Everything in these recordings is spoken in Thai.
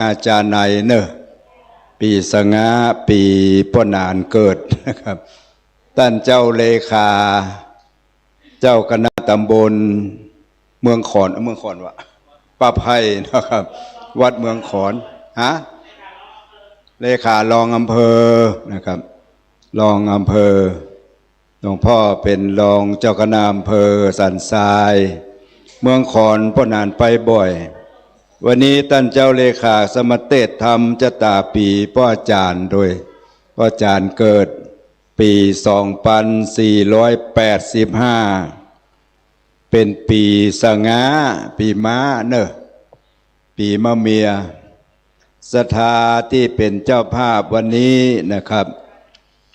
อาจารย์นายเนอะปีสงาปีป้นานเกิดนะครับท่านเจ้าเลขาเจ้าคณะตำบลเมืองขอนวะป้าไพ่นะครับวัดเมืองขอนเลขารองอำเภอนะครับรองอำเภอหลวงพ่อเป็นรองเจ้าคณะอำเภอสันทรายเมืองขอนป้นานไปบ่อยวันนี้ท่านเจ้าเลขาสมเตศธรรมจตาปีพ่ออาจารย์โดยพ่ออาจารย์เกิดปี2485เป็นปีสงาปีม้าเนอะปีมะเมียศรัทธาที่เป็นเจ้าภาพวันนี้นะครับ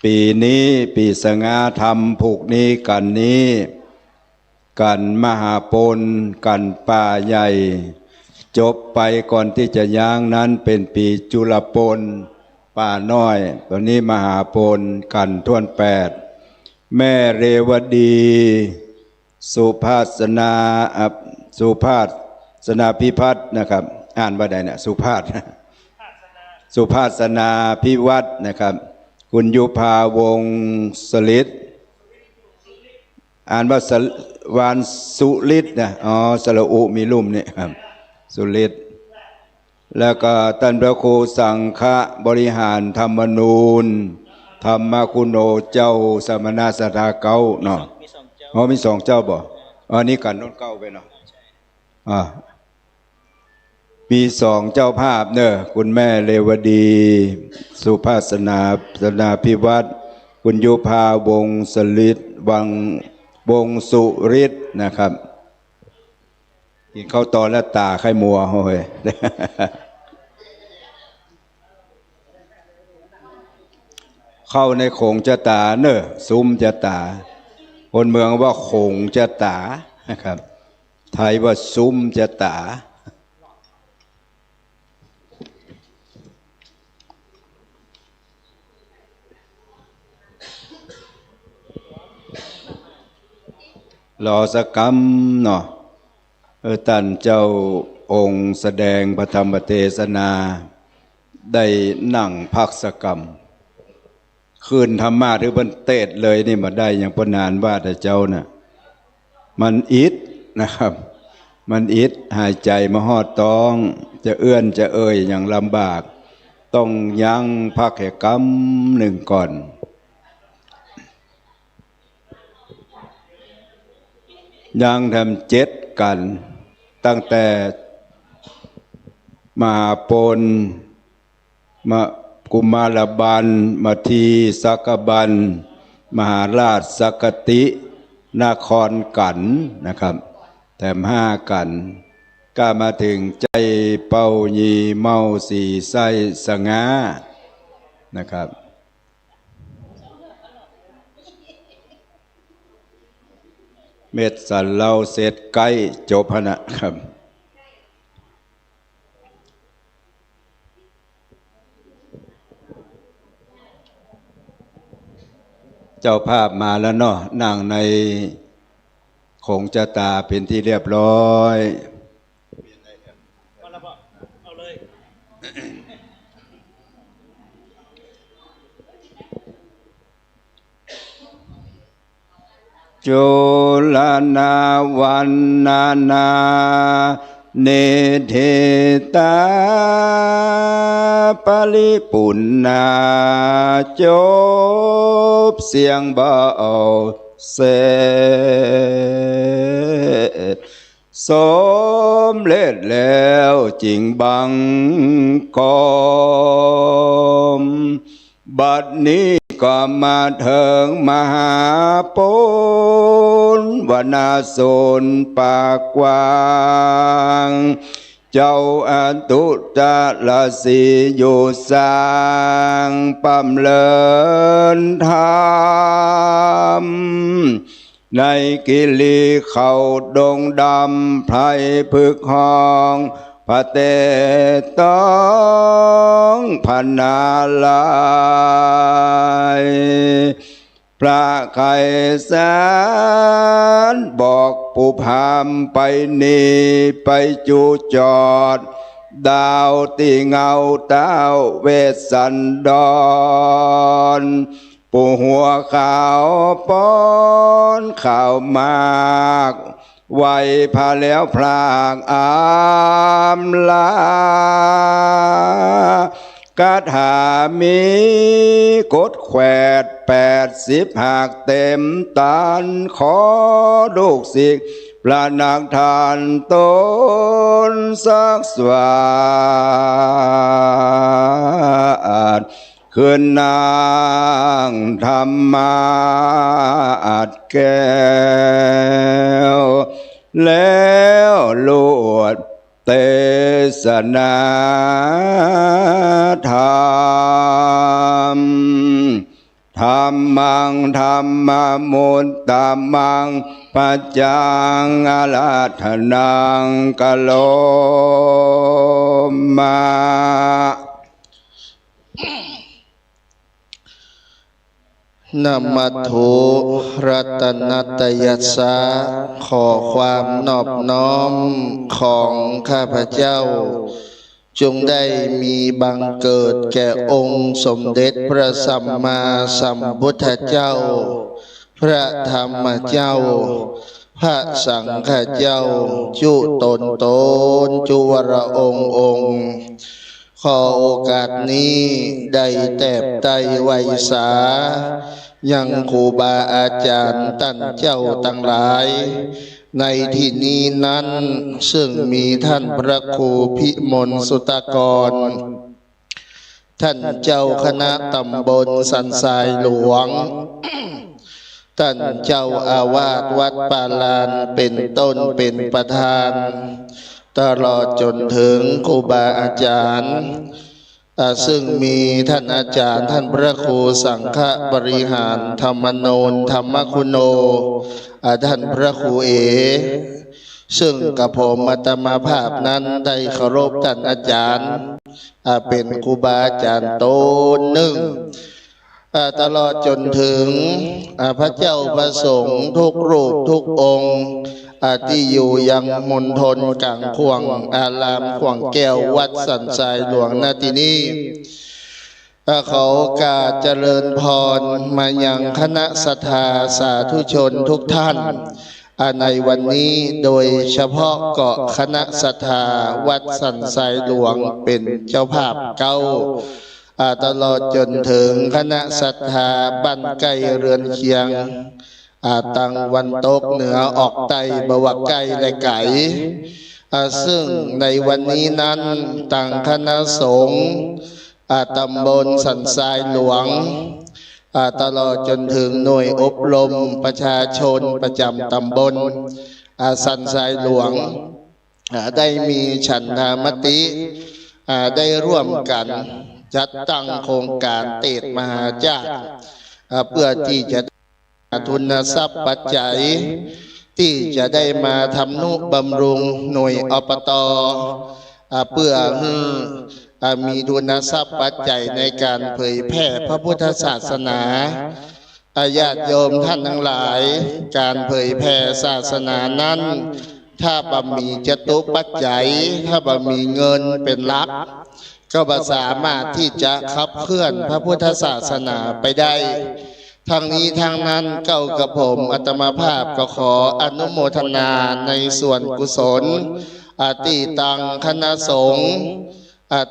ปีนี้ปีสงาธรรมผูกนี้กันมหาปนกันป่าใหญ่จบไปก่อนที่จะย่างนั้นเป็นปีจุลปนป่าน้อยตอนนี้มหาปนกันท่วน8แม่เรวดีสุภาสนาพิพัฒน์นะครับอ่านว่าใดเนี่ยสุภาสนาพิวัฒน์นะครับคุณยุภาวงศ์สลิดอ่านว่าวานสุลิดนะสระอุมีลุ่มนี่ครับสุลิดแล้วก็ท่านพระครูสังฆบริหารธรรมนูญธรรมคุณโอเจ้าสมณสถาเก้าเนาะมี2เจ้าบ่นี่กันน้นเก้าไปเนาะปี2เจ้าภาพเนอะคุณแม่เรวดีสุภาสนาพิวัตรคุณยุภาวงศ์สลิดวงสุฤทธิ์นะครับกินข้าวตอนและตาไข่มัวโอ้ยเข้าในโขงจะตาเนอะซุ้มจะตาคนเมืองว่าโขงจะตานะครับไทยว่าซุ้มจะตารอสักกรรมเนาะท่านเจ้าองค์แสดงพระธรรมเทศนาได้นั่งพักสกรรมคืนธรรมะหรือบนเตศเลยนี่มาได้อย่างพนานว่าแต่เจ้าน่ะมันอิดนะครับมันอิดหายใจมาหอดต้องจะเอื้อนจะเอ่ยอย่างลำบากต้องยั้งพักแห่กรรมหนึ่งก่อนยังทำ7กันตั้งแต่มหาปนมากุมารบันมาทีสักบันมหาราชสักตินครกันนะครับแถม5กันก็มาถึงใจเป่ายีเมาสีไส้สงานะครับเม็ดสันเล่าเสร็จใกล้จบนะครับเจ้าภาพมาแล้วเนาะนั่งในโขงจตาเป็นที่เรียบร้อยจุลนาวันนาเนเทตาปลิปุณนาจบเสียงเบาเสจสมเล็จแล้วจริงบังกอมบัดนี้ก็มาถึงมหาปนวนาโซนปากกว้างเจ้าอัตุตะละสีอยู่สร้างปั๊มเลินธรรมในกิลีเขาดงดำไพรพึกห้องพระเตต้องพนาลายพระไขสารบอกผู้พามไปนีไปจูจอด ดาวตีเงาเต้าเวสสันดรปู่หัวขาวป้อนข่าวมากไว้พาแล้วพลางอามลากาถามีกดแขวด80 หากเต็มตันขอลูกศิษย์พระนางทานตนสักสวาดคืนนางธรรมาอัดแก้วแล้วลวดเทศนาธรรมธรรมังธรรมมุตตมังปัจจังอาราธนังกะโลมานะมัตถุรัตนัตยัสสะขอความนอบน้อมของข้าพเจ้าจงได้มีบังเกิดแก่องค์สมเด็จพระสัมมาสัมพุทธเจ้าพระธรรมเจ้าพระสังฆเจ้าจุตนจุวรองค์ขอโอกาสนี้ได้แตบไตไวสายังครูบาอาจารย์ท่านเจ้าทั้งหลายในที่นี้นั้นซึ่งมีท่านพระครูพิมลสุตกรท่านเจ้าคณะตำบลสันทรายหลวงท่านเจ้าอาวาสวัดปาลานเป็นต้นเป็นประธานตลอดจนถึงครูบาอาจารย์ซึ่งมีท่านอาจารย์ท่านพระครูสังฆบริหารธรรมโนนธรรมคุณโนท่านพระครูเอซึ่งกับผมอาตมาภาพนั้นได้เคารพท่านอาจารย์เป็นครูบาอาจารย์โตหนึ่งตลอดจนถึงพระเจ้าประสงค์ทุกรูปทุกองค์ที่อยู่ยังมณฑลกลางขวงอารามขวงแก้ววัดสันทรายหลวงนาที่นี้ขอโอกาสเจริญพรมายังคณะศรัทธาสาธุชนทุกท่านในวันนี้โดยเฉพาะเกาะคณะศรัทธาวัดสันทรายหลวงเป็นเจ้าภาพเก้าตลอดจนถึงคณะศรัทธาบ้านไก่เรือนเคียงตังวันตกเหนือออกใต้บวกไก่และไก่ซึ่งในวันนี้นั้นต่างคณะสงฆ์ตำบลสันทรายหลวงตลอดจนถึงหน่วยอบรมประชาชนประจำตำบลสันทรายหลวงได้มีฉันทามติได้ร่วมกันจัดตั้งโครงการเตดมหาญาติเพื่อที่จะทุนทรัพย์ปัจจัยที่จะได้มาทำนุบำรุงหน่วยอบต.เพื่อมีทุนทรัพย์ปัจจัยในการเผยแพร่พระพุทธศาสนาญาติโยมท่านทั้งหลายการเผยแพร่ศาสนานั้นถ้าบ่มีจตุปัจจัยถ้าบ่มีเงินเป็นหลักก็บ่สามารถที่จะขับเคลื่อนพระพุทธศาสนาไปได้ทั้งนี้ทั้งนั้นเก้ากับผมอาตมาภาพก็ขออนุโมทนาในส่วนกุศลที่ตังคณะสงฆ์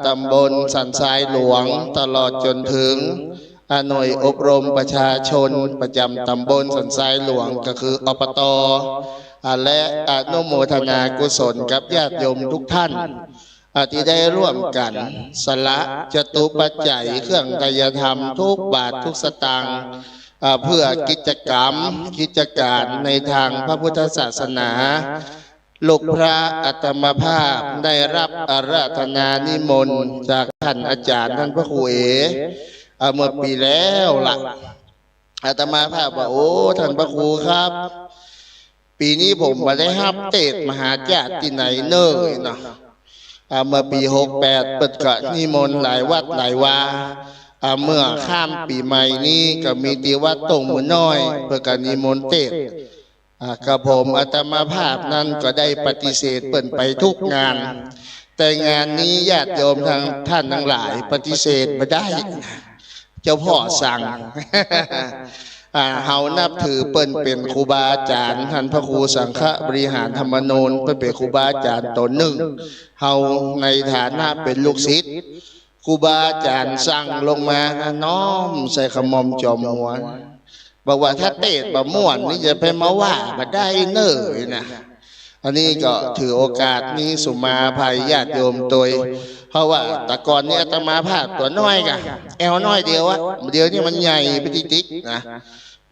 ตำบลสันทรายหลวงตลอดจนถึงหน่วยอบรมประชาชนประจำตำบลสันทรายหลวงก็คืออบต.และอนุโมทนากุศลกับญาติโยมทุกท่านที่ได้ร่วมกันสละจตุปัจจัยเครื่องกายธรรมทุกบาททุกสตางค์เพื่อกิจกรรมกิจการในทางพระพุทธศาสนาลูกพระอาตมาภาพได้รับอาราธนานิมนต์จากท่านอาจารย์ท่านพระครูเอเมื่อปีแล้วล่ะอาตมาภาพว่าโอ้ท่านพระครูครับปีนี้ผมมาได้รับเตดมหาญาติที่ไหนเนยเนาะเมื่อปี68เปิดกะนิมนต์หลายวัดหลายวาเมื่อข้ามปีใหม่นี้ก็มีตีวัดตรงมือน้อยเพื่อการนิมนต์เตดกับผมอาตมาภาพนั้นก็ได้ปฏิเสธเปิดไปทุกงาน แต่งานนี้ญาติโยมทางท่านทั้งหลายปฏิเสธไม่ได้ เจ้าพ่อสั่ง เฮานับถือเปิ้นเป็นครูบาอาจารย์ท่านพระครูสังฆบริหารธรรมนูญเปิ้นเป็นครูบาอาจารย์ตนหนึ่งเฮาในฐานะเป็นลูกศิษย์ครูบาอาจารย์สั่งลงมาน้อมใส่ขมอมจอมหัวบอกว่าถ้าเตะบะม่วนนี่จะไปมาว่ามาได้เน้อนะอันนี้ก็ถือโอกาสนี้สุมาภัยญาติโยมตัวเพราะว่าแต่ก่อนนี้อาตมาภาพตัวน้อยกะแอวน้อยเดียวอะเดียวนี่มันใหญ่ไปติ๊กนะ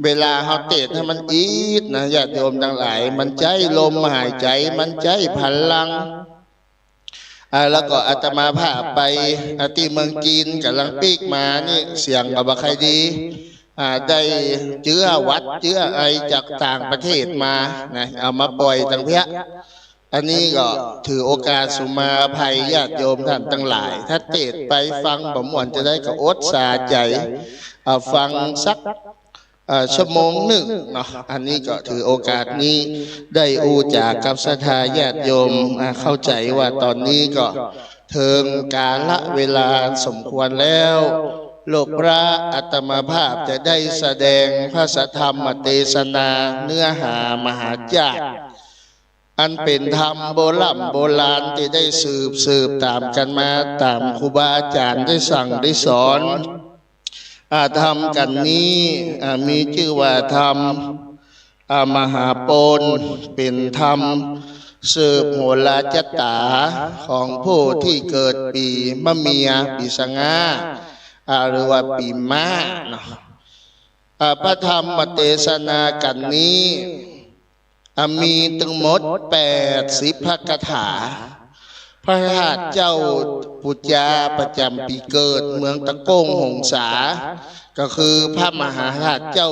เวลาเขาเตะให้มันอีดนะญาติโยมทั้งหลายมันใจลมหายใจมันใจพลังแล้วก็อาตมาภาพไปที่เมืองจีนกับลังปีกมานี่เสียงกับใครดีได้เชื้อวัดเชื้อไอจากต่างประเทศมานะเอามาปล่อยตั้งเพี้ยอันนี้ก็ถือโอกาสสุมาภัยญาติโยมท่านทั้งหลายถ้าเตะไปฟังผมหวนจะได้กับอดสาใจฟังสักชั่วโมงหนึ่งเนาะอันนี้ก็ถือโอกาสนี้ได้อูจากกับศรัทธาญาติโยมเข้าใจว่าตอนนี้ก็เทิงกาลเวลาสมควรแล้วโลกพระอัตมาภาพจะได้แสดงพระธรรมเทศนาเนื้อหามหาจาตุอันเป็นธรรมโบราณที่ได้สืบตามกันมาตามครูบาอาจารย์ได้สั่งได้สอนธรรมกันนี้มีชื่อว่าธรรมมหาโปนเป็นธรรมสืบโหราจตาของผู้ที่เกิดปีมะเมียปีสงาหรือว่าปีม้าพระธรรมเทศนากันนี้มีทั้งหมด80พระคาถาพระราชเจ้าปุจจาประจำปีเกิดเมืองตะโกงหงสาก็คือพระมหาราชเจ้า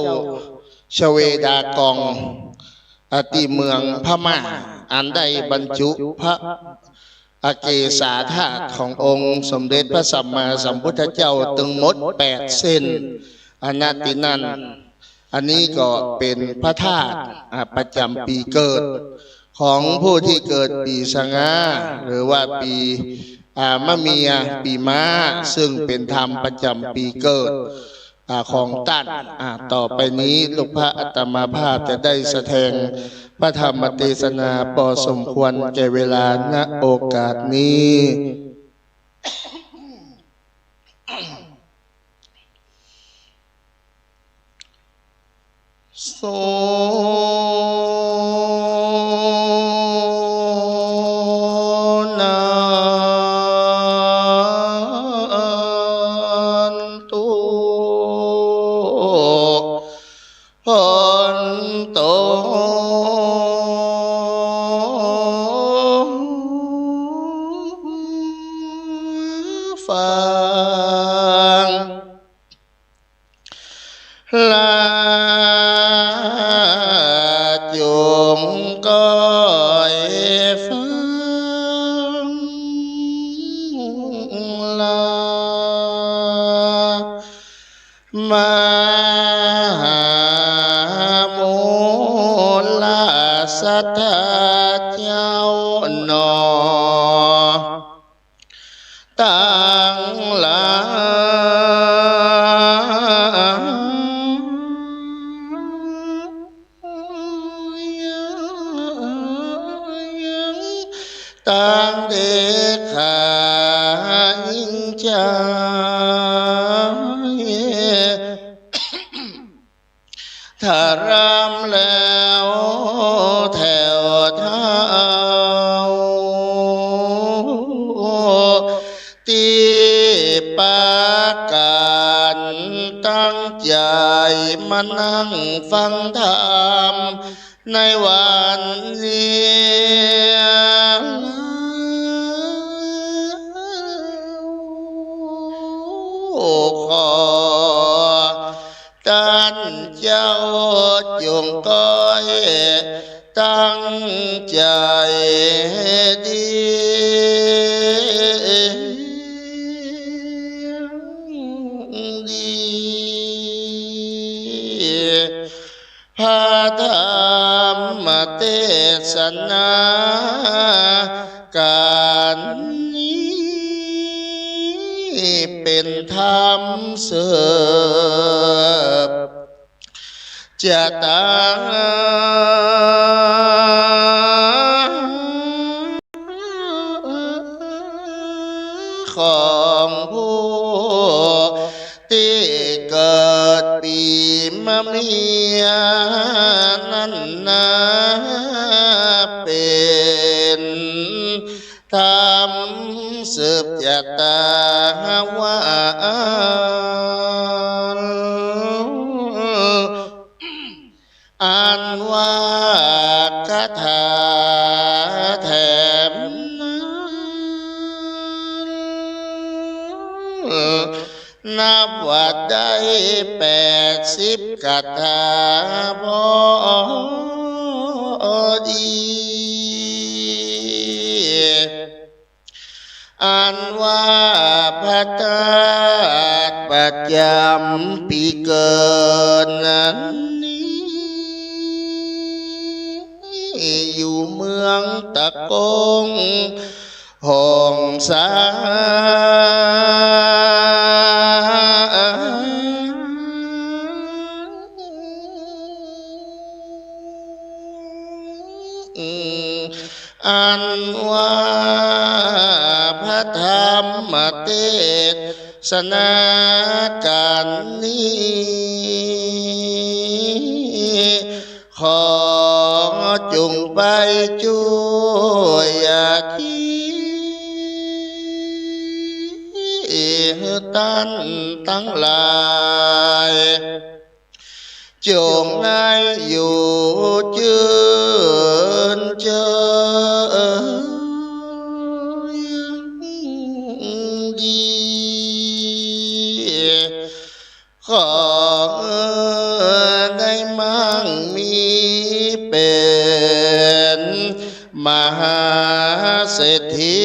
ชเวดากองที่เมืองพม่าอันได้บรรจุพระเกศาธาตุขององค์สมเด็จพระสัมมาสัมพุทธเจ้าทั้งหมด8เส้นอนาตินันอันนี้ก็เป็นพระธาตุประจำปีเกิดของผู้ที่เกิดปีสงาหรือว่าปีมะเมียปีม้าซึ่งเป็นธรรมประจำปีเกิดของตันต่อไปนี้ลูกพระอัตมาภาพจะได้แสดงพระธรรมเทศนาพอสมควรแก่เวลาณโอกาสนี้โสลาจงก้อยฟังลามหาโมลาสัทธาเจ้าหนอตั้งหลายตั้งเด็กขายิ่งใจถ้ารำแล้วแถวเท้าตีปากการตั้งใจมานั่งฟังธรรมในวันนี้ขอท่านเจ้าจงก้อยตั้งใจดีพระธรรมเทศนาการ เป็นธรรมเสบจะตาของผู้ที่เกิดปีมะเมียนั้นนาเป็นธรรมสืบจากตาวาอันว่าคาถาแถมนับว่าได้80คาถาพอดีอันว่าพระธาตุประจำปีเกิดนั้นอยู่เมืองตะกงห้องสาอันว่าพระธรรมเทศนาการนี้ขอจงไปช่วยท่านทั้งหลายจงให้อยู่ยืนเจดีขอได้มั่งมีเป็นมหาเศรษฐี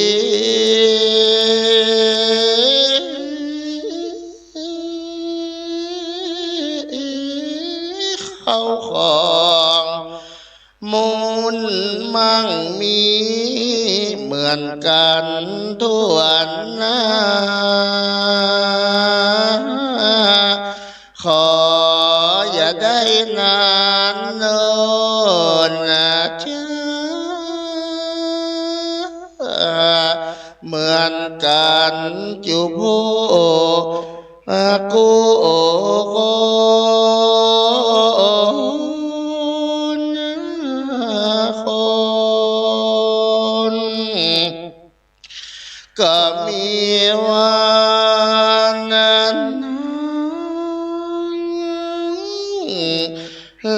เข้าของมูลมั่งมีเหมือนกันทั่วหน้าขออย่าได้นานเนินนะจ๊ะเหมือนกันจุโพกูคนก็มีวันนั้น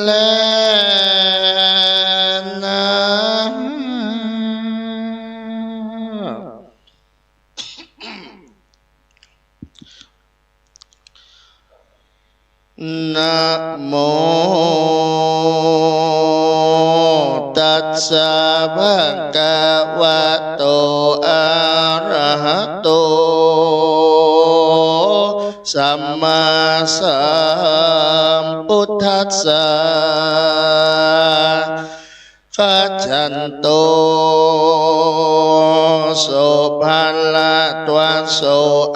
และนะโมตัสสะภะคะวะโตอะระหะโตสัมมาสัมพุทธัสสะคัจฉันโตโสภะละตวะโส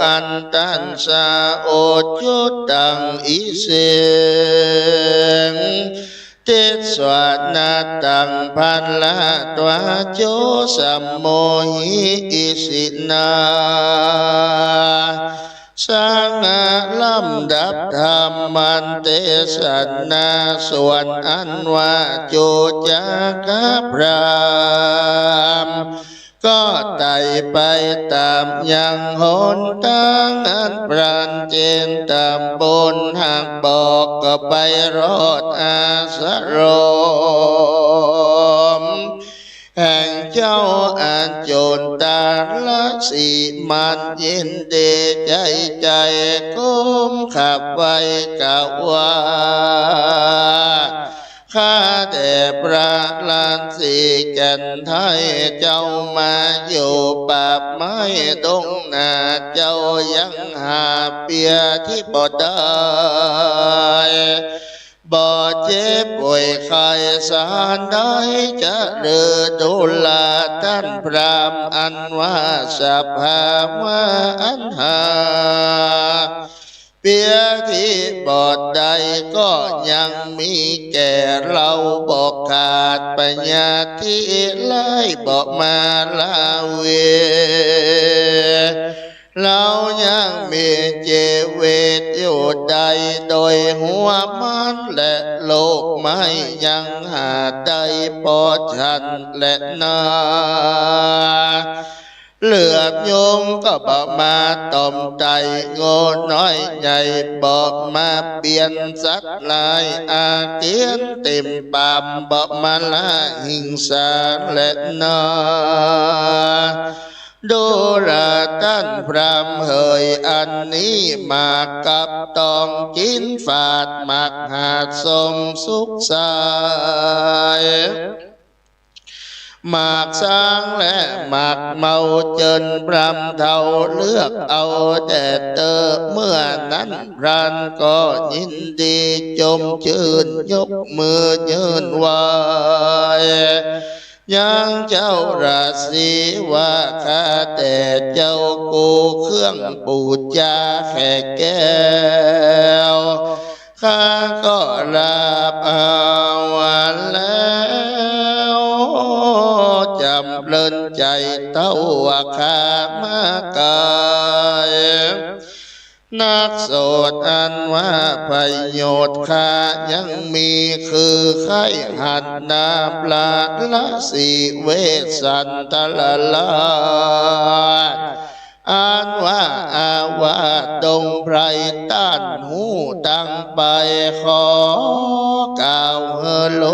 อันตัสสะโอจุตังอิเสงติสวะนาตังพันละตวะโจสัมโมหิอิสินาสังฆลำดับธรรมันเทศนาส่วนอันว่าโจจักพรามก็ไต่ไปตามยังหนทางอันปราณเจนตามบนหากบอกก็ไปรอดอาสรมแห่งเจ้าอาโจรตาละสีมันยินดีใจก้มขับไว้กะว่าข้าแต่พระลานสีแก่นไทยเจ้ามาอยู่ป่าไม้ตรงหน้าเจ้ายังหาเปียที่บ่ได้ บ่เจ็บป่วยไข้สารใดจะเดือดูลาท่านพรามอันว่าสัพพาวะอันหาเปียที่บอดใดก็ยังมีแก่เราบอกขาดปัญญาที่ไล่บอกมาลาเวเรายังมีเจเวทอยู่ใดโดยหัวมันและโลกไม่ยังหาได้พอฉันและนาเหลือบโยงก็บอกมาต่อมใจโง่น้อยใหญ่บอกมาเปลี่ยนสัตว์ลายอาเตียนเต็มปามบอกมาละหิงสาและนาดูราท่านพรามเฮยอันนี้มากับตองกินฝาดหมักหาดสมสุขสายหมากสร้างและหมากเมาเจินพรำเทาเลือกเอาแต่เตอเมื่อนั้นพรานก็ยินดีจมชื่นยกมือยืนไหวยังเจ้าราศีว่าข้าแต่เจ้ากูเครื่องปูจาแขกแก้วข้าก็ลาบเอาวันแล้วจำเพลินใจเต้าว่าข้ามากายนักโสดอันว่าประโยชน์ข้ายังมีคือไข้หัดนาปลาละสีเวสันตละลาอันว่าอาวาดงไพรต้านหูตั้งไปขอกล่าวเฮโล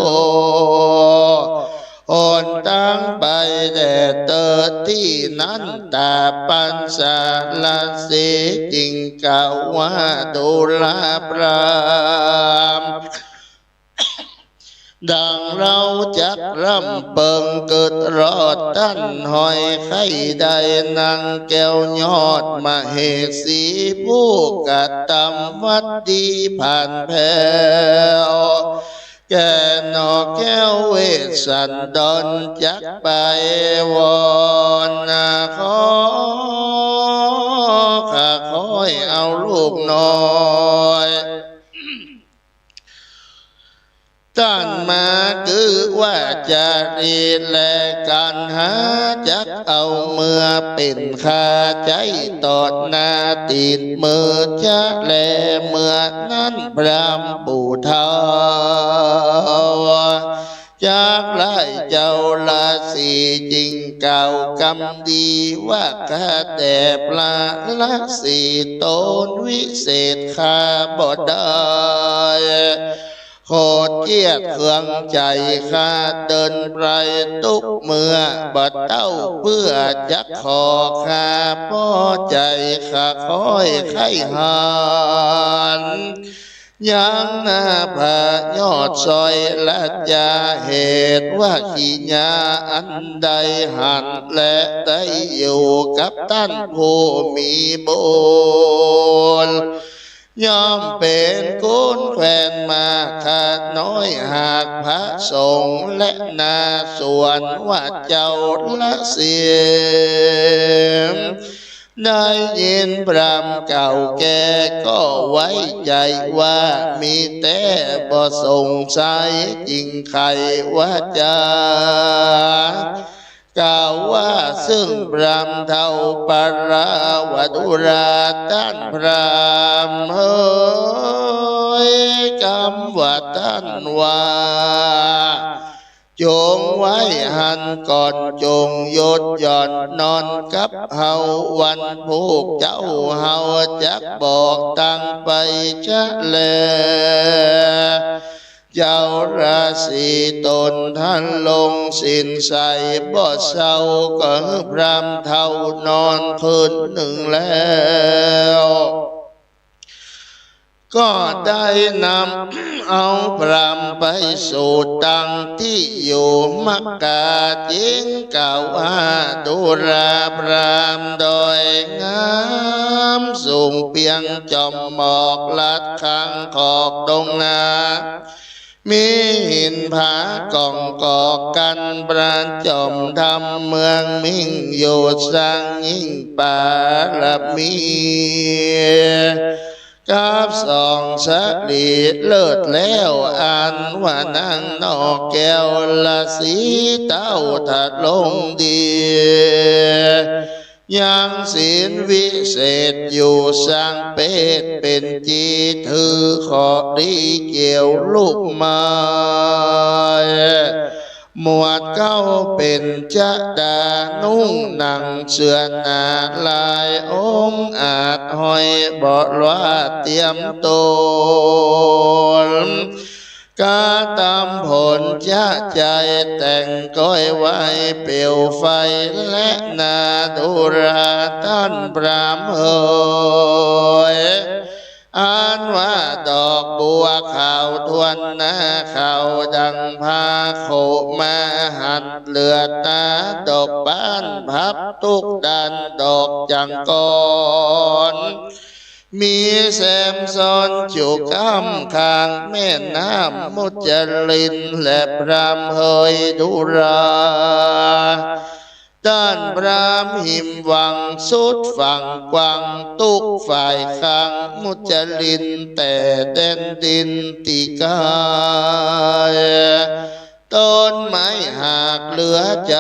อ่อนตั้งไปแต่เติดที่นั้นตาปัญสาลสีจริงกล่าวว่าดุลาพรามดังเราจักรำเปิงเกิดรอดตั้นหอยไข่ได้นางแก้วยอดมาเหสีผู้กะตำวัดดีผ่านแผ่วแก่นอแก้วเวสันดรจักไปวอนขอข้าคอยเอาลูกน้อยท่านมาคือว่าจะรีและการหาจักเอาเมื่อเป็นข้าใจตอดหน้าตีนมือจะแลเมื่อนั้นพรามปู่เทาจากไล่เจ้าลาสีจริงเก่ากำดีว่าข้าแต่ปลาละสีตนวิเศษข้าบ่ได้โคตรเกียดเครื่องใจข้าเดินไปทุกเมื่อบัดเต้าเพื่อจักขอข้าพอใจข้าคอยไข้หันยังหน้าผายอดซอยและจะเหตุว่าขีญาอันใดหันและได้อยู่กับท่านผู้มีบุญยอมเป็นกุนแควนมาขาดน้อยหากพระสงฆ์และนาส่วนว่าเจ้าละเสียงได้ยินพรำเก่าแก่ก็ไว้ใจว่ามีแต่บ่สงสัยจริงใครว่าจะกล่าวว่าซึ่งพรำเท่าปราวดุราท่านพรำเฮ้ยคำว่าท่านว่าจงไว้หันก่อนจงยดหย่อนนอนกับเฮาวันผูกเจ้าเฮาจักบอกตั้งไปจะแลเจ้าราศีตนท่านลงสินใสบ่เศร้าก็พรำเท่านอนคืนหนึ่งแล้ว ก็ได้นำเอาพรามไปสู่ตังที่อยู่มักกะจิงกล่าวว่าดุราพรามโดยงามสูงเพียงจอมหมอกลัดข้างขอกดงนามีหินผากองก่อกันประจอมทำเมืองมิ่งอยู่สร้างยิ่งปาลมีกับสองสักดีเลิศแล้วอ่านว่านางนอกแก้วละสีเต้าถัดลงดียังศีลวิเศษอยู่สร้างเป็ดเป็นจีถือขอดีเกี่ยวลูกไม้หมวดเก้าเป็นจะดานุ่งหนังเสื้อนาลายองอาจหอยบอกว่าเตรียมตัวกาตามผลจะใจแต่งก้อยไว้เปลวไฟและนาดุราท่านพรามเอ๋ยอ่านว่าดอกบัวขาวทวนหน้าเขาดังพาโคมาหัดเลือดตาดอกบ้านพับทุกดันดอกจังกรมีแซมซ้อนจุกอ้ำข้างแม่น้ำมุจลินและพรามเฮยดุราด้านพรามหิมวังสุดฝั่งกวางตุกฝ่ายข้างมุจลินแต่แดนดินติกายต้นไม้หากเหลือใจ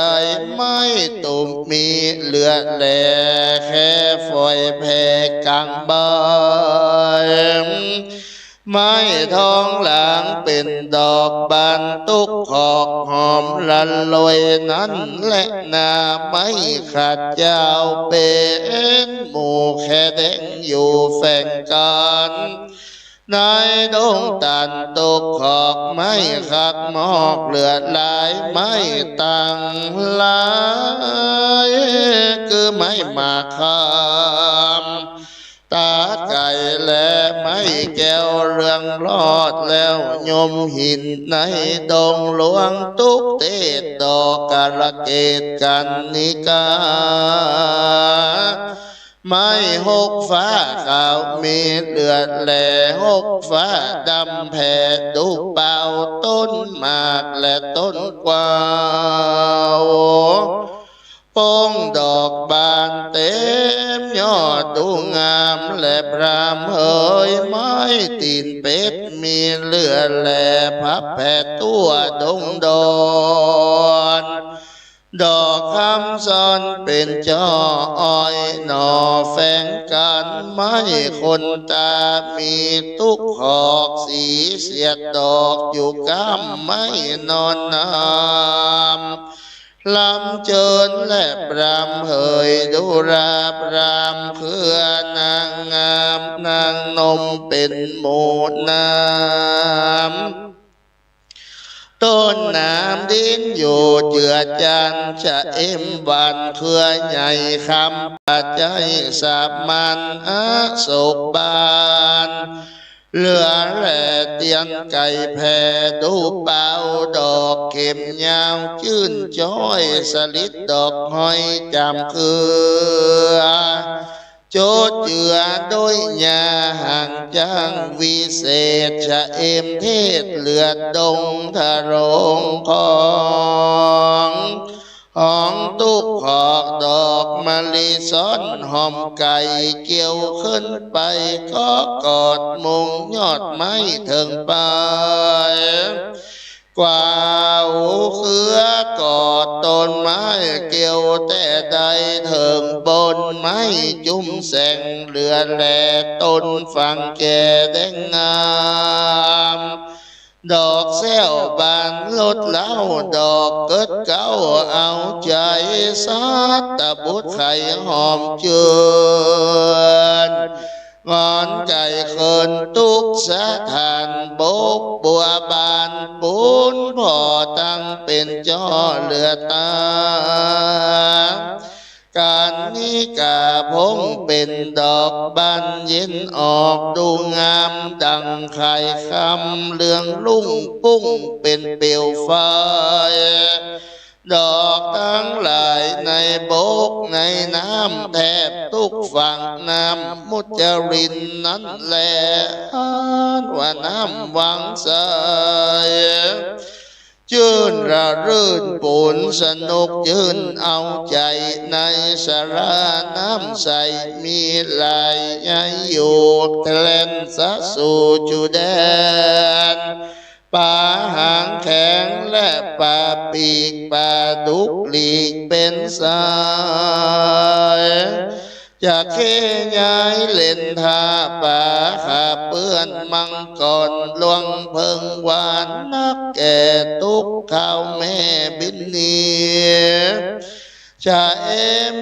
ไม่ตุ่มมีเหลือแหล่แค่ฝอยแผ่กลางใบไม้ทองหลางเป็นดอกบานตุกขอกหอมละลอยนั้นและนาไม่ขาดเจ้าเป็นหมู่แค่แดงอยู่แฝงกันนายดงตันตกขอกไม่ขักหมอกเลือดลายไม่ตังลายคือไม่มาคำตาไก่และไม่แก้วเรื่องรอดแล้วยมหินในดงหลวงตุกเตดดอกกระเกตกันนิกาไม้หกฟ้าขาวมีเลือดแหล่หกฟ้าดำแผ่ดูเป่าต้นหมากและต้นกวาวปงดอกบานเต็มยอดดูงามและพรามเอ๋ยไม้ตีนเป็ดมีเลือดแหล่พับแผ่ตัวดงดอนดอกคำซ้อนเป็นจออ้อยหน่อแฝงกันไม้คนตามีตุกหอกสีเสียดดอกอยู่ก้ามไม่นอนน้ำลำเจิญและปรามเฮยดุราปรามเพื่อนางงามนางนมเป็นหมูน้ำต้นน้ำดินอยู่เจือจันจะเอ็มวันเครือใหญ่คำปัจจัยสามัญอาโศกบานเหลือแหล่เตียนไก่แผ่ดูเป่าดอกเข็มยาวชื่นจ้อยสลิดดอกหอยจำคือโจดเจือโดยยาห่างจังวิเศษชะเอ็มเทศเลือดดงทะโรงของห้องตุกหอกดอกมะลิซ้อนหอมไก่เกี่ยวขึ้นไปก็กอดมุงยอดไม้ถึงไปกว่าหูเครือกอดต้นไม้เกี่ยวแต่ใดเถิงบนไม้จุ่มแสงเหลือแหล่ต้นฟังแก่แดงงามดอกแซวบานลดเล้าดอกเกิดเก้าเอาใจสัตตบุตรไข่หอมเจือนงอนไก่เขินตุกสะทานบกบัวบานปูนพ่อตั้งเป็นจอเลือตา การนี้กาพงเป็นดอกบานเย็นออกดูงามดังไข่คำเรืองลุ่งปุ้งเป็นเปลวไฟดอกทั้งหลายในบกในน้ำแทบทุกฝั่งน้ำมุจรินนั้นแลว่าน้ำวังใสชื่นระรื่นปูนสนุกยืนเอาใจในสาราน้ำใสมีลายใหญ่อยู่แทนสะสู่จุแดนป่าหางแข็งและป่าปีกป่าดุกหลีกเป็นสายจากเคย้ายเล่นท่าป่าขาเปื้อนมังกรลวงเพิงหวานนักแก่ตุกข้าวแม่บินเนียชา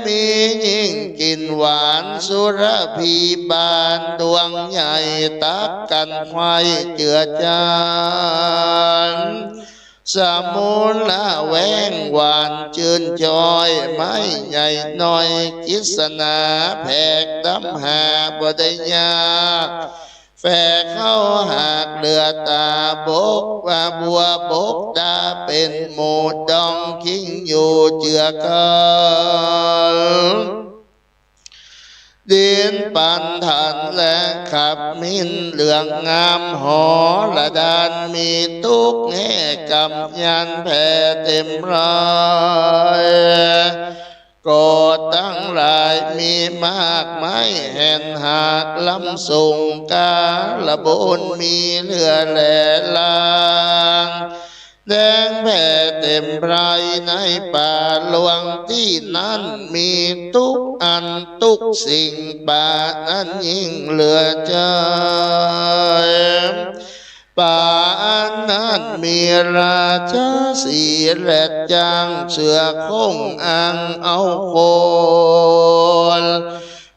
มียิ่งกินหวานสุรพีบานดวงใหญ่ตักกันควายเจือจานสมุนละแวงหวานจืนจอยไม้ใหญ่น้อยกิษณาแผกดำหาบไดยากแฝกเข้าหากเรือตาบกว่าบัวบกดาเป็นหมูดองคิงอยู่เจือกันดินปันทันและขับมินเหลืองงามหอละดานมีทุกแง่กำยันแผ่เต็มรายโกดตั้งหลายมีมากไม้แห่นหากลำส่งกาละบนมีเรือแหล่ลางแดงแผ่เต็มไรในป่าหลวงที่นั้นมีทุกอันทุกสิ่งป่านั้นยิ่งเหลือใจป่านั้นมีราชสีและจางเสือคงอังเอาโคน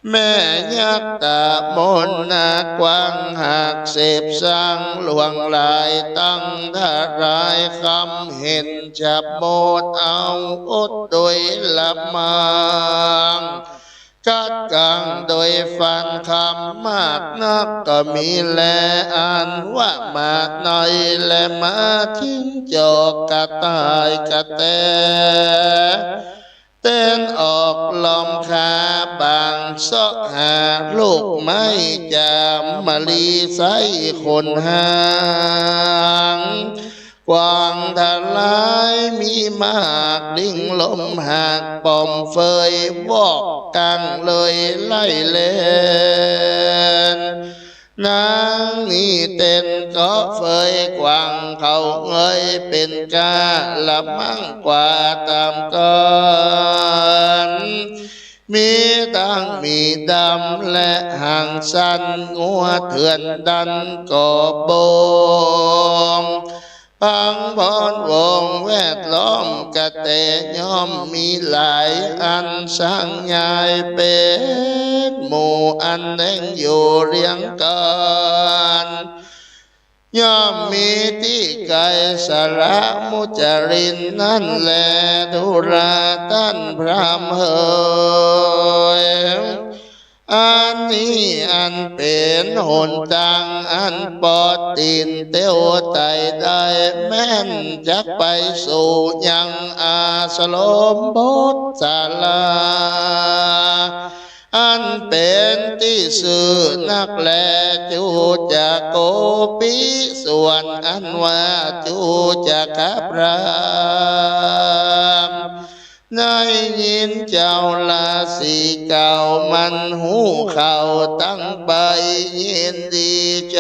แม่ยักษ์ตามนนากวางหากเสพสร้างหลวงลายตั้งทารายคำเห็นจับโมดเอาอดโดยละมังกัดกังโดยฟันคำมากนักก็มีแลอันว่ามาหน่อยและมาทิ้งจอกกระต่ายกระแตเต้นออกลมคาบางซอกหาลูกไม้จามมะลีใสคนหางกวางทลายมีมากดิ่งลมหากปอมเฟยวอกกังเลยไล่เล่นนางนี่เต้นก็เฟยกวางเขาเงยเป็นกาละมั่งกว่าตามก่อนมีตั้งมีดำและห่างสันงัวเถื่อนดันก่อบงพังพรวงแวดล้อมกะเตย่อมมีหลายอันสร้างใหญ่เป็นหมู่อันแดงอยู่เรียงกันย่อมมีที่ไกลสระมุจรินนั่นแลดุราท่านพรามเฮยอันนี้อันเป็นหนทางอันปอดตีนเตียวไตได้แม่นจักไปสู่ยังอาสลมบทศาลาอันเป็นที่สื่อนักแลจูจากโกปิส่วนอันว่าจูจากขับรามได้ยินเจ้าลาสีเก่ามันหูเข่าตั้งไปยินดีใจ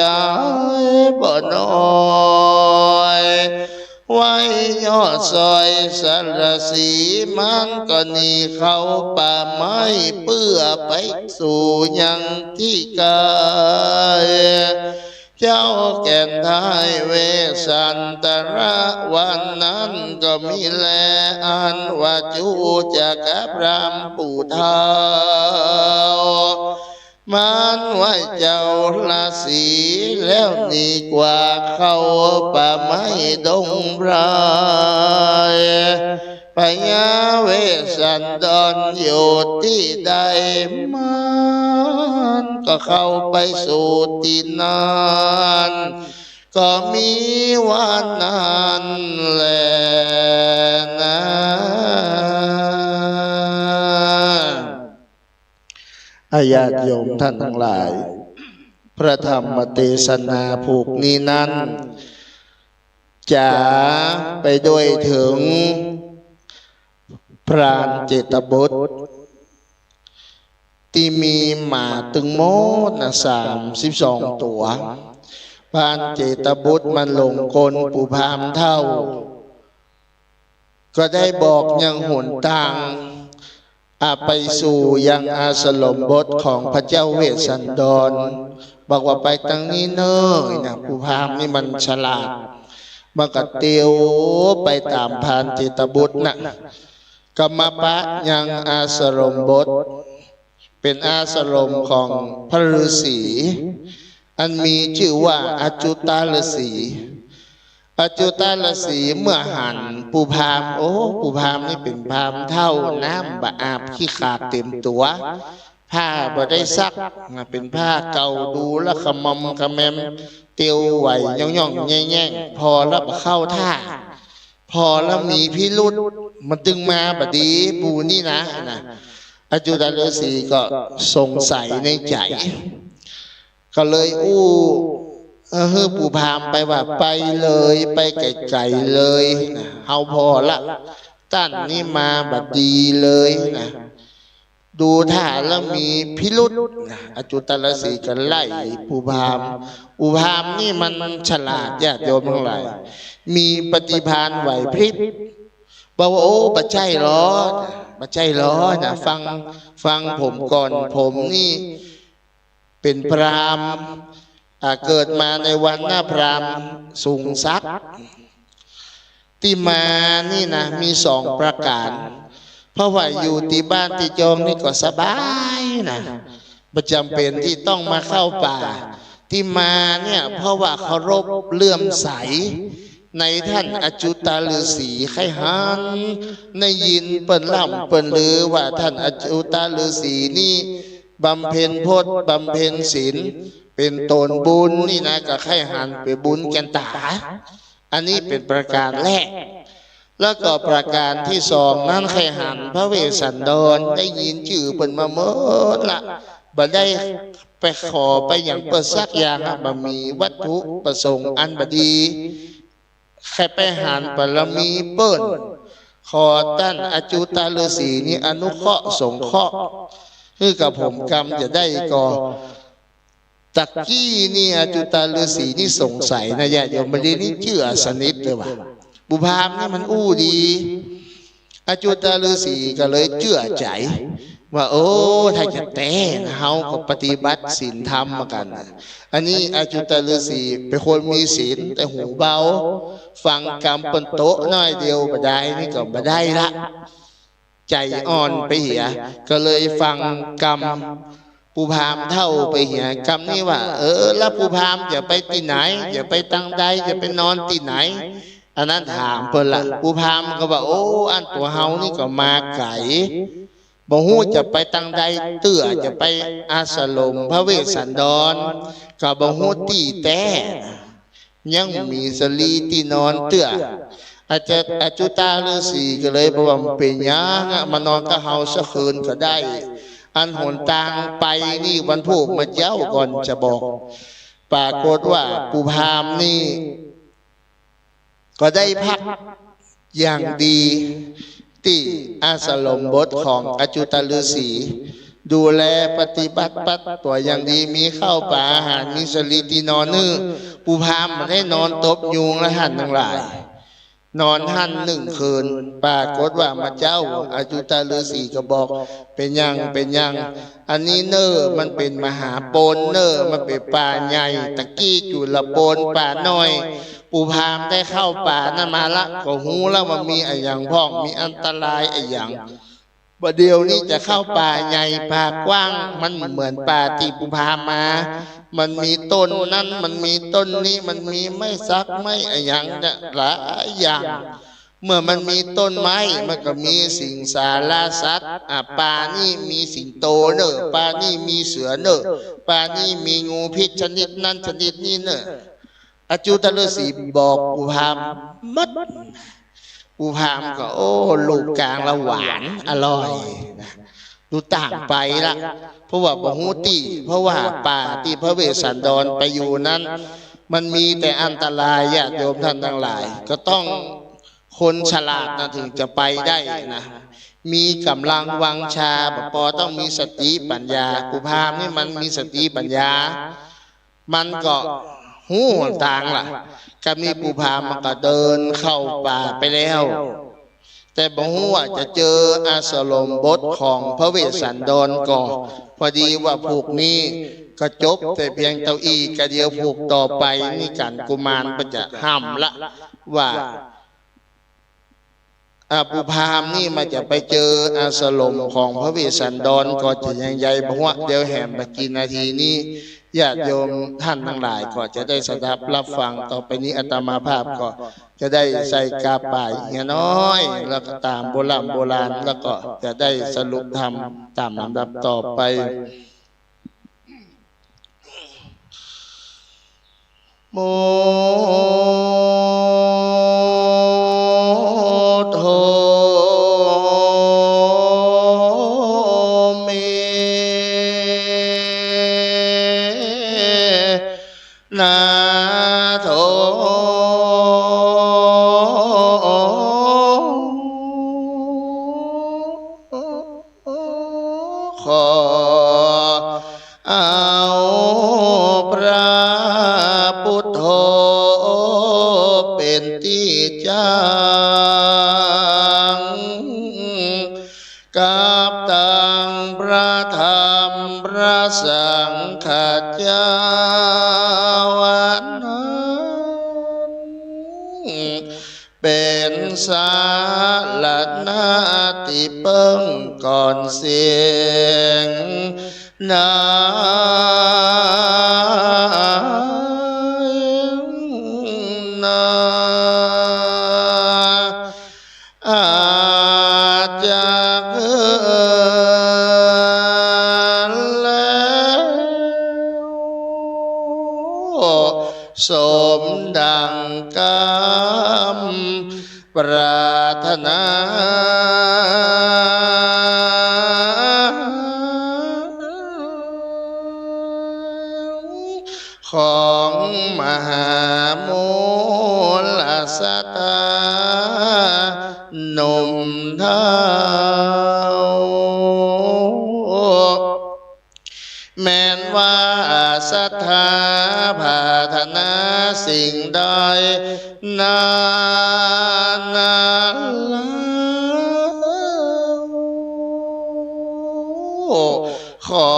บ่น้อยไว้ยอดซอยสารสีมันก็นีเข้าป่าไม้เพื่อไปสู่ยังที่กายเจ้าแก่นท้ายเวสันตระวันนั้นก็มีแลอันว่าจูจะกับรามปู่เท้ามันไว้เจ้าลาสีแล้วนี่กว่าเข้าป่าไม้ดงพรายพ พญาเวสสันดรอยู่ที่ใดมันก็เข้าไปสู่ที่นั้นก็มีวันนั้นแลนะญาติโยมท่านทั้งหลายพระธรรมเทศนาผูกนี้นั้นจะไปด้วยถึงพรานเจตบุตรที่มีหมาตึงโมด32 ตัวพรานเจตบุตรมันหลงกลปู่พามเท่าก็ได้บอกยังหนทางไปสู่ยังอาสลมบทของพระเจ้าเวสสันดรบอกว่าไปทางนี้เนยนะปู่พามนี่มันฉลาดมันก็เตียวไปตามพรานเจตบุตรนะก็มาปะยังอาสลมบทเป็นอาสลมของพระฤาษีอันมีชื่อว่าอจุตาฤาษีอจุตาฤาษีเมื่อหันปู่พามปู่พามนี่เป็นพามเท่าน้ำบะอาบขี้ขาดเต็มตัวผ้าบ่ได้ซักเป็นผ้าเก่าดูแล้วขมมขมแมมเตียวไหวย่องย่องแง่ๆพอแล้วเข้าท่าพอแล้วมีพิรุษมันดึงมาบดีปูนี่นะอจุตาฤาษีก็สงสัยในใจก็เลยปู่พามไปว่าไปเลยไปไกลๆเลยเอาพอละตั้นนี่มาบัดดีเลยนะดูท่าแล้วมีพิรุษอจุตาฤาษีก็ไล่ปู่พามนี่มันฉลาดญาติโยมทั้งหลายมีปฏิภาณไหวพริบบอกว่าบัดใจหรอบัดใจหรอนะฟังผมก่อนผมนี่เป็นพราหมณ์เกิดมาในวันหน้าพราหมณ์สูงทรัพย์ที่มานี่นะมี2 ประการเพราะว่าอยู่ที่บ้านที่จองนี่ก็สบายนะประจำเป็นที่ต้องมาเข้าป่าที่มาเนี่ยเพราะว่าเคารพเลื่อมใสในท่านอจุตาฤาษีไขหันในยินเปิ้นล่ำเปิ้นลือว่าท่านอจุตาฤาษีนี่บำเพ็ญพจน์บำเพ็ญศีลเป็นตนบุญนี่นะก็ไขหันไปบุญกันตาอันนี้เป็นประการแรกแล้วก็ประการที่2นั้นไขหันพระเวสสันดรได้ยินชื่อเปิ้นมาเมิดละบ่ได้ไปขอไปอย่างเปิ้นสักอย่างบ่มีวัตถุประสงค์อันบดีแค่ไปหานบารมีเปิ้นขอท่านอจุตาฤาษีนี่อนุเคราะห์สงเคราะห์คือกับผมกรรมจะได้ก่อตะกี้นี่อจุตาฤาษีนี่สงสัยนะญาติโยมไม่ได้นี่เชื่อสนิทเลยว่ะปู่พามนี่มันดีอจุตาฤาษีก็เลยเชื่อใจว่าถ้าจะแต่เฮาก็ปฏิบัติศีลธรรมมากันอันนี้อจุตาฤาษีเป็นคนมีศีลแต่หูเบาฟังกรรมเป็นโต๊ะน้อยเดียวบ่ได้นี่ก็บ่ได้ละใจอ่อนไปเหียก็เลยฟังกรรมปู่พามเท่าไปเหียกรรมนี่ว่าแล้วปู่พามจะไปที่ไหนจะไปตั้งใดจะไปนอนที่ไหนอันนั้นถามเพิ่นละปู่พามก็ว่าอันตัวเฮานี่ก็มาไกลบ่ฮู้จะไปตั้งใดเตื้อจะไปอาสลมพระเวสสันดรก็บ่ฮู้ที่แต่ยังมีสลีที่นอนเตื้ออจุตาฤาษีก็เลยบอกว่าเป็นหยังมานอนกับเฮาสักคืนก็ได้อันหนทางไปนี่วันพุธมาเจ้าก่อนจะบอกปรากฏว่าปู่พามนี่ก็ได้พักอย่างดีที่อาสลมบทของอจุตาฤาษีดูแลปฏิบัติปัดตัวอย่างดีมีข้าวปลาอาหารมีสลีที่นอนปู่พามมาได้นอนตบยุงและหันทั้งหลายนอนหัน1 คืนปรากฏว่ามาเจ้าอจุตาฤาษีก็บอกเป็นยังอันนี้มันเป็นมหาโปนมันเป็นป่าใหญ่ตะกี้จุลโปนป่าน้อยปู่พามได้เข้าป่านั้นมาละก็หูแล้วว่ามีไอ้อย่างพ้องมีอันตรายไอ้อย่างบ่เดียวนี้จะเข้าป่าใหญ่ป่ากว้างมันเหมือนป่าที่ปู่พามมามันมีต้นนั้นมันมีต้นนี้มันมีไม่ซักไม่ไอ้อย่างหลายอย่าง เมื่อมันมีต้นไม้มันก็มีสิ่งสาราสัตว์ป่านี่มีสิงโตเนอะป่านี่มีเสือเนอะป่านี่มีงูพิษชนิดนั้นชนิดนี้เนอะอาจุตฤาษีบอกอุพามมัดอุพามก็โอ้ลูกกลางละหวานอร่อยดูต่างไปละเพราะว่าบหูตีเพราะว่าป่าที่พระเวสสันดรไปอยู่นั้นมันมีแต่อันตรายญาติโยมท่านทั้งหลายก็ต้องคนฉลาดนะถึงจะไปได้นะมีกำลังวังชาปอต้องมีสติปัญญาอุพามนี่มันมีสติปัญญามันก็หูต่างล่ะกับมีปูพามมันก็เดินเข้าป่าไปแล้วแต่บอกว่าจะเจออาสลมบทของพระเวสสันดรก่อนพอดีว่าผูกนี้ก็จบแต่เพียงเต้าอี้กระเดียวผูกต่อไปนี่กันกุมารก็จะห้ามละว่าปูพามนี่มันจะไปเจออาสลมของพระเวสสันดรก็จะยังใหญ่บอกว่าเดี๋ยวแหมมากินนาทีนี้ญาติโยมท่านทั้งหลายก็จะได้สดับรับฟังต่อไปนี้อาตมาภาพก็จะได้ใส่กาป่ายเงี้ยน้อยแล้วก็ตามโบราณแล้วก็จะได้สรุปธรรมตามลำดับต่อไปโมโทเมนาโทขอเอาพระพุทโธเป็นที่จังกับตังพระธรรมพระสังฆเจ้าวันนั้นเป็นสารณะที่เพิ่งก่อนเสียงนาจากแล้วสมดังกำปรารถนาของมหาโมลสัตตานมเท้าแม้นว่าศรัทธาปรารถนาสิ่งใดนาขอ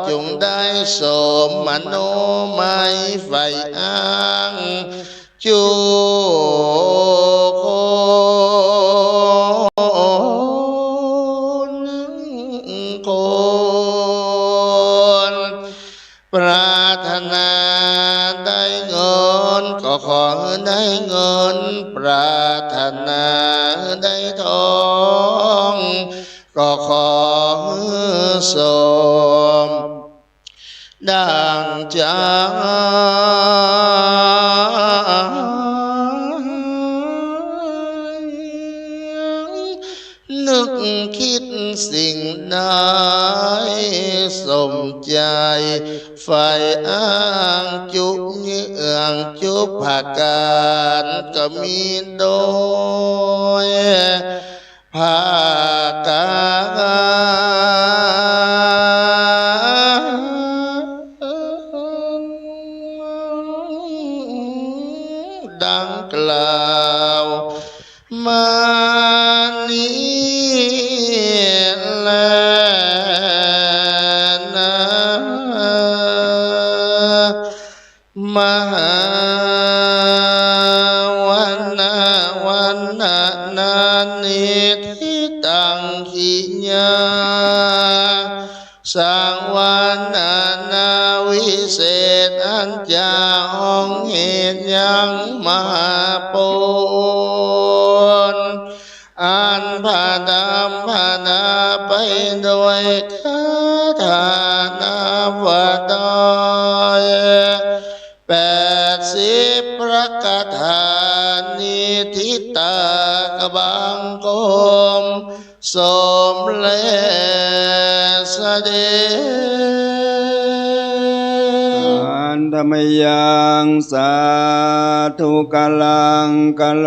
จงได้สมมโนไม่ไฟอ้างจุคนปรารถนาได้เงินก็ขอได้เงินปรารถนาได้ทองก็ขอสมดังใจนึกคิดสิ่งใดสมใจไฟอ้างจุเยื่องจุภาการก็มีโดยภาการดังกล่าวมานี้แลนะมหาวันนานิทิตังขิญาสังวันนาวิเศษอันจาห้องเหตุยังมหาปุณ อันพาดำพานาไปด้วยคาถานาวดอย80พระคาถานิทิตากบังกมสมเลสเดอันธรรมยังสาธุกาลังกะโล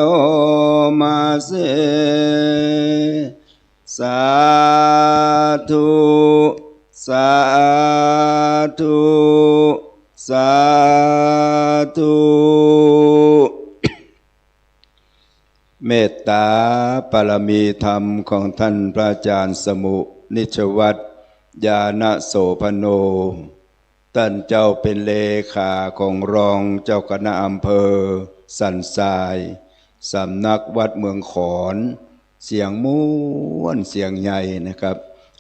มาเสสาธุสาธุสาธุเมตตาปรมีธรรมของท่านพระอาจารย์สมุนิชวัตรญาณโสพโนท่านเจ้าเป็นเลขาของรองเจ้าคณะอำเภอสันทรายสำนักวัดเมืองขอนเสียงม้วนเสียงใหญ่นะครับ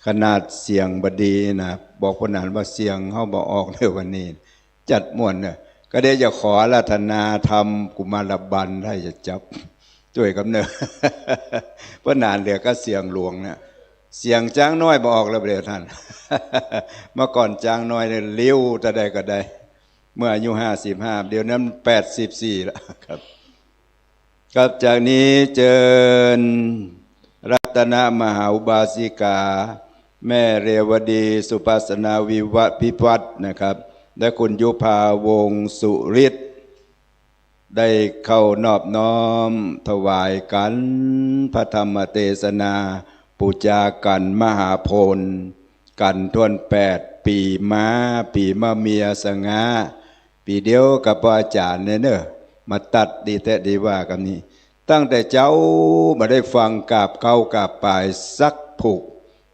ขนาดเสียงบดีนะบอกพนานว่าเสียงเขาบอกออกในวันนี้จัดม่วนเนี่ยก็ได้จะขออาราธนาธรรมกุมารบัลให้จะจับช่วยกับเนอะพนานเหลือก็เสียงหลวงเนี่ยเสียงจ้างน้อยบอกออกแล้วเดี๋ยวท่าน เมื่อก่อนจ้างน้อยเนี่ยเลี้ยวแต่ใดก็ได้เมื่ออายุ55เดี๋ยวนั้น84แล้วครับครับจากนี้เจิญรัตนมหาอุบาสิกาแม่เรวดีสุปัสสนาวิวัฒน์พิพัฒน์นะครับและคุณยุภาวงศ์สุฤทธิ์ได้เข้านอบน้อมถวายกันพระธรรมเทศนาปูจากันมหาโพลกันทวน8ปีม้าปีมะเมียสงาปีเดียวกับพระอาจารย์เนี่ยมาตัดดีแต่ดีว่ากันนี้ตั้งแต่เจ้ามาได้ฟังกาบเข้ากาบปลายสักผูก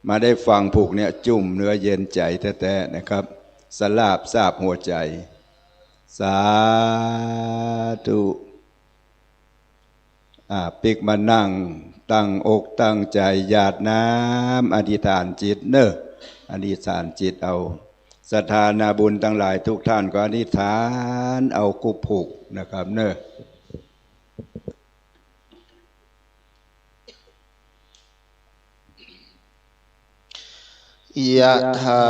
มาได้ฟังผูกเนี่ยจุ่มเนื้อเย็นใจแท้ๆนะครับสลาบทราบหัวใจสาธุปิกมานั่งตั้งอกตั้งใจหยาดน้ำอธิษฐานจิตเนอะอธิษฐานจิตเอาศรัทธานาบุญทั้งหลายทุกท่านก็อธิษฐานเอากุบผูกนะครับเนอะยะถา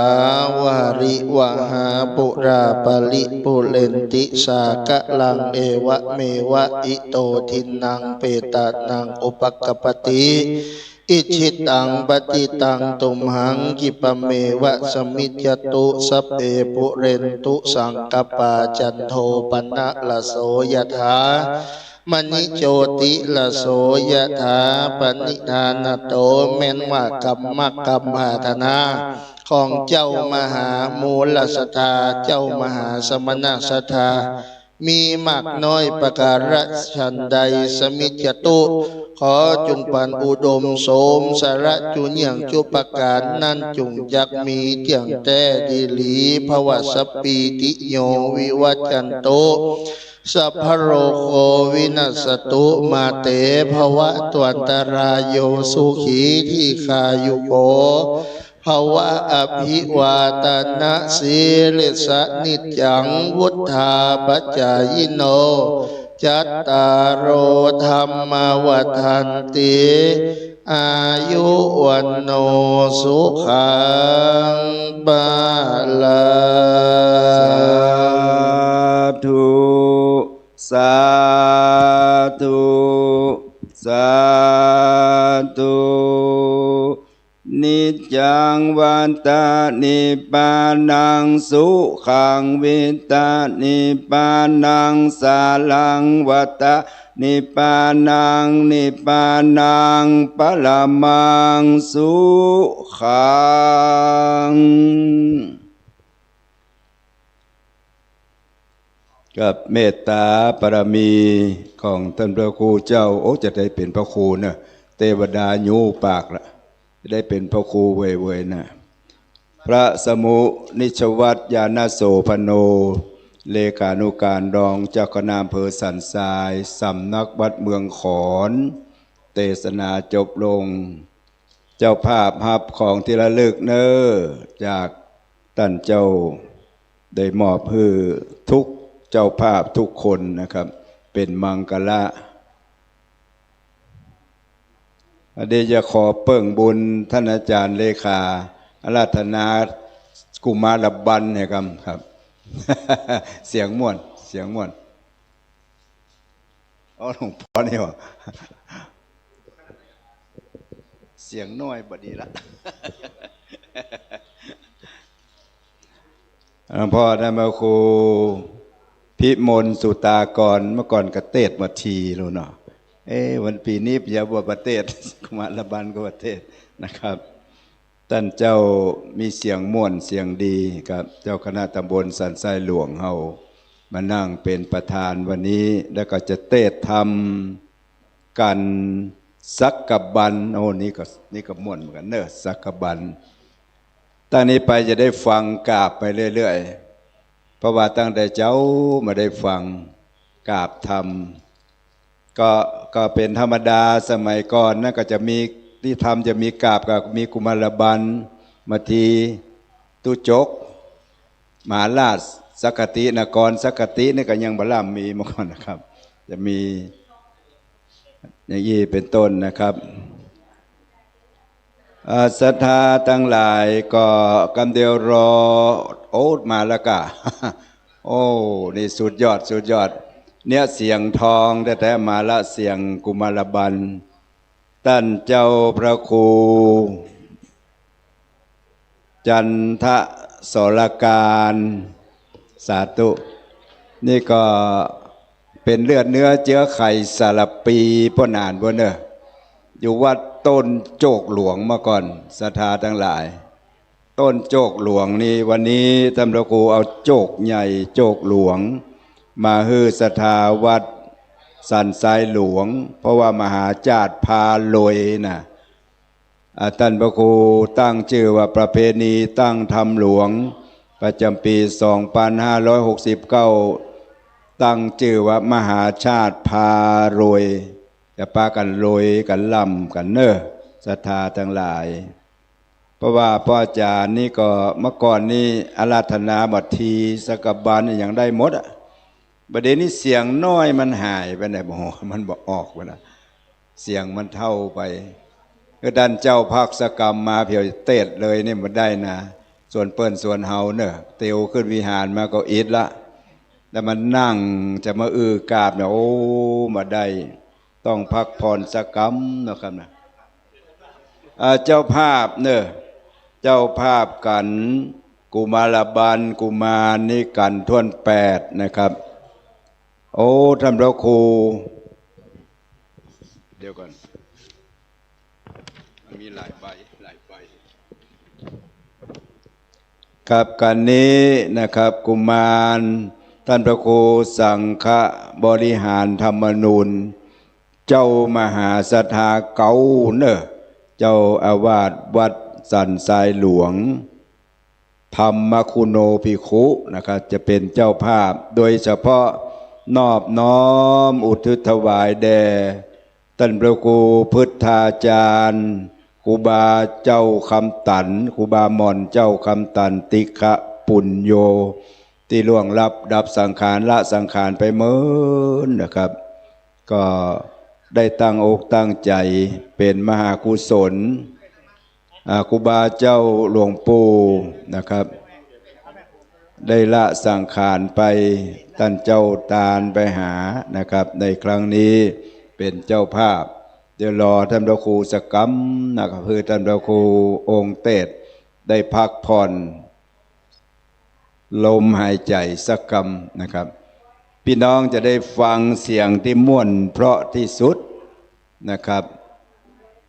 วาริวหาปุราปริปุเรนติสากะลังเอวะเมวะอิโตทินังเปตานังอุปกปติอิชิตังปฏิตังตุมหังกิปะเมวะสมิจจตุสัพเพปุเรนตุสังกปาจันโทปนะละโสยะถามณิโชติละโสยะถาปณิธานโตเมนว่ากรรมกรรมหาธนาของเจ้ามหามูลสัทธาเจ้ามหาสมณสัทธามีมากน้อยประการฉันใดสมิจจตุขอจงปันอุดมโสมสาระจุนอย่างจุปการนั้นจงจักมีเจียงแต่ดีหลีภวสปีติโยวิวัจจันโตสัพพโรโควินัสตุมาเตภวะตวันตรายโยสุขีที่คายุโกภวะอภิวาตนะสีลิสนิจจังวุธาปัจจายโนจัตตารโอธรรมวัฏันติอายุวันโนสุขังบาลังสาธุสาธุนิจจังวันตานิพพานังสุขังวิตานิพพานังสาลังวัตตานิพพานังนิพพานังปรมังสุขังกับเมตตาปรมีของท่านพระครูเจ้าจะได้เป็นพระครูนะเทวดายูปากละจะได้เป็นพระครูเว่ยๆนะพระสมุนิชวัตรญาณโสพโนเลขานุการรองเจ้าคณะอำเภอสันทรายสำนักวัดเมืองขอนเทศนาจบลงเจ้าภาพฮับของที่ระลึกเนอจากท่านเจ้าได้มอบให้ทุกเจ้าภาพทุกคนนะครับเป็นมังกละ เดี๋ยวจะขอเปิ่งบุญท่านอาจารย์เลขาอาราธนากุมารบันเนี่ยครับ เสียงม่วนเสียงม่วนอ๋อหลวงพ่อนี่หว่าเสียงน้อยบดีละ หลวงพ่อได้มาครูพิมลสุตากรเมื่อก่อนกระเตดมาทีรู้เนาะวันปีนี้อย่าบวชประเทศ กุมารบันก็ประเทศนะครับท่านเจ้ามีเสียงม่วนเสียงดีครับเจ้าคณะตำบลสันทรายหลวงเฮามานั่งเป็นประธานวันนี้แล้วก็จะเทศทำกันสักกบันโอ้นี่ก็ม่วนเหมือนกันเนอะสักกบันตั้งนี้ไปจะได้ฟังกราบไปเรื่อยๆเพราะว่าตั้งแต่เจ้ามาได้ฟังกราบธรรมก็เป็นธรรมดาสมัยก่อนนะก็จะมีที่ทำจะมีกราบกับมีกุมารบันมาทีตุจกมหาราชสักกตินกรสักกตินี่ก็ยังบล่ามีมาก่อนนะครับ จะมีอย่างนี้เป็นต้นนะครับศรัทธาทั้งหลายก็กำเดียวรอโอ๊ตมาแล้วก็ โอ้นี่สุดยอดสุดยอดเนี่ยเสียงทองแต่มาละเสียงกุมารบันท่านเจ้าพระครูจันทสรการสาธุนี่ก็เป็นเลือดเนื้อเจือไข่สารปีพ่อนานพ่อเนอะอยู่วัดต้นโจกหลวงมาก่อนศรัทธาทั้งหลายต้นโจกหลวงนี่วันนี้ท่านพระครูเอาโจกใหญ่โจกหลวงมาฮือศรัทธาวัดสันทรายหลวงเพราะว่ามหาจารย์พาลอยนะท่านพระครูตั้งชื่อว่าประเพณีตั้งธรรมหลวงประจำปี 2569 ตั้งชื่อว่ามหาชาติพารวยจะปากันรวยกันล่ำกันเนอศรัทธาทั้งหลายเพราะว่าพ่ออาจารย์นี่ก็เมื่อก่อนนี่อาราธนาบัตรทีสกบาลอย่างได้หมดอ่ะประเด็นนี้เสียงน้อยมันหายไปไหนบ่มันบอกออกไปนะเสียงมันเท่าไปก็ดันเจ้าภาคสกรรมมาเพียวเตดเลยนี่มันได้นะส่วนเปิ้นส่วนเฮาเนอะเตียวขึ้นวิหารมาก็อิดละแล้วมันนั่งจะมากราบเนี่ยโอ้มาได้ต้องพักผ่อนสกรรมนะครับนะเจ้าภาพเนอะเจ้าภาพกันกุมารบันกุมารนี่กันท่วน8นะครับโอ้ท่านพระครูเดี๋ยวก่อนมีหลายใบครับกันนี้นะครับกุมารท่านพระครูสังฆบริหารธรรมนูญเจ้ามหาศรัทธาเก่าเนอะเจ้าอาวาสวัดสันทรายหลวงธรรมคุณโนภิกขุนะครับจะเป็นเจ้าภาพโดยเฉพาะนอบน้อมอุทิศถวายแด่ท่านพระครูพุทธาจารย์ครูบาเจ้าคำตันครูบาหม่อนเจ้าคำตันติฆะปุญโยที่ล่วงลับดับสังขารละสังขารไปเมื่อนะครับก็ได้ตั้งอกตั้งใจเป็นมหากุศลครูบาเจ้าหลวงปู่นะครับได้ละสังขารไปท่านเจ้าตาลไปหานะครับในครั้งนี้เป็นเจ้าภาพเดี๋ยวรอท่านพระครูสกรรมนะครับคือท่านพระครูองค์เตศได้พักผ่อนลมหายใจสักกรรมนะครับพี่น้องจะได้ฟังเสียงที่ม่วนเพราะที่สุดนะครับ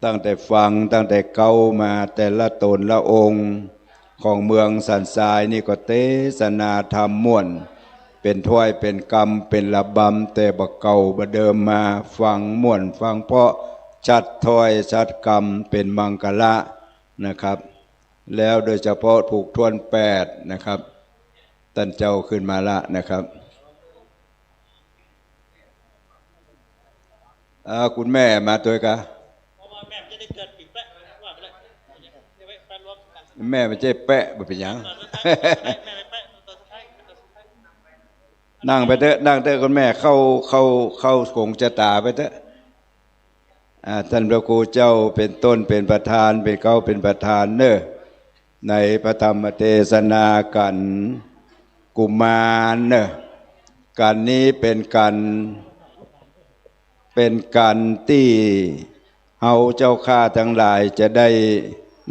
ตั้งแต่ฟังตั้งแต่เก่ามาแต่ละตนละองค์ของเมืองสันทรายนี่ก็เทศนาธรรมม่วนเป็นถ้วยเป็นกรรมเป็นระบำแต่บะเก่าบะเดิมมาฟังม่วนฟังเพราะชัดถ้อยชัดกรรมเป็นมังกละนะครับแล้วโดยเฉพาะถูกทวน8นะครับท่านเจ้าขึ้นมาละนะครับคุณแม่มาตัวกะแม่ไม่ใช่แปะบ่เป็นหยัง นั่งไปเถอะนั่งเถอะคุณแม่เข้าคงจะตาไปเถอะ ท่านพระครูเจ้าเป็นต้นเป็นประธานเป็นเก้าเป็นประธานเนอะในพระธรรมเทศนากันกุมารเนอะการนี้เป็นการที่เฮาเจ้าข้าทั้งหลายจะได้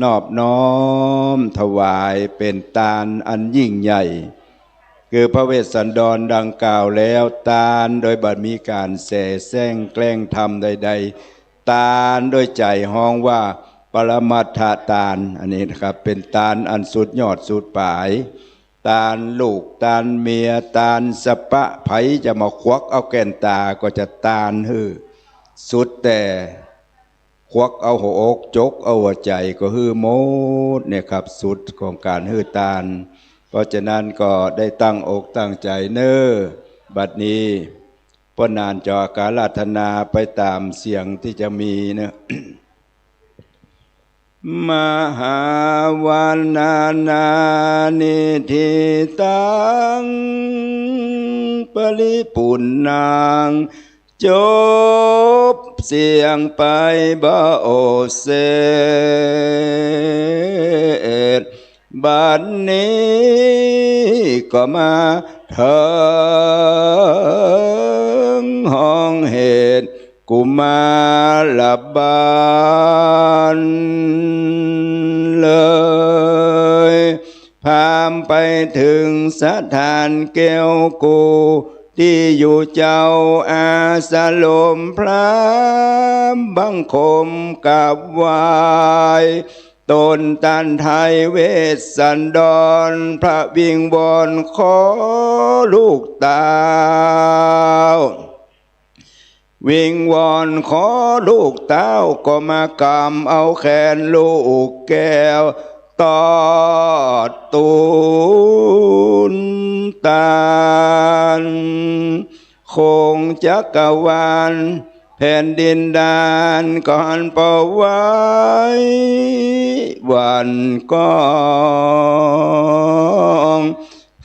นอบน้อมถวายเป็นทานอันยิ่งใหญ่คือพระเวสสันดรดังกล่าวแล้วทานโดยบัดมีการแส่แซงแกล้งทำใดๆทานโดยใจห้องว่าปรมัตถทานอันนี้นะครับเป็นทานอันสุดยอดสุดปลายทานลูกทานเมียทานสปะไผจะมาควักเอาแก่นตาก็จะทานฮือสุดแต่ควักเอาหัวอกจกเอาหัวใจก็ฮือโมดเนี่ยครับสุดของการฮือทานเพราะฉะนั้นก็ได้ตั้งอกตั้งใจเน้อบัดนี้ป้อนานจอการาธนาไปตามเสียงที่จะมีเนะมหาวานานานิธิตังปริปุณนางจบเสียงไปบ่โอเสดบัดนี้ก็มาถึงห้องเหตุกุมารบาลเลยพามไปถึงสถานแก้วกูที่อยู่เจ้าอาสลมพระบังคมกับวายตนตันไทยเวสสันดรพระวิงวอนขอลูกตาววิงวอนขอลูกเต้าก็มากำเอาแขนลูกแก้วตอดตูนตานคงจักรวาลแผ่นดินดานก่อนปะไว้วันก้อง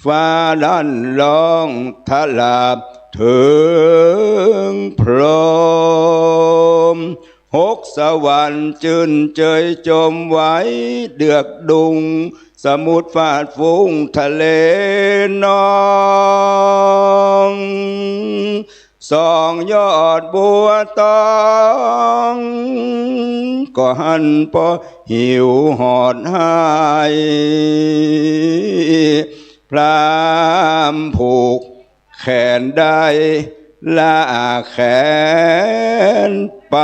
ฟ้าลั่นร้องทลาบถึงพรหมหกสวรรค์จืนเจยจมไว้เดือกดุงสมุทรฟาดฟุ้งทะเลนองสองยอดบัวตองก็หันพอหิวหอดหายพรามผูกแขนได้ลาแขนไป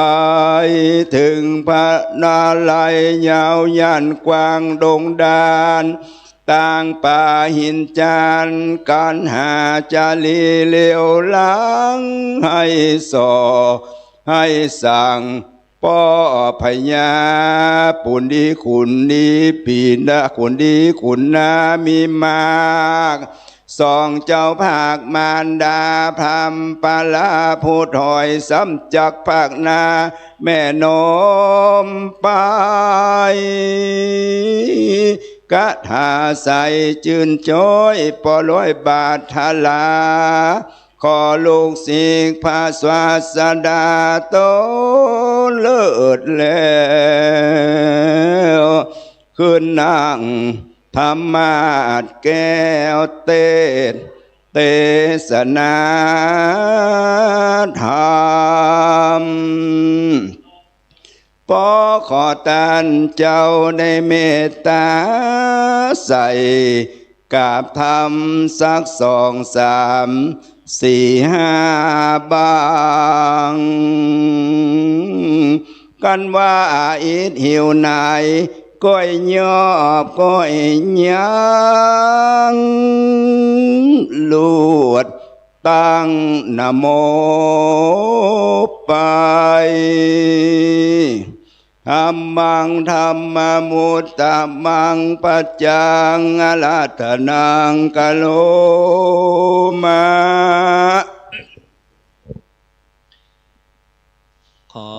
ถึงพระนาลัยยาวยันกว้างดงดานต่างป่าหินจานการหาจาลีเลี้ยวหลังให้สอให้สั่งป้อพญาปุณดีคุณดีปีนะคุณดีคุณนามีมากสองเจ้าภาคมารดาพรมปาลาผู้ถอยซ้ำจักภาคนาแม่นมไปกะถาใสจืนจ้อยปอร้อยบาททลาขอลูกศิษย์พระศาสดาโตเลิศแล้วขึ้นนั่งธรรมาสแก้วเทศนาธรรมปอขอตันเจ้าได้เมตตาใส่กราบธรรมสักสองสามสี่ห้าบางกันว่าอิดหิวไหนก้อยยอบก้อยยังลวดตั้งนะโมไปธรรมังธรรมมุตตมังปัจจังอรหัตนังกะโลมาขอ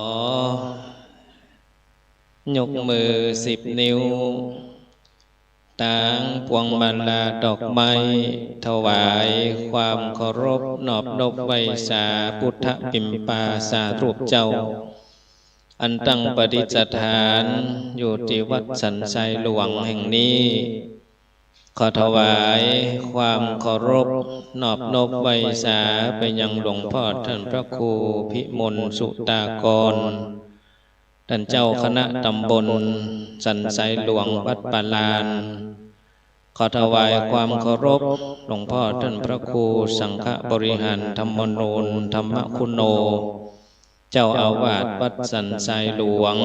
ยกมือ10 นิ้วตั้งพวงมาลาดอกไม้ถวายความเคารพนอบนบไหว้สาพุทธปิมปาสาธุเจ้า อันตั้งปฏิสถานอยู่ที่วัดสันไซหลวงแห่งนี้ขอถวายความเคารพนอบนบไว้สาไปยังหลวงพ่อท่านพระครูพิมลสุตากรท่านเจ้าคณะตำบลสันไซหลวงวัดปาลานขอถวายความเคารพหลวงพ่อท่านพระครูสังฆบริหารธรรมนูญธรรมคุณโนเจ้าอาวาสวัดสันไซหลวง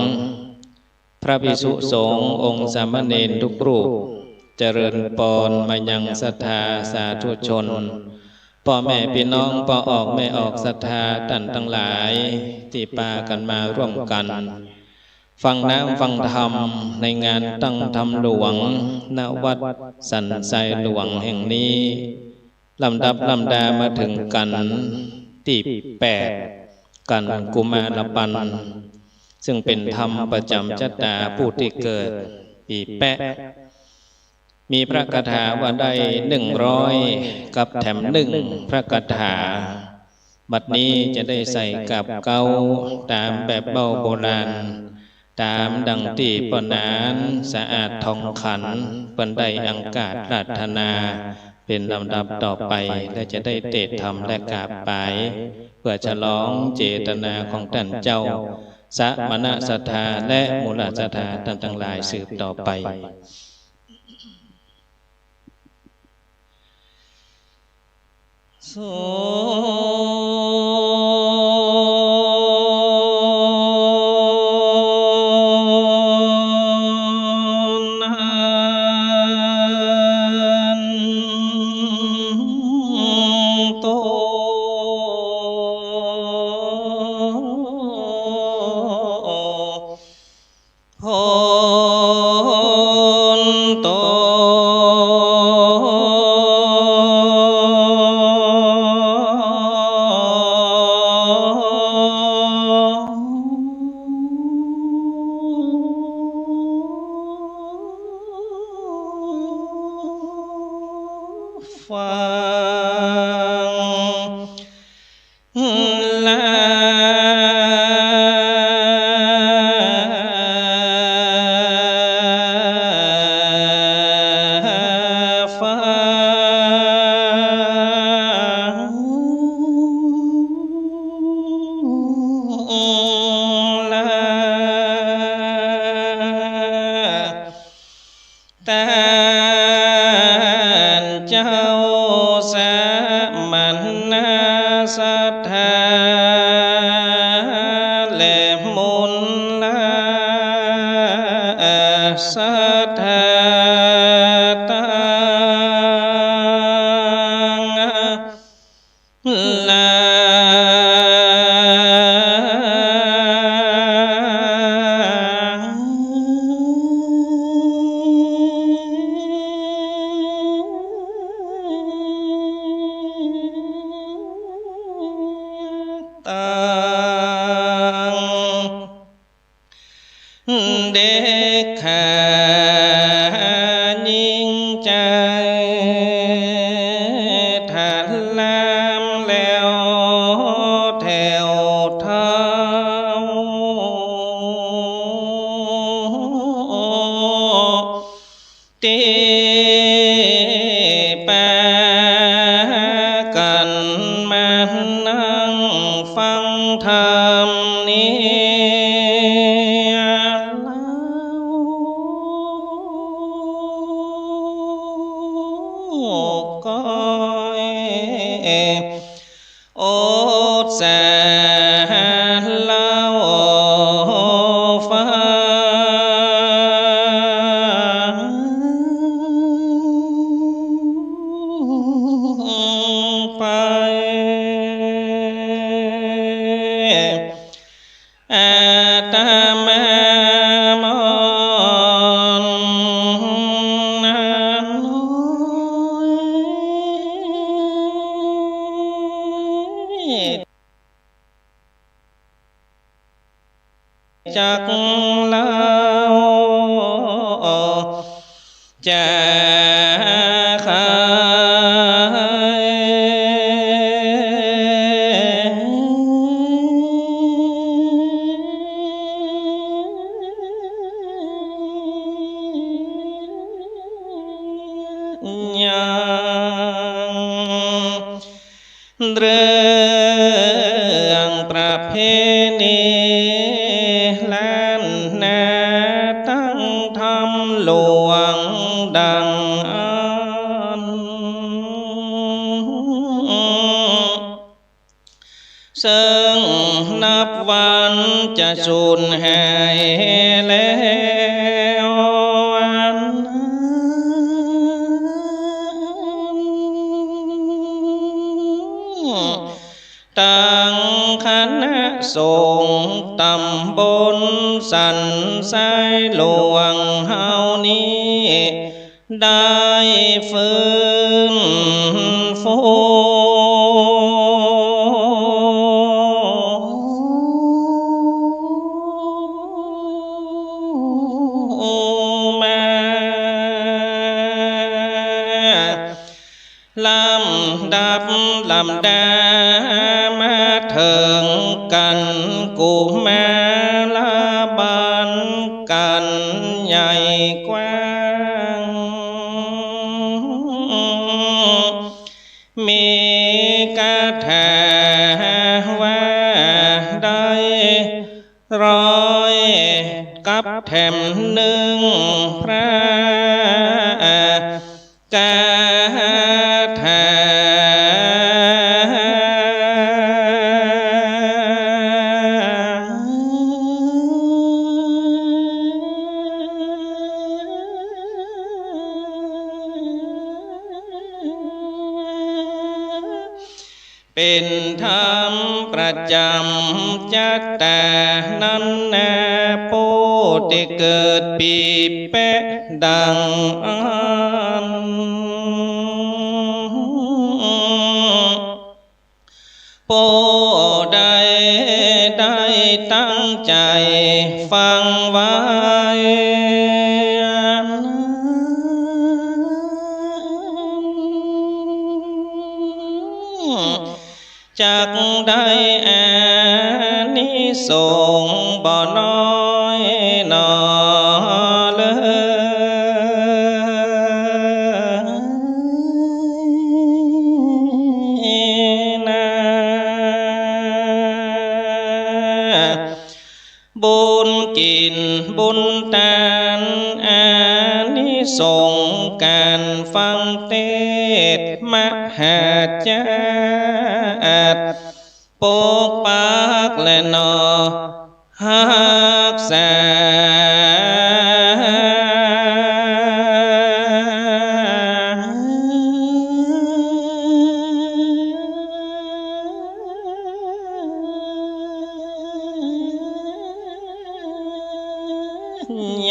พระภิกษุสงฆ์องค์สามเณรทุกรูปเจริญปอนมายังศรัทธาสาธุชนพ่อแม่พี่น้องพ่อออกแม่ออกศรัทธาท่านทั้งหลายที่ปากันมาร่วมกันฟังน้ำฟังธรรมในงานตั้งธรรมหลวงณวัดสันไซหลวงแห่งนี้ลำดับลำดามาถึงกันที่8กันกุมารปันซึ่งเป็นธรรมประจำชะตาผู้ที่เกิดปีแปะมีพระคาถาว่าได้100กับแถม1พระคาถาบัดนี้จะได้ใส่กับเก้าตามแบบเบาโบราณตามดังที่ปนานสะอาดทองขันเปิ้นได้อังกาศราธนาเป็นลำดับต่อไปและจะได้เทศธรรมและกราบไปเพื่อฉลองเจตนาของท่านเจ้าสมณศรัทธาและมูลศรัทธาท่านทั้งหลายสืบต่อไปโสเด็กขายิ่งใจถัดลามแล้วแถวเท้าตีปากันมานั่งฟังธรรมนี้โอดสาเล่าฟังไปอาตมามอนนาน้อยจักเล่าจะขาย เรื่องประเพณีล้านนาตั้งทำหลวงดังอันซึ่งนับวันจะสูญหายแล้วตั้งคณะสงฆ์ตำบลสันทรายหลวงเฮานี้ได้ฟื้นฟูลำดับลำดามาถึงกันกูมาลาบันกันใหญ่กว้างมีคาถาว่าได้ร้อยกับแถมหนึ่งพระกาถาเป็นธรรมประจำจัตตานันนาโปติเกิดปีเปะดังอันโปได้ตั้งใจฟังไว้จักได้อานิสงส์บ่น้อยหนอเลยนะบุญกินบุญทานอานิสงส์การฟังเทศน์มหาจารย์ปกปักและนอหักษา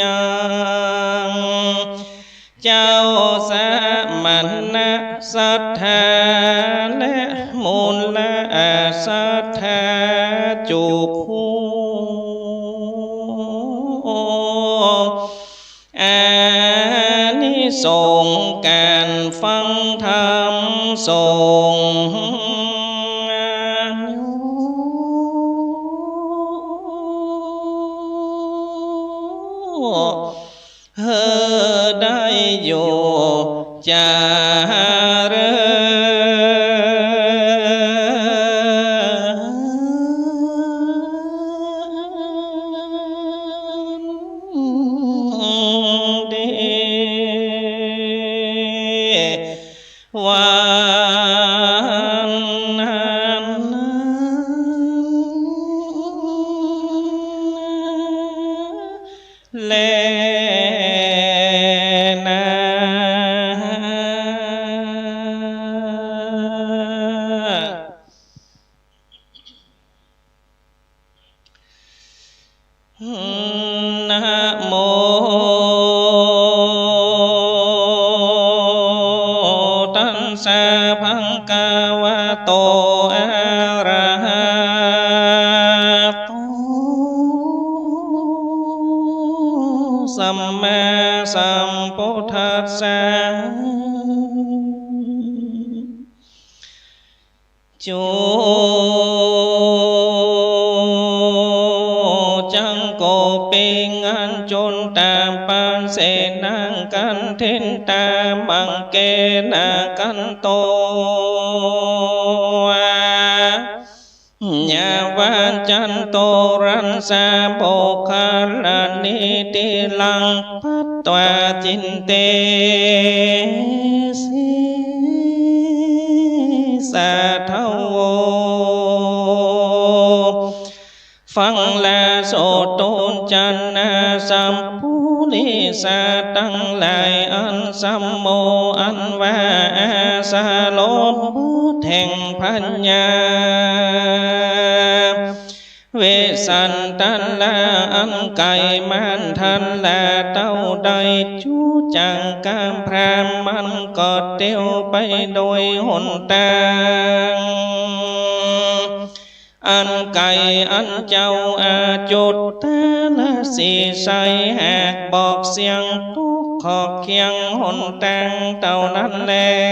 ยังเจ้าสามณะศรัทธาและมูลศรัทธาจุภูอานิสงส์การฟังธรรมสงฆ์ได้อยู่จารึดีวันนั้นแลนะโมตัสสะภะคะวะโตอะระหะโตสัมมาสัมพุทธัสสะจุจังโกปิงันจนตามปันเสนังกันเทนตามังเกนากันโต จันโตรันสาโภคาลานิติลังปัตตวาจินเตสิสาทโวฟังและโสตุจันนาสัมปุริสาตั้งหลายอันสัมโมอันว่าอาสาโลบุแห่งพัญญาเวสันตันละอันไก่มันทันละเต้าใดจูจังกามพรามมันก็เตียวไปโดยหนทางอันไก่อันเจ้าอาจุดแต่ละสีใสแหกบอกเสียงทุกขอบเคียงหนทางเต่านั้นแล้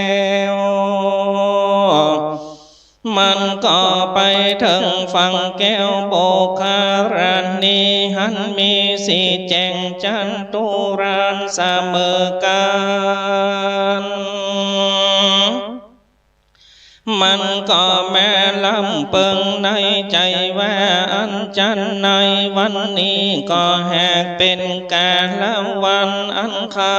วมันก็ไปถึงฝั่งแก้วโบคารานีหันมีสีแจงจันตุรานเสมอกันมันก็แม่ลำเปิงในใจว่าอันจันในวันนี้ก็แหกเป็นกาละวันอันคำ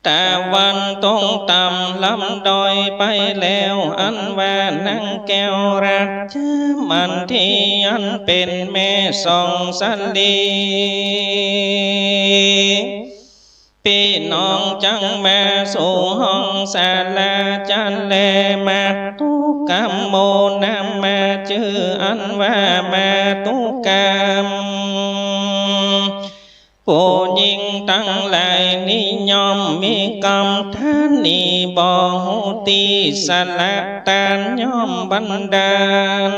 แต่วันต้องต่ำลำดอยไปแล้วอันว่านั่งแก้วรักเจ้ามันที่อันเป็นแม่สองสันลีพี่น้องจังแม่สู่ห้องศาลาจันแลมาตุกรรมโมนำมาชื่ออันว่ามาตุกรรมผู้หญิงตั้งหลายนิยมมีกรรมท่านนี้บ่หูตีสละตานยอมบันดาล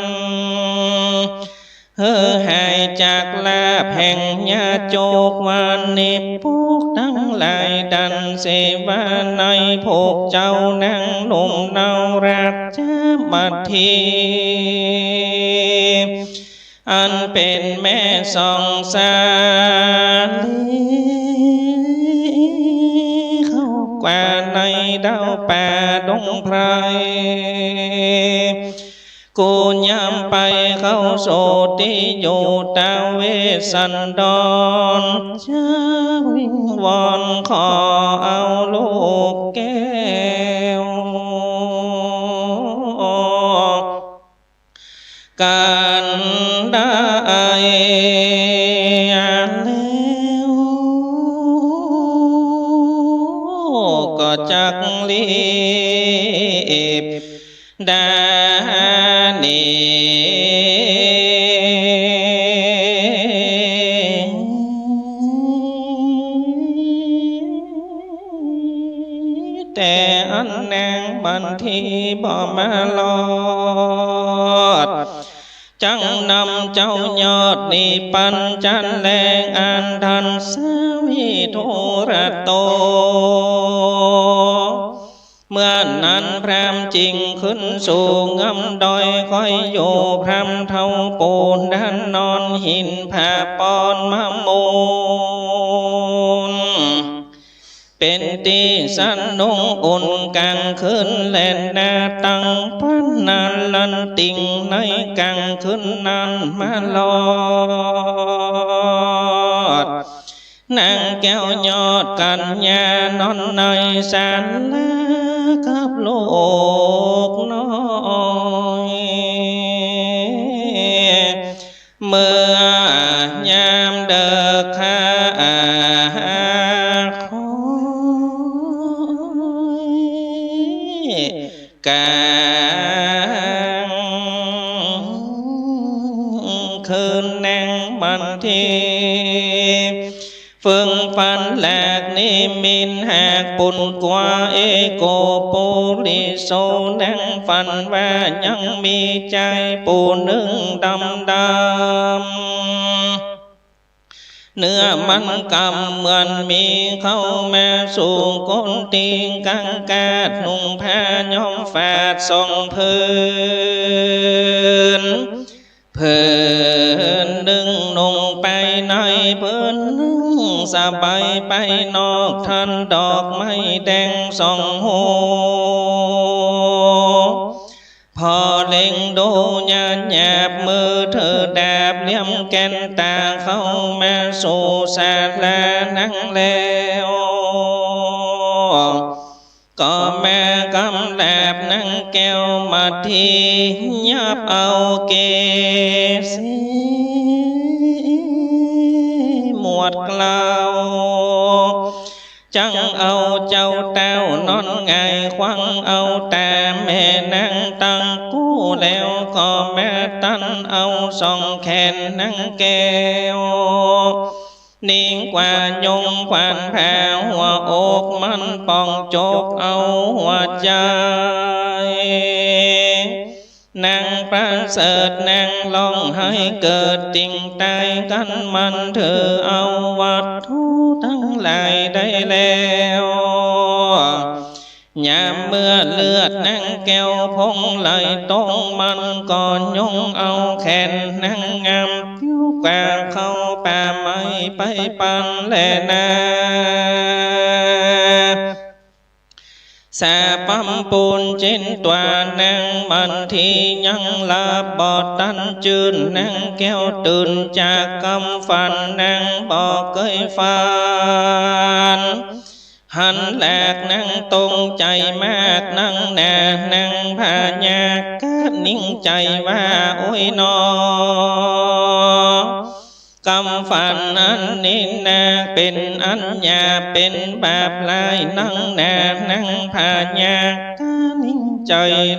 หายจากลาภแห่งญาโจกวานนิพวกทั้งหลายดันเสวาในพวกเจ้านั่งนุ่มเนารักจะมาทีอันเป็นแม่สองสาลีเข้ากว่าในดาวป่าดงไพรกูย้ำไปเข้าโสติอยู่ตาเวสันดรจะวิงวอนขอเอาลูกแก้วกันได้แล้วก็จักรีบดานีแต่อันนางบันทีบ่มาลอดจังนำเจ้ายอดนิปันจันแรงอันทันสวิโทระโตเมื่อนั้นพรามจริงขึ้นสู่งำดอยคอยอยู่พรามเท่าปูนด้านนอนหินผ้าปอนมะมูลเป็นตีสันนุ่งอุ่นกลางคืนแลนนาตังพันนันลันติงในกลางคืนนั้นมาลอดนางแก้วยอดกันยานอนในศาลากับลูกน้อยเมื่อยามเดิกขาคอยกลางคืนนางมันทีฝึงฟันแหลกนิมินหากปุ่นกว่าเอโกโปลิโซนั่งฟันว่ายังมีใจปูนึ่งดำเนื้อมันกำเหมือนมีเข้ามาสู่ก้นตีงกังกาดนุ่งผ้าย้อมฝาดทรงพื้นดึงนุ่งไปในพื้นสบายไปนอกทันดอกไม้แดงส่องหูพอเล็งดู แก่นตาเข้ามาสู่ศาลานั่งแล้วก็แม่กำแลบนั่งแก้วมาทียับเอาเกศีหมวดกล่าวจังเอาเจ้าเต้านอนไงควังเอาแต่แม่นั่งตั้งกู้แล้วก็แม่ตันเอาสองแขนนั่งแก้วนิ่งกว่ายงขวานแผ่หัวอกมันปองโจกเอาหัวใจนางประเสริฐนางลองให้เกิดติ่งตายกันมันเธอเอาวัตถุทั้งหลายได้แล้วยามเมื่อเลือดนางแก้วพงไหลตรงมันก่อนยงเอาแขนนางงามผิวกว่าเข้าป่าไม้ไปปันแลนาสาปั๊มปูนเจนตัวนางมันที่ยังลาบอดตันจืนนางแก้วตื่นจากกำฝันนางบอกเคยฝันหันแหลกนางตรงใจมากนางแน่นางพญากะนิ่งใจว่าโอ้ยนอกำฝันอันนี้นาเป็นอัญญาเป็นบาปลายนั่งแน่นั่งพญากะนิ่งใจ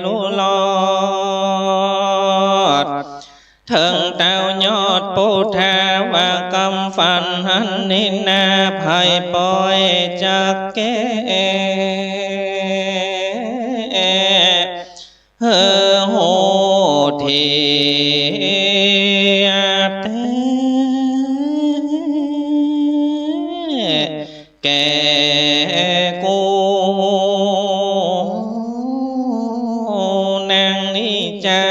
รู้ลอดเถิงเต้ายอดปูทาว่ากำฝันอันนี้นาภัยปล่อยจากแก่โหทีแก่กูนางนิจา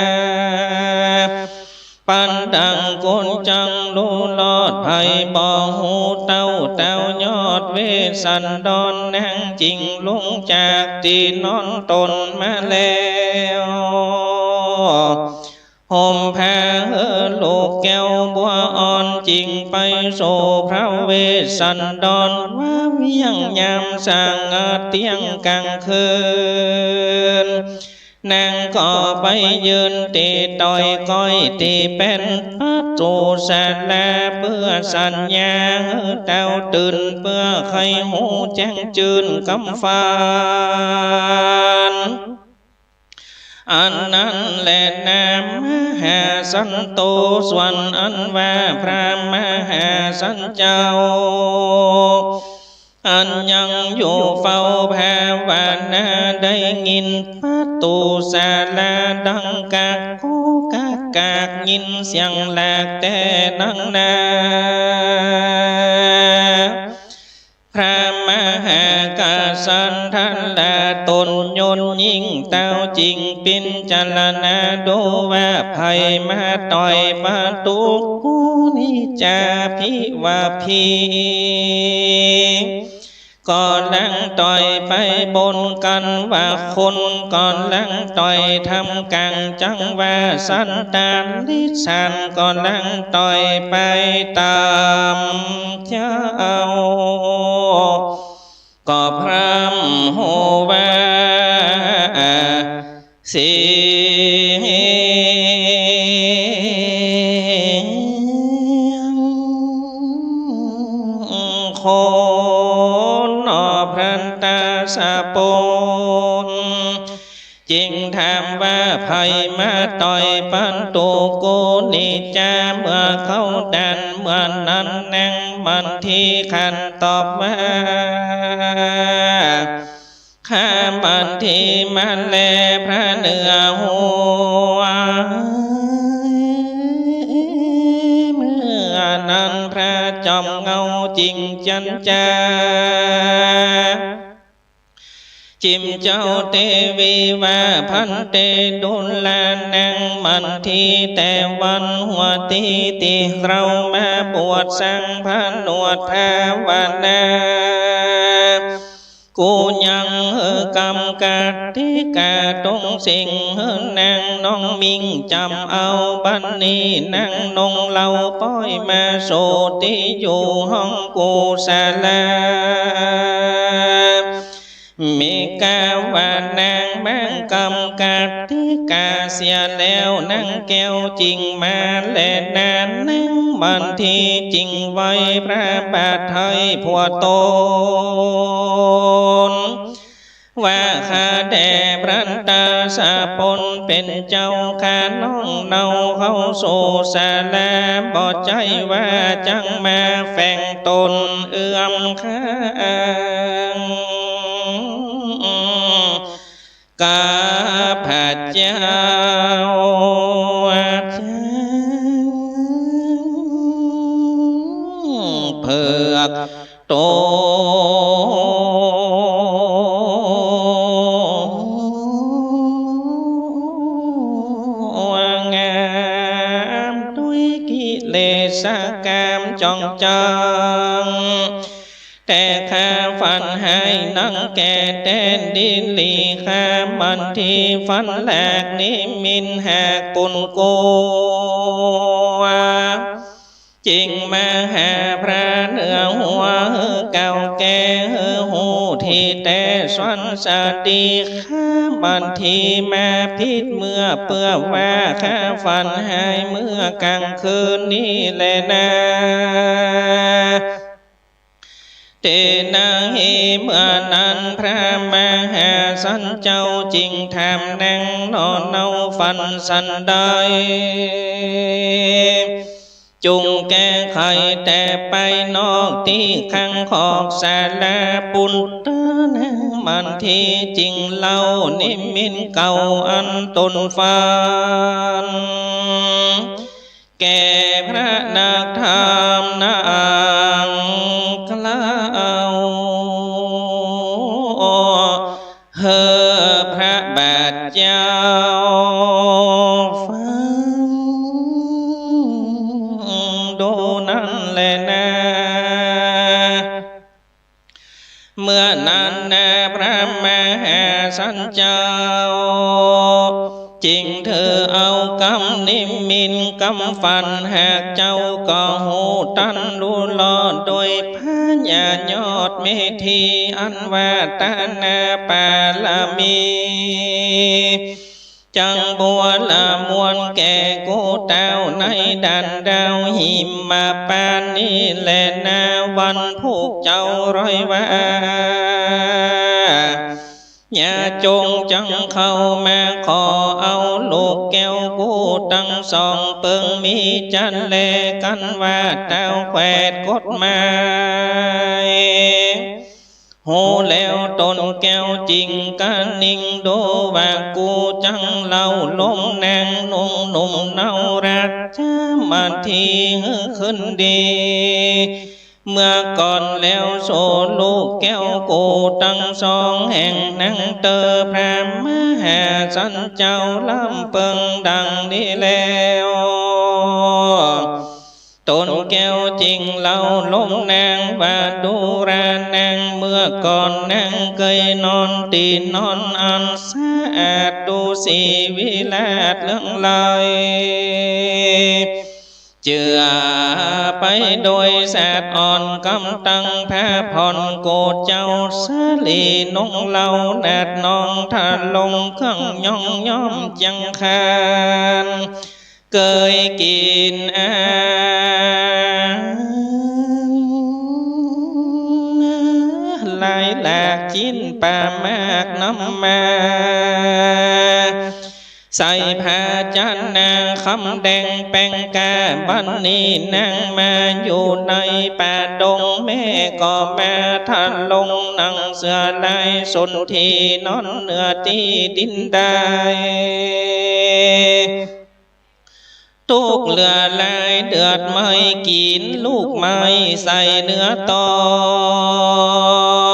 ปันดังกุนจังลูลอดภัยบ่หูเต้ายอดเวสันดอนนางจริงลุงจากที่นอนตนมาแล้วห่มผ้าลูกแก้วบัวอ่อนจริงไปโซพระเวสสันดรว่าเวียงยามสร้างเตียงกลางคืนนางก็ไปยืนตีต่อยก้อยตีเป็นประตูศาลาเพื่อสัญญาเต้าตื่นเพื่อใครหูแจ้งจืนกำฟันอันนั้นแหละนามมหาสันโตส่วนอันว่าพระมหาสันเจ้าอันยังอยู่เฝ้าภาวนาได้ยินประตูศาลาดังกากโกกากยินเสียงแหลกแต่นังนาพระมหากษัตริย์ท่านละตนยนยิ่งเต้าจริงปินจรณาดูว่าภัยมาต่อยประตูกูนิจาพิวาพีก่อนลังต่อยไปบนกันว่าคนก่อนลังต่อยทำกังจังว่าสันตานลิสันก่อนลังต่อยไปตามเจ้าก็พรำโหว่าสิคนนอพรันตาสะปนจึงถามว่าภัยมาต่อยปันตูโกนิจาเมื่อเขาดันเมื่อนั้นนั่งมันที่ขันตอบว่าข้ามันที่มันแลพระเนื้อหัวเมื่อนั้นพระจอมเงาจริงจันจาจิมเจ้าเทวีว่าพันเตดุลลานางมันทีแต่วันหัวตีเรามาบวชสังพนวดภาวนา กูยังกำกาติกาตรงสิ่งนางน้องมิงจำเอาบันนี้นางนงเล่าป้อยมาโสติอยู่ห้องกูศลามีกาวานางแมงกำกาติกาเสียแล้วนางแก้วจริงมาและนานนั่งบันทีจริงไว้พระบาทไทยผัวโตนว่าข้าแด่พระตาสาปนเป็นเจ้าข้าน้องเนาเข้าโซสาลาบ่ใจว่าจังมาแฝงตนเอื้อมข้างกาพระเจ้าเผือกโตงามด้วยกิเลสกามจองจังแต่ข้าฝันให้นังแก่แดนดินลีข้ามันที่ฝันแหลกนิมินแหกปุนโกจริงมาหาพระเนื้อหัวเก่าแก่หูที่แต่สวนสติข้ามันที่มาพิษเมื่อเปื้อว่าข้าฝันให้เมื่อกลางคืนนี้แลนะเตนะเฮเมื่อนั้นพระมหาสันเจ้าจริงทำนั่งนอนเนาฝันสันใดจุงแก้ไขแต่ไปนอกที่ข้างขอบศาลาปุณตนะมันที่จริงเล่านิมิตเก่าอันตนฟันแก่พระนักธรรมนางกล่าวเฮอพระบาทเจ้าฟังดูนั่นแหละนะเมื่อนั้นนะพระมหาสันเจ้าจริงเธอเอากำนิมินกำฟันหากเจ้าก็หูตันรู้ลอดโดยพระญายอดเมธีอันว่าตานาปาลามีจังบัวละมวนแก่กูเต้าในดันดาวหิมมาปานนี้แลนาวันผูกเจ้าร้อยว่าอย่าจงจังเข้ามาขอเอาลูกแก้วกูตั้งสองเปิงมีจันแลกันว่าเต้าแขวดกฎหมายหูแล้วตนแก้วจริงกันนิ่งดูว่ากูจังเล่าลมนางนุ่งนุ่มเนารักจะมาทีขึ้นดีเมื่อก่อนแล้วโซลูกแก้วกูตั้งสองแห่งนั่งเตอพระมหาสันเจ้าลำเปิงดังนี้แล้วตนแก้วจริงเล่าลมนางว่าดูรานางเมื่อก่อนนางเคยนอนตีนอนอันสะอาดดูสีวิลาศเลื่องลอยเจือไปโดยแสดอ่อนกำตังแพ้ผ่อนโกเจ้าสลีนงเล่าแดดนองทะลงเครื่องย่องย่อมจังคานเคยกินหลายหลากชิ้นป่ามากน้ำมาใส่ผ้าจันนางคำแดงแป้งกาบันนี้นางมาอยู่ในป่าดงแม่ก็มาทันลงนั่งเสือลายสนทีนอนเนื้อที่ดินได้ตุกเลือลายเดือดไม่กินลูกไม้ใส่เนื้อตอ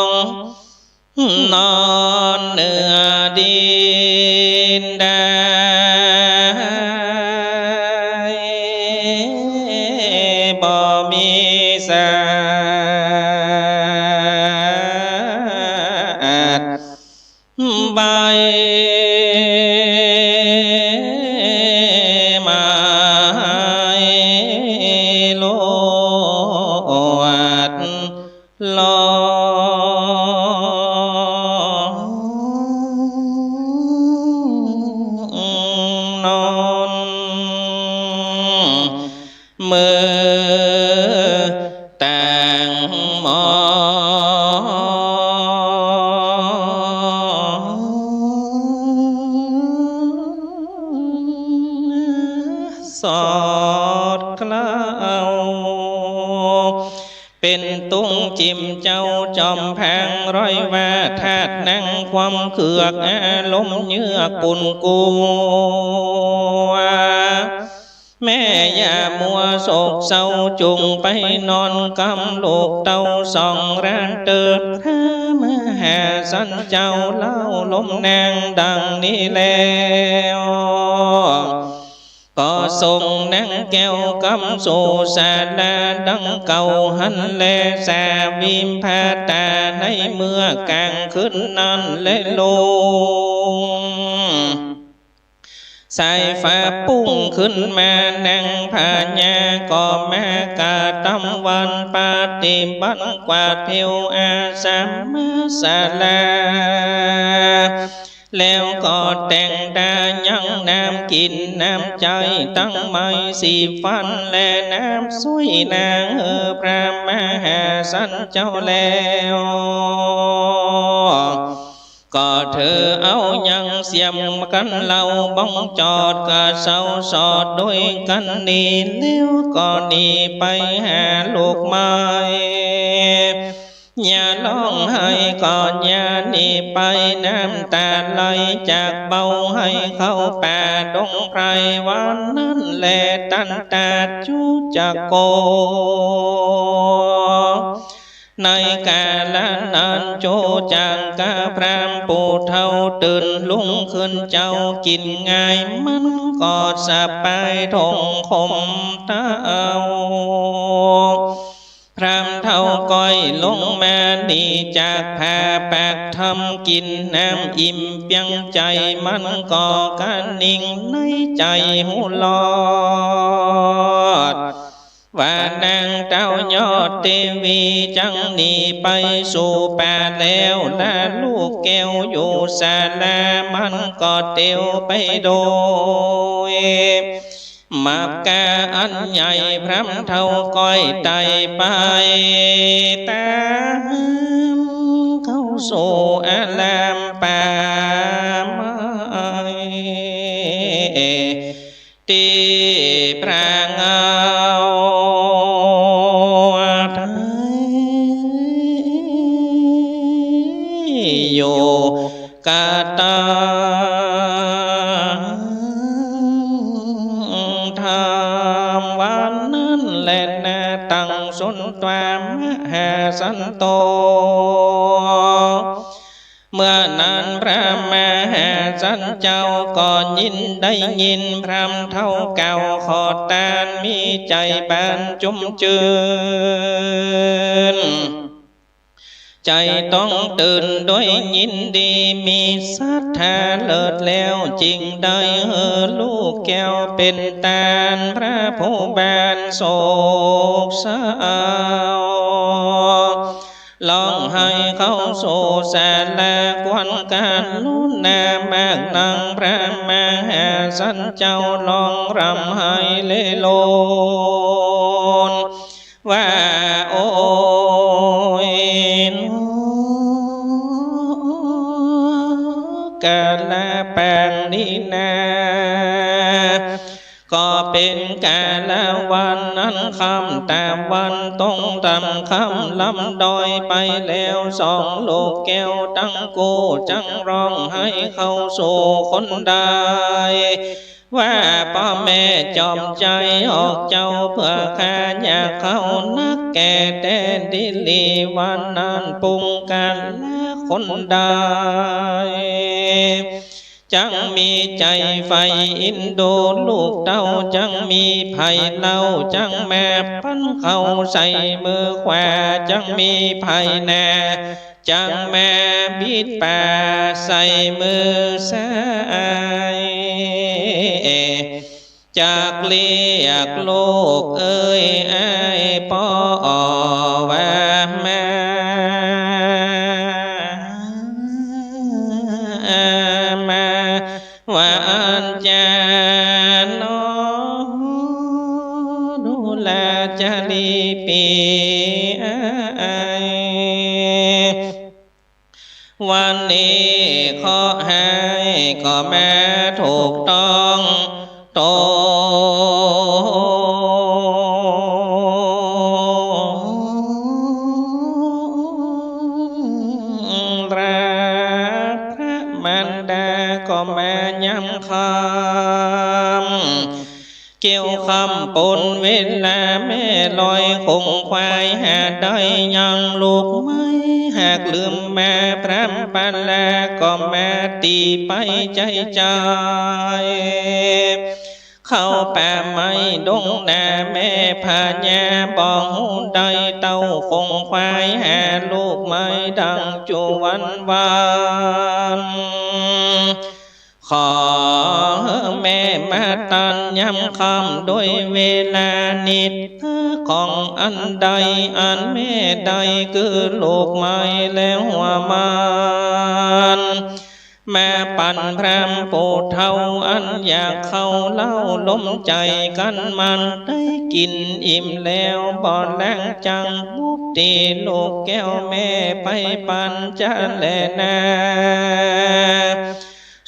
งนอนเนื้อดินได้บ่มีสา มาโลดลอนอนมือต่างมอสอดเคล้าเป็นตุ้งจิ้มเจ้าจอมแพงร้อยว่าธาตุนั่งความเขือกอารมณ์เยื่อกุนกูแม่อย่ามัวโศกเศร้าจุงไปนอนกำลูกเต้าสองร่างเติบพระมหาสันเจ้าเล่าลมนางดังนี้แล้วก็ส่งนางแก้วกำสู่ศาลาดังเก่าหันแลสาวิมพาตาในเมื่อกลางคืนนั้นและลงสายฟ้าปุ้งขึ้นมานางพญาก็มากาตำวันปฏิบัติกวาดเพียวอาสามมาศาลาแล้วก็แต่งตายังน้ำกินน้ำใจตั้งไม้สีฟันและน้ำสวยนางพระมหาสันเจ้าแล้วก็เธอเอายังเสียมกันเราบ้องจอดกะเศร้าสอดด้วยกันนี่เลี้ยวก็หนีไปหาลูกไม้อย่าร้องไห้ก่อนอย่าหนีไปน้ำตาไหลจากเบาให้เข้าป่าดงไพรวันนั้นแลตันตาจูจักโกในกาลนั้นโจจางกาพรามปูเท่าตื่นลุงขึ้นเจ้ากินง่ายมันกอดสะปายทงคมเต้าพรามเท่าก้อยลงมาหนีจากผาปากทำกินน้ำอิ่มเพียงใจมันก่อการนิ่งในใจหูลอดว่านางเจ้ายอดเทวีจังหนีไปสู่ป่าแล้วและลูกแก้วอยู่ศาลามันก็เตียวไปโดยมากกาอันใหญ่พรำเท่าก้อยไตไปตามเข้าสู่อาลามป่าไม้ตีพระเงาโยกาตาธรรมวันนั้นแลนาตั้งสุนทรามหาสันโตเมื่อนั้นพระมหาสันเจ้าก็ยินพรำเท่าเก่าขอตานมีใจบานจุ่มจืนใจต้องตื่นด้วยยินดีมีศรัทธาเลิศแล้วจริงได้ลูกแก้วเป็นตาลพระผู้บานโศกเศร้าลองให้เข้าโศศาลากวนการลุ้นนามากนางพระมหาสันเจ้าลองรำให้เลโลนว่าโอยกาลาแปงนี้นาก็เป็นกาลวันนั้นคำตามวันต้องตำคำลำดอยไปแล้วสองลูกแก้วตั้งกูจังร้องให้เข้าสู่คนได้ว่าพ่อแม่จอมใจออกเจ้าเพื่อข้าอยากเข้านักแก่แต่ดิลีวันนั้นปุงกันและคนได้จังมีใจไฟอินโดลูกเต้าจังมีไผ่เล่าจังแม่ปั้นเข้าใส่มือขวาจังมีไผ่แน่ จังแม่บิดป่าใส่มือซ้ายจากเรียกลูกเอ้ยไอ้พ่อว่าแม่ว่าอันจานน้องดูแลจารีปีวันนี้ขอให้ก็แม่ถูกต้องโตรักพระมารดาก็แม่ย้ำคำเกี่ยวคำปนเวลาแม่ลอยคงควายหาได้ยังลูกไม่หากลืมแม่พรำปันแลก็แม่ตีไปใจใจเข้าป่าไม้ดงนาแม่พาญาบ่หูได้เต้าคงควายหาลูกไม่ดังจวนวันขอแม่มาตันย้ำคำโดยเวลานิดของอันใดอันแม่ใดคือลูกไม่แล้วหัวมันแม่ปั่นพรำปูเท่าอันอยากเข้าเล่าล้มใจกันมันได้กินอิ่มแล้วบ่แรงจังบุกตีลูกแก้วแม่ไปปั่นจะแลนา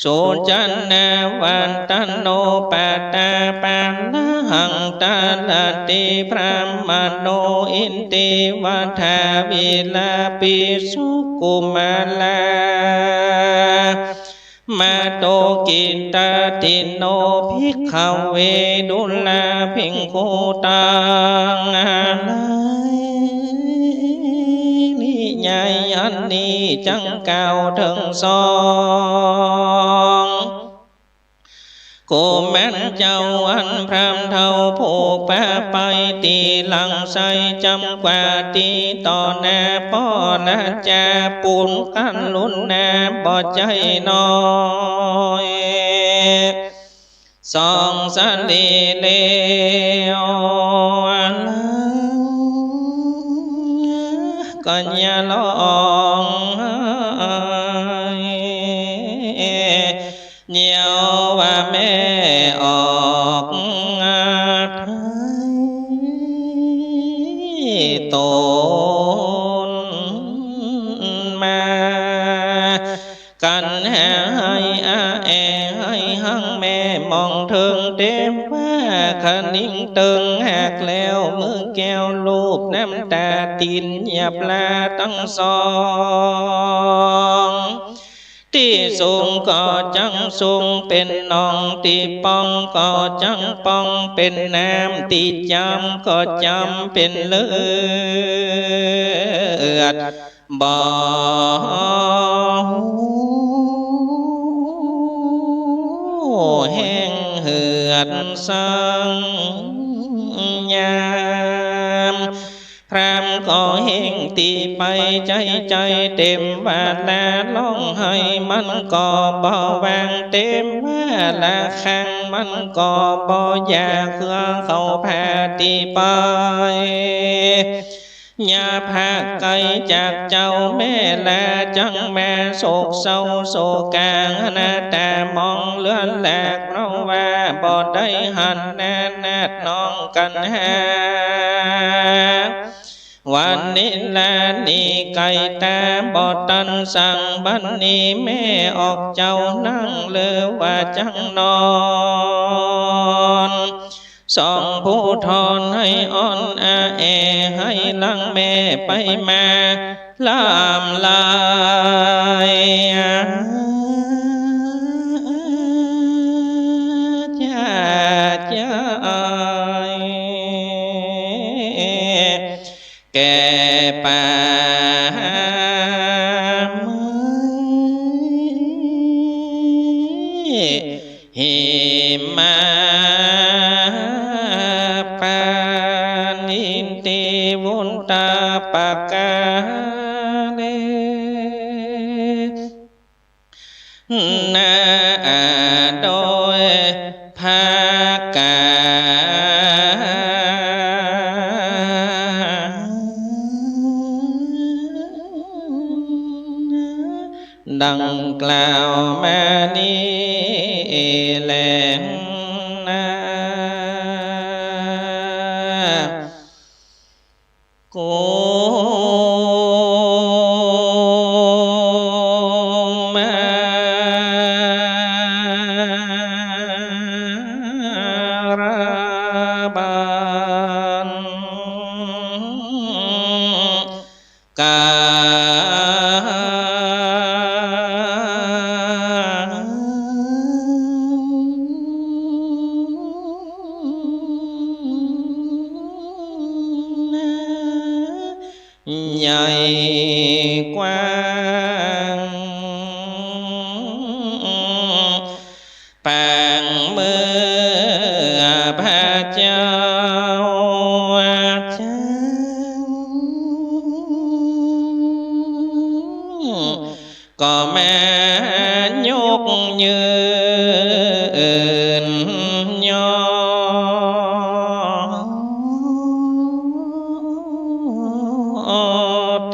สุจันนาวันตันโนปาตาปานะหังตาลติพรามโนอินติวัฏาวิลาปิสุกุมาลามาโตกินตาติโนภิกขเวดุลาภิงคูตังอะไรนี่ใหญ่อันนี้จังเก่าถึงสองกูแม่นเจ้าอันพรำเท่าผู้แปะไปตีหลังใส่จำกว่าตีต่อหน้าพ่อและจ่าปูนกันลุ้นแน่บ่ใจน้อยสองสันดีเลวก็อย่าลองเหนียวว่าแม่ออกตนมากันให้ให้หังแม่มองถึงเต็มว่าขนิ่งตึงหักแล้วมือแก้วลูกน้ำตาตินหยับลาตั้งสองที่สูงก็จังสูงเป็นนองที่ป้องก็จังป้องเป็นน้ำที่จำก็จำเป็นเลือดบ่แห้งเหือดสังยามพรำก็เฮงตีไปใจเต็มว่าละร้องให้มันก็บ่วางเต็มว่าละขังมันก็บ่อยากเครือเข้าแผ่ตีไปอย่าพาไกลจากเจ้าแม่ละจังแม่โศกเศร้าโศกางนาแต่มองเลื่อนแหลกเพราะว่าบ่ได้หันแน่น้องกันหาวันนี้ละนี่ไก่ตาบอตันสั่งบันนี้แม่ออกเจ้านั่งเลือว่าจังนอนสองผู้ทอนให้อ่อนแอให้ลังแม่ไปมาลามลายแก่ป่าหิมาปานินติวุนตาปากาเล โดยภากาดังกล่าวมานี้แลนะโกมาราบานกาใหญ่กว้างแปงเมื่อพระเจ้าก็แม่ยกยืนยอ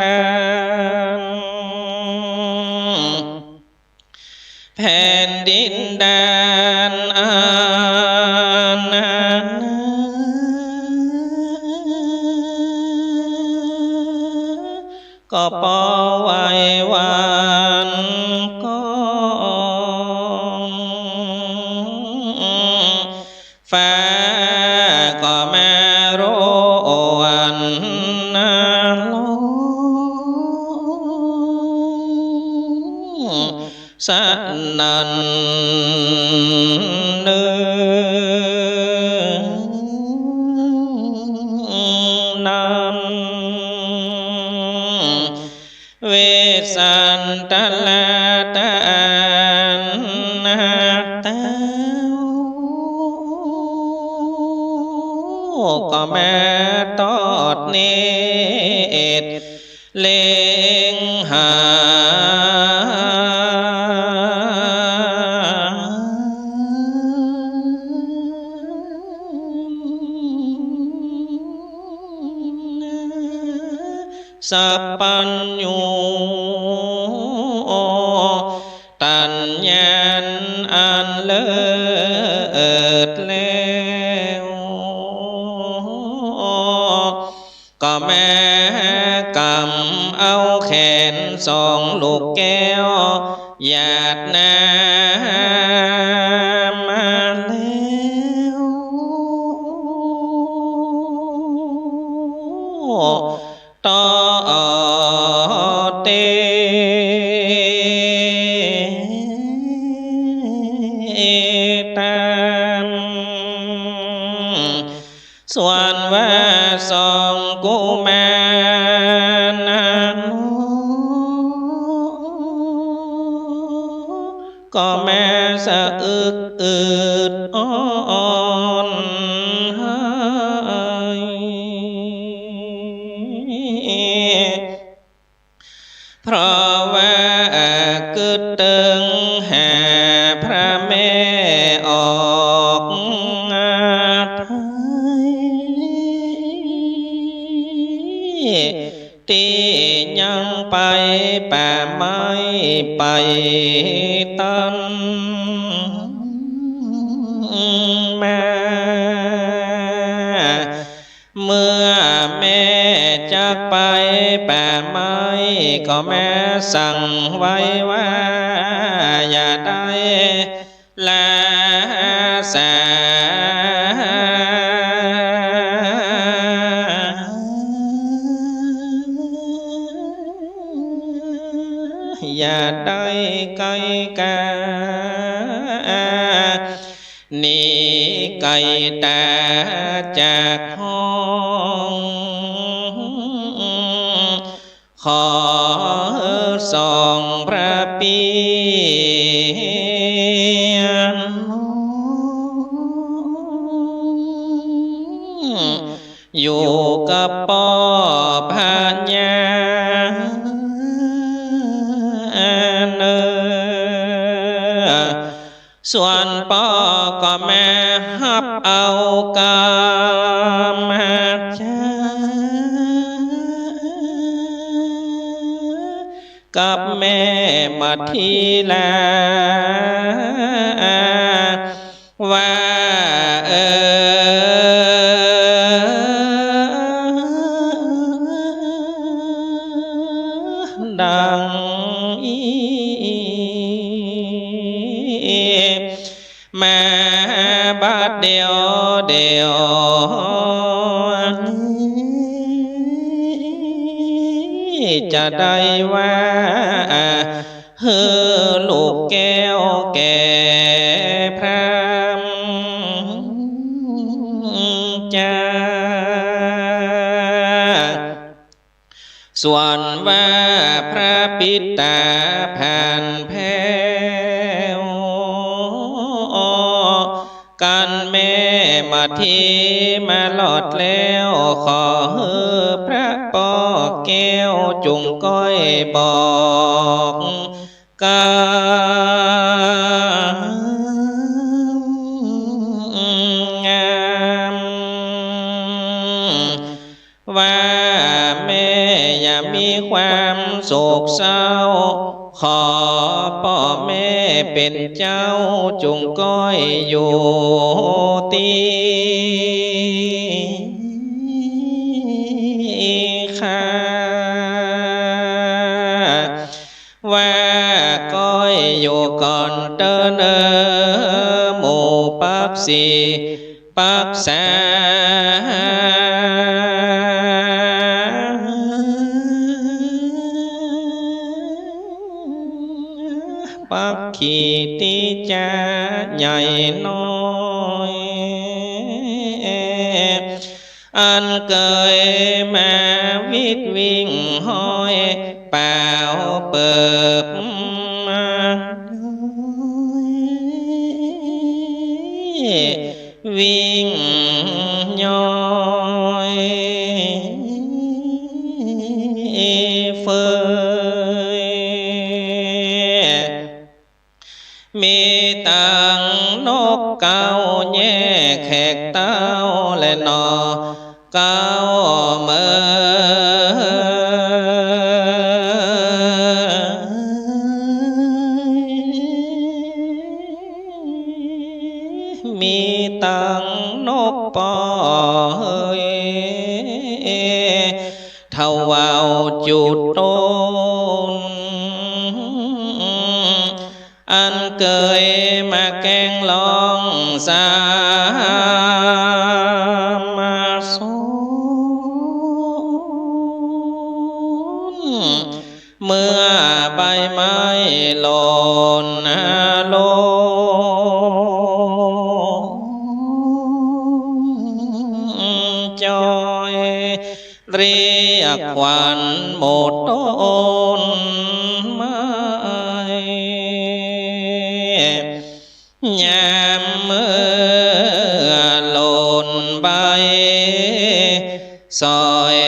ตามแผ่นดินแดนอาณาก็ปอไว้วันก็ฟ้าก็แม่โรวันนาลสันนันเนืนั้นเวสันตลาตานนาตาก็แม่ตอดเนตรเลงหาสัพพัญญูตัญญาณอันเลิศแล้วก็แม่กำเอาแขนสองลูกแก้วหยาดน้ำมาแล้วต่อเตตันส่วนว่าสองกุมารนั้นก็แม่สะอึกอึดอ่อนเพราะว่ากึดตึงหาพระแม่ออกที่ยังไปป่าไม้ไปตันมาเมื่อแม่จากไปป่าไม้ก็แม่สั่งไว้ว่าอย่าได้ลาสาอย่าได้ไกลกาหนีไกลตาจากห้องขอส่องพระเปียนอยู่กับป่อพญาเน ส่วนปอก็แม่ฮับเอากามาจ้ากับแม่มาทีลาว่าดังมาบาดเดียวจะได้ว่าเฮือลูกแก้วแก่พรามจ้าส่วนว่าพระปิตาผ่านแพ้วกันแม่มาทีมาหลอดแล้วขอเฮือพระปอแก้วจุงก้อยบอกกางามว่าแม่อย่ามีความโศกเศร้าขอพ่อแม่เป็นเจ้าจุงก้อยอยู่ตีค่ะว่าก้อยอยู่ก่อนเดินหมู่ปักสีปักษาปักขีติจาใหญ่น้อยอันเกยมาวิดวิ่งห้อยเปล่าเปิบมาวิ่งย้อยเฟยมีตังนกเก้าแย่แขกเต้าและนอเก้าเมื่อมีตังนกปอเฮ้ยเท่าว่าวจุดโตนอันเกยมาแกงลองสามาสนเมื่อใบไม้หล่นลงจอยเรียกขวัญหมดต้นไม้ยามเมื่อหล่นใบซอย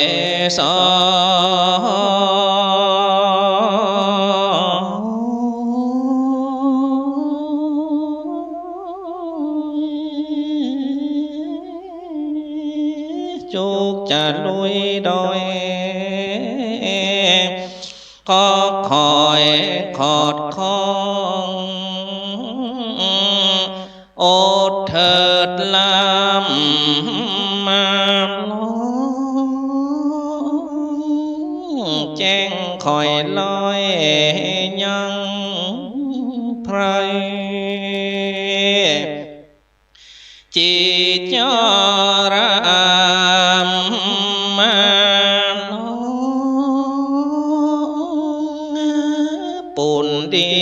จุกจะลุยดอยก็คอยขอดคองโอดเถิดลำมาล้องแจ้งคอยลอยยังไพรจิจารามมาล้องปุ่นดี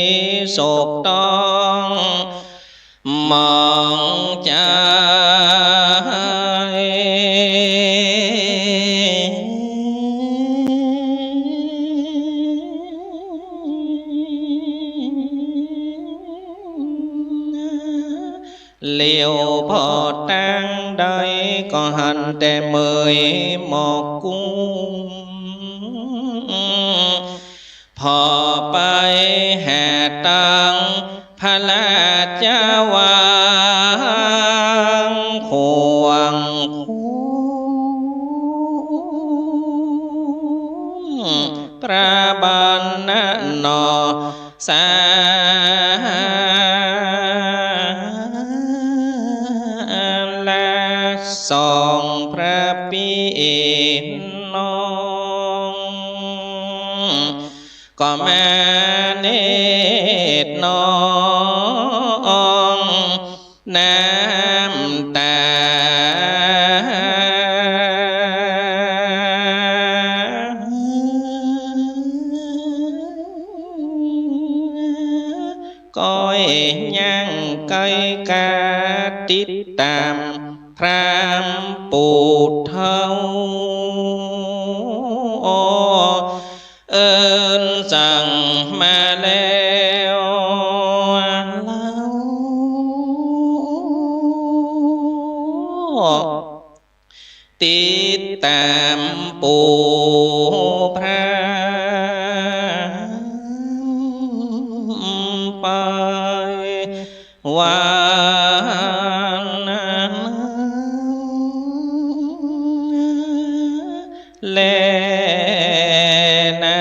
โศกต้องมองใจเลี้ยวพอตั้งได้ก็หันแต่เมยหมอกกุ้งพอไปแห่ตังพระรา จาวางควงพระบรรณนอสาและสองพระปีน้องก็มาเนตรน้องน้ำตาก้อยยังไกลกาติดตามพรามปูเท่าเอิญสั่งมาแล้วเล่าติดตามปูพระไปวันนั้นแลนะ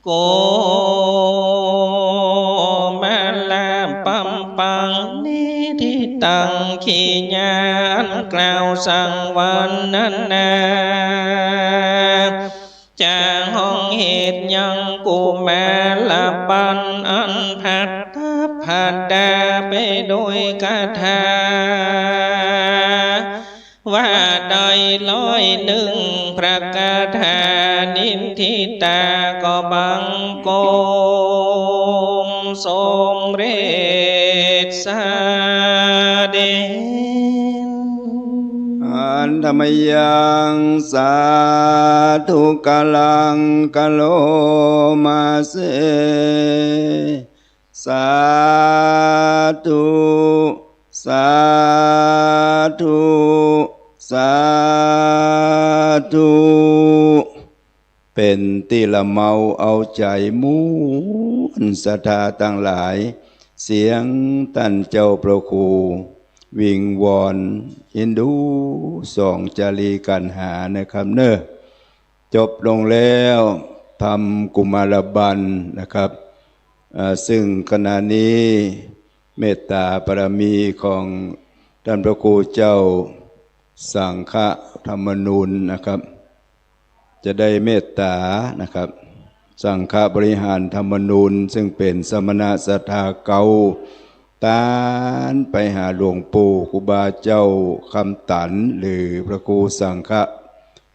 โกมาลาปัมปังนิทิตังขีญานกล่าวสั่งวันนั้นนาจางห้องเหตุยังกูมาลาปันอันผัดผัดดาไปโดยคาถาว่าได้ร้อยหนึ่งพระคาถานิทิตาก็บังโกมสมเร็จสาเดอันธรรมยังสาธุกาลังกะโลมาเสสาธุสาธุสาธุเป็นที่ละเมาเอาใจมูนศรัทธาตั้งหลายเสียงท่านเจ้าประครูวิงวอนอินดูส่องจารีกันหานะครับเนอะจบลงแล้วทำกุมารบันนะครับซึ่งขณะนี้เมตตาบารมีของท่านพระครูเจ้าสังฆธรรมนูญนะครับจะได้เมตตานะครับสังฆบริหารธรรมนูญซึ่งเป็นสมณศรัทธาเก่าตานไปหาหลวงปู่ครูบาเจ้าคำตันหรือพระครูสังฆะ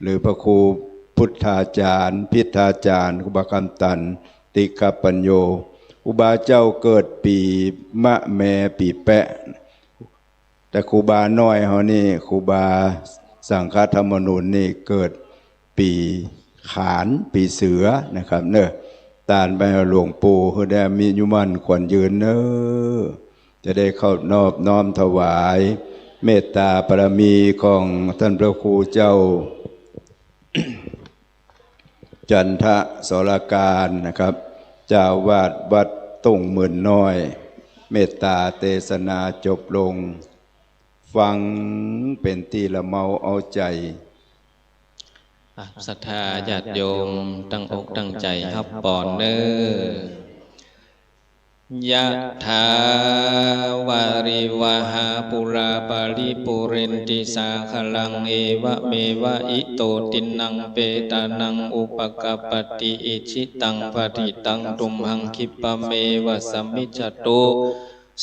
หรือพระครูพุทธาจารย์พิทธาจารย์ครูบาคำตันติกปัญโยครูบาเจ้าเกิดปีมะแมปีแปะแต่ครูบาน้อยเขานี่ครูบาสังฆธรรมนูญนี่เกิดปีขานปีเสือนะครับเนอะตานไปหาหลวงปู่เพื่อได้มียุมันขวัญยืนเนอะจะได้เข้านอบน้อมถวายเมตตาบารมีของท่านพระครูเจ้า จันทสรการนะครับเจ้าวาดวัดตุ่งหมื่นน้อยเมตตาเทศนาจบลงฟังเป็นที่ละเมาเอาใจศรัทธาญาติโยมตั้งอกตั้งใจครับปอนเนอยะถาวาริวหาปุราปาริปุเรนติสาคลังเอวะเมวะอิโตตินังเปตานังอุปกปติอิชิตังปฏิตังตุมหังคิปะเมวะสัมมิจจตุ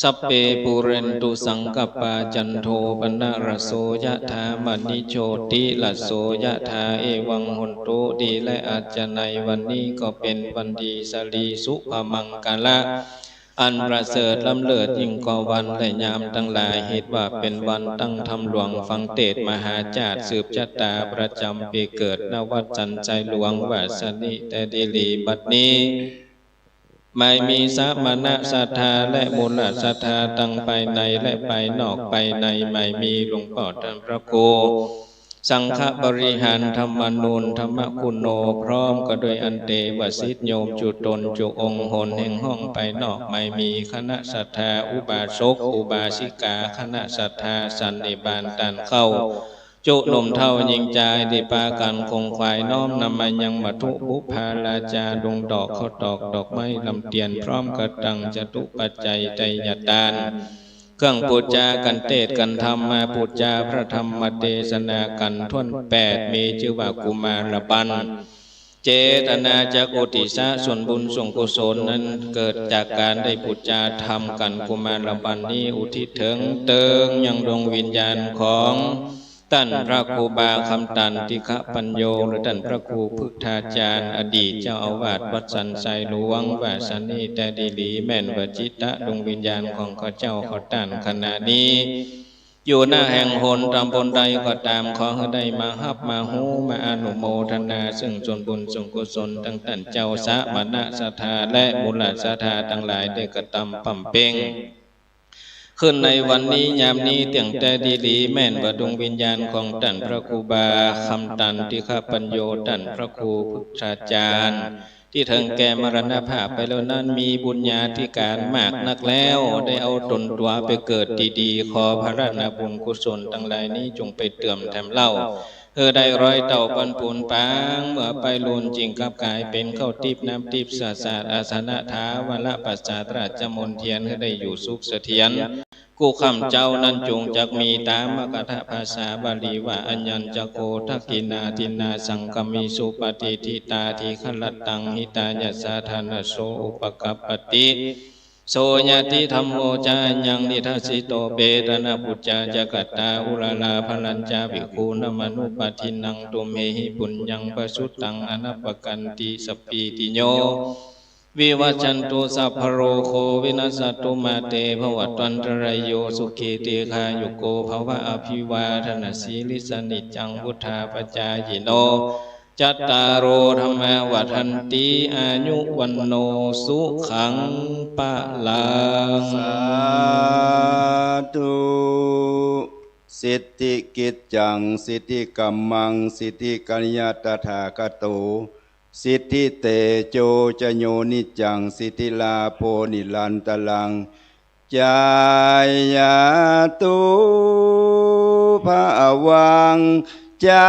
สัพเพปุเรนตุสังกปาจันโทปนะระโสยะถามณิโชติละโสยะถาเอวังหุนตุดีและอาจจะในวันนี้ก็เป็นวันดีสลีสุภมังกาละอันประเสริฐล้ำเลิศยิ่งกว่าวันและยามทั้งหลายเหตุว่าเป็นวันตั้งธรรมหลวงฟังเทศมหาจารย์สืบชะตาประจำปีเกิดณวัดจันทร์ใจหลวงวาสนิแต่ดีลีบัดนี้ไม่มีสมณะศรัทธาและมูลศรัทธาตั้งภายในและภายนอกภายในไม่มีหลวงพ่อท่านพระครู สังฆบริหารธรรมนูญธรรมคุณโนพร้อมก็โดยอันเตวสิทธิโยมจุตนจุองค์หนแห่งห้องไปนอกไม่มีคณะศรัทธาอุบาสกอุบาสิกาคณะศรัทธาสันนิบาตตันเข้าจุหนุ่มเท่ายิงใจดิปากันคงควายน้อมนำมายังมัทุบุพาลาจาดงดอกข้าวตอกดอกไม้ลำเตียนพร้อมกระตังจตุปัจจัยไตรยตานเครื่องปูจากันเทศกันธรรมมาปูจาพระธรรมเทศนากันท่วน8มีชื่อว่ากุมารบันเจตนาจากโอติสะส่วนบุญส่วนกุศลนั้นเกิดจากการได้ปูจาธรรมกันกุมารบันนี้อุทิศถึงเติงยังดวงวิญญาณของท่านพระครูบาคำตันติฆปัญโยหรือท่านพระครูพุทธาจารย์อดีตเจ้าอาวาสวัดสันไซหลวงว่าสันนิแต่ดีหลีแม่นวจิตะดวงวิญญาณของข้าเจ้าขอต้านขณะนี้อยู่หน้าแห่งหนตำบลใดก็ตามขอให้ได้มาฮับมาหูมาอนุโมทนาซึ่งส่วนบุญส่วนกุศลตั้งแต่เจ้าสะมณะศรัทธาและบุญศรัทธาทั้งหลายได้กระทำปั่มเป่งขึ้นในวันนี้ยามนี้เตียงแต่ดีหลีแม่นว่าดวงวิญญาณของท่านพระครูบาคำตันติฆปัญโยท่านพระครูพุทธาจารย์ที่ถึงแก่มรณภาพไปแล้วนั้นมีบุญญาธิการมากนักแล้วได้เอาตนตัวไปเกิดดีๆขอพระราชบุญกุศลทั้งหลายนี้จงไปเติมแถมเล่าได้ร้อยเต่าปันปูนปางเมื่อไปลุนจริงกับกายเป็นเข้าทิพน้ำทิพศาสตร์อาสนะท้าวละปัสสาตราชมนเทียนให้ได้อยู่สุขเสถียรกูคำเจ้านั้นจงจักมีตามมกถภาษาบาลีว่าอัญญัญจโกทักกินาทินาสังกมิสุปฏิทิตาทิขลัตตังหิตายสาธานโสอุปกัปปติโสยติธรรมโมจายังนิทัสสิโตเปตนะปุจจาจกัตตาอุลาลาพลัญจาภิกขุนมนุปทินังตุเมหิปุญญังปสุตตังอนัปปกันติสัพพิติโยวิวัชชันตุสัพพโรโควินัสสตุมาเตภวัตวันตรายโยสุขีเตคายุโกภวะอภิวาทนาสีลิสนิจจังพุทธาปจายโนจัตตารโอธรรมวัฏันติอายุวันโนสุขังปะลังสาธุสิทธิกิจจังสิทธิกัมมังสิทธิกัญญาตถาคโตสิทธิเตโจจโยนิจังสิทธิลาโพนิลันตลังจายาตุภาวังจา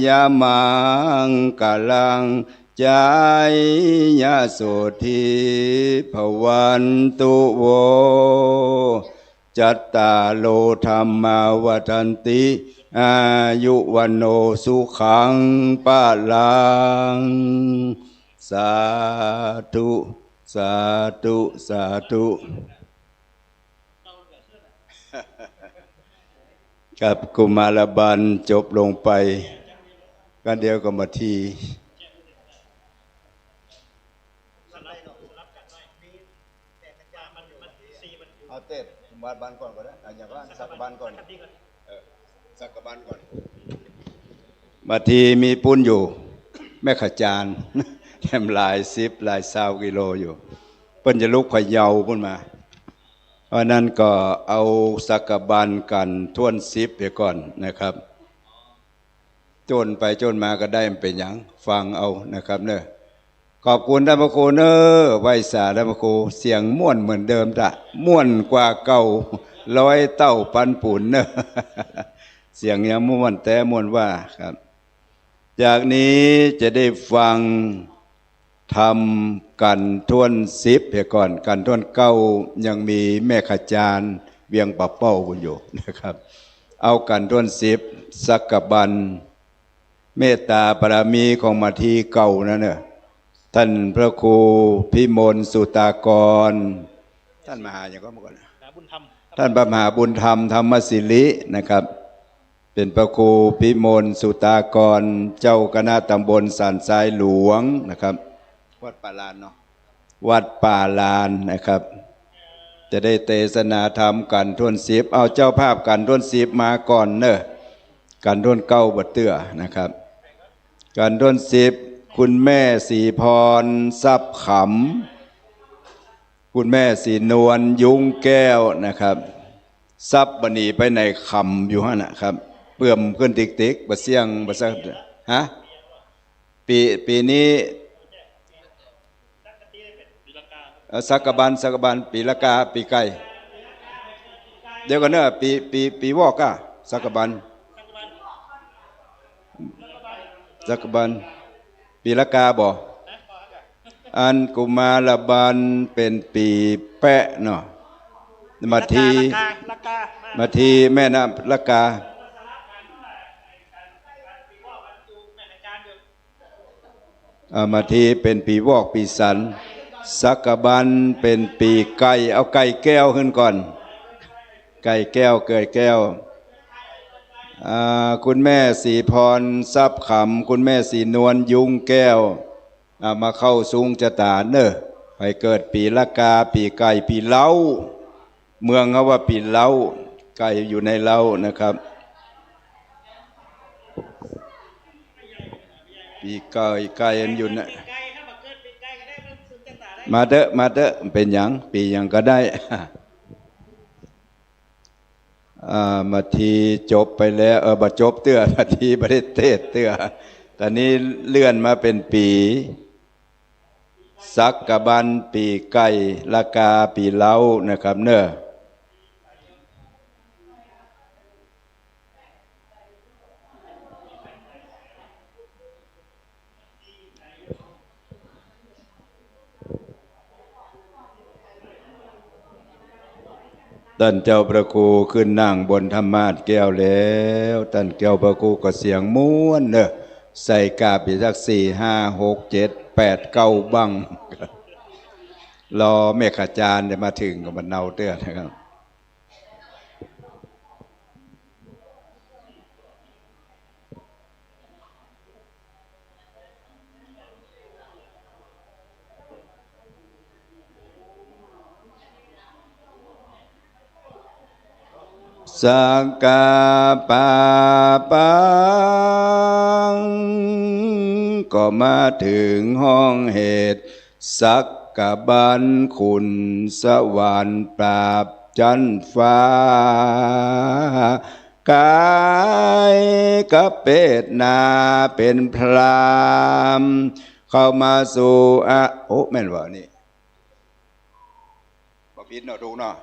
ยามังกาลังจายาโสธิภวันตุโวจัตตาโลธรรมาวัฏันติอายุวันโนสุขังปะลังสาธุสาธุสาธุกับกุมารบันจบลงไปกันเดียวก็มาทีเอาเต้นกุมารบันก่อนก็ได้อย่างว่าสักบันก่อนสักบันก่อนมาทีมีปุ้นอยู่แม่ขจานแถมลาย10ลาย20กิโลอยู่เปิ้นจะลุกพะเยาพุ่นมาเพราะนั้นก็เอาสักบันกันท่วน10ไปก่อนนะครับจนไปจนมาก็ได้มันเป็นหยังฟังเอานะครับเนอะขอบคุณท่านพระครูเนอะไว้สาท่านพระครูเสียงม่วนเหมือนเดิมจ้ะม่วนกว่าเก่าร้อยเต้าปันปุ่นเนอะเสียงยังม่วนแต่ม่วนว่าครับจากนี้จะได้ฟังทำกันท่วน10เพียก่อนกันท่วน9ยังมีแม่ขจารเวียงปะเป้าคุณอยู่นะครับเอากันท่วน10สักกบันเมตตาบารมีของมาทีเก่านั่นเนอะท่านพระครูพิมลสุตากรท่านมหาอย่างก็มาก่อนท่านพระมหาบุญธรรมธรรมศิรินะครับเป็นพระครูพิมลสุตากรเจ้าคณะตำบลสันทรายหลวงนะครับวัดป่าลานเนาะวัดป่าลานนะครับจะได้เทศนาธรรมกันท่วน10เอาเจ้าภาพกันท่วน10มาก่อนเนอะกันท่วน9บัดเตื้อนะครับกันท่วน10คุณแม่ศรีพรทรัพย์ขำคุณแม่ศรีนวลยุงแก้วนะครับทรัพย์บันีไปในคำอยู่ฮะนะครับ เปื่อมขึ้นติ๊กๆบ่เสียงบ่ซักฮะปีนี้สักกะบันปีละกาปีไก่เดี๋ยวกันเนอะปีวอกอะสักกะบันปีละกาบ่อันกุมารบันเป็นปีแปะเนาะมาทีแม่น้ำละกามาทีเป็นปีวอกปีสันสักกะบันเป็นปีไก่เอาไก่แก้วขึ้นก่อนไก่แก้วเกิดแก้วคุณแม่สีพรทรัพย์ขำคุณแม่สีนวลยุงแก้วมาเข้าสูงจะตาเนอะไปเกิดปีละกาปีไก่ปีเล้าเมืองเขาว่าปีเล้าไก่อยู่ในเล้านะครับปีไก่อยู่นะมาเด้อเป็นหยังปีหยังก็ได้มาทีจบไปแล้วบ่จบเตื้อมาทีบ่ได้เทศเตื้อตอนนี้เลื่อนมาเป็นปีสักกะบันปีไก่ละกาปีเล้านะครับเนอะท่านเจ้าพระครูขึ้นนั่งบนธรรมาสน์แก้วแล้วท่านเจ้าพระครูก็เสียงม้วนเนอะใส่กาบอีกสัก4 5 6 7 8 9บังรอเมฆอาจารย์จะมาถึงก็มันเนาเตื้อนะครับสักกะปะปังก็มาถึงห้องเหตุสักกะบันคุณสวรรค์ปราบจันฟ้ากายกับเป็ดนาเป็นพรามเข้ามาสู่แม่นว่านี่บ่ผิดเนาะถูกเนาะ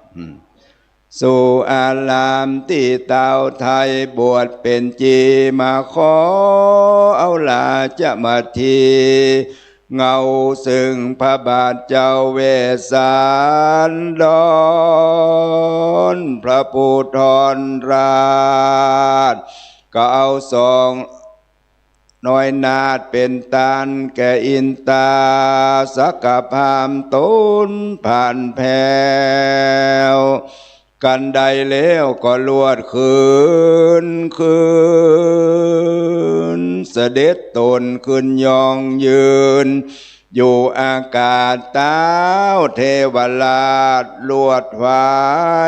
สู่อารามที่เต่าไทยบวชเป็นจีมาขอเอาลาจะมาทีเงาซึ่งพระบาทเจ้าเวสสันดรพระพุทธราชก็เอาสองน้อยนาดเป็นตาลแก่อินตาสักกะพามต้นผ่านแผ่วกันใดแล้วก็ลวดคืนเสด็จตนขึ้นยองยืนอยู่อากาศเต้าเทวราชลวดวา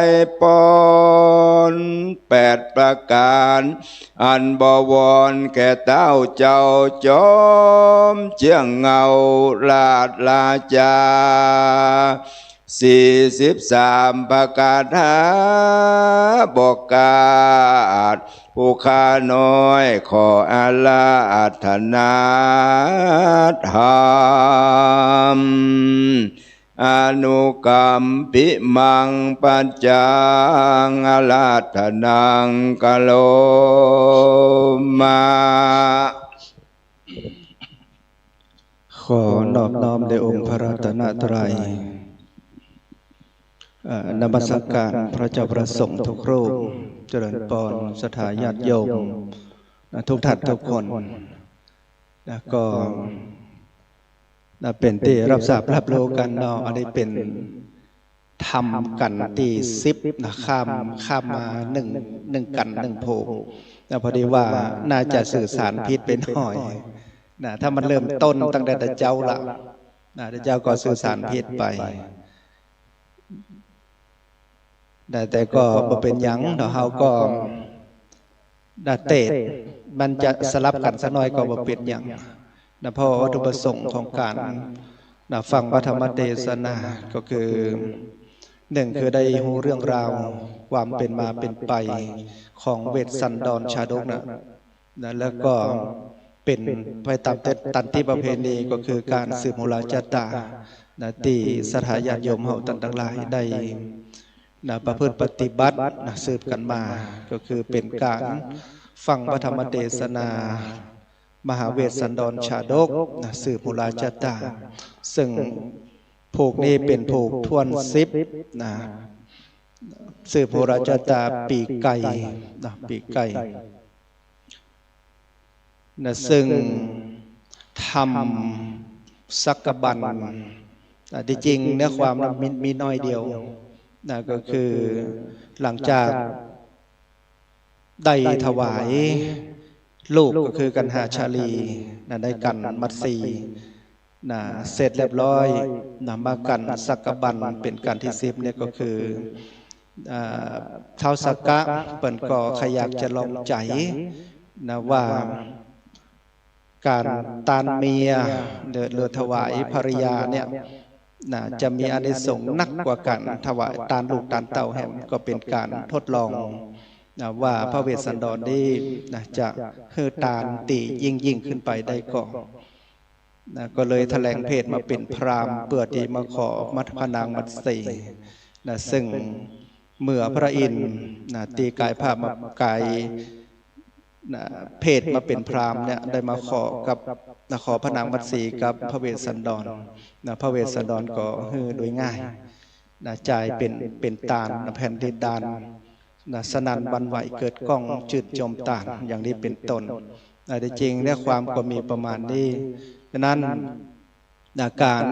ยปอน8 ประการอันบวรแก่เต้าเจ้าจอมเจียงเงาราชราชา43 ประกาศหาบอกกาศผู้ข้าน้อยขออาลาธนาธรรมอนุกรรมปิมังปัญจังอาลาธนังกะโลมาขอนอบน้อมในองค์พระรัตนตรัยนมัสการพระเจ้าประสงค์ทุกรูปเจริญพรสถาญาติโยมทุกท่านทุกคนก็เป็นที่รับทราบรับรู้กันเนาะอันนี้เป็นทำกันที่10นะข้ามมาหนึ่งกัน1โพแต่พอดีว่าน่าจะสื่อสารผิดไปหน่อยนะถ้ามันเริ่มต้นตั้งแต่เจ้าละนะเจ้าก็สื่อสารผิดไปแต่ก็บ่เป็นหยังเฮาก็เตะมันจะสลับกันสักหน่อยก็บ่เป็นหยังเพราะวัตถุประสงค์ของการฟังพระธรรมเทศนาก็คือ1คือได้รู้เรื่องราวความเป็นมาเป็นไป ของเวสสันดรชาดกนะแล้วก็เป็นไปตามตันติประเพณีก็คือการสืบโหราจตาตีสถาญาติโยมเฮาตันทั้งหลายได้ประพฤติปฏิบัติสืบกันมาก็คือเป็นการฟังพระธรรมเทศนามหาเวสสันดรชาดกสืบโหราจตาซึ่งผูกนี้เป็นผูกทวนซิบสืบโหราจตาปีไก่ปีไก่ซึ่งทำสักกบันที่จริงเนื้อความมีน้อยเดียวก็คือหลังจากได้ถวายลูกก็คือกันหาชาลีได้กันมัตสีเสร็จเรียบร้อยมากันสักกบันเป็นการที่10เนี่ยก็คือเท้าสักกะเปิ่นก็ขยักจะลองใจว่าการตานเมียเลือถวายภริยาเนี่ยจะมีอานิสงส์นักกว่าการถวายตานลูกตานเต่าแหมก็เป็นการทดลองว่าพระเวสสันดรได้จะฮือตานตียิ่งขึ้นไปได้ก็เลยแถลงเพศมาเป็นพราหมณ์เพื่อที่มาขอมัทพนางมัตสีซึ่งเมื่อพระอินทร์ตีกายภาพมากายเพศมาเป็นพราหมณ์เนี่ยได้มาขอกับขอพระนางมัตสีกับพระเวสสันดรพระเวสสันดรก็ฮือโดยง่ายจ่ายเป็นตาลแผ่นดินดานสนันบันไหวเกิดก้องจืดจมตานอย่างนี้เป็นต้นแต่จริงเนี่ยความก็มีประมาณนี้ฉะนั้นการ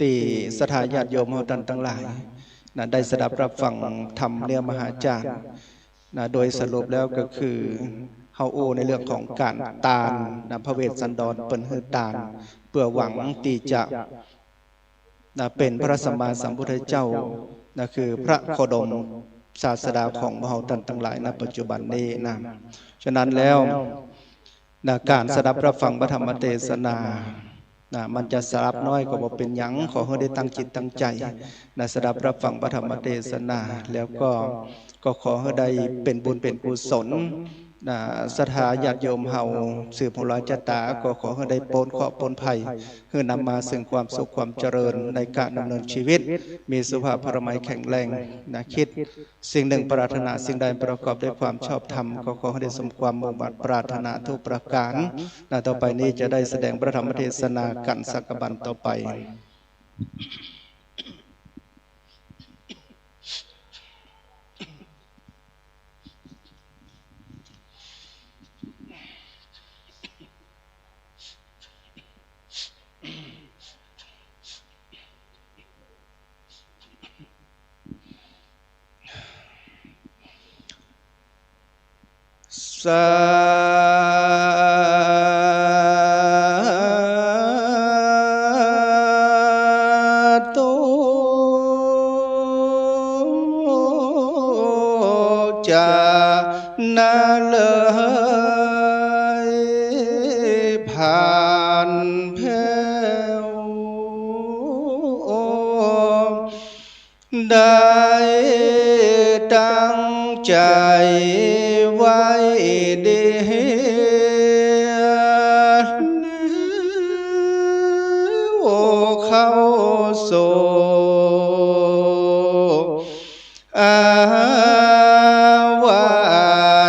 ตีสถาญาติโยมเฮาท่านทั้งหลายได้สดับรับฟังธรรมเนื้อมหาจารย์โดยสรุปแล้วก็คือเฮาโอในเรื่องของการตานพระเวสสันดรเปิ้นฮือตานเพื่อหวังที่จะเป็นพระสัมมาสัมพุทธเจ้าคือพระโคดมศาสดาของเฮาท่านทั้งหลายณปัจจุบันนี้ฉะนั้นแล้วการสดับรับฟังพระธรรมเทศนามันจะสลับน้อยก็บ่เป็นหยังขอให้ได้ตั้งจิตตั้งใจสดับรับฟังพระธรรมเทศนาแล้วก็ขอให้ได้เป็นบุญเป็นกุศลสถาญาติโยมเฮาสืบโหราจตาก็ขอให้ได้พ้นเคราะห์พ้นภัยเพื่อนำมาซึ่งความสุขความเจริญในการดำเนินชีวิตมีสุขภาพพรหมัยแข็งแรงคิดสิ่งหนึ่งปรารถนาสิ่งใดประกอบด้วยความชอบธรรมก็ขอให้ได้สมความมุ่งมั่นปรารถนาทุกประการต่อไปนี้จะได้แสดงพระธรรมเทศนากันสักกบันต่อไปสาธุจะนาเลยผ่านแผ่วได้ตั้งใจไว้ดีโอ้เข้าโซอาวา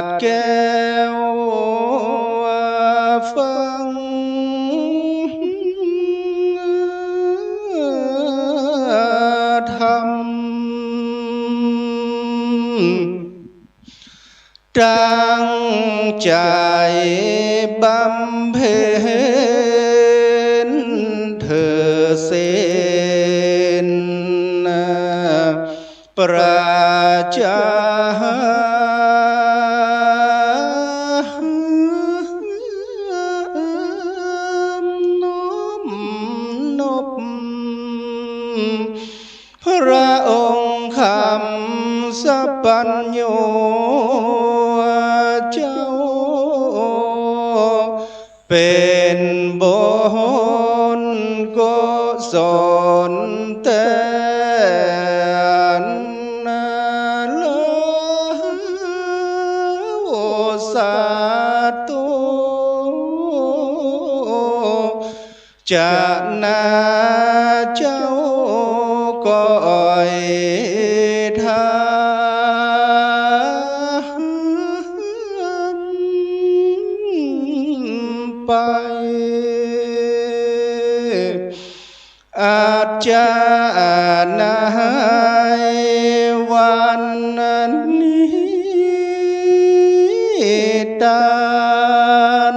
ดแก้วฟังธรรมตั้งใจบำเพ็ญเธอเส้นประจำน้อมนบพระองค์คำสัพพัญโญเจ้าเป็นบุญกุศลแต่ล จะนาเจ้าก้อยทำไปอาจจะนายวันนี้ตาน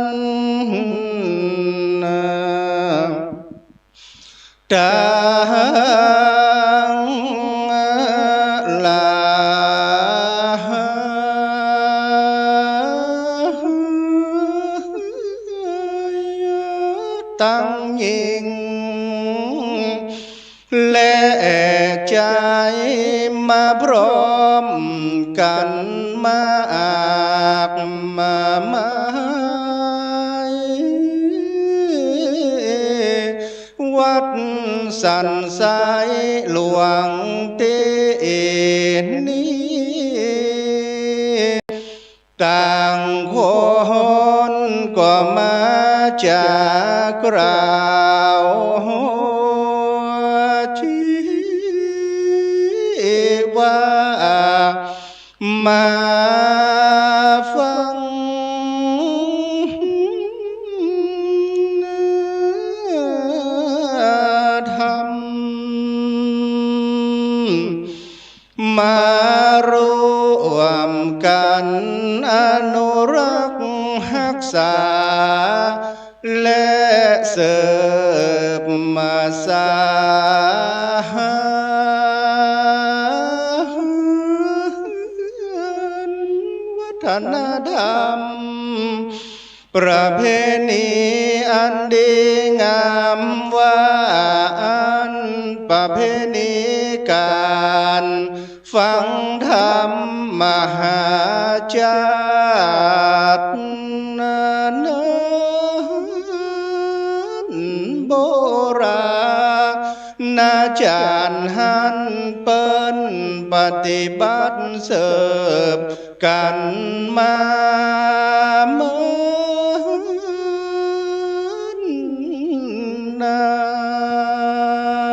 ตังลาตั้งยิงและใจมาพร้อมกันมาอาบมาไม้วัดสันสายหลวงเตนี้ต่างคนก็มาจากกล่าวว่ามาฟังธรรมมารวมกันอนุรักษ์รักษาและเสริมมาสาวัฒนธรรมประเพณีอันดีงามว่าอันประเพณีการฟังธรรมมหาจารย์โบราณอาจารย์หันเปิ้นปฏิบัติเสบกันมาเมื่อนา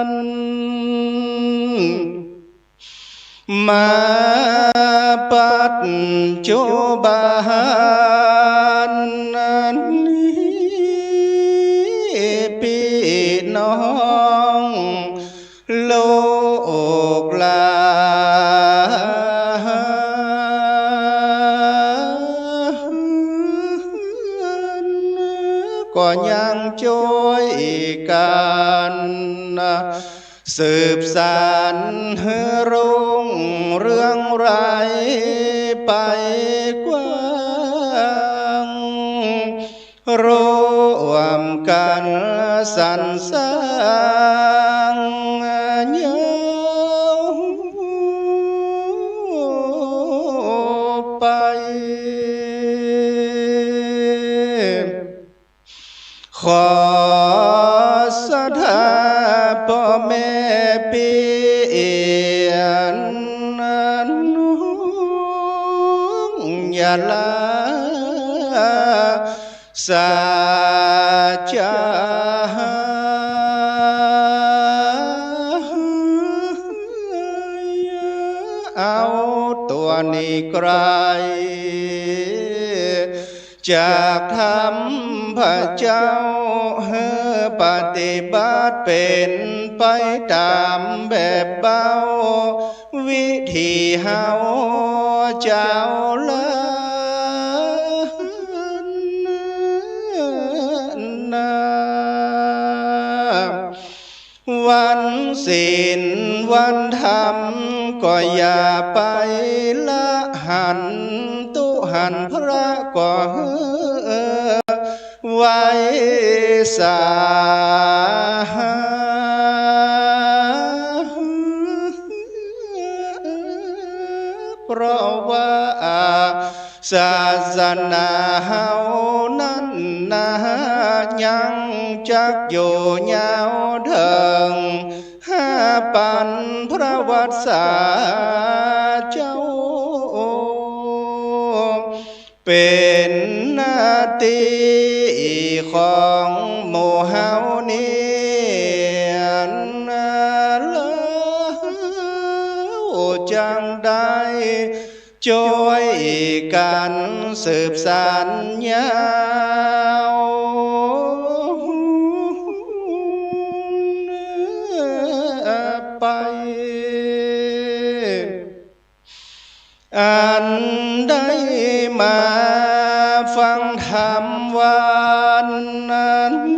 นมาปัจจุบันนี้พี่น้องโลกหลานก็ยังช่วยกันสืบสานให้รุ่งเรืองไรไปกว้างรวมกันสรรสร้างยาวไปขอศรัทธาพ่อแม่เปียนน้องอย่าลาสาจาเอาตัวนี้ไกลจากธรรมพระเจ้าให้ปฏิบัติเป็นไปตามแบบเบาวิธีเฮาเจ้าละวันศีลวันธรรมก็อย่าไปละหันตุหันพระก็ไว้สาเพราะว่าศาสนาเฮานั้นนะยังจักอยู่ยาวเถิงปันพระวัฏศาเจ้าเป็นหน้าที่ของหมู่เฮานี้ จังได้ช่วยกันสืบสานยาวไปอันได้มาฟังธรรมวัน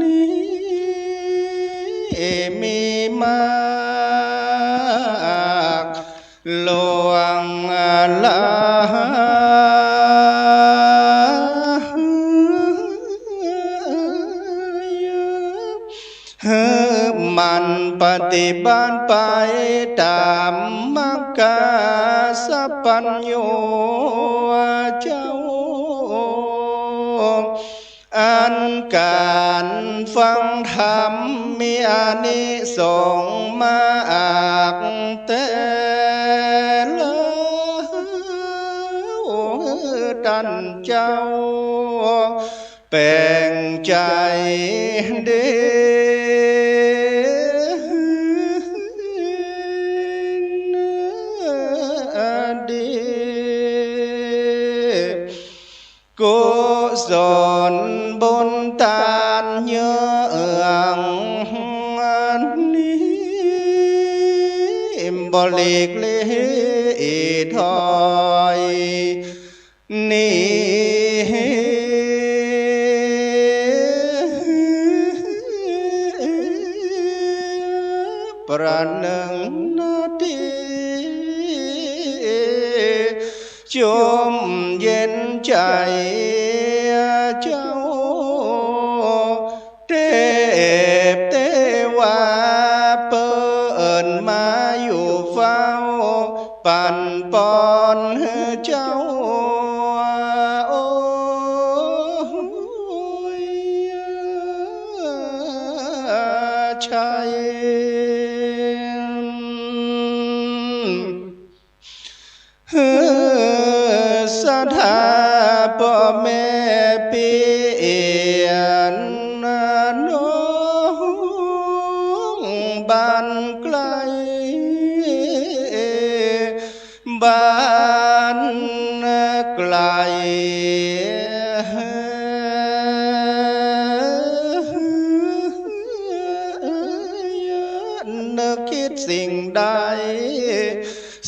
นี้มีมากหลวงลามันปฏิบัติไปตามมรรคสัพพัญโยเจ้าอันการฟังธรรมมีอานิสงส์มากแต่ท่านเจ้าแปลงใจเดกุศลบุญทานเยื่องนี้บริกเลถอยนี่ประหนึ่งนาทีจมเย็นใจเจ้าเทพเทวาเปิดมาอยู่เฝ้าปั่นปอนเจ้าโอ้ยชัยสถาพ่อแม่เปียนน้องบ้านไกลบ้านไกลนึกคิดสิ่งใด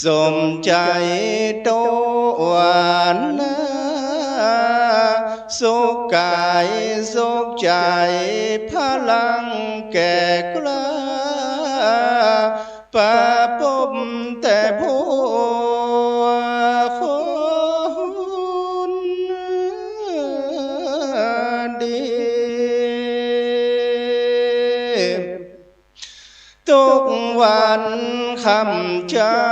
สมใจโตวันสุขกายสุขใจพลังแก่กล้าปะปมแต่ผู้คนดีทุกวันคำเจ้า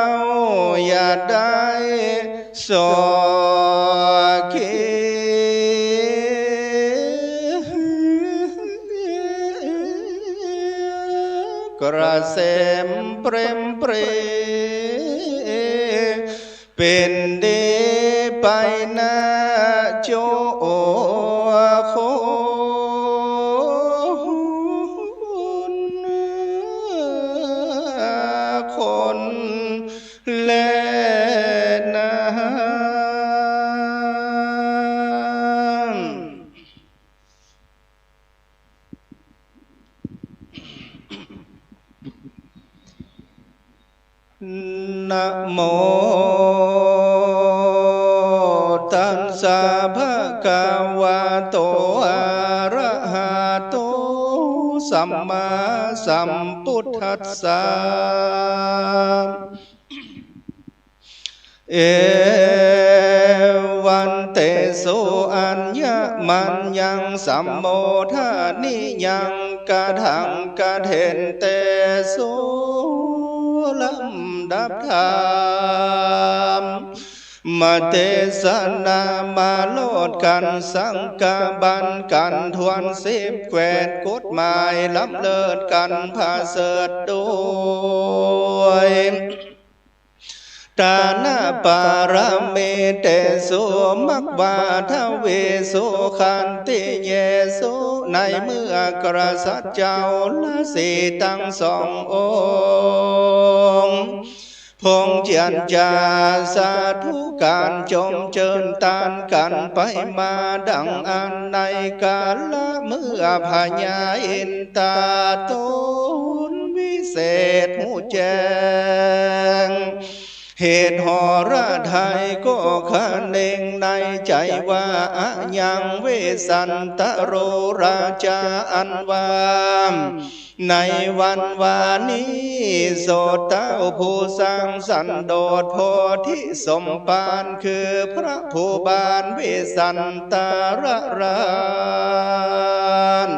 อย่าได้สอคิกระเสมเปรมเปรเป็นดีไปนะโจคนและน้ำนะโมตัสสะภะคะวะโตอะระหะโตสัมมาสัมพุทธัสสะเอวันเตโสอัญญมัญญังสัมโมทานิยังกะทังกะเทนเตโสลำดับธรรมมาเทศนามาโลดกันสังกาบันกันทวน10แควดกฎหมายล้ำเลิศกันพาเสดด้วยตานาปารเมเตสุมักวาทเวสุขันติเยสุในเมื่อกษัตริย์เจ้าละสีทั้งสององค์ พงเจียนจาสาธุการจมเจิญตานกันไปมาดังอันในกาลเมื่อพญาอินตาตนวิเศษหูแจงเหตุหอระไทยก็คะเน่งในใจว่าอะยังเวสันตโรราชาอันวามในวันวานี้โสตเต้าผู้สร้างสันโดษโพธิสมภารคือพระผู้บานเวสันตาราราน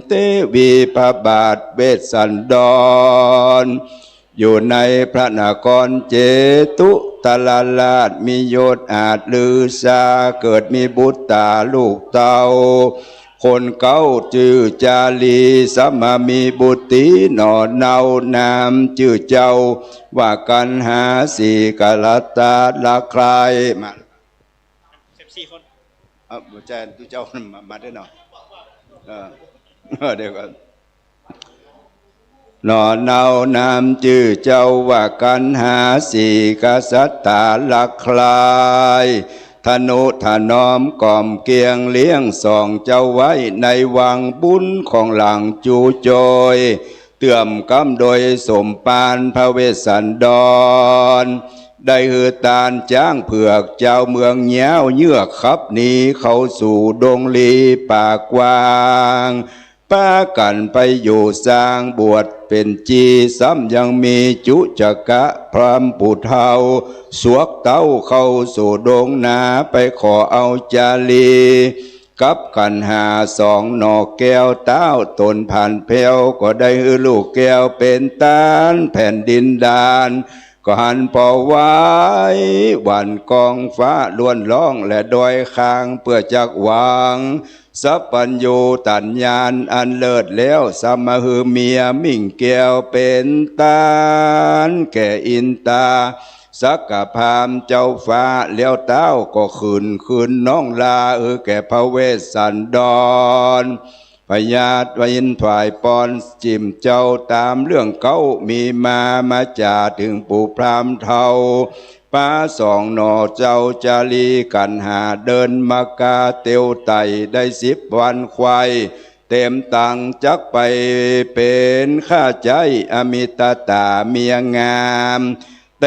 เตวีพระบาทเวสสันดรอยู่ในพระนครเจตุตลาลาดมีโยศอาจลือซาเกิดมีบุตรตาลูกเตาคนเก้าจื่อจาลีสมามีบุตรีหนอเนานามจื่อเจ้าว่ากันหาสีกะลตาละใครมา14 คนบุแจนตุเจ้ามาได้หน่อยเดี๋ยวก่อนหนอเนานามจื่อเจ้าว่ากันหาสีกษัตตาละคลายธนุถนอมกล่อมเกียงเลี้ยงส่องเจ้าไว้ในวังบุญของหลังจูโจยเตื่อมกำโดยสมปานพระเวสสันดรได้หือตาลจ้างเผือกเจ้าเมืองแย้วเยือกขับหนีเข้าสู่ดงลีป่ากว้างป้ากันไปอยู่สร้างบวชเป็นจีซ้ำยังมีจุจักะพรามปุเทาสวกเต้าเข้าสู่ดงนาไปขอเอาจาลีกับกันหาสองหนอกแก้วเต้าตนผ่านเพวก็ได้ลูกแก้วเป็นตานแผ่นดินดานก็หันปอไว้วันกองฟ้าล้วนร้องและดอยคางเพื่อจักวางสัพพัญญูตัญญาณอันเลิศแล้วสมหือเมียมิ่งแก้วเป็นตานแก่อินตาสักกะพามเจ้าฟ้าเลี้ยวเต้าก็คืนน้องลาแก่พระเวสสันดรพญาตวินถ่ายปอนจิมเจ้าตามเรื่องเก้ามีมาจ่าถึงปู่พรามเทาป้าสองหนอเจ้าจาลีกันหาเดินมากาเตียวไตได้10 วันควายเต็มตังจักไปเป็นข้าใจอมิตาตาเมียงามเท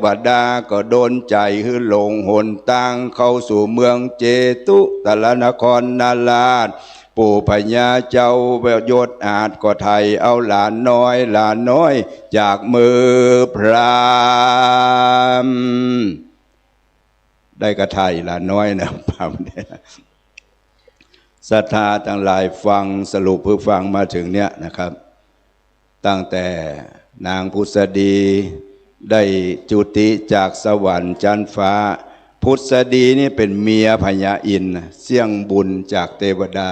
วดาก็โดนใจหือลงหนตังเข้าสู่เมืองเจตุตลนครนาลาดปู่พญาเจ้าเวยศอาจก็ไทยเอาหลานน้อยจากมือพรามได้กระไทยหลานน้อยนะพรามเนี่ยศรัทธาทั้งหลายฟังสรุปเพื่อฟังมาถึงเนี้ยนะครับตั้งแต่นางพุทธดีได้จุติจากสวรรค์จันฟ้าพุทธดีนี่เป็นเมียพญาอินทร์เสี่ยงบุญจากเทวดา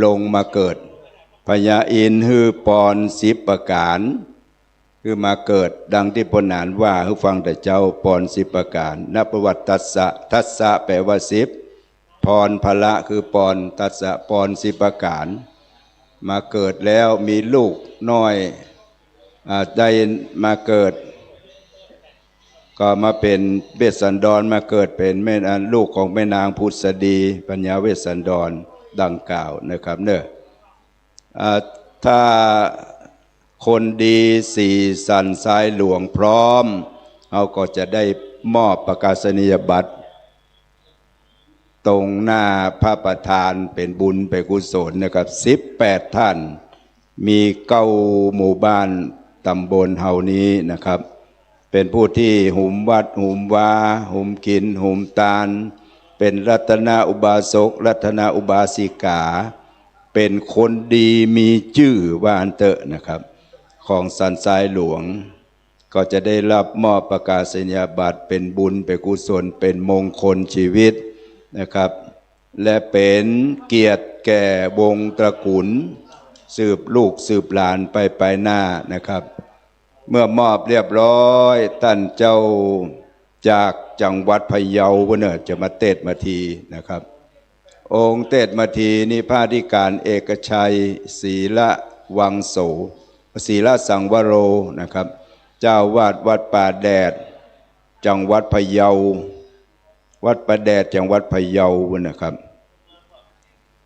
ลงมาเกิดพญาอินทร์ฮือปอน10 ประการคือมาเกิดดังที่พนานว่าให้ฟังแต่เจ้าปอน10 ประการณประวัติทัสสะแปลว่า10พรพละคือปอนทัสสะปอน10 ประการมาเกิดแล้วมีลูกน้อยได้มาเกิดก็มาเป็นเวสสันดรมาเกิดเป็นแม่ลูกของแม่นางพุทธดีปัญญาเวสสันดรดังกล่าวนะครับเนอะถ้าคนดี4 สันทรายหลวงพร้อมเขาก็จะได้มอบประกาศนียบัตรตรงหน้าพระประธานเป็นบุญเป็นกุศลนะครับ18 ท่านมี9 หมู่บ้านตำบลเฮานี้นะครับเป็นผู้ที่หุมวัดหุมวาหุมกินหุมตาลเป็นรัตนาอุบาสกรัตนาอุบาสิกาเป็นคนดีมีชื่อว่าอันเตอะนะครับของสันทรายหลวงก็จะได้รับมอบประกาศนียบัตรเป็นบุญเป็นกุศลเป็นมงคลชีวิตนะครับและเป็นเกียรติแก่วงตระกูลสืบลูกสืบหลานไปหน้านะครับเมื่อมอบเรียบร้อยท่านเจ้าจากจังหวัดพะเยาเนี่ยจะมาเทศมาทีนะครับองค์เทศมาทีนี่พระอธิการเอกชัยศีละวังโสศีละสังวโรนะครับเจ้าวาดวัดป่าแดดจังหวัดพะเยาวัดป่าแดดจังหวัดพะเยานะครับ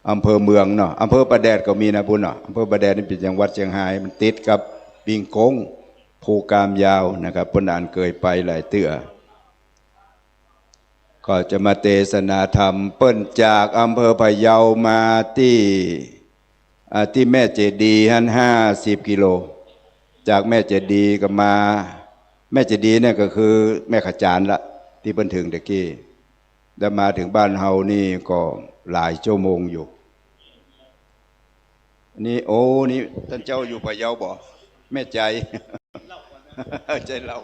อำเภอเมืองเนาะอำเภอป่าแดดก็มีนะพุ่นเนาะอำเภอป่าแดดนี่เป็นจังหวัดเชียงรายมันติดกับปิงกงภูกามยาวนะครับพุ่นอ่านเคยไปหลายเตื้อก็จะมาเทศนาธรรมเปิ้นจากอำเภอพะเยามาที่แม่เจดีย์50 กิโลจากแม่เจดีย์ก็มาแม่เจดีย์เนี่ยก็คือแม่ขจารละที่เพิ่นถึงตะกี้แล้วมาถึงบ้านเฮานี่ก็หลายชั่วโมงอยู่ นี่โอ้นี่ท่านเจ้าอยู่พะเยาบ่แม่ใจใจเล่า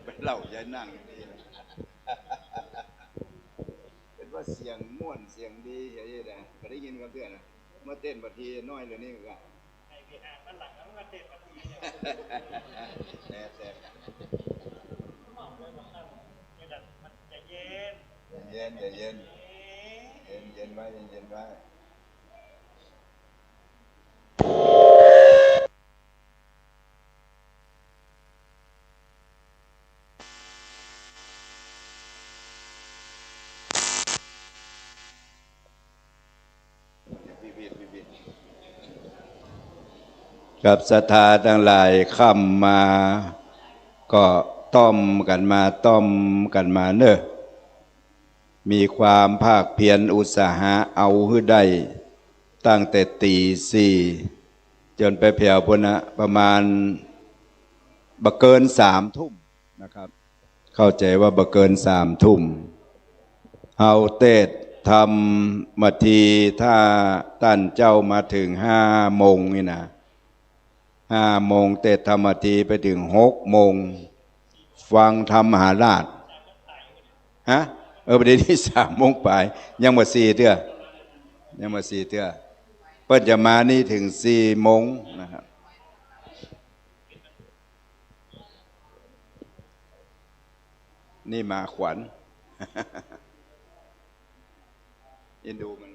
ไปเล่าใจนั่งดีเป็นว่าเสียงม่วนเสียงดีอย่างนี้นะก็ได้ยินกับเพื่อนนะเมื่อเต้นบัดทีน้อยเลยนี่ก็ไอ้พี่อ่านมันหลังแล้วมาเต้นบัดทีเนี่ยแต่เย็นเย็นเย็นไว้เย็นไว้กับศรัทธาทั้งหลายค่ำมาก็ต้อมกันมาเนอะมีความภาคเพียรอุตสาหะเอาให้ได้ตั้งแต่ตีสี่จนไปเพียวพุ่นนะประมาณบ่เกิน3 ทุ่มนะครับเข้าใจว่าบ่เกิน3 ทุ่มเอาเทศทำมาทีถ้าท่านเจ้ามาถึง5 โมงนี่นะ5 โมงเทศธรรมทีไปถึง6 โมงฟังธรรมมหาราชฮะประเดี๋ยวนี้3 โมงไปยังมา4 เทื่อเปิ้นจะมานี่ถึง4 โมงนะครับนี่มาขวัญอินดูมัน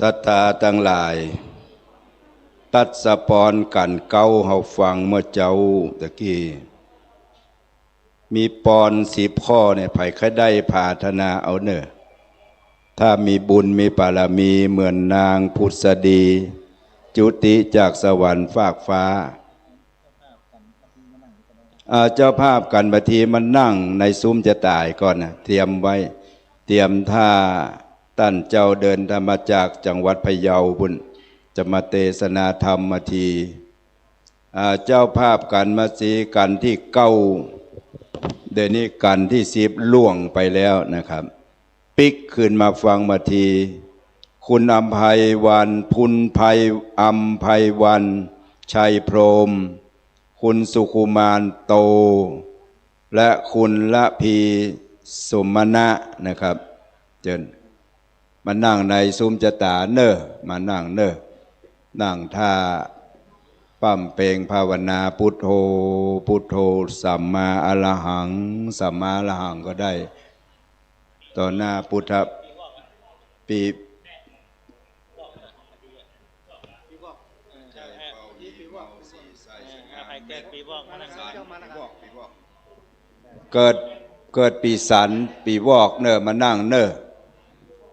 ศรัทธาทั้งหลายตัดสะปอนกันเก้าเฮาฟังเมื่อเจ้าตะกี้มีปอน10 ข้อเนี่ยไผใครได้ภาธนาเอาเนอะถ้ามีบุญมีบารมีเหมือนนางพุทธดีจุติจากสวรรค์ฟากฟ้าเจ้าภาพกันบัดทีมันนั่งในซุ้มจะตายก่อนนะเตรียมไว้เตรียมท่าท่านเจ้าเดินธรรมจากจังหวัดพะเยาบุญจะมาเทศนาธรรมมาทีเจ้าภาพกันมาสีกันที่9เดี๋ยวนี้กันที่10ล่วงไปแล้วนะครับปิกขึ้นมาฟังมาทีคุณอัมไพวันพุนไพอัมไพวันชัยพรหมคุณสุขุมานโตและคุณละพีสุมนะนะครับเจิญมานั่งในซุ้มจตาเนอะมานั่งเนอะนั่งท่าปั้มเปงภาวนาพุทโธพุทโธสัมมาอรหังสัมมาอรหังก็ได้ต่อหน้าพุทธปีเกิดปีสันปีวอกเนอะมานั่งเนอะ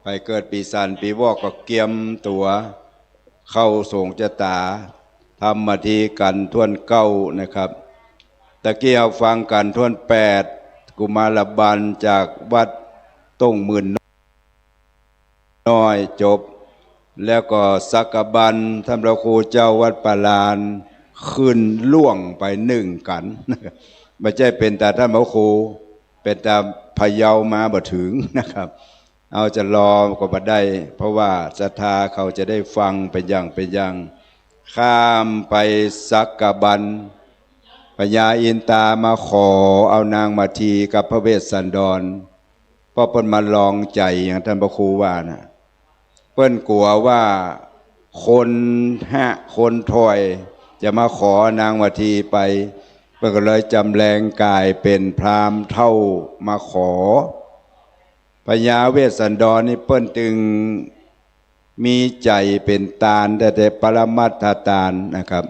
ไปเกิดปีสันปีวอกก็เกียมตัวเข้าส่งจตาทำมาทีกันทวน9นะครับตะเกียบฟังกันทวน8กุมารบันจากวัดต้งหมื่นน้อยจบแล้วก็สักกบันท่านพระครูเจ้าวัดปาลานขึ้นล่วงไป1 กันไม่ใช่เป็นแต่ท่านพระครูเป็นแต่พะเยามาบ่ถึงนะครับเอาจะรอก็บ่ได้เพราะว่าศรัทธาเขาจะได้ฟังไปอย่างข้ามไปสักกบันพญาอินตามาขอเอานางมาทีกับพระเวสสันดรเพราะเพิ่นมาลองใจอย่างท่านพระครูว่านะเพิ่นกลัวว่าคนถอยจะมาขอนางมาทีไปเพิ่นก็เลยจำแรงกายเป็นพราหมณ์เท่ามาขอพญาเวสสันดรนี่เปิ้นจึงมีใจเป็นตาลแต่ปรมัตถตาลนะครับ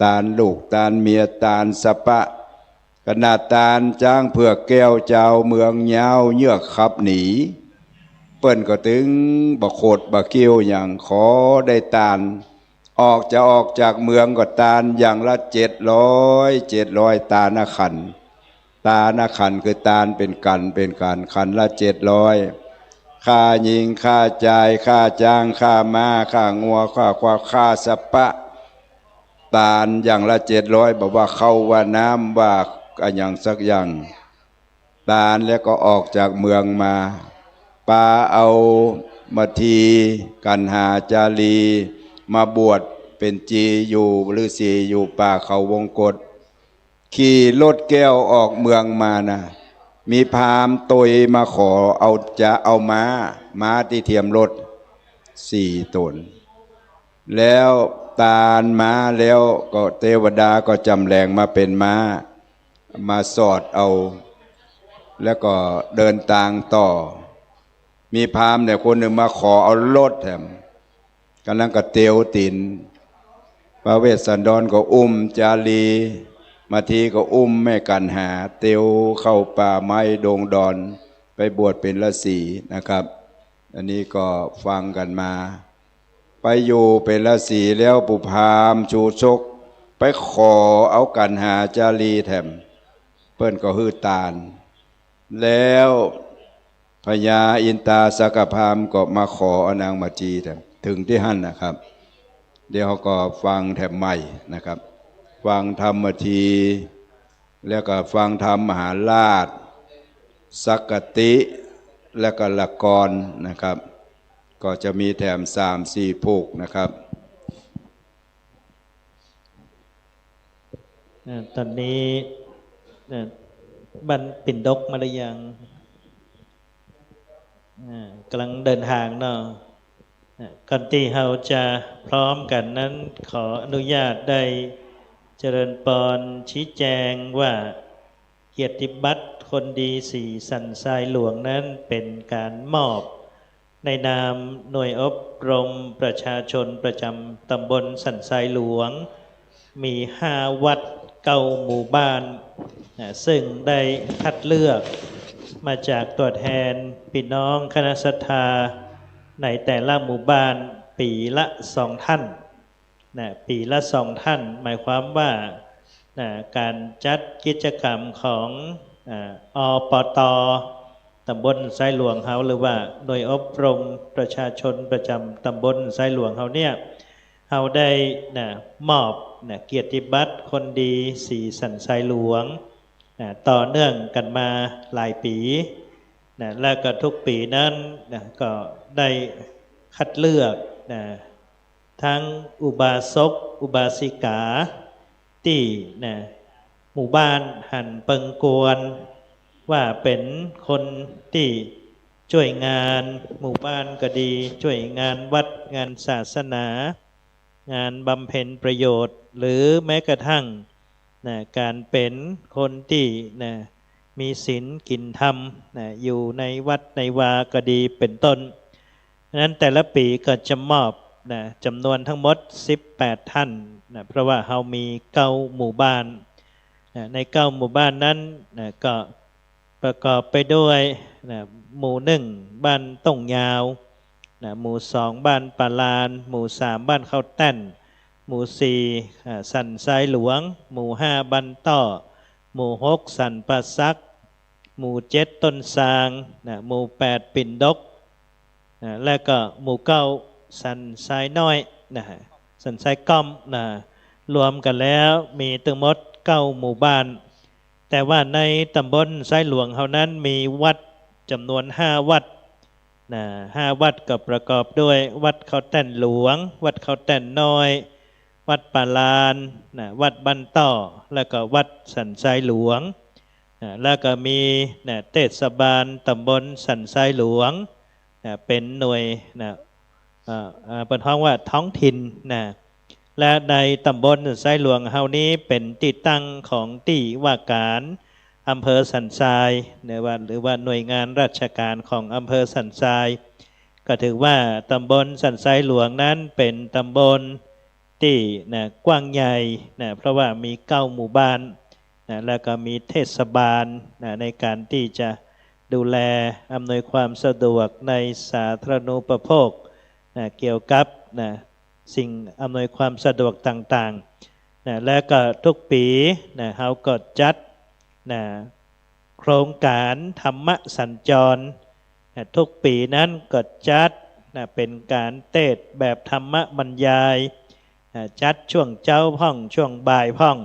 ตาลลูกตาลเมียตาลสะปะขนาดตาลจ้างเผือกแก้วเจ้าเมืองยาวเยือกขับหนี เปิ้นก็ถึงบ่โคดบ่เกี้ยวอย่างขอได้ตาลออกจากเมืองก็ตาลอย่างละ700ตานะขันตานะขันคือตาลเป็นกันขันละ700ค่าหญิงค่าจ่ายค่าจ้างค่าม้าค่างัวค่าควายค่าสะปะตาลอย่างละ700บอกว่าเข้าว่าน้ำว่าอย่างสักอย่างตาลแล้วก็ออกจากเมืองมาปาเอามาทีกันหาจารีมาบวชเป็นจีอยู่ฤาษีอยู่ป่าเขาวงกฏขี่รถแก้วออกเมืองมานะมีพราหมณ์ตยมาขอเอาม้าที่เทียมรถ4 ตนแล้วตาลม้าแล้วก็เทวดาก็จำแรงมาเป็นม้ามาสอดเอาแล้วก็เดินทางต่อมีพราหมณ์เนี่ยคนหนึ่งมาขอเอารถแถมกำลังก็เตียวตินพระเวสสันดรก็อุ้มจารีมาทีก็อุ้มแม่กันหาเตียวเข้าป่าไม้ดงดอนไปบวชเป็นฤาษีนะครับอันนี้ก็ฟังกันมาไปอยู่เป็นฤาษีแล้วปุพามชูชกไปขอเอากันหาจารีแถมเปิ้นก็ฮือตาลแล้วพญาอินตาสักพามก็มาขออนางมาจีแถมถึงที่หั่นนะครับเดี๋ยวเขาก็ฟังแถมใหม่นะครับฟังธรรมทีแล้วก็ฟังธรรมมหาราชสักกติและก็ละกรนะครับก็จะมีแถม3-4ผูกนะครับตอนนี้บรรปิ่นดกมาหรือยังกำลังเดินทางเนาะก่อนที่เราจะพร้อมกันนั้นขออนุญาตได้เจริญปรชี้แจงว่าเกียรติบัตรคนดี4สันทรายหลวงนั้นเป็นการมอบในนามหน่วยอบรมประชาชนประจำตำบลสันทรายหลวงมี5 วัด9 หมู่บ้านซึ่งได้คัดเลือกมาจากตัวแทนพี่น้องคณะศรัทธาในแต่ละหมู่บ้านปีละ2 ท่านปีละ2 ท่านหมายความว่าการจัดกิจกรรมของอปต.ตำบลไซหลวงเฮาหรือว่าหน่วยอบรมประชาชนประจำตำบลไซหลวงเฮาเนี่ยเฮาได้มอบเกียรติบัตรคนดี4สันทรายหลวงต่อเนื่องกันมาหลายปีและก็ทุกปีนั้นก็ได้คัดเลือกทั้งอุบาสกอุบาสิกาที่หมู่บ้านหันเปิงกวนว่าเป็นคนที่ช่วยงานหมู่บ้านก็ดีช่วยงานวัดงานศาสนางานบำเพ็ญประโยชน์หรือแม้กระทั่งการเป็นคนที่มีศีลกินธรรมอยู่ในวัดในวาก็ดีเป็นต้นนั้นแต่ละปีก็จะมอบจำนวนทั้งหมด18 ท่านเพราะว่าเรามี9 หมู่บ้านใน9 หมู่บ้านนั้นก็ประกอบไปด้วยหมู่1บ้านต้งยาวหมู่2บ้านปาลานหมู่3บ้านข้าวแต้นหมู่4สันทรายหลวงหมู่5บ้านต้อหมู่6สันปะซักหมู่7ต้นซางหมู่8ปิ่นดกและก็หมู่9สันทรายน้อยสันทรายก้อมรวมกันแล้วมีทั้งหมด9 หมู่บ้านแต่ว่าในตำบลไซหลวงเท่านั้นมีวัดจำนวน5 วัด5 วัดก็ประกอบด้วยวัดเขาแต้นหลวงวัดเขาแต้นน้อยวัดปาลานวัดบ้านต้อแล้วก็วัดสันทรายหลวงแล้วก็มีเทศบาลตำบลสันทรายหลวงเป็นหน่วยเป็นท้องว่าท้องถิ่นและในตำบลสันทรายหลวงเฮานี้เป็นที่ตั้งของที่ว่าการอำเภอสันทรายหรือว่าหน่วยงานราชการของอำเภอสันทรายก็ถือว่าตำบลสันทรายหลวงนั้นเป็นตำบลที่กว้างใหญ่เพราะว่ามี9 หมู่บ้านแล้วก็มีเทศบาลในการที่จะ ดูแลอำนวยความสะดวกในสาธารณูปโภคเกี่ยวกับสิ่งอำนวยความสะดวกต่างๆและก็ทุกปีเขาก็จัดโครงการธรรมสัญจรทุกปีนั้นก็จัดเป็นการเทศน์แบบธรรมบรรยายจัดช่วงเช้าพ่องช่วงบ่ายพ่อง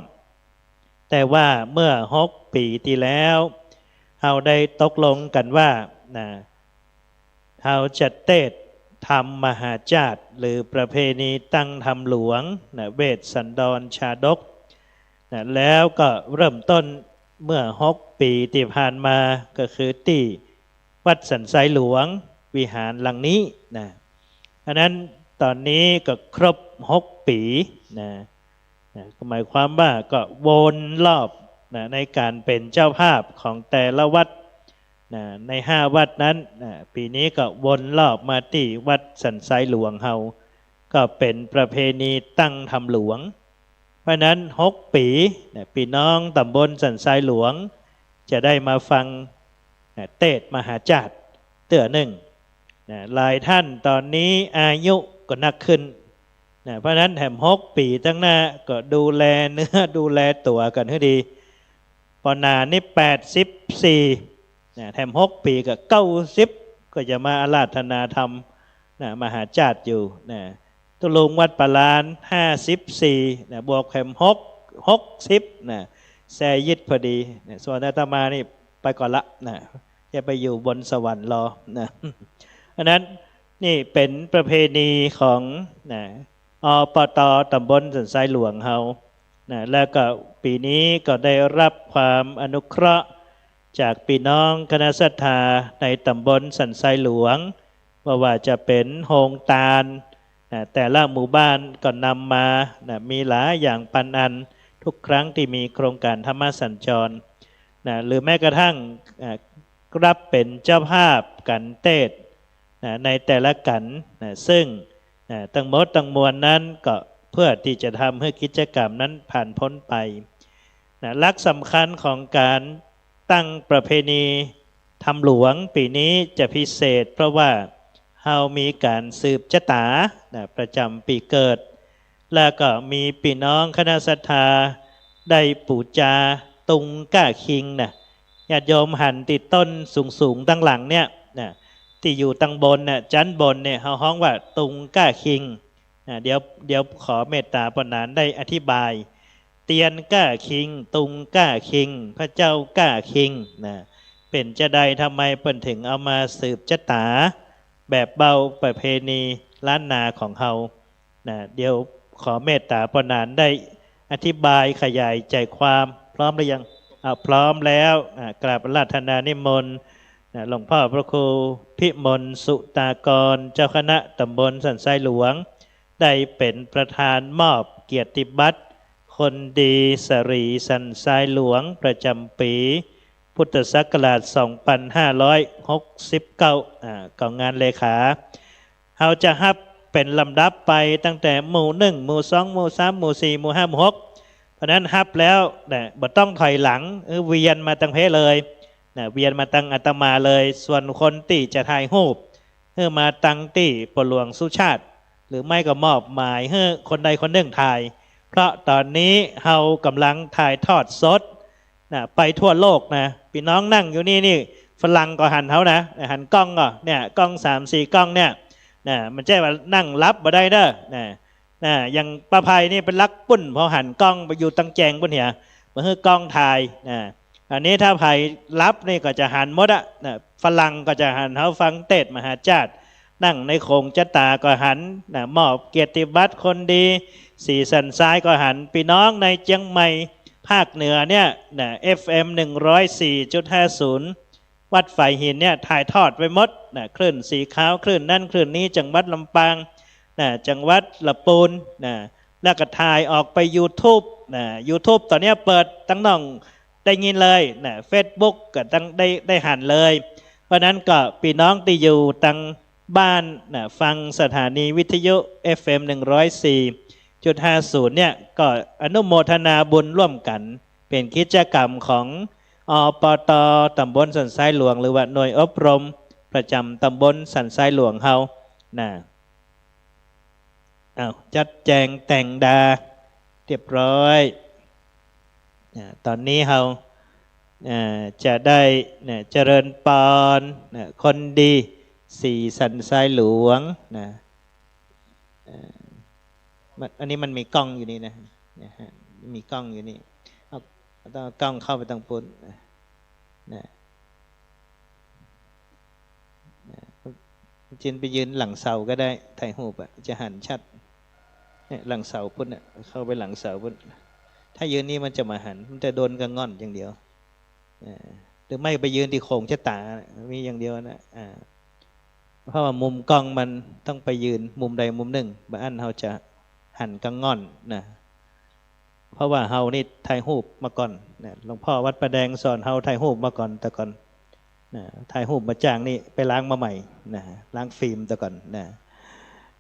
แต่ว่าเมื่อ6 ปีที่แล้วเราได้ตกลงกันว่าเราจะเทศน์ธรรมมหาจาร์หรือประเพณีตั้งธรรมหลวงเวสสันดรชาดกแล้วก็เริ่มต้นเมื่อ6 ปีที่ผ่านมาก็คือที่วัดสันทรายหลวงวิหารหลังนี้อันนั้นตอนนี้ก็ครบ6 ปีก็หมายความว่าก็วนรอบในการเป็นเจ้าภาพของแต่ละวัดใน5 วัดนั้นปีนี้ก็วนรอบมาที่วัดสันทรายหลวงเฮาก็เป็นประเพณีตั้งธรรมหลวงเพราะนั้น6 ปีพี่น้องตำบลสันทรายหลวงจะได้มาฟังเทศน์มหาจาร์เตื้อหนึ่งหลายท่านตอนนี้อายุก็นักขึ้นเพราะนั้นแถม6 ปีตั้งหน้าก็ดูแลเนื้อดูแลตัวกันให้ดีปอนานี่84แถม6 ปีก็90ก็จะมาอาราธนาธรรมมหาจาร์อยู่ตุลุงวัดปลาน54บวกแถม60แซยิดพอดีส่วนอาตมานี่ไปก่อนละจะไปอยู่บนสวรรค์รอเพราะนั้นนี่เป็นประเพณีของอปต.ตำบลสันทรายหลวงเฮาแล้วก็ปีนี้ก็ได้รับความอนุเคราะห์จากพี่น้องคณะศรัทธาในตำบลสันทรายหลวงว่าจะเป็นโฮงตาลแต่ละหมู่บ้านก็นำมามีหลายอย่างปันอันทุกครั้งที่มีโครงการธรรมสัญจรหรือแม้กระทั่งรับเป็นเจ้าภาพกันเทศน์ในแต่ละกันซึ่งทั้งหมดทั้งมวลนั้นก็เพื่อที่จะทำให้กิจกรรมนั้นผ่านพ้นไปหลักสำคัญของการตั้งประเพณีธรรมหลวงปีนี้จะพิเศษเพราะว่าเรามีการสืบชะตาประจำปีเกิดแล้วก็มีพี่น้องคณะศรัทธาได้ปูจาตุงก้าคิงญาติโยมหันติดต้นสูงๆตั้งหลังเนี่ยที่อยู่ตั้งบนชั้นบนเนี่ยเขาฮ้องว่าตุงก้าคิงเดี๋ยวขอเมตตาปนานได้อธิบายเตียนก้าคิงตุงก้าคิงพระเจ้าก้าคิงเป็นจะใดทำไมเปิ่นถึงเอามาสืบชะตาแบบเบาประเพณีล้านนาของเฮาเดี๋ยวขอเมตตาปนานได้อธิบายขยายใจความพร้อมหรือยังพร้อมแล้วกราบอาราธนานิมนต์หลวงพ่อพระครูพิมลสุตากรเจ้าคณะตำบลสันทรายหลวงได้เป็นประธานมอบเกียรติบัตรคนดีสรีสันทรายหลวงประจำปีพุทธศักราช 2569 ของงานเลขาเราจะฮับเป็นลำดับไปตั้งแต่หมู่ 1 หมู่ 2 หมู่ 3 หมู่ 4 หมู่ 5 หมู่ 6เพราะนั้นฮับแล้วบ่ต้องถอยหลังเวียนมาตั้งเพเลยเวียนมาตั้งอาตมาเลยส่วนคนที่จะถ่ายรูปมาตั้งที่ปหลวงสุชาติหรือไม่ก็มอบหมายให้คนใดคนหนึ่งถ่ายเพราะตอนนี้เรากำลังถ่ายทอดสดไปทั่วโลกพี่น้องนั่งอยู่นี่ฝรั่งก็หันเขาหันกล้องก็เนี่ยกล้อง 3-4 กล้องเนี่ยมันใช่ว่านั่งรับบ่ได้เด้ออย่างประภัยนี่เป็นลักปุ้นพอหันกล้องไปอยู่ตั้งแจงบนเหียมาให้กล้องถ่ายอันนี้ถ้าภัยรับนี่ก็จะหันหมดฝรั่งก็จะหันเขาฟังเทศน์มหาจาร์นั่งในโคงชะตาก็หันมอบเกียรติบัตรคนดีสีสันซ้ายก็หันพี่น้องในเชียงใหม่ภาคเหนือเนี่ยFM 104.50 วัดไฟหินเนี่ยถ่ายทอดไปหมดคลื่นสีขาวคลื่นนั่นคลื่นนี้จังหวัดลำปางจังหวัดละปูนแล้วก็ถ่ายออกไป YouTube YouTube ตอนนี้เปิดตั้งน้องได้ยินเลยFacebook ก็ตั้งได้หันเลยเพราะนั้นก็พี่น้องที่อยู่ตั้งบ้านฟังสถานีวิทยุ FM 104.50 เนี่ยก็อนุโมทนาบุญร่วมกันเป็นกิจกรรมของ อปตตำบลสันทรายหลวงหรือว่าหน่วยอบรมประจำตำบลสันทรายหลวงเฮานะจัดแจงแต่งดาเรียบร้อยตอนนี้เฮาจะได้เจริญปอนคนดีสี่สันทรายหลวงนะอันนี้มันมีกล้องอยู่นี่นะมีกล้องอยู่นี่ต้องกล้องเข้าไปตรงปุ่นจินไปยืนหลังเสาก็ได้ถ่ายรูปจะหันชัดหลังเสาพุ่นเข้าไปหลังเสาพุ่นถ้ายืนนี่มันจะมาหันมันจะโดนกระง่อนอย่างเดียวหรือไม่ไปยืนที่โค้งชะตามีอย่างเดียวนะเพราะว่ามุมกล้องมันต้องไปยืนมุมใดมุมหนึ่งบางอันเขาจะหันกระง่อนนะเพราะว่าเฮานี่ถ่ายรูปมาก่อนหลวงพ่อวัดประแดงสอนเฮาถ่ายรูปมาก่อนแต่ก่อนถ่ายรูปมาจ้างนี่ไปล้างมาใหม่ล้างฟิล์มแต่ก่อน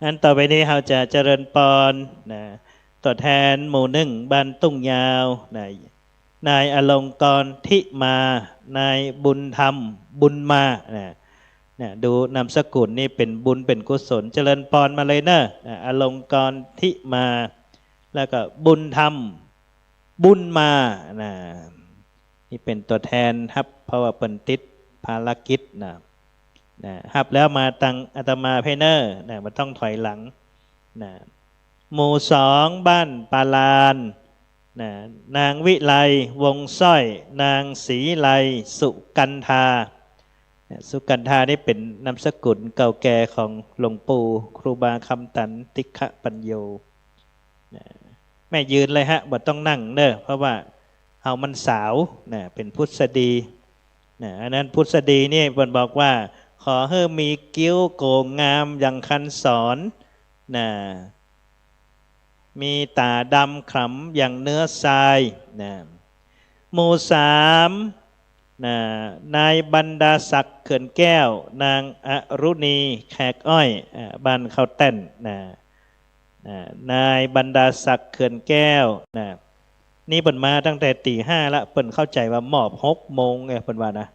อันต่อไปนี้เราจะเจริญปอนตัวแทนหมู่หนึ่งบ้านตุ้งยาวนายอลงกรณ์ทิมานายบุญธรรมบุญมาดูนามสกุลนี่เป็นบุญเป็นกุศลเจริญปอนมาเลยเนอะอลงกรณ์ทิมาแล้วก็บุญธรรมบุญมานี่เป็นตัวแทนครับเพราะว่าเปิ่นติดภารกิจครับแล้วมาตังอาตมาเพเนอร์มันต้องถอยหลังหมู่สองบ้านปาลานนางวิไลวงสร้อยนางศรีไลสุกันธาสุกันธานี่เป็นนามสกุลเก่าแก่ของหลวงปู่ครูบาคำตันติฆะปัญโยแม่ยืนเลยฮะบ่ต้องนั่งเนอะเพราะว่าเอามันสาวเป็นพุทธดีอันนั้นพุทธดีนี่บนบอกว่าขอให้มีกิ้วโกงงามอย่างคันสอนมีตาดำขำอย่างเนื้อทรายหมู่สามนายบรรดาศักดิ์เขื่อนแก้วนางอรุณีแขกอ้อยบ้านเขาเต้นนายบรรดาศักดิ์เขื่อนแก้วนี่เปิ่นมาตั้งแต่ตี 5ละเปิ่นเข้าใจว่าหมอบ6 โมงไงเปิ่นว่านะ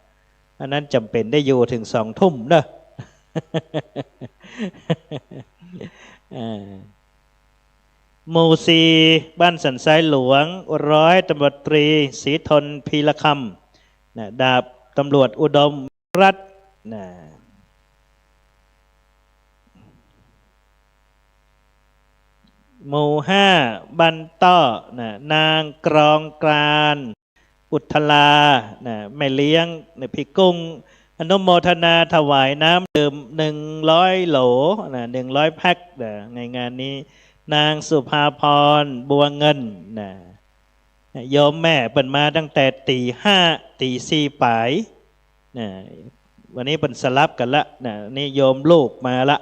อันนั้นจำเป็นได้อยู่ถึง2 ทุ่มเนอะหมู่สี่บ้านสันทรายหลวงร้อยตำรวจตรีศรีทนพีละคำดาบตำรวจอุดมรัตน์หมู่ห้าบันต้อนางกรองกรานอุทลาแม่เลี้ยงพี่กุ้งอนุโมทนาถวายน้ำดื่ม100 โหล100 แพ็คในงานนี้นางสุภาพรบัวเงินโยมแม่เปิ่นมาตั้งแต่ตี 5ตี 4ป่ายวันนี้เปิ่นสลับกันละนี่โยมลูกมาละ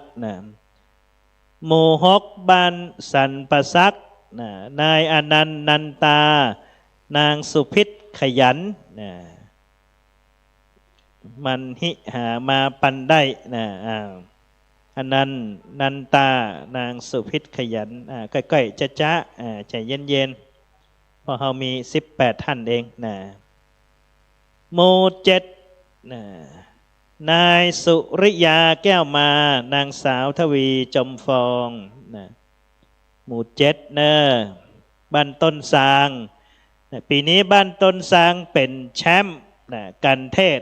หมู่6บ้านสันประซักนายอนันต์นันตานางสุพิษขยันมันหิหามาปันได้อนันต์นันตานางสุพิษขยันใกล้ๆจ๊ะใจเย็นๆเพราะเขามี18 ท่านเองหมู่7นายสุริยาแก้วมานางสาวทวีจมฟองหมู่7บ้านต้นซางปีนี้บ้านต้นซางเป็นแชมป์กันเทศ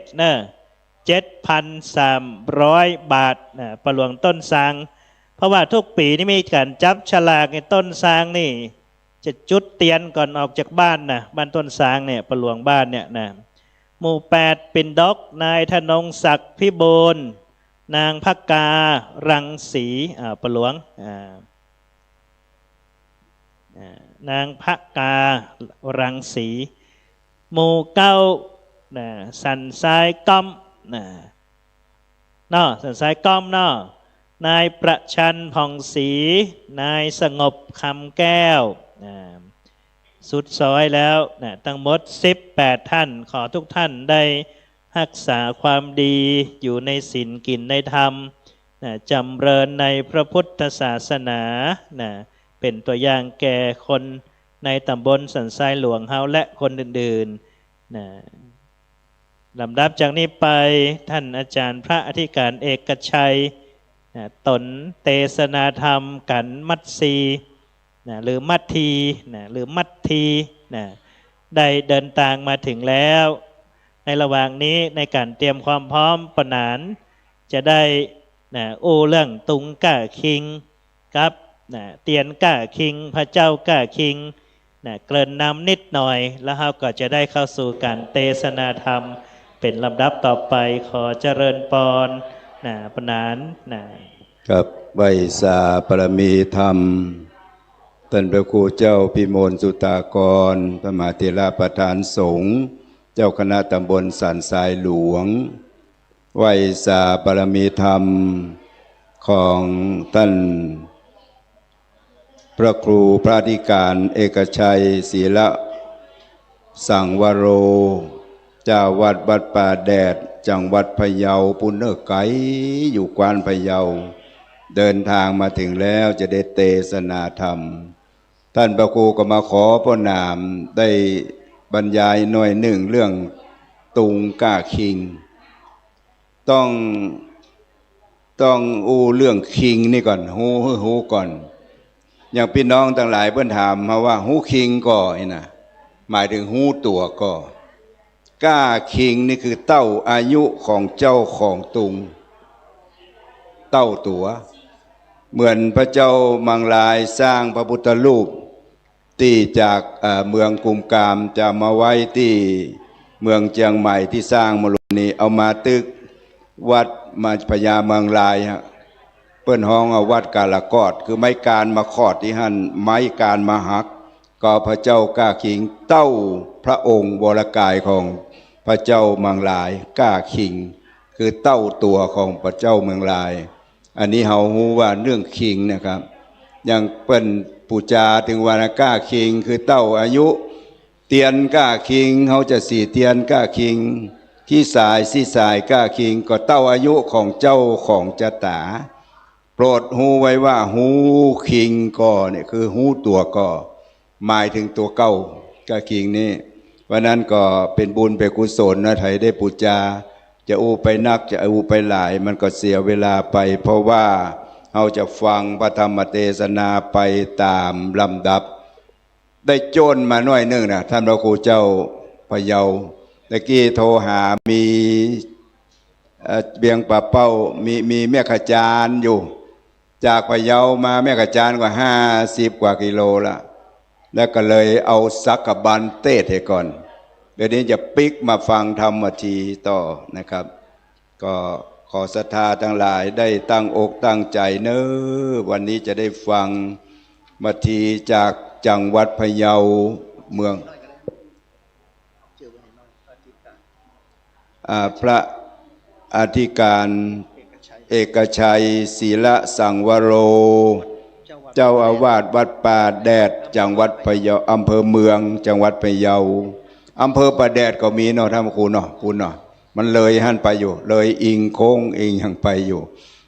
7,300 บาทประหลวงต้นซางเพราะว่าทุกปีนี่มีการจับฉลากในต้นซางนี่จะจุดเตียนก่อนออกจากบ้านบ้านต้นซางเนี่ยประหลวงบ้านเนี่ยหมู่8ปิ่นดอกนายธนงศักดิ์พิบูลนางพักการังสีประหลวงนางพักการังสีหมู่9สันทรายก้อมสันทรายก้อมนายประชันผ่องศรีนายสงบคำแก้วสุดซอยแล้วทั้งหมด18 ท่านขอทุกท่านได้รักษาความดีอยู่ในศีลกินในธรรมจำเริญในพระพุทธศาสนาเป็นตัวอย่างแก่คนในตำบลสันทรายหลวงเฮาและคนอื่นๆ ลำดับจากนี้ไปท่านอาจารย์พระอธิการเอกชัยตนเทศนาธรรมกันมัตสีหรือมัตทีหรือมัตทีได้เดินทางมาถึงแล้วในระหว่างนี้ในการเตรียมความพร้อมปนานจะได้เรื่องตุงก้าคิงครับเตียนก้าคิงพระเจ้าก้าคิงเกริ่นนำนิดหน่อยแล้วเราก็จะได้เข้าสู่การเทศนาธรรมเป็นลำดับต่อไปขอเจริญพรปนานกับใบสาปรมีธรรมท่านพระครูเจ้าพิมลสุตากรพระมหาเถรประธานสงฆ์เจ้าคณะตำบลสันทรายหลวงไหวสาปรมีธรรมของท่านพระครูพระอธิการเอกชัยศีละสังวโรเจ้าวัดวัดป่าแดดจังหวัดพะเยาปุณเนอไกอยู่กวานพะเยาเดินทางมาถึงแล้วจะได้เทศนาธรรมท่านพระครูก็มาขอพระนามได้บรรยายหน่อยหนึ่งเรื่องตุงก้าคิงต้องเรื่องคิงนี่ก่อนหูก่อนอย่างพี่น้องต่างหลายเพิ่นถามมาว่าหูคิงก็นะหมายถึงหูตัวก็ก้าคิงนี่คือเต้าอายุของเจ้าของตุงเต้าตัวเหมือนพระเจ้ามังลายสร้างพระพุทธรูปที่จากเมืองกุมกามจะมาไว้ที่เมืองเชียงใหม่ที่สร้างมรุณีเอามาตึกวัดมาพญาเมืองลายฮะเปิ้นห้องเอาวัดกาลกอดคือไม้การมาขอดที่หั่นไม้การมาหักก็พระเจ้าก้าคิงเต้าพระองค์วรกายของพระเจ้าเมืองลายก้าคิงคือเต้าตัวของพระเจ้าเมืองลายอันนี้เฮาฮู้ว่าเรื่องคิงนะครับอย่างเปิ้นปูจาถึงวานาก้าคิงคือเต้าอายุเตียนก้าคิงเฮาจะสี่เตียนก้าคิงที่สายก้าคิงก็เต้าอายุของเจ้าของจตาโปรดฮู้ไว้ว่าฮู้คิงก็เนี่ยคือฮู้ตัวก็หมายถึงตัวเก้าก้าคิงนี่วันนั้นก็เป็นบุญเป็นกุศลนะไทยได้ปูจาจะไปนักจะไปหลายมันก็เสียเวลาไปเพราะว่าเราจะฟังพระธรรมเทศนาไปตามลำดับได้โจนมาหน่อยหนึ่งนะท่านพระครูเจ้าพะเยาตะกี้โทรหามีเบียงป่าเป้ามีแม่ขจารอยู่จากพะเยามาแม่ขจารกว่า50 กว่ากิโลละแล้วก็เลยเอาสักกบันเทศให้ก่อนเดี๋ยวนี้จะปิกมาฟังธรรมทีต่อนะครับก็ขอศรัทธาทั้งหลายได้ตั้งอกตั้งใจเนอะวันนี้จะได้ฟังมัทีจากจังหวัดพะเยาเมืองพระอธิการเอกชัยศีละสังวโรเจ้าอาวาสวัดป่าแดดจังหวัดพะเยาอำเภอเมืองจังหวัดพะเยาอำเภอป่าแดดก็มีเนาะท่านครูเนาะคุณเนาะมันเลยหันไปอยู่เลยอิงโค้งอิงยังไปอยู่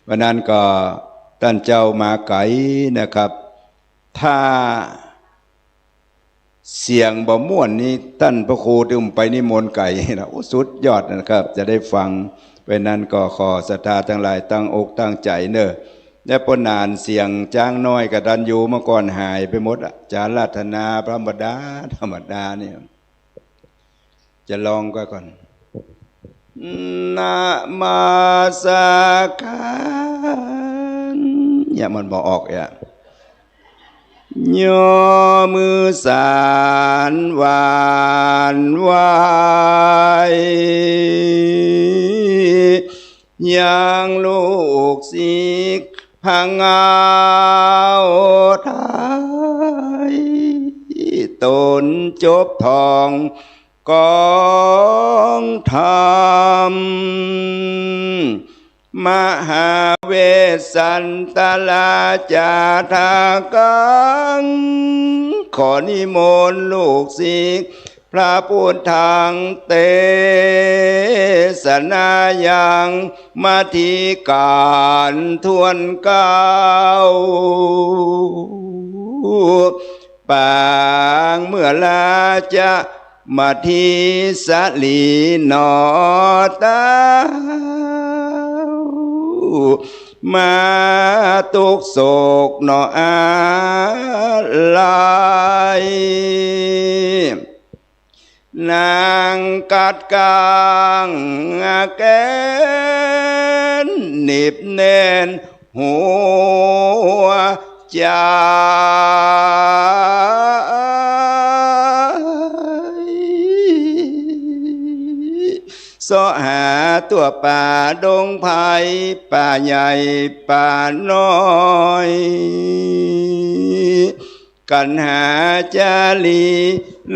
วันนั้นก็ท่านเจ้ามาไกลนะครับถ้าเสียงบ่ม่วนนี้ท่านพระครูถึงไปนิมนต์ไก่นะสุดยอดนะครับจะได้ฟังเพราะนั้นก็ขอศรัทธาทั้งหลายตั้งอกตั้งใจเนอะและปนานเสียงจ้างน้อยกับดันยูเมื่อก่อนหายไปหมดจาราธนาพระธรรมดาเนี่ยจะลองก่อนนะมาสการอย่ามันบอกออกอย่าย่อมือสานหวานไหวยังลูกศิษย์พังเอาไทยตนจบทองกองธรรมมหาเวสสันตลาจาทากังขอนิมนต์ลูกศิษย์พระพุทธังเตสนายังมาธิการทวนเก้าปางเมื่อลาจะ มาทีสลีนอตามาตุกโศกนออาลายนางกัดกางแกนหนิบแน่นหัวใจสอหาตัวป่าดงไผ่ป่าใหญ่ป่าน้อยกันหาจาลี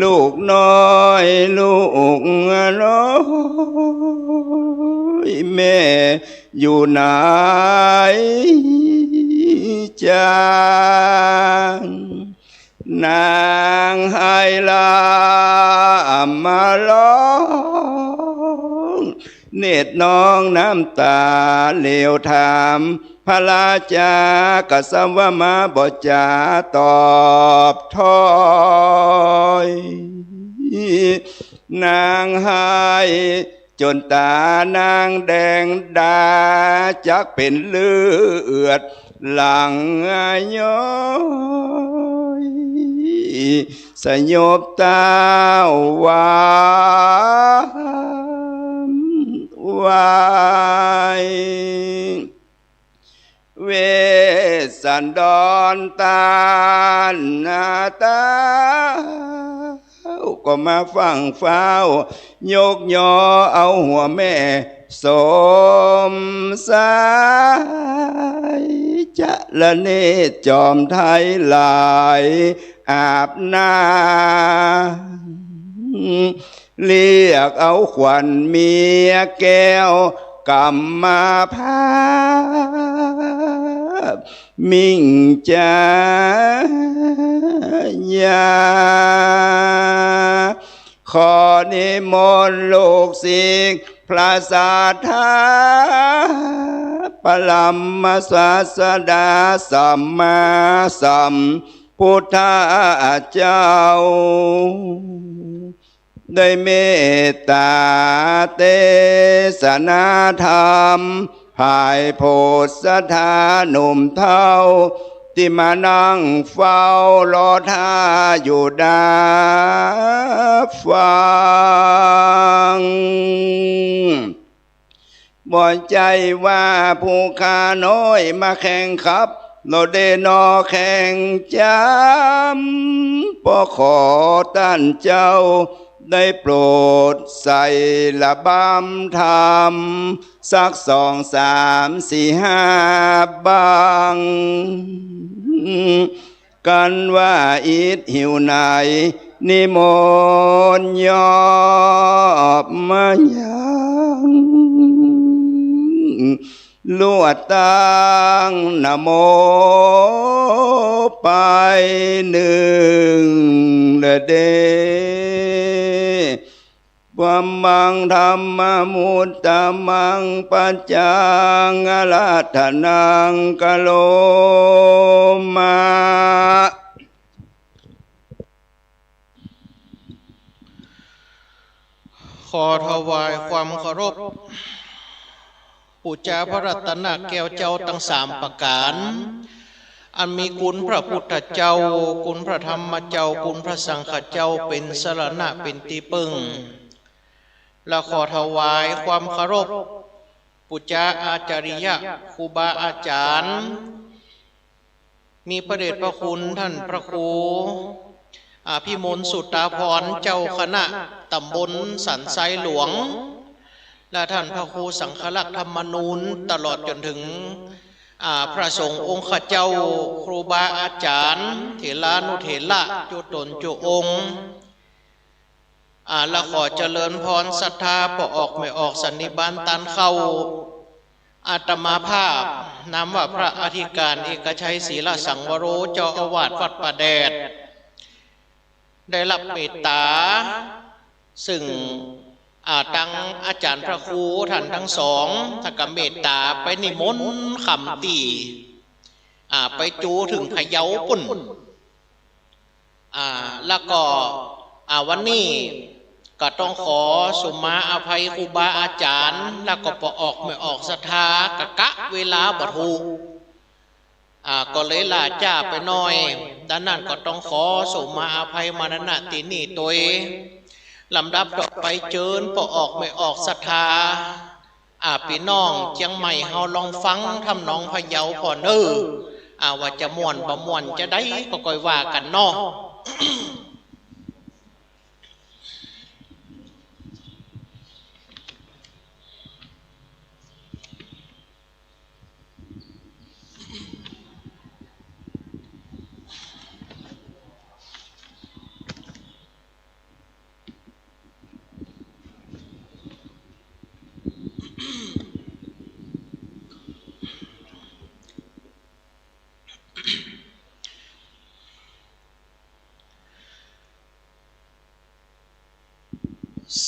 ลูกน้อยลูกน้อยแม่อยู่ไหนจางนางให้ลามาร้องเนตรน้องน้ำตาเหลวถามพระราจากัสวะมาบจาตอบถอยนางให้จนตานางแดงดาจักเป็นเลือดหลังย้อยสยบตาวาวายเวสันดรตานาตาก็มาฟังเฝ้ายกยอเอาหัวแม่สมสายจะละเนตจอมไทยลายอาบนาเรียกเอาขวัญเมียแก้วกำมาพามิ่งจายาขอนิมนต์ลูกศิษย์พระศาธาปลัมมศาสดาสัมมาสัมพุทธเจ้าได้เมตตาเทศนาธรรมภายโพธธาหนุ่มเท่าที่มานั่งเฝ้ารอท่าอยู่ดาฟังบ่ใจว่าผู้ข้าน้อยมาแข่งขับโลเดนอแข่งจำปอขอท่านเจ้าได้โปรดใส่ละบำธรรมสัก2 3 4 5บังกันว่าอิดหิวไหนนิมนต์ยอบมายังลวดตั้งนะโมไป1เดวัมมังธรรมมุตตมังปัจจังอรัตถนังกะโลมาขอถวายความเคารพปูชาพระรัตนแก้วเจ้าทั้ง3ประการอันมีคุณพระพุทธเจ้าคุณพระธรรมเจ้าคุณพระสังฆเจ้าเป็นสรณะเป็นที่พึ่งและขอถวายความเคารพปูชาอาจาริยะครูบาอาจารย์มีพระเดชพระคุณท่านพระครูพิมลสุตตาภรณ์เจ้าคณะตำบลสันไซหลวงและท่านพระครูสังฆลักษณ์ธรรมนูญตลอดจนถึงพระสงฆ์องค์ข้าเจ้าครูบาอาจารย์เถรานุเถระจุตนจุองค์และขอเจริญพรศรัทธาพอออกไม่ออกสันนิบาตตันเข้าอาตมาภาพนามว่าพระอธิการเอกชัยศรีละสังวโรเจ้าอาวาสวัดป่าแดดได้รับเมตตาซึ่งตั้งอาจารย์พระครูท่านทั้ง2ท่านก็เมตตาไปนิมนต์คำตีไปจูถึงพะเยาปุ่นแล้วก็วันนี้ ก็ต้องขอสุมาอภัยครูบาอาจารย์แล้วก็ปออกไม่ออกศรัทธากะเวลาบัดหูก็เลยลาจ้าไปหน่อยดังนั้นก็ต้องขอสุมาอภัยมาณที่นี่ตัวลำดับต่อไปเจิญปออกไม่ออกศรัทธาพี่น้องเชียงใหม่เฮาลองฟังทำนองพะเยาพอเนอว่าจะม่วนบ่ม่วนจะได้ก็ค่อยว่ากันเนาะ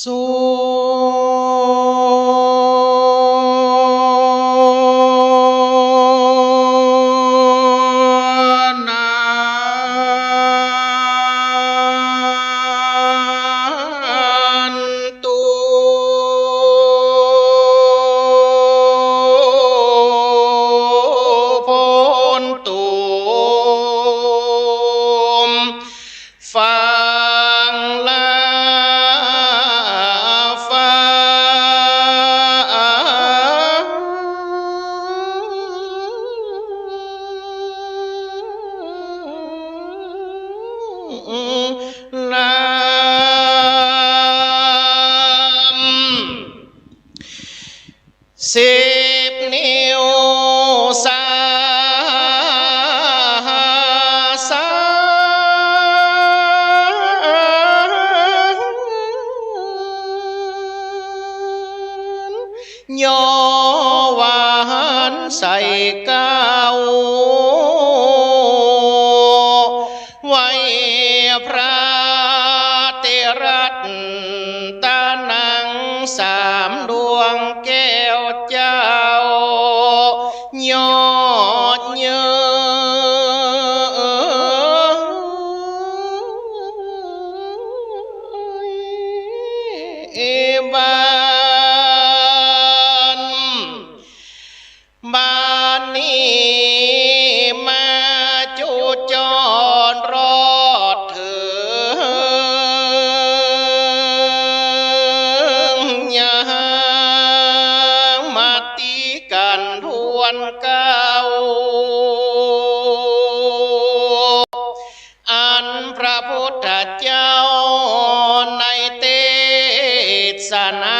สุนันตุพนตุฟังละ 10 นิ้วสาย่อหวานใส่เก้าไว้พระเตรัตตานัง3 ดวงแก้วเจ้ายอดเยินบ้านนี้มาจุจรรอดเถิงยังมาตีกันทวนเก้าอันพระพุทธเจ้าในเทศนา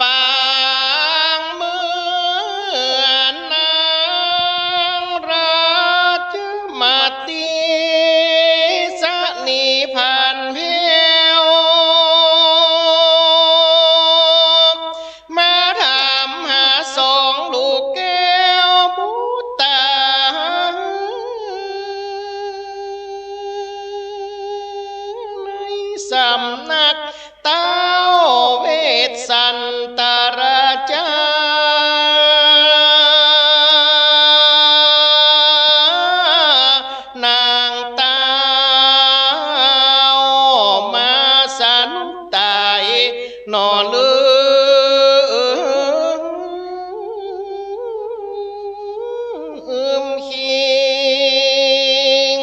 ปางเมืองนางราชมาตีสนิพันธ์เพวมาถามหา2 ลูกแก้วบุตาในสำนักเต้าเวสสันตราชานางเต้ามาสันตายนอลืคิง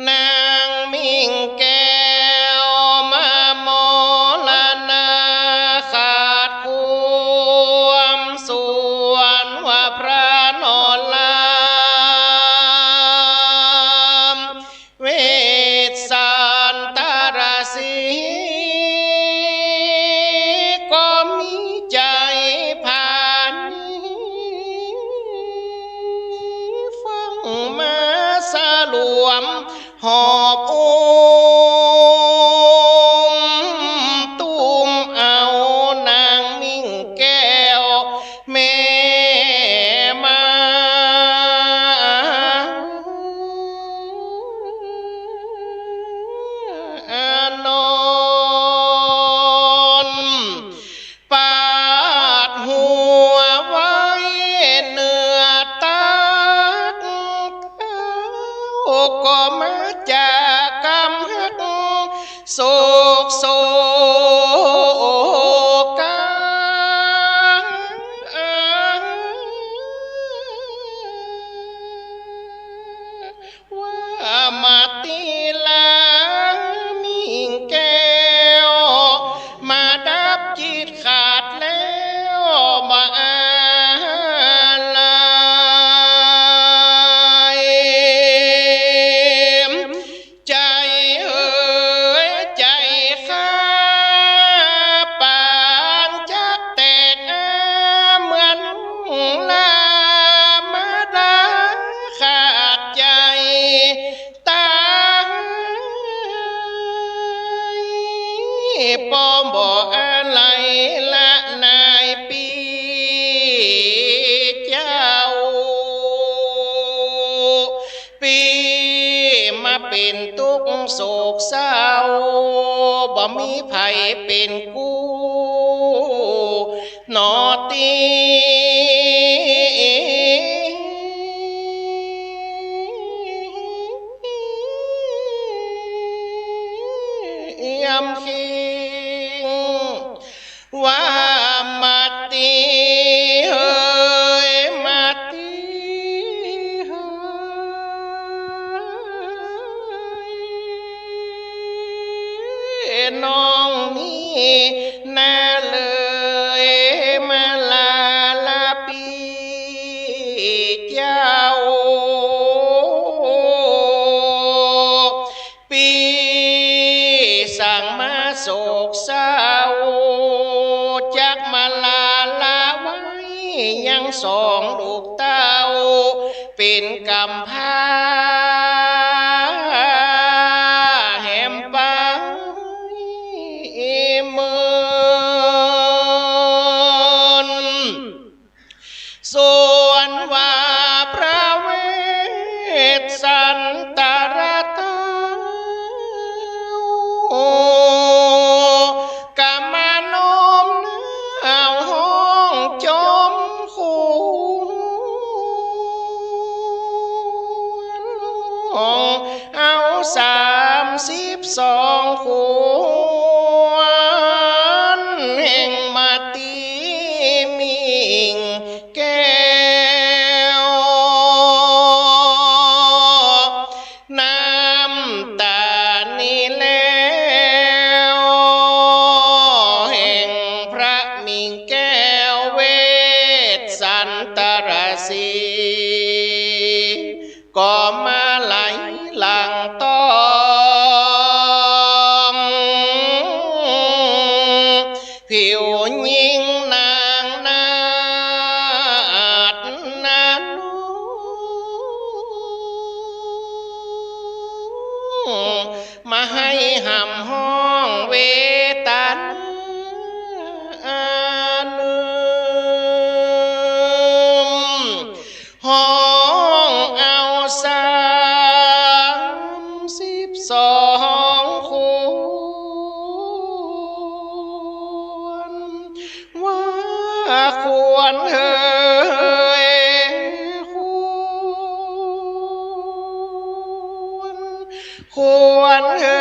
นางมิ่งแก้วมามลนาขาดความส่วนว่าพระนอนลามเวสสันตราศีก็มีใจผ่านฟังมาสลวมหอบอุ้มตุ้มเอานางมิ่งแก้วแม่มานอนป จากกำหักโศกโศกาว่ามาตีลามิงแก้วมาดับจิตขาดแล้วมาลายใจเอ่ยใจข้าปานจักแตกเหมือนลามาดาขาดใจตายปอมบ่อะไรละนายปีเจ้าปีมาเป็นทุกข์โศกเศร้าบ่มีไผเป็นกู้นอตียำคิงว่ามาตีเฮ้ยมาตีเฮ้ยน้องนี่น่าเลยมาลาลาปีเจ้าปีสั่งมาโศกเศร้าจักมาลาลาไว้ยังสองลูกเต้าเป็นกำพร้าแหมไปเมินส่วนว่าพระเวสสันตรตากามานมหนาวห้องจมคูเอา32 ขวญแห่งมาตีมิงแก้วน้ำตานี่แล้วแห่งพระมิงแก้วเวสสันตรสี ก็มาไหลหลังต้องผิวยิ่งนางนาดนานุมาให้ห่ำห้องเวตันห้องเอา32 ขวญว่าควรเฮ้ยควรเฮ้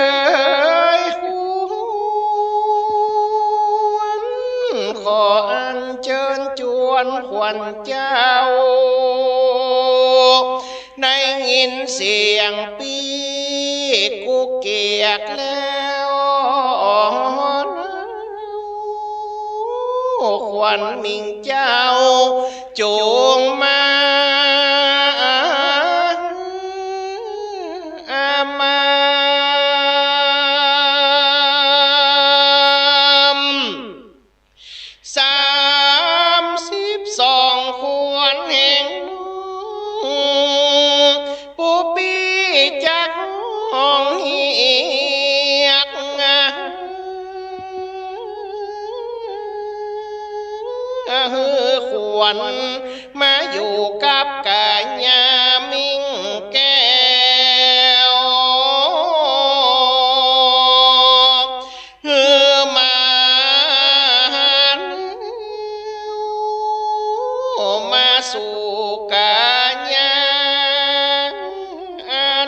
ยขออัญเชิญจวนขวัญเจ้าได้ยินเสียงปีกุกเกียกแล้วขวัญมิงเจ้าจงมา32 ขวญแห่งปูปีจากห้องเฮียกขวญมาอยู่กับกาญามิงแก้วมาสู่กาญา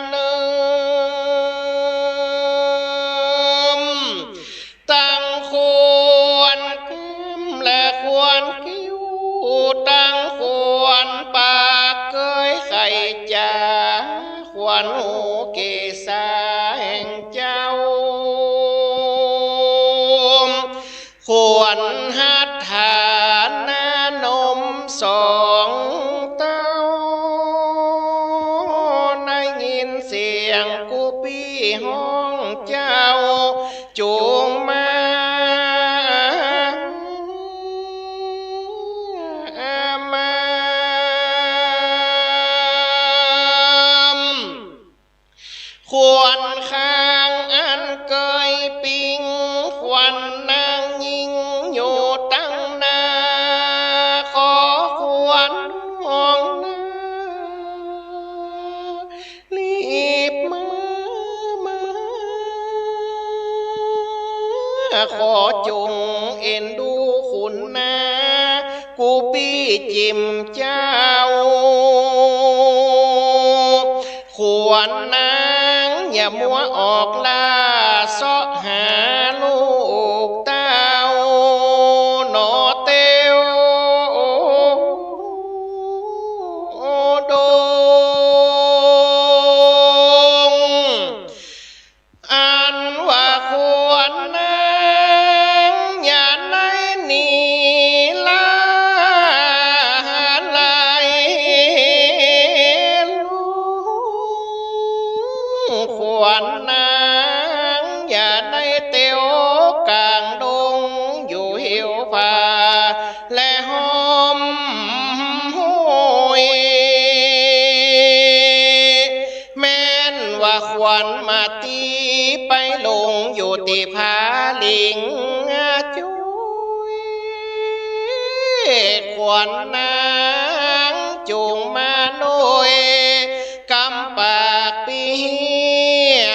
เนิ รหูเกศาแห่งเจ้าควรหัตถานานมสองเต้าได้ยินเสียงกูปี้ห้องเจ้าจูงมาควรข้างอันเกยปิงควันนางยิงอยู่ตั้งนาขอควรห้องนารีบมาขอจงเอ็นดูคุณนากูปี้จิมเจ้าควรนาอย่ามัวออกล่าเสาะหาลูกเต้าหนอเตียวดงอันว่าควรนางอย่าไหนหนีลาไหลควรนางอย่าได้เตียวกลางดงอยู่เหี่ยวป่าและหอมห้วยแม้นว่าขวัญมาตีไปลงอยู่ที่ผาลิงจุยขวัญนางจูงมาหน่อยกำปากปี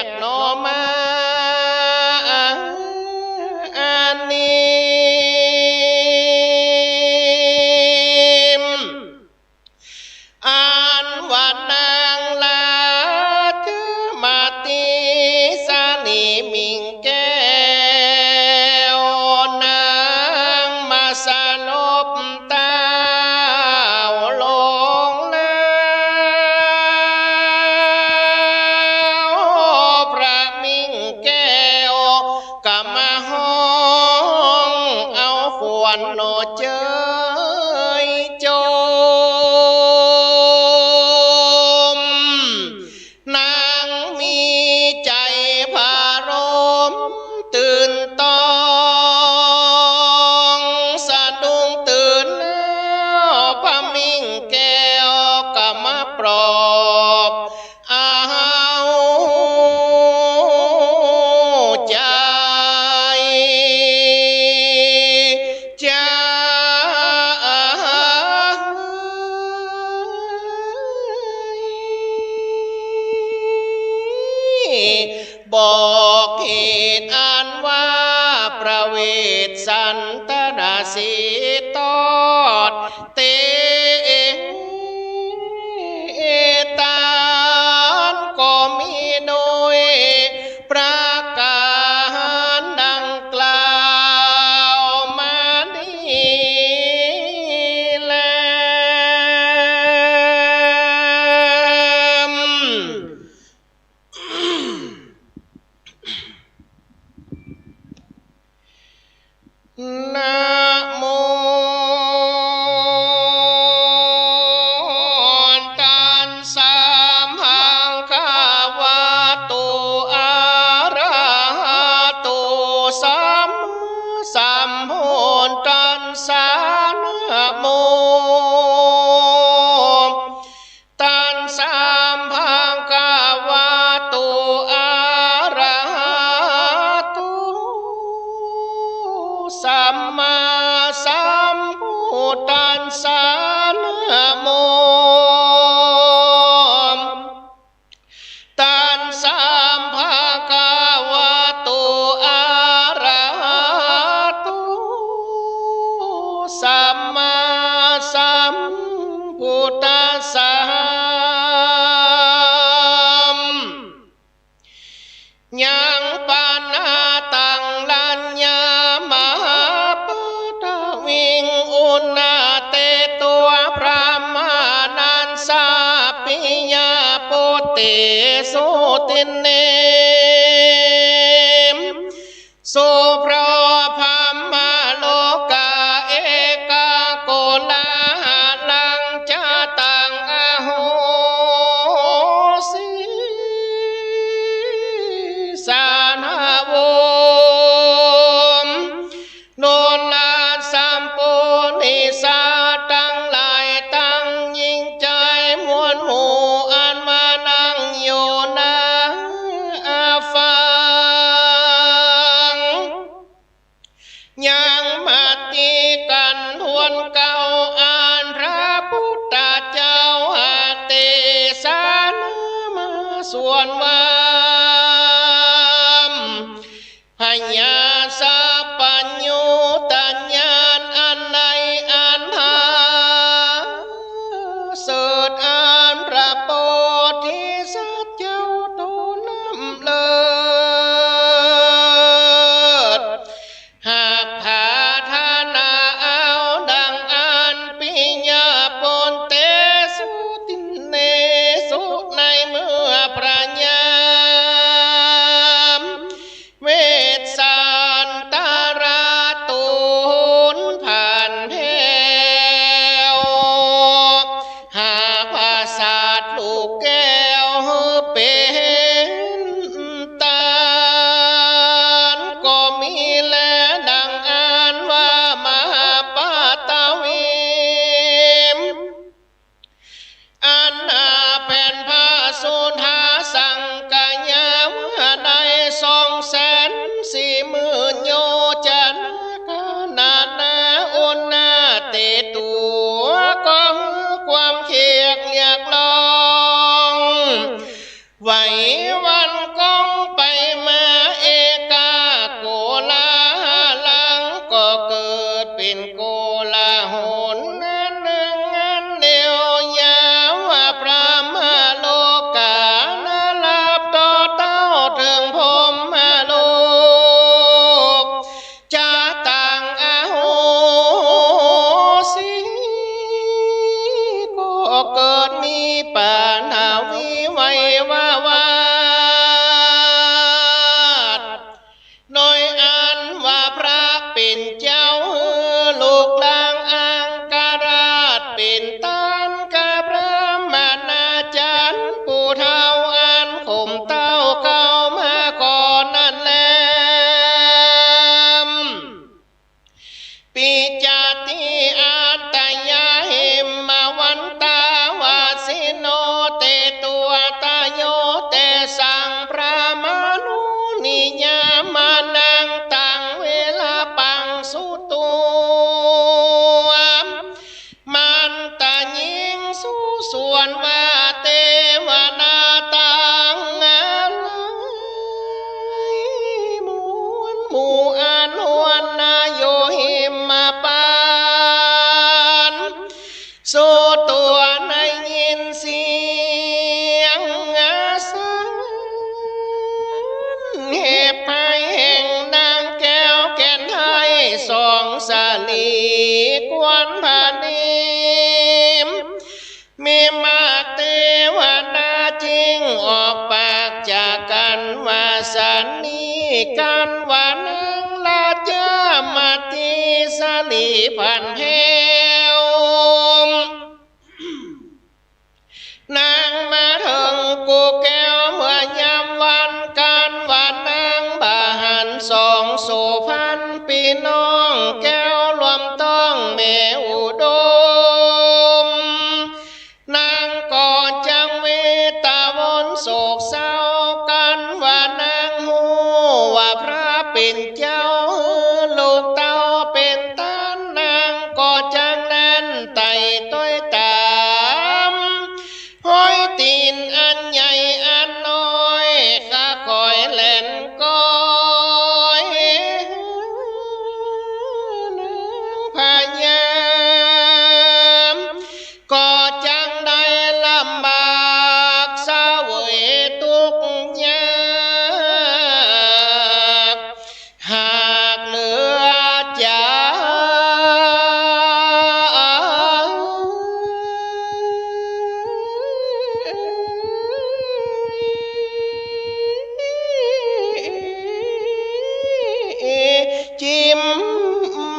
กหนอมาอันนี้อันว่านางลาเจอมาตีสานีมิงแก้วนางมาสลบตาลงแล้วพระมิงแก้วกำมาห้องเอาขวญโนเจยโจมนางมีใจพารมตื่นตองสะดุ้งตื่นแล้วพระมิงแก้วกำมาปลอบเอาใจบอกเหตุอันว่าประเวทสันตราสีตอดเตตานก็มีโดยประการดังกล่าวมานี้แล้วนะโมตัสสะภะคะวะโตอะระหะโตสัมพุทธัสสะนะโมตัสสะภะคะวะโตอะระหะโตสัมมาสัมพุทธัสสะนะโมตัสสะภะคะวะโตอะระหะโตสัมมาสัมพุทธัสสะยังปานาตังลัญญามหาปัตวิงอุณาเตตัวพระมานันสาปิยาโปเต นินเนมโสพระพัมมาโลกาเอกาโกลาลังจาตังอโหสิสานาโวมโนนาสัมปุนิสาตั้งหลายตั้งยิ่งใจมวลหมู่อันมานั่งอยู่นาฟังยังมาตีกันทวนเก่าอ่านพระพุทธเจ้าอาเตสานามาส่วนวามพญาสัพพัญญูตัญญาณอันในอันหาเสดอ่านพระโพธิสัตว์เจ้าตูลำเลิศหากผาธานาเอาดังอันปิญญาปนเตสุติเนสุในเมื่อพระญาเวทสานตาราตูนผ่านแผ่วหากภาษาทลูกแก้วเป็นตานก็มีแลดังอ่านว่ามหาปาตวิมอันนาเป็นพระสุธาสังกัญญาวใน240,000 โยจันกนานาอุณนาเตตัวก็ความเขียกอยากลองไหววันกองไปมาเอกาโกลาลังก็เกิดเป็นโกลาหลนั้นหนึ่งอันเดียวยาวพระมาโลกานาลับต่อเต้าถึงพมมาโลกจะต่างอาโหสิก็เกิดมีปานาวิไววาวาดโดยอันว่าพระเป็นเจ้าลูกลางอังการาชเป็นตันกับพระมานาจันผู้เท่าอันข่มเต้าเข้ามาก่อนนั่นแลปิจาติอัตตยาหิมมาวันตาวาสิโนเตตัวตาโยเตสังพระมานุนิยามานังตังเวลาปังสุตัวมันตายิงสู้ส่วนว่าเตวนาตังอะไรมวลหมู่อันหวนนาโยหิมมาปานสู้ตัวในยินเสียงสันเหบให้แห่งนางแก้วแก่นให้สองสาลีกวนผานิมมีมากเทวดาจริงออกปากจากกันว่าสันนี้กันว่านังลาจามาติสาลีพันแหวนางมาถึงกูแก้วเมื่อยามวันกันว่านางบาหัน2,000 ปีน้องแก้วรวมต้องแม่อุดมนางก่อนจังเวตาวนโศกเศร้ากันว่านางหูว่าพระเป็นเจ้าลูกเต้าเป็นต้านนางก่อจังแล่นไต่ต้อยตามห้อยตีนอันใหญ่อันน้อยข้าคอยแล่นก้อยนางพญามก็จังได้ลำบากเศร้าเวยทุกข์ยากหา จิ้ม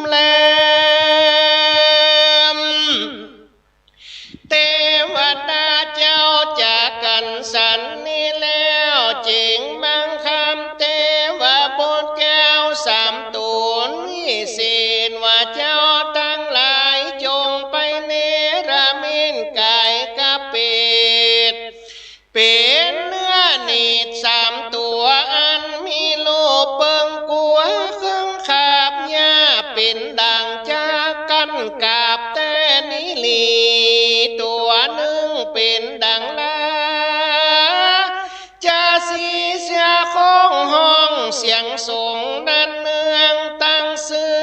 แลมเทวดาเจ้าจากกันสันนี้แล้วจริงบังคำเทวบุตรแก้วสามตูนวิเศษว่าเจ้าทั้งหลายจงไปเนรมิตกายกะเป็ดเป็นเนื้อนีดสามตัวอันมีลูกเปิงกัวเครื่องขาบหญ้าเป็นดังจากกันกาบแต่นิลีตัวหนึ่งเป็นดังลาจะสีเสียของห้องเสียงส่งนั้นเนืองตั้งซื้อ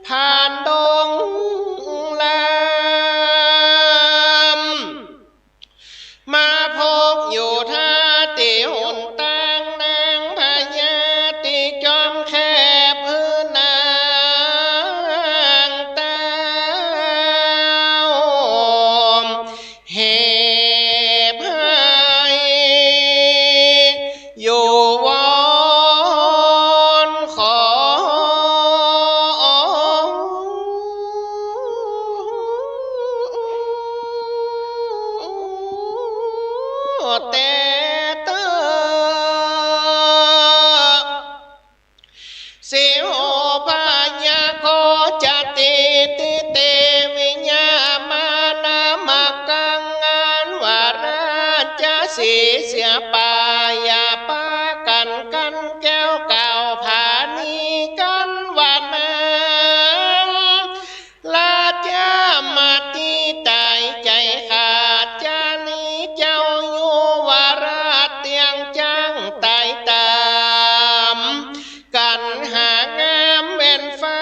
ผ่านดงลามมาพบอยู่ท่าติหนตั้งนางพญาติจอมแคบพื้นนางตาวเหบให้อยู่วอนขอแต่เตอสิโอพญาโคจติติเตวิญญามานามากังงานวาราจะสีเสียปายาปากันแก้วเก่าผานีกันวันนั้นลาจามาตีตายใจขาดจานี้เจ้าอยู่วาราเตียงจังตายตามกันหางามเป็นฟ้า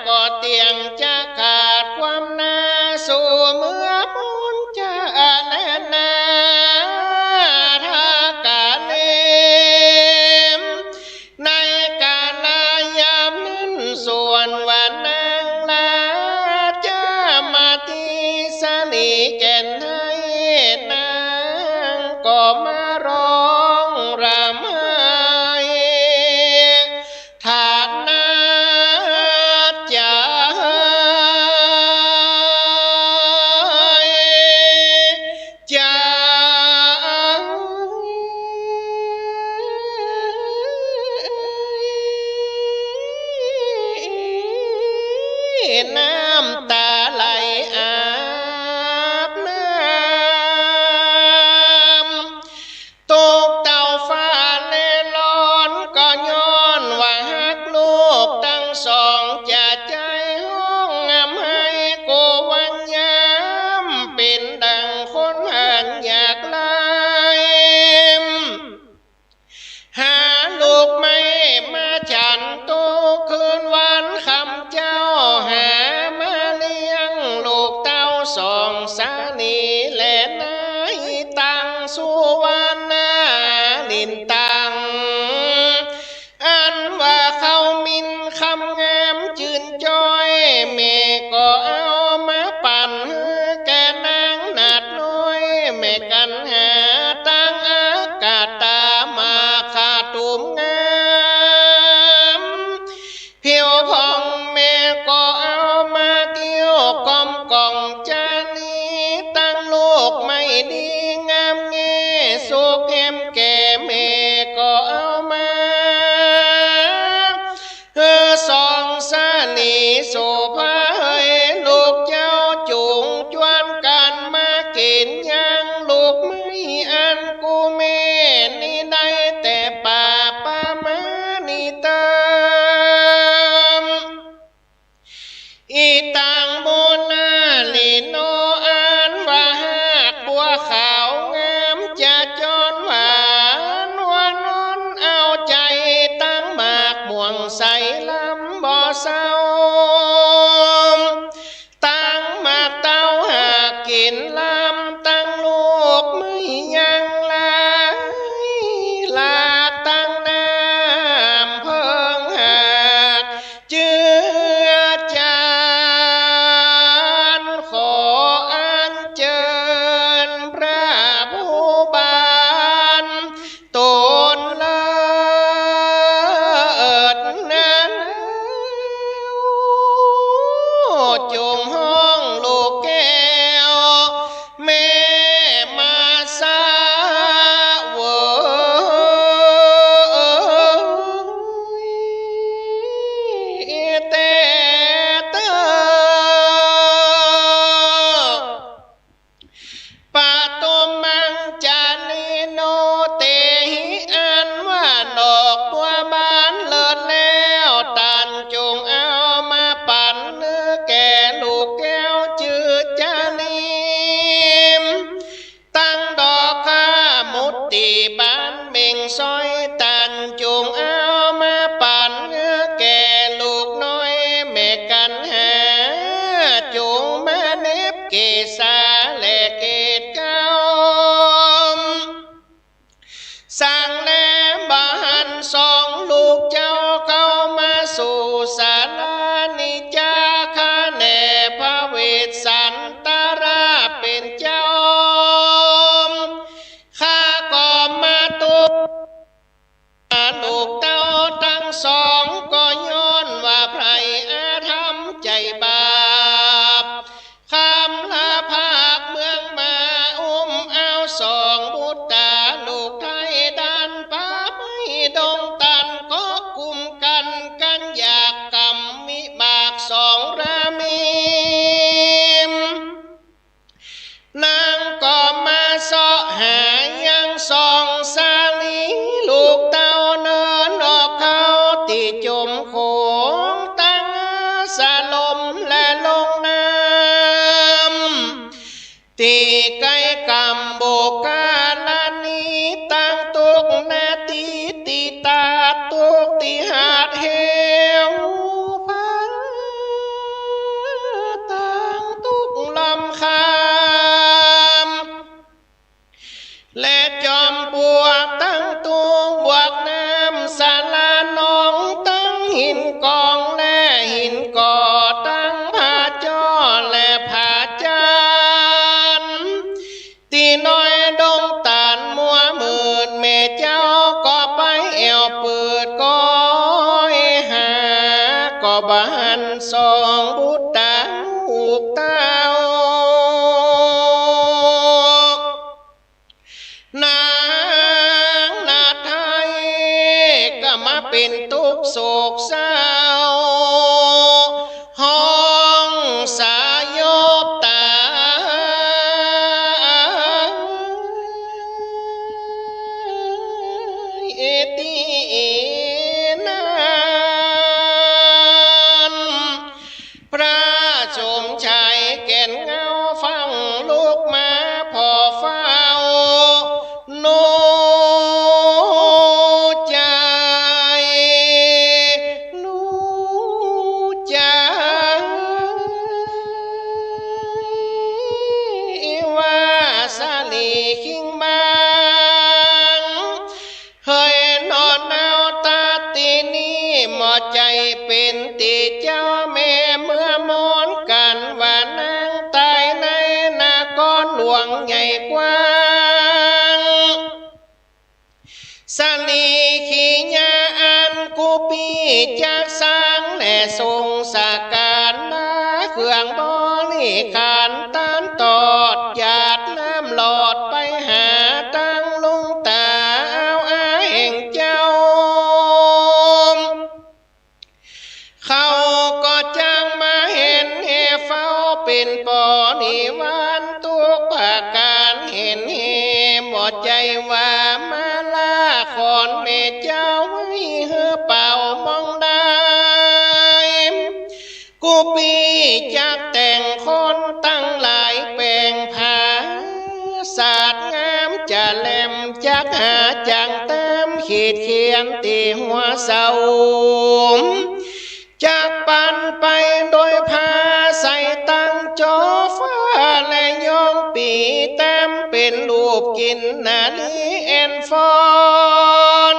ก็เตียงจะขาดความน่าสู่เมื่อมุนจะแน่นาถ้าก ซอยตันจุงเอามาปั่นแก่ลูกน้อยแม่กันหาจุงมาเน็บเกษาและเกตเก้าสั่งแลบานสองลูกเจ้าเข้ามาสู่ศาลานิจาคาแน่พระเวสสันตราเป็นเจ้าข้าก็มาตุลูกเต้าทั้งสองก็ย้อนว่าไพรอาธรรมใจบาปคำลาภาคเมืองมาเอาสองบุตรตาลูกไทยด้านป่าไม่ดงตันก็กุมกันอยากกรรมมิบากสองรามีนางก็มาเสาะหายังสองสาลีลูกเต้าเนินออกเขาตีจมโขงตั้งสาลมและลงน้ำตีไก่กำโบกาลานีตั้งตุกนาตีตีตาตุกตีหาดเหวพันตั้งตุกลำคามและจอมปลวกตั้งตุงบวกน้ำสาลาน้องตั้งหินกองและหินก่อตั้งผาจ้อและผาจานตีน้อยดงตาลมัวมืดแม่เจ้าก็ไปแอวเปิดก้อยหาก็บานสองบุตรตาลูกเต้านางนาไทยก็มาเป็นทุกโศกเศร้าห้องสายบตาเอตีนานพระชมชัยแก่นเงาฟังลูกมาพอเฝ้าโนใจนูใจว่าสาลีขิงมังเฮ้ยนอนเอาตาตีนี้หมอใจเป็นตีเจ้าแม่เมื่อมอนกันว่านางตายในนาก้อนหลวงใหญ่กว้างสาลีขีญาอันกูปีจากสร้างและทรงสาการนาเครื่องบริขารตานตอดหยาดน้ำหลอดไปหาตั้งลุงตาเอาอาแห่งเจ้าเขาก็จ้างมาเห็นเฮเฝ้าเป็นปอนิวันตุกภาการเห็นเฮหมดใจว่ามาลาขอนเมเจ้าไว้เฮือเป่ามองได้กูปีจากแต่งคนตั้งหลายแปลงผาศาสตร์งามจะแหลมจากหาจังเติมขีดเขียนตีหัวเสาจากปันไปโดยพาใส่ตั้งจอฟ้าและยองปีแต้มเป็นรูปกินนาลีแอนฟอน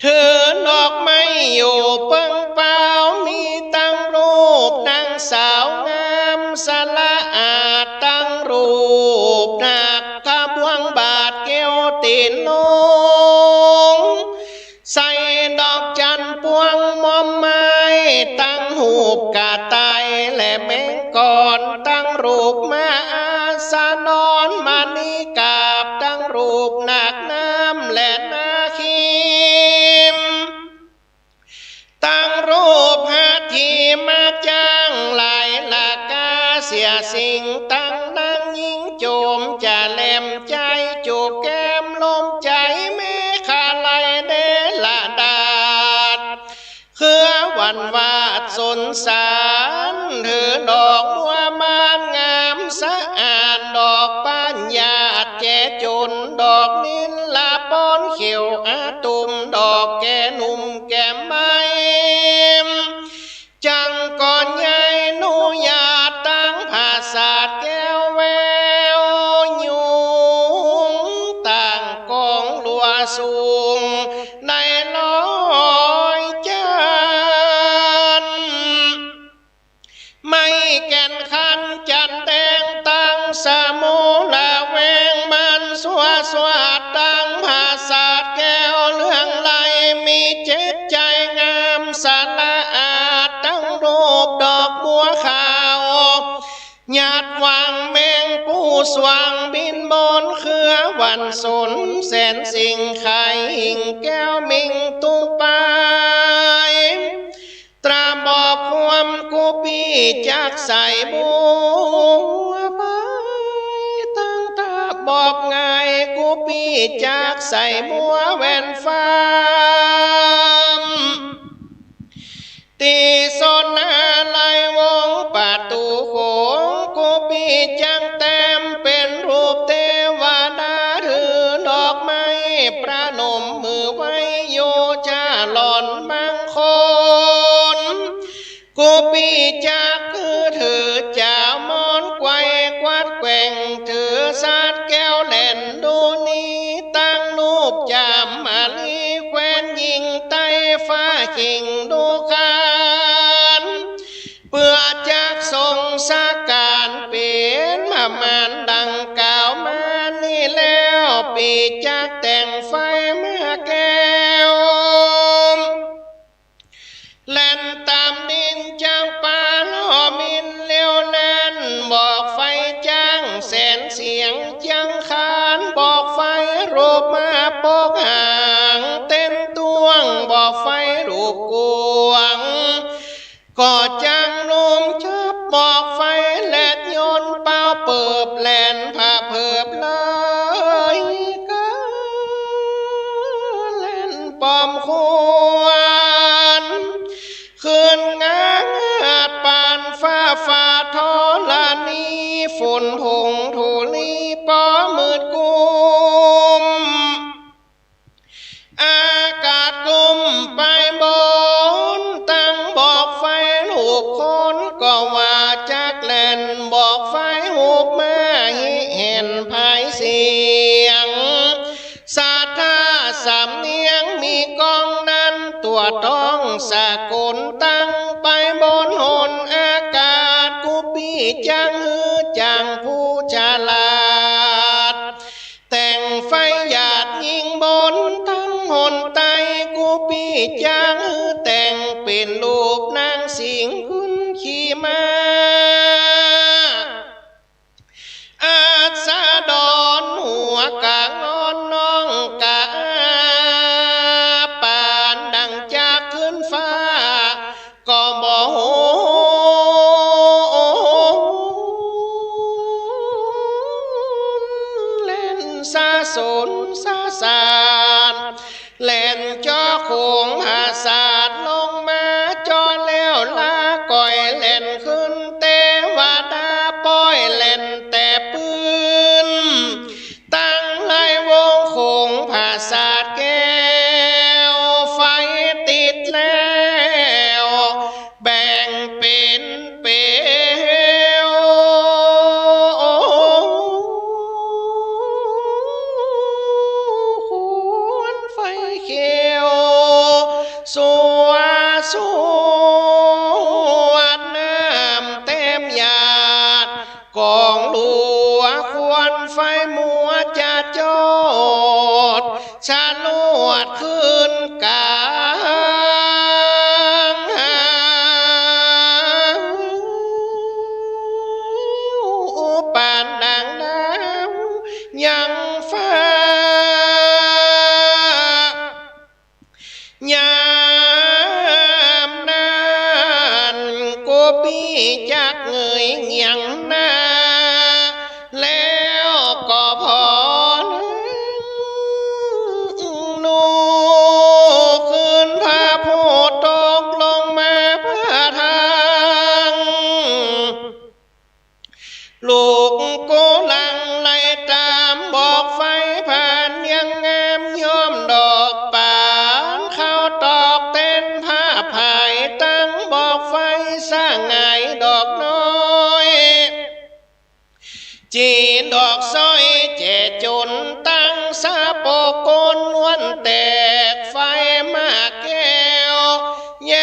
ถือดอกไม้อยู่เปิ้งเปล่ามีตั้งรูปนางสาวงามสละอาดตั้งรูปนักขบวงบาทแก้วตีนลงใส่ดอกจันพวงมอมไม้ตั้งหูบกาตายและแมงก่อนตั้งรูปมาอาสานอนมานิกาบตั้งรูปหนักน้ำและนาคีมตั้งรูปหาทีมาจ้างหลายลากาเสียสิ่งตั้งนางยิงโจมจะแหลมใจจูบแก้มลมใจแม่ขาลายเดละดาดเครือวันวาดสนสารถือดอกบัวมานงามสะอาดดอกปัญญาแจจนดอกนินละป เขียวอาตุมดอกแก่หนุ่มแก่ไม้จังก่อนใหญ่นุยาตั้งภาษาแก้วแววยุงต่างกองลัวสูงในลอยจันไม่แก่นขันจันแดงตั้งสมุละแวงมันสวสวดตั้งภาษาแก้วเรื่องไหลมีเจ็ดใจงามสะละอาดตั้งรูปดอกบัวขาวหยาดวางแมงปูสว่างบินบนเครือวันสนแสนสิ่งไข่หิ่งแก้วมิงตุปายตราบอกความกูปีจากใส่บัวไปตั้งตาบอกไงกูปีจากใส่บัวแว่นฟ้าตีสนอะไรวงประตูโขงกูปีจังแต้มเป็นรูปเทวดาถือดอกไม้ประนมมือไว้โยชาหล่อนมังคนกูปีจากคือถือจ่ามอนไกวกวาดแกว่งถือสาดแก้วแหลนดูนี้ตั้งรูปจามมาลีแควนยิงไต้ฟ้าขิงดูการเพื่อจากทรงสาการเปลี่ยนมันดังกล่าวมานี่แล้วปีจากแต่งไฟมาแก้วแล่นตามดินจางป่าล้อมินเลี้ยวแล่นบอกไฟจ้างแสนเสียงจังคานบอกไฟรูปมาปกห่างเต้นตวงบอกไฟรูปกวงก็จังลุมชับบอกไฟแลดยนต์เป้าเปิบแลนผ้าเพิบเลยก็เล่นปอมควรคืนงานปานฟ้าฟ้าทอลานีฝุ่นผงทุลีปอมืดกุมอากาศกุมไปบนตั้งบอกไฟลูกคนก็ว่าจากแลนบอกไฟหูบมาเห็นภายเสียงสาธาสำเนียงมีกองนั้นตัวต้องสากลตั้งไปบนหนอากาศกูปีจังฮือจังผู้ฉลาดแต่งไฟหยาดยิงบนทั้งหนไตกูปีจังฮือแต่งเป็นรูปนางสิงขึ้นขี่มาอาสาดอนหัวกะงอนน้องกะปานดังจากขึ้นฟ้าก็บ่โหเล่นซาสนซาสานเล่นจอโขงหาศาสลงมาจอแล้วลาก่อยเล่นขึ้นเตวดาป้อยเล่นแต่ปืนตั้งไล่วงโขงภาษาแก้วไฟติดแล้วแบ่งเป็นเปลวควรไฟเขียวสัวสวดน้ำเต็มหยาดกองหลัวควรไฟมัวจะจดชาลวดขึ้นกลางปานดังดาวยังฟ้ายามนั้นกูปีจากเงยเงียงหน้าแล้วก็พอนุ่ อกซอยเจจนตั้งซาโปโกนวันแตกไฟมาแก้วแย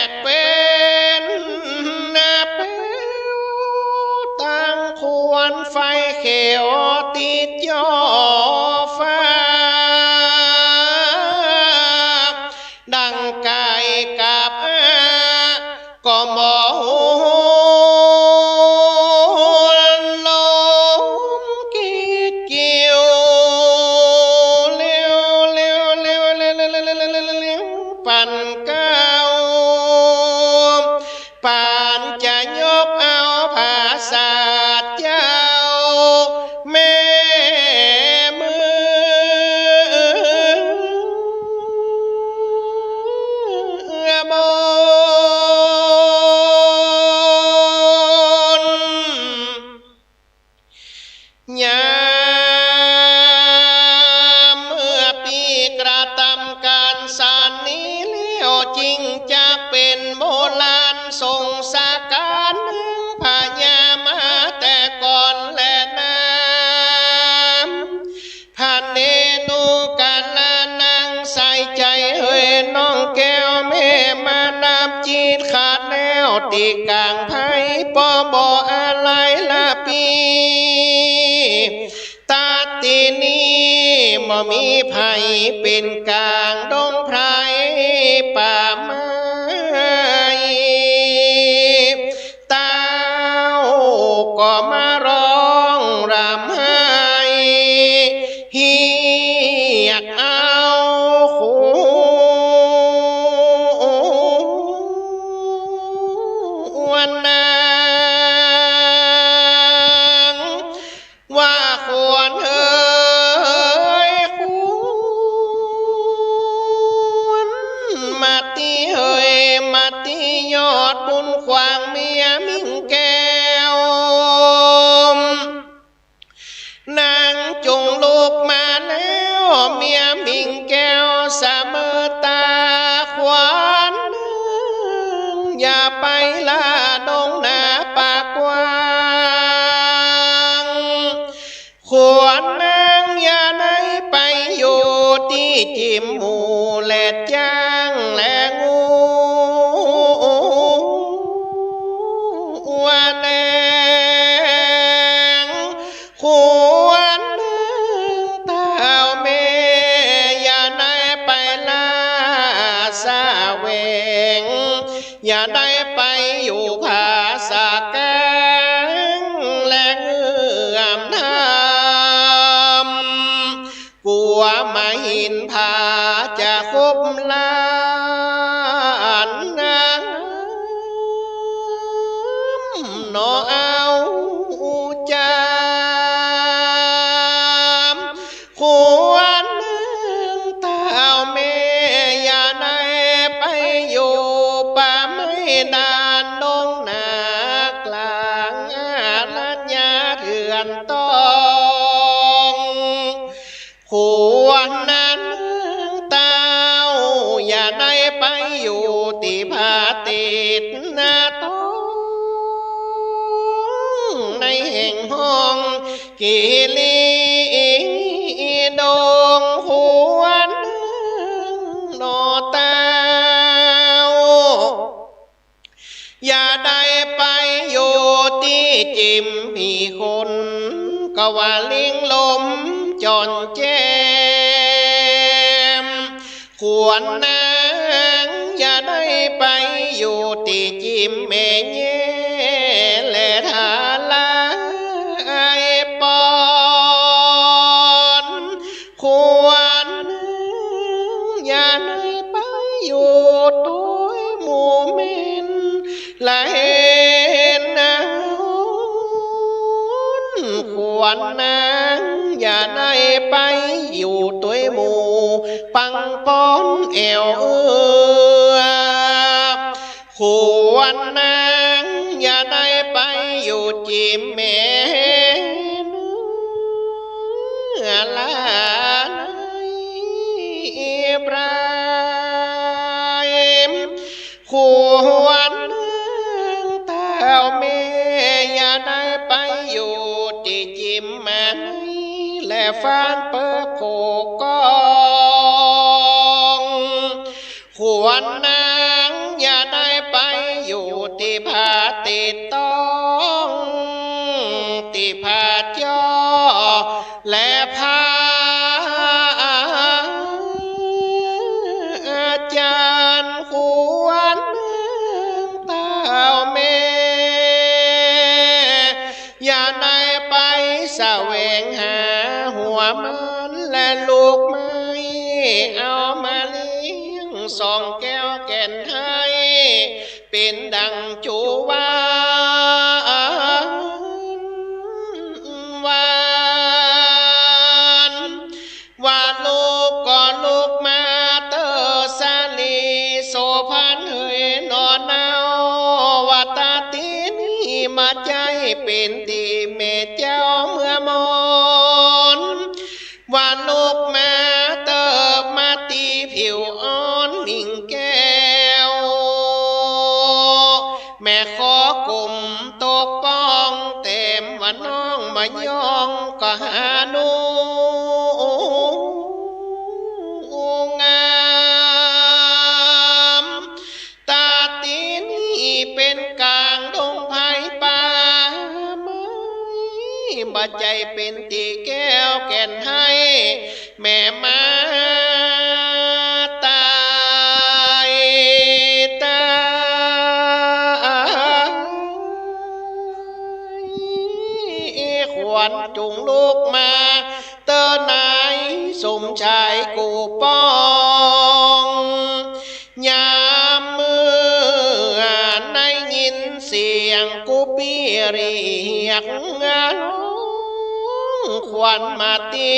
กเป็นนาเปวตั้งควรไฟเขียวติดยอฟ้าดังไก่กับก็มองลมกีดเกี่ยวเลี้ยวเลี้ยวเลี้ยวเลี้ยวเลี้ยวเลี้ยวเลี้ยวปั่นเก้าป่านจะยกเอาภาษาเจ้าแม่มือบนยามเมื่อปีกระทำการสานนี้เลี้ยวจริงจะเป็นโบราณทรงสาการพญามาแต่ก่อนและน้ำผ่านเนนูกันละนางใส่ใจเฮ้ยน้องแก้วแม่มาน้ำจีดขาดแล้วตีกลางไผ่ปอบออะไรละปีตาตีนี้บ่มีไผ่เป็นกลางดงไพรป่าไม้เต้าก็มาร้องรำไห้เฮียกเอาวันนางว่าควรเอ่ยควรมาตีเอ่ยมาตียอดบุญควางเมียมิ่งแก้วนางจงลูกมาแล้วเมียมิ่งแก้วเสมอตาขวานอย่าไปล่าดงนาป่ากว้างควรนางอย่าได้ไปอยู่ที่จิมหมูและจ้างและงูว่าแดงควรเต้าแม่อย่าได้ไปล่าสาเวงอย่าได้ไปอยู่ภาษาแกงและเงื่อมทำกลัวมาหินผาจะคบลานนางนอเอาจามควรเต้าแม่อย่าได้ไปอยู่ป่าไม่นานดงนากลางลัญญาเถื่อนต้องควรนั้นเต้าอย่าได้ไปอยู่ที่ผาติดหน้าต้องในแห่งห้องกิลีดงควรนอเต้าอย่าได้ไปอยู่ที่จิมผีคนก็ว่าลิงลมจอนแจมควรนางอย่าได้ไปอยู่ที่จิมเมเย่และทาลายปอนควรอย่าได้ไปอยู่ตัวหมู่เมนและเห็นนาควรนางอย่าได้ไปอยู่ตัวหมู่ปังปอนเอวควรนางอย่าได้ไปอยู่จิมเมนลานปรายควรเต้าแม่อย่าได้ไปอยู่ที่จิมมัน ฟานเปิดโขกองควรนางอย่าได้ไปอยู่ที่ผาติดต้องที่ผาจ้อและพาอาจารย์ควรเต้าเมอย่าได้ไปแสวงหาหัวมันและลูกไม้เอามาเลี้ยงสองแก้วแก่นให้เป็นดังจูวานว่าลูกก็ลูกมาเตอสาลีโสพันเฮยนอนเนาว่าตาตีนี่มาใจเป็นตีเมเจ้าเมื่อมอนว่าลูกมาเติบมาตีผิวอ่อนนิ่งแก้วแม่ขอกลุ่มตกป้องเต็มว่าน้องมายองก็หานูงามตาตีนี่เป็นกลางดงไผ่ป่าไม้บ่ใจเป็นตีแก้วแก่นให้แม่มาตายขวัญจุงลูกมาเตอนายสมชายกูป้องยามมือในยินเสียงกูปีเรียกขวัญมาตี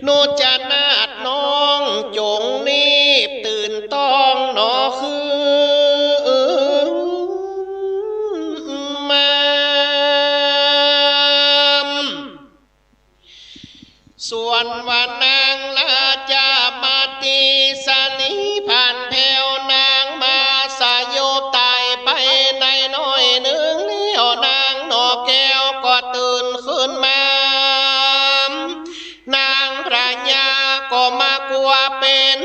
นูจะนาดน้องจงรีบตื่นต้องหนอคือมาส่วนวันนางลาจามาตีสลีผ่านแผ่วนางมาสายโยตายไปในน้อยหนึ่งเลี้ยวนางหนอแก้วก็ตื่นขึ้นมานางพระญาก็มากลัวเป็น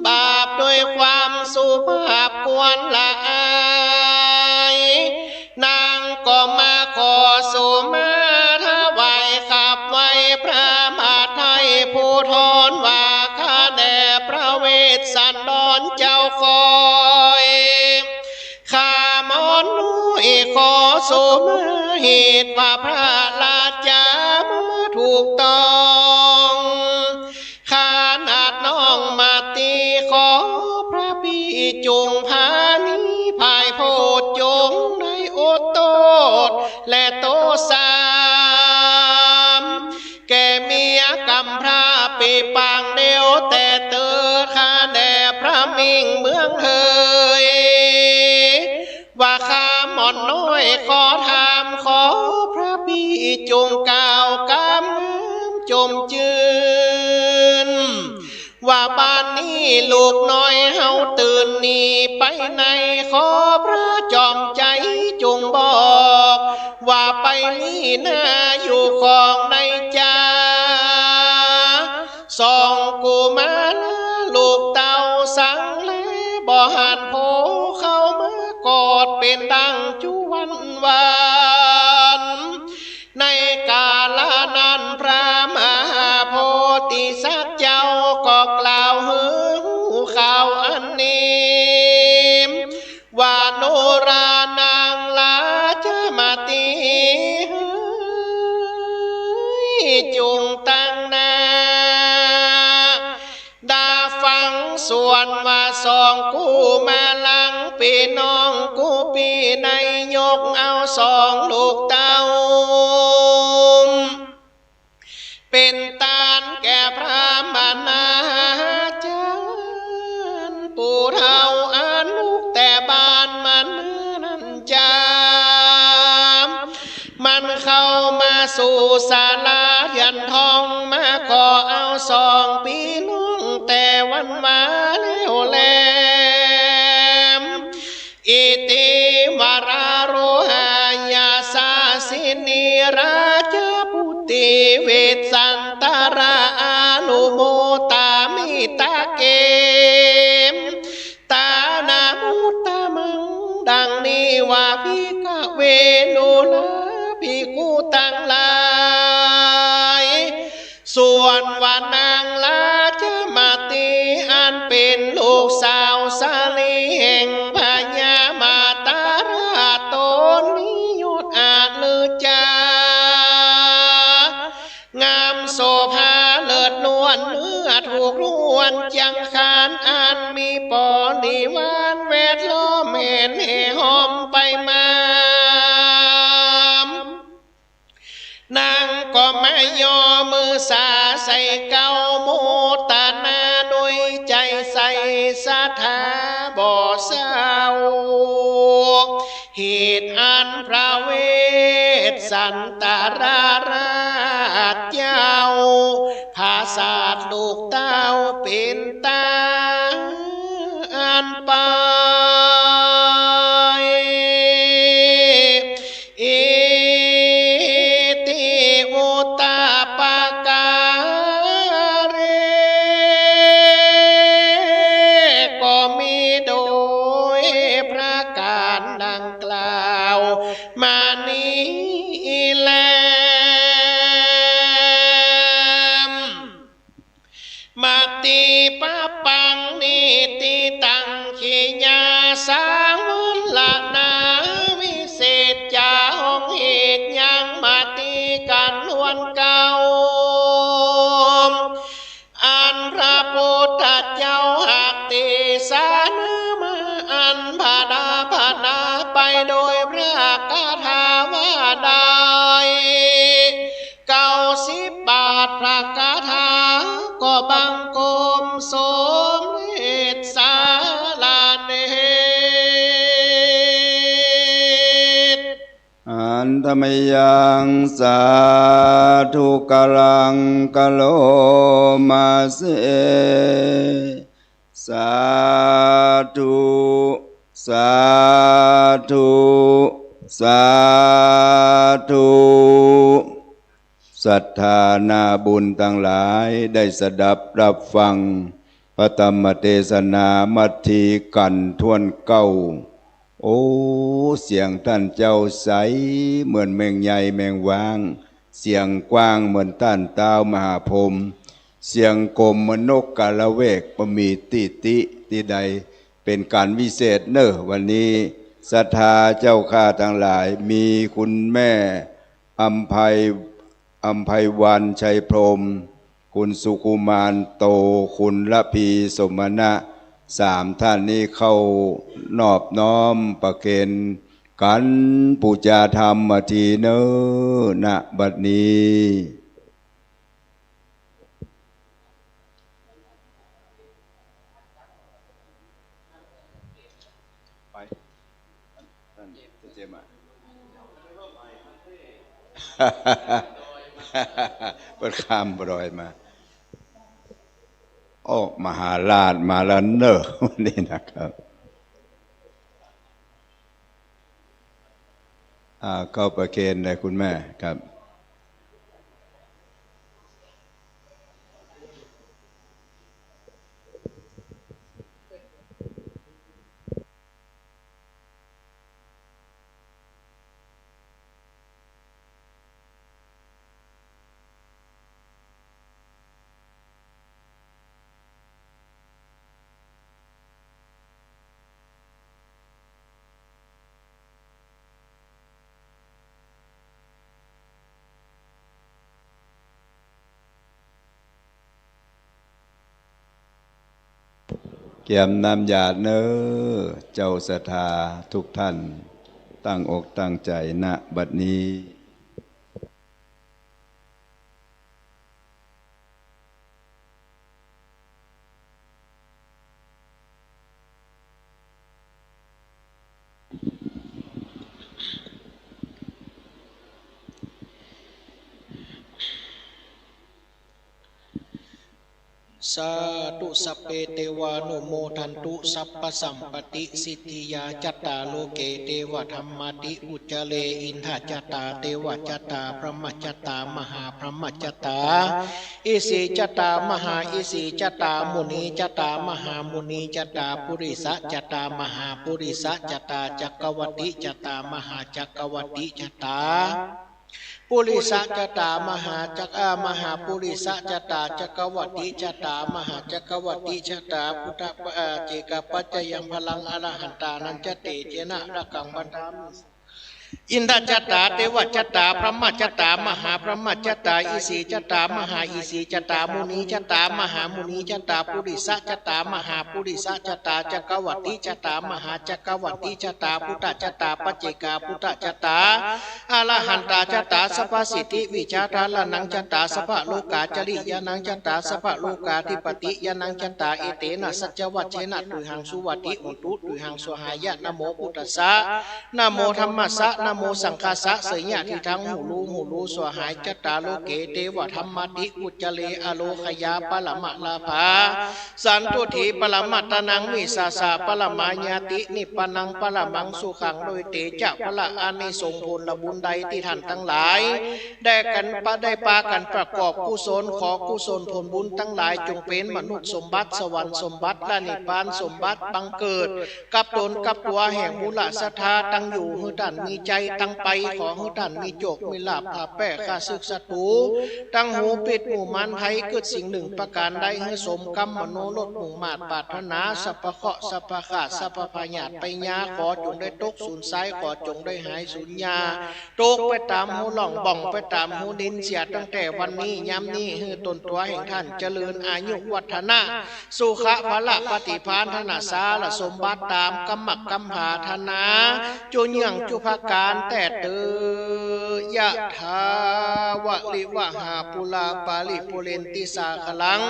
บาปด้วยความสุภาพควรละอายนางก็มาขอสุมาถวายขับไว้พระมาไทยผู้ทอนว่าข้าแด่พระเวสสันดรเจ้าคอยข้ามอนนุยขอสุมาเหตุว่าพระราชามาถูกต้องขานาดน้องมาตีขอพระพี่จงพานี้ภายโพดจงในโอโตดและโตสามแก่เมียกำพระปีปังเดียวแต่เตอข้าแด่พระมิ่งเมืองเฮยว่าข้าหม่อนน้อยขอถามขอพระพี่จงกล่าวกำจมจืนว่าบ้านนี้ลูกน้อยเฮาตื่นหนีไปในขอพระจอมใจจงบอกว่าไปนี่นาอยู่ของในจ่าสองกูมาลูกเต่าสังเลบ่หันโผเข้ามากอดเป็นดังจุวันวานในกาลนั้นพระมหาโพธิสัตว์เจ้าก็กล่าวหือข่าวอันนี้ว่าโนรานางลาจะมาตีจงตั้งนาดาฟังส่วนว่าสองกูมาลังปีน้องกูปีในยกเอาสองลูกเต้าเป็นตานแก่พระมนาจารย์ปู่เท่าอันลูกแต่บ้านมันนั้นจามมันเข้ามาสู่ศาลาเรียนทองมาขอเอาสองปีน้องแต่วันมาแล้วแลมอิติวราโรหายาสาสินีราชพุติเวสสัน ตาเกมตานามุตตะมังดังนี้ว่าพิกเวโนลาภิกขุตั้งหลายส่วนว่านางลาจะมาตีอันเป็นลูกสาวสาลีแห่งพญามาตาราตนนิยศอาจลือจางามโสภาเลิศนวลเมื่อถูกรวนจังคานอันมีปอนิวานเวทล้อมเห็นเหหอมไปมานางก็ไม่ยอมือสาใส่เก้าโมตานาโดยใจใส่ศรัทธาบ่เศร้าเหตุอันพระเวสสันตราชเจ้าภาษาลูกเต้าเป็นตาอันไปสางมุลละนาวิเศษจาห้องเหตุยังมาตีกันวันเก่าอันพระพุทธเจ้าหักติสานามาอันพาดาพานาไปโดยพระคาถาว่าได้90 บาทพระคาถาก็บังกรมสมเด็จสาลาเนอันธรรมยังสาธุกลังกะโลมาเสสาธุสาธุสาธุศรัทธานาบุญทั้งหลายได้สดับรับฟังพระธรรมเทศนามัทธิกันทวนเก้าโอ้เสียงท่านเจ้าใสเหมือนแมงใหญ่แมงวางเสียงกว้างเหมือนต้านเต้ามหาพรหมเสียงกลมเหมือนนกกาละเวกประมีติใดเป็นการวิเศษเนอะวันนี้ศรัทธาเจ้าข้าทั้งหลายมีคุณแม่อัมภัยวันชัยพรหมคุณสุกุมารโตคุณละพีสมณะ3 ท่านนี้เข้านอบน้อมประเคนกันปูจาธรรมมาทีเนอณบัดนี้ไปท่านเจมาเปิดข้ามบรอยมาโอ้มหาราชมาแล้วเนอะวันนี้นะครับเข้าประเคนเลยคุณแม่ครับเกี่ยมน้ำหยาดเนอเจ้าศรัทธาทุกท่านตั้งอกตั้งใจณบัดนี้ ส สาธุสัพเพเทวานุโมทันตุสัพพสัมปติสิทธิยาจัตตาโลเกเทวธรรมติอุจเจเลอินทจัตตาเทวจัตตาพระมัจจตามหาพระมัจจตาอิสิจัตตามหาอิสิจัตตามุนีจัตตามหามุนีจัตตาปุริสจัตตามหาปุริสจัตตาจักรวติจัตตามหาจักรวติจัตตาปุริสจตามหาจักมหาปุริสจตาจักวัติจตามหาจักวัติจตาพุทธปเจกปัจจยังพลังอรหันตานันจเตเจนะระกังบันทามอินทจัตตาเทวจัตตาพระมัจจตามหาพระมัจจตาอิสิจัตตามหาอิสิจัตตามุนีจัตตามหามุนีจัตตาปุริสจัตตามหาปุริสจัตตาจักวัติจัตตามหาจักวัติจัตตาพุทธจัตตาปัจเจกพุทธจัตตาอรหันตาจัตตาสัพพสิทธิวิชาทาลนังจัตตาสัพพโลกาจริยานังจัตตาสัพพโลกาธิปติยานังจัตตาเอเตนะสัจวัชเชนะตุหังสุวัติอุตุตุหังสหายะนะโมพุทธัสสะนะโมธัมมัสสะนะโมสังฆัสสะเสยญะที่ทั้งหูรู้สหายจัตตาโลเกเทวธรรมติอุจเจเลอโลคยาปะละมะลาภาสันตุถีปะละมัตตนังมิสาสะปะละมาญาตินิปนังปะละมังสุขังโดยเตจะพละอานิสงส์ผลบุญใดที่ท่านทั้งหลายได้ปากันประกอบกุศลขอกุศลผลบุญทั้งหลายจงเป็นมนุษย์สมบัติสวรรค์สมบัติและนิพพานสมบัติบังเกิดกับตนกับตัวแห่งบุญศรัทธาตั้งอยู่ให้ท่านมีใจตั้งไปขอให้ท่านมีโจกมีลาภข้าแป้ข้าศึกศัตรูตั้งหูปิดหมู่มันภัยเกิดสิ่งหนึ่งประการใดให้สมกรรมมโนรสมุ่งมาดปรารถนาสัพพะเคราะห์สัพพะขาดสัพพะพยาธิไปญาขอจงได้ตกสูญสายขอจงได้หายสูญญาตกไปตามหูหล่องบ่องไปตามหูดินเสียตั้งแต่วันนี้ย้ำนี้ให้ตนตัวแห่งท่านเจริญอายุวัฒนะสุขะพละปฏิภาณธนาสาละสมบัติตามกำมักกำหาธนาจุญยังจุภการแต่เตยะทาวะลิวะหาปุลาปาลิปุเรนติสาขลัง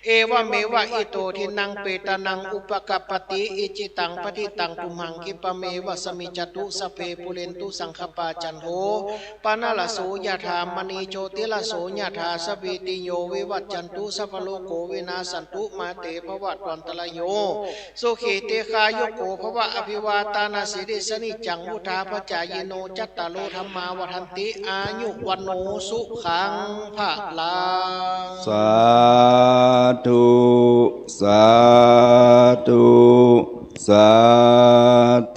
เอวะเมวะอิโตทินังเปตานังอุปกัปปติอิจิตังปฏิตังตุมหังคิปะเมวะสมิจตุสเพปุเรนตุสังคปาจันโหปานาลโสยะธามณีโชติลโสยะธาสวิติโยวิวัจจันตุสัพพโลโกวินาสันตุมาเตภวัตวันตรโยสุขีเตคายโกภวะอภิวาตานาสิริสนิจังวุธาปจายโนจัตตโลธรรมาวทันติอายุวันโนสุขังภะลังสาธุสาธุสา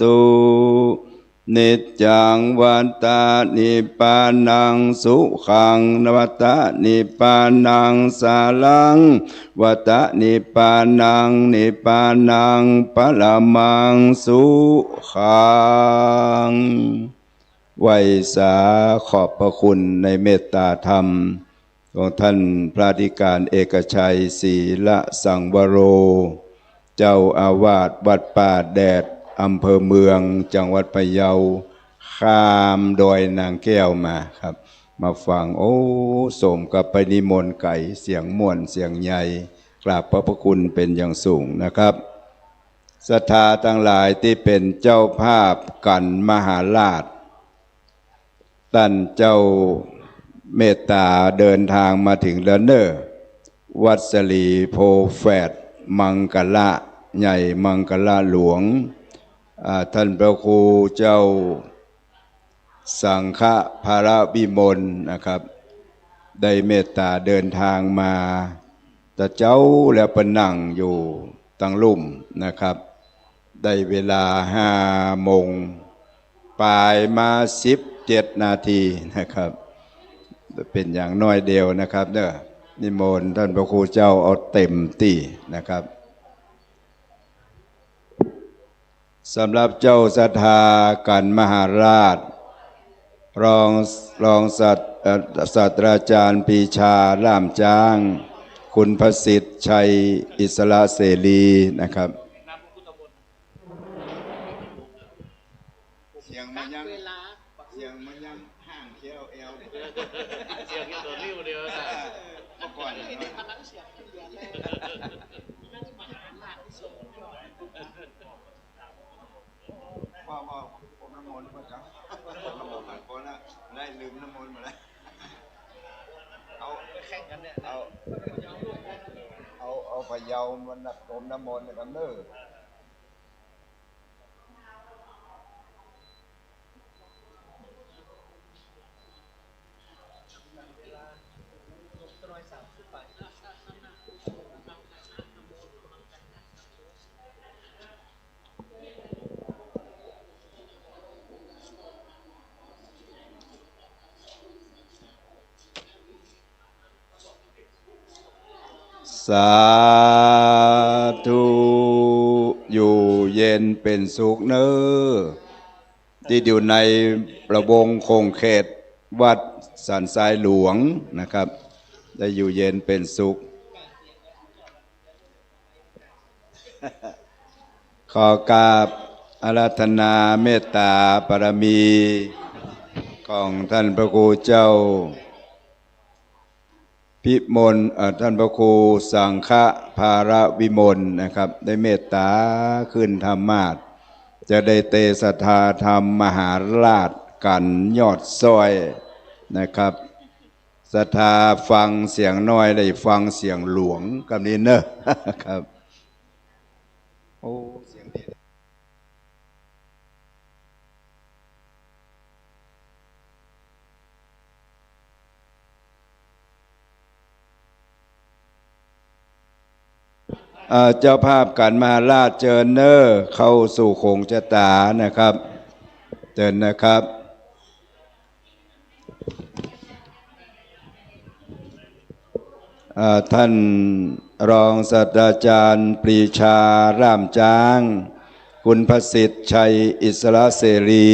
ธุนิจจังวัฏฏานิพพานังสุขังวัฏฏานิพพานังสาลังวัฏฏานิพพานังนิพพานังปะละมังสุขังไหวสาขอบพระคุณในเมตตาธรรมของท่านพระอธิการเอกชัยศรีละสังวโรเจ้าอาวาสวัดป่าแดดอำเภอเมืองจังหวัดพะเยาข้ามดอยนางแก้วมาครับมาฟังโอ้สมกับไปนิมนต์ไก่เสียงม่วนเสียงใหญ่กราบพระพุทธคุณเป็นอย่างสูงนะครับศรัทธาทั้งหลายที่เป็นเจ้าภาพกันมหาราชท่านเจ้าเมตตาเดินทางมาถึงแล้วเนอวัดสลีโพแฝดมังกละใหญ่มังกละหลวงท่านพระครูเจ้าสังฆภารวิมลนะครับได้เมตตาเดินทางมาแต่เจ้าแล้วประนั่งอยู่ตั้งลุ่มนะครับได้เวลา5 โมงปลายมา17 นาทีนะครับเป็นอย่างน้อยเดียวนะครับเด้อนิมนต์ท่านพระครูเจ้าเอาเต็มที่นะครับสำหรับเจ้าศรัทธากันมหาราชรองศาสตราจารย์ปรีชาล่ามจ้างคุณประสิทธิ์ชัยอิสระเสรีนะครับเสียงมันยังห่างเที่ยวเอวเสียงตัวนิ้วเดียวนะเมื่อก่อนนี่พลังเสียงเดือนว่าผมน้ำมนต์มาครับผมน้ำมนต์มาก่อนละได้ลืมน้ำมนต์มาแล้วเอาแข่งกันเนี่ยเอา พะเยามันนักผมน้ำมนต์นะครับเน้อสาธุอยู่เย็นเป็นสุขเน้อที่อยู่ในประวงคงเขตวัดสันทรายหลวงนะครับได้อยู่เย็นเป็นสุขขอกราบอาราธนาเมตตาบารมีของท่านพระครูเจ้าพิมลท่านพระครูสังฆภารวิมลนะครับได้เมตตาขึ้นธรรมาสจะได้เตศธาธรรมมหาราชกันยอดซอยนะครับศรัทธาฟังเสียงน้อยได้ฟังเสียงหลวงกับนี้เนอะ ครับโอ้เสียงดีเจ้าภาพกันมหาราชเจิญเนอร์เข้าสู่โคงชะตานะครับเจิญนะครับท่านรองศาสตราจารย์ปรีชาร่ามจ้างคุณประสิทธิ์ชัยอิสระเสรี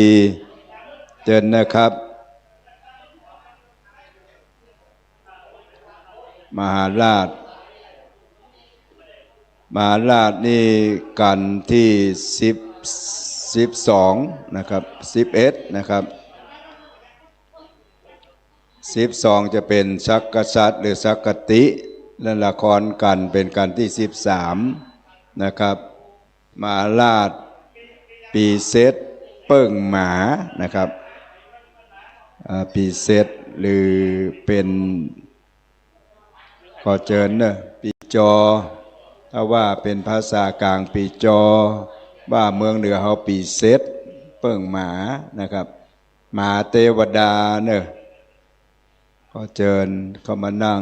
เจิญนะครับมหาราชนี่กันที่12นะครับ11นะครับ12จะเป็นชักกษัตริย์หรือชักกติและละครกันเป็นกันที่13นะครับมหาราชปีเซตเปิ้งหมานะครับปีเซตหรือเป็นขอเชิญเนอะปีจอถ้าว่าเป็นภาษากลางปีจอว่าเมืองเหนือเขาปีเซตเปิ้งหมานะครับหมาเทวดาเนอะก็เชิญเข้ามานั่ง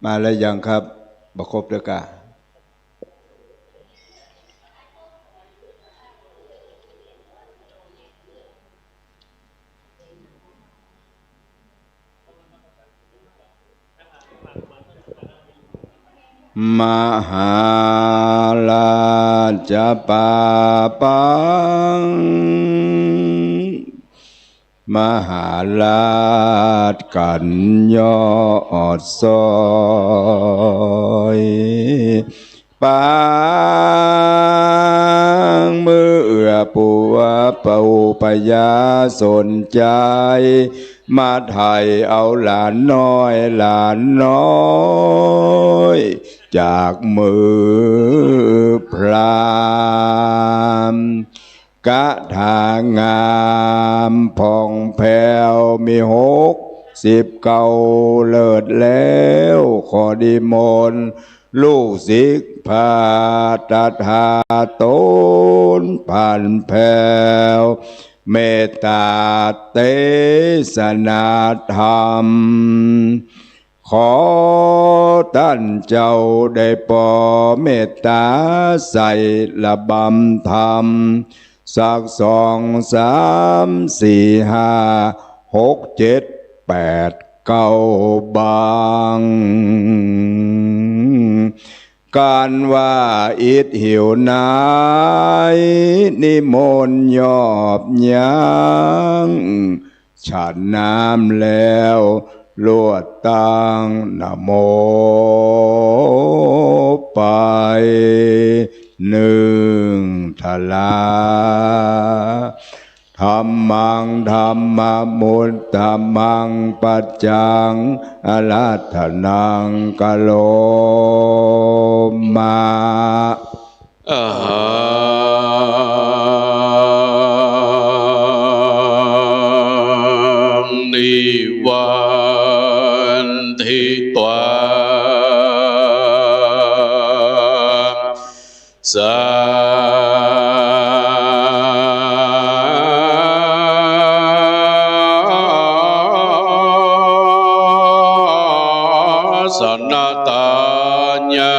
มาแล้วยังครับบครบเด้อกะมหาราชปาปังมหาราชกันยอดซอยปางมือปัวเป่าปยาสนใจมาไทยเอาหลานน้อยหลานน้อยจากมือพรามกะทางามผ่องแผ้วมี69เลิศแล้วขอดีมนลูกศิษย์พาตถาตนผ่านแผ้วเมตตาเทศนาธรรมขอท่านเจ้าได้โปรดเมตตาใส่ระบำธรรมสัก2 3 4 5 6 7 8 9บางการว่าอิดหิวนายนิมนต์ยอบยังฉันน้ำแล้วลวดตังนะโมไป1ทลาธัมมังธัมมมุตตัมมังปัจจังอาราธนังกะโลมานิวันทิตวา สนาตาญา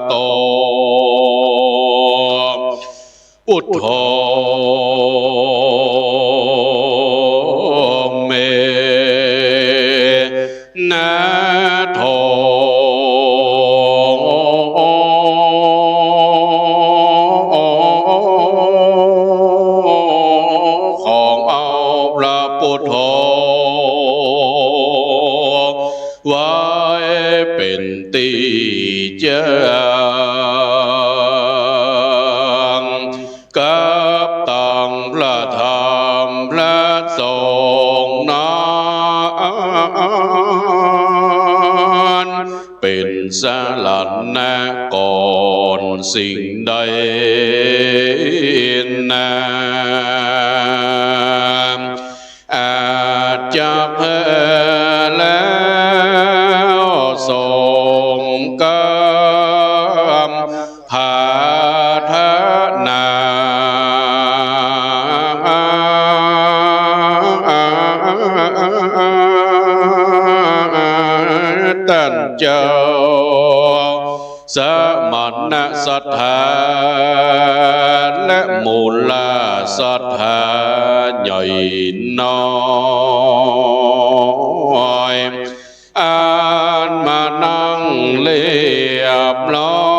โตพุทโธเมนะโธของเอาพระพุทโธไว้เป็นตีเจ้ากับตังพระธรรมพระสงฆ์นั้นเป็นสรณะก่อนสิ่งใดนาอาจจะเพ้อแล้วสมกรรมภาทนาท่านเจ้าสมณศรัทธาและมูลศรัทธาใหญ่น้อยอ่านมานั่งเรียบร้อ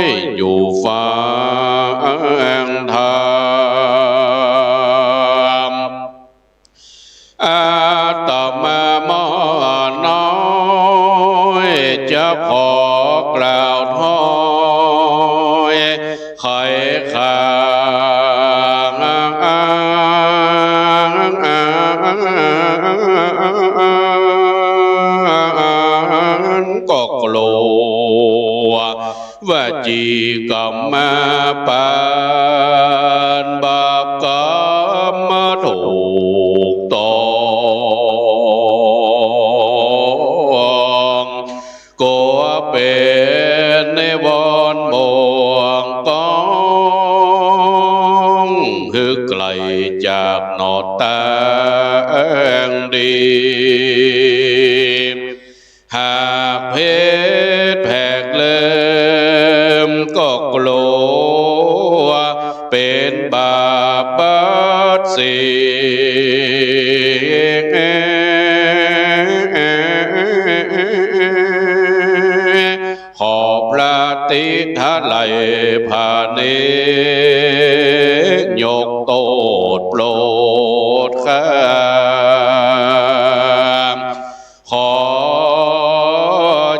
ยอยู่ฟังธรรมอาตมามน้อยจะขอกล่าวถ้อยไขข่ก็กลัวว่าจีกรรมมาปานบาปกรรมมาถูกต้องก็เป็นในวันบ่วงกองคือไกลจากนอตาดีหากเพศแผกเลิมก็กลัวเป็นบาปบัดสิขอพระติทะไหลพาเนยกโตดโปรดข้ามขอ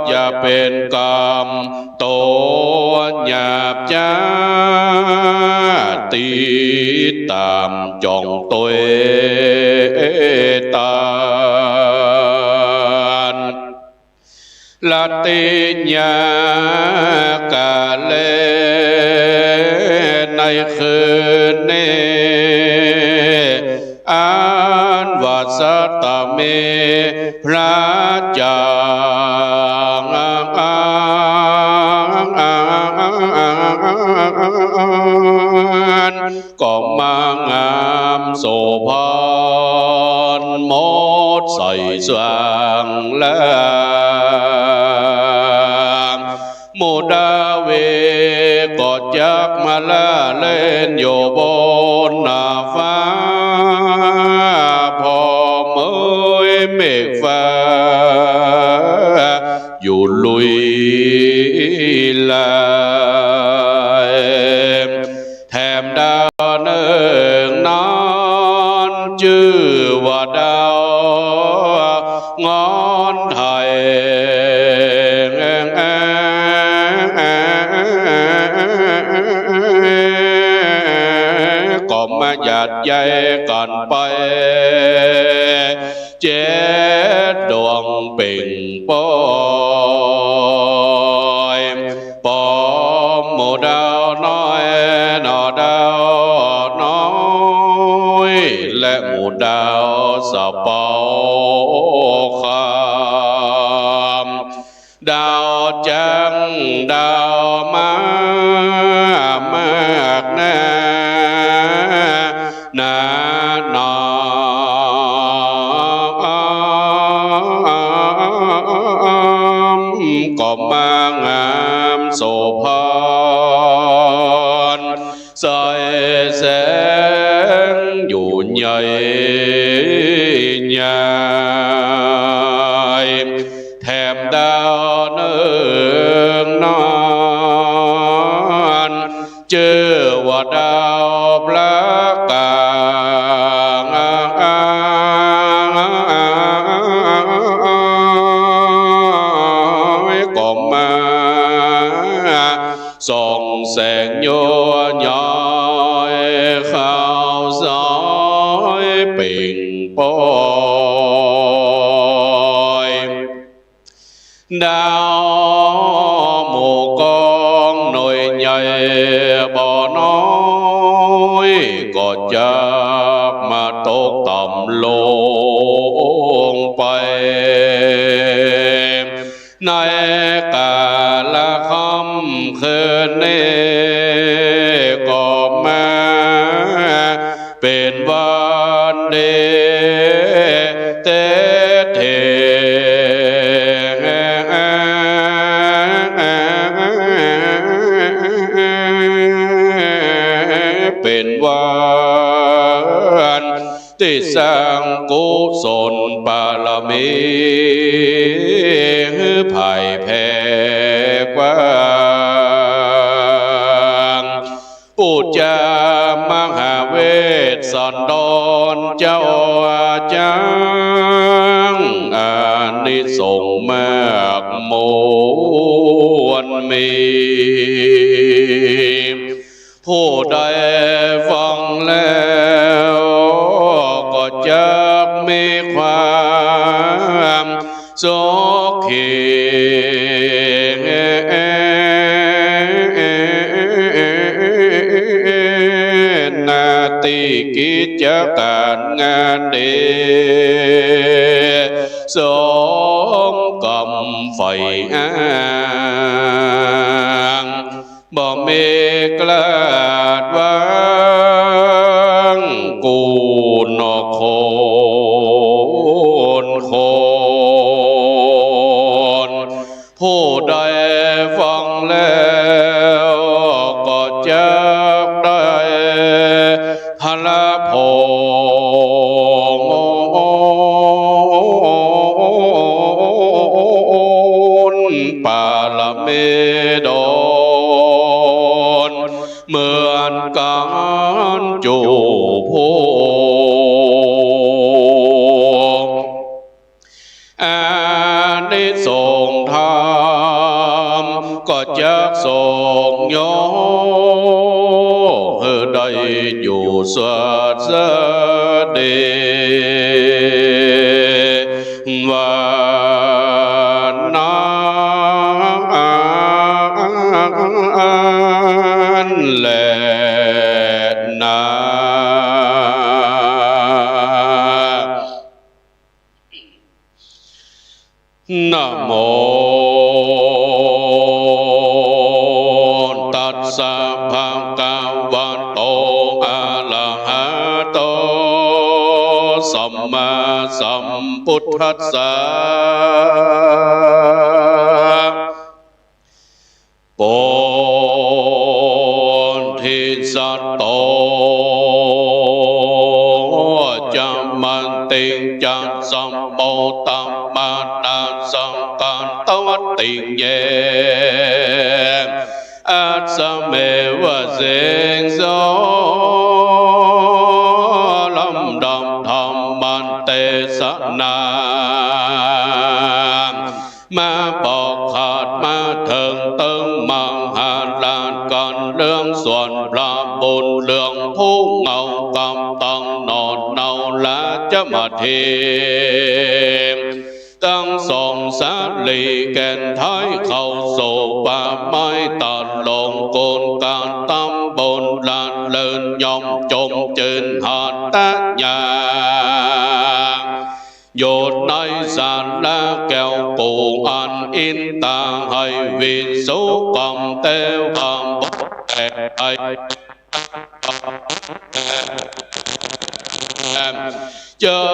อย่าเป็นกรรมโตหยาบจ้าตีตามจองตัวตานละติญญากาเลในคืนนี้อานวัสตเมพระจางก็มางามโสภรหมดใส่สว่างแล้วโมดาเวก็จักมาละเล่นโยบนหน้าฟ้าพอเมยเมฆฟ้าอยู่ลุยลายแถมดาวเนิงนอนชื่อว่าดาวงอนไทยก็มาหยาดใยกันไปเจ็ดดวงเป่งปอยปอมโมดาวน้อยนอดาวน้อยและหมู่ดาวสะเปาคามดาวจังดาวมากแน่นานอ ก็มางามโสภานใส่แสงอยู่ใหญ่ใหญ่แถมดาวเนืองนานเจอว่าดาวพระกาก็มาส่องแสงโยย้อยข้าวซอยเป่งปอยดาวหมู่กองหน่วยใหญ่บ่อน้อยก็จะมาตกต่ำลงไปในกาลค่ำคืนนี้ก็มาเป็นวันเดเตเทเป็นวันที่สร้างกุศลบารมีภายแผ่กว้างปูจามหาเวสสันดรเจ้าอาจารย์อานิสงส์มากมวลมีผู้ใดฟังแล้วก็จะมีความสุขีนาติกิจการงานเดสมกำไฟอ้างบ่มีกลาดวางกูนอโคนโคนผู้ใดฟังแล้วก็จะได้พละพงปาลเมดอนเหมือนกันจูโพอานิสงส์ธรรมก็จะส่งโยได้อยู่สวัสดีวันนั้นแลนานะโมตัสสะภะคะวะโตอะระหะโตสัมมาสัมพุทธัสสะโปธิสัตโตจัมมันติจันสัมโปตัมมานาสังกันตวัตติเยอัสสะเมวะเสงโสลัมดัมธรรมันเตสนามาบอกขาดมาถึงตึงมังหาลานกันเรื่องส่วนพระบุญเรื่องผู้เงากำตังนอนเนาและจะมาเทตั้งสองสาลีแก่นท้ายเข้าโศป่าไม้ตัดลงโกนการตำบนลานเลินยอมจงจืนหาดตะยาโยดในสารและแก้วปูอันอินตาให้วิสุกรรมเตวคำบอกไอเจอ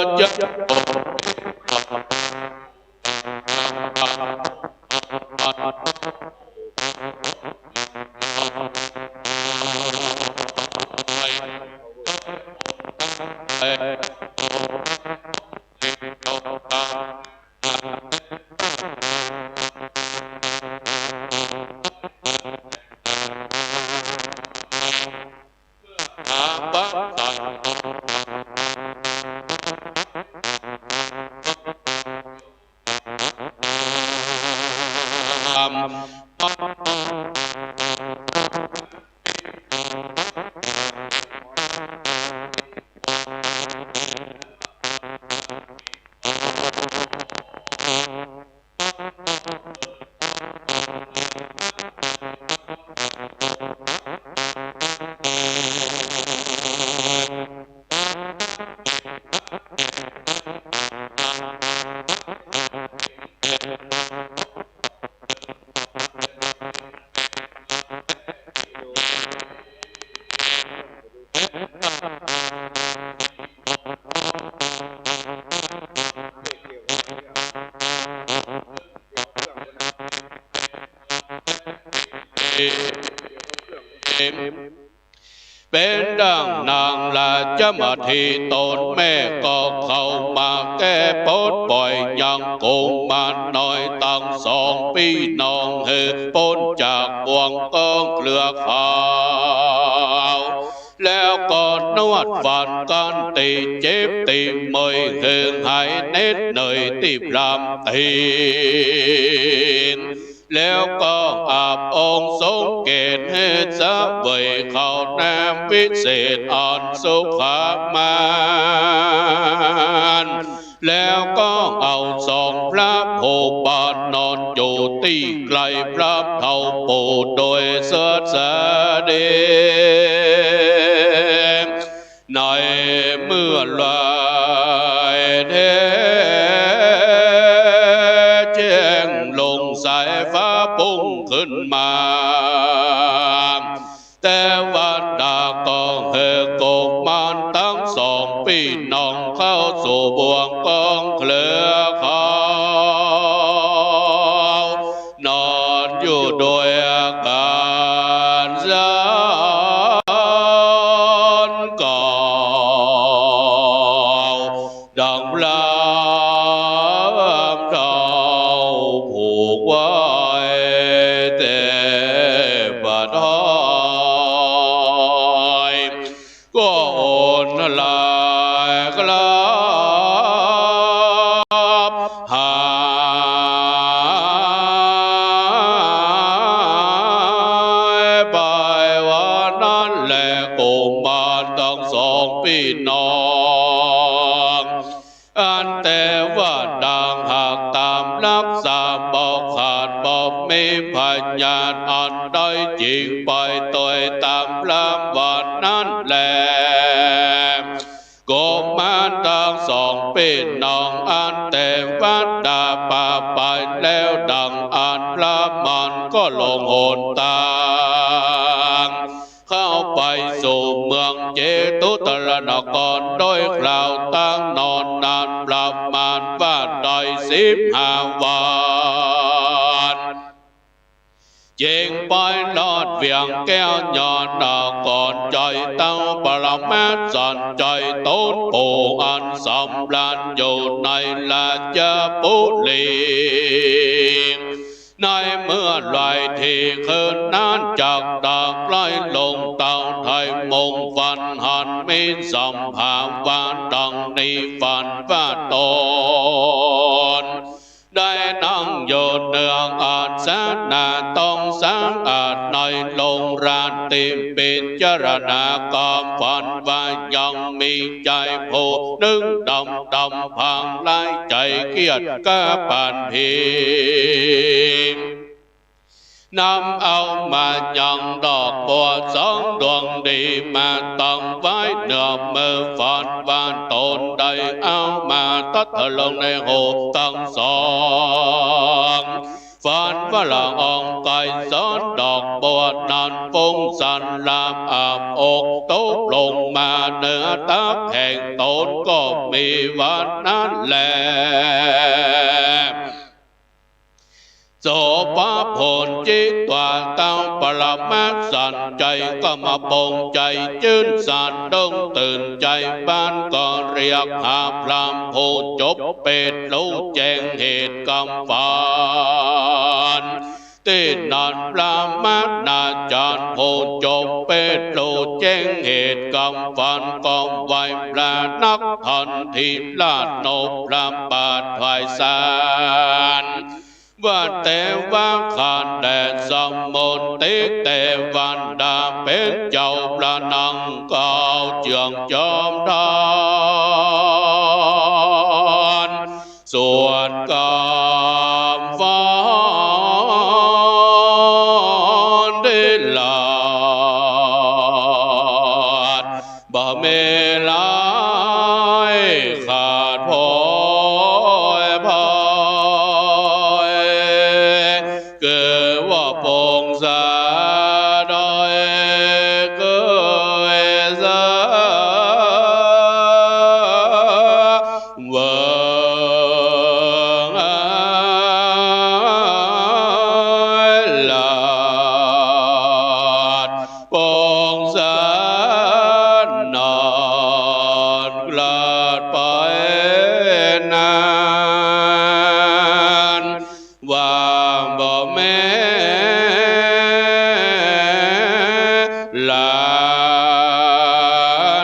เป็นดังนางราชมาทีตนแม่ก็เข้ามาแก้ปดปล่อยยังคงมาหน่อยตั้ง2 ปีน้องเฮพ้นจากบ่วงกองเครือข่าวแล้วก็นวดฟันกันตีเจ็บตีเมยเฮืองหายเน็ดเหนื่อยตีพรำตีนแล้วก็อาบองค์ทรงเกตให้จะเวยเข้าน้ำวิเศษอ่อนสุขามานแล้วก็เอา2 พระโพบาทนอนอยู่ที่ไกลพระเท่าปูโดยเสดเดในเมื่อลายเทแจ้งลงสายฟ้าพุ่งขึ้นมาแต่วันดาก็เฮกบมันทั้ง2 ปีน้องเข้าสู่บ่วงกองเครือข่าวนอนอยู่โดยอาการก่อดังลามเท้าผูกไว้แต่บัดหอยก็โอนลายกลับหายไปวันนั้นแหละกุมารทั้ง2 ปีน้องอันแต่ว่าดังหากตามรักษาบอกขาดบอกมีพยานอันใดจริงไปต่อยตามพระวันนั้นแหละกุมารทั้ง2 ปีน้องอันแต่วัดดาป่าไปแล้วดังอันพระมันก็ลงหนตางเข้าไปสู่เมืองเจตุตรนครโดยคราวตั้งนอนนานประมาณว่าได้15 วันเจงไปลอดเวียงแก้วยอดดอกก่อนใจตั้งปรมาสันใจต้นโพอันสำราญอยู่ในราชบุรีในเมื่อไหรที่คืนนั้นจากดากไล่ลงเต่าไทยมงฟันหันมีสัมภาวะดังนี้ฝันว่าตนได้นั่งอยู่เนืองอาสนะต้องสังอาจในลงราติปิจารณากรรมฝันว่ายังมีใจผู้นึงดำพังไล่ใจเกียดกะปันพีนำเอามายังดอกบัว2 ดวงดีมาตั้งไว้เหนือมือฝันบ้านตนได้เอามาตัดลงในหูทั้ง2ฝันว่าละอองไก่ซ้อนดอกบัวนั้นฟุ้งสันลามอาบอกตกลงมาเหนือตักแห่งตนก็มีวันนั้นแหละโสภาผลจิตวาตั้งปรมาสันใจก็มาปงใจจื้นสันดงตื่นใจบ้านก็เรียกหาพรามผู้จบเป็ดรู้แจ้งเหตุกรรมฝันที่นันพระมานาจารย์ผู้จบเป็ดรู้แจ้งเหตุกรรมฝันกองไว้พระนักทันทีลาดนพระบาทไพศาล วันเตวันขันแดดสมมุติเตวันดาเป็นเจ้าประนังเก่าเจืองจอมดานส่วนกามฟ้อนได้ลาดบ่เมลายขาดพอยพอยเกิดว่าพงษาดอยเกิดซาเวิงลาดพงษานอนกลาดไปนานว่าบ่แม่หลา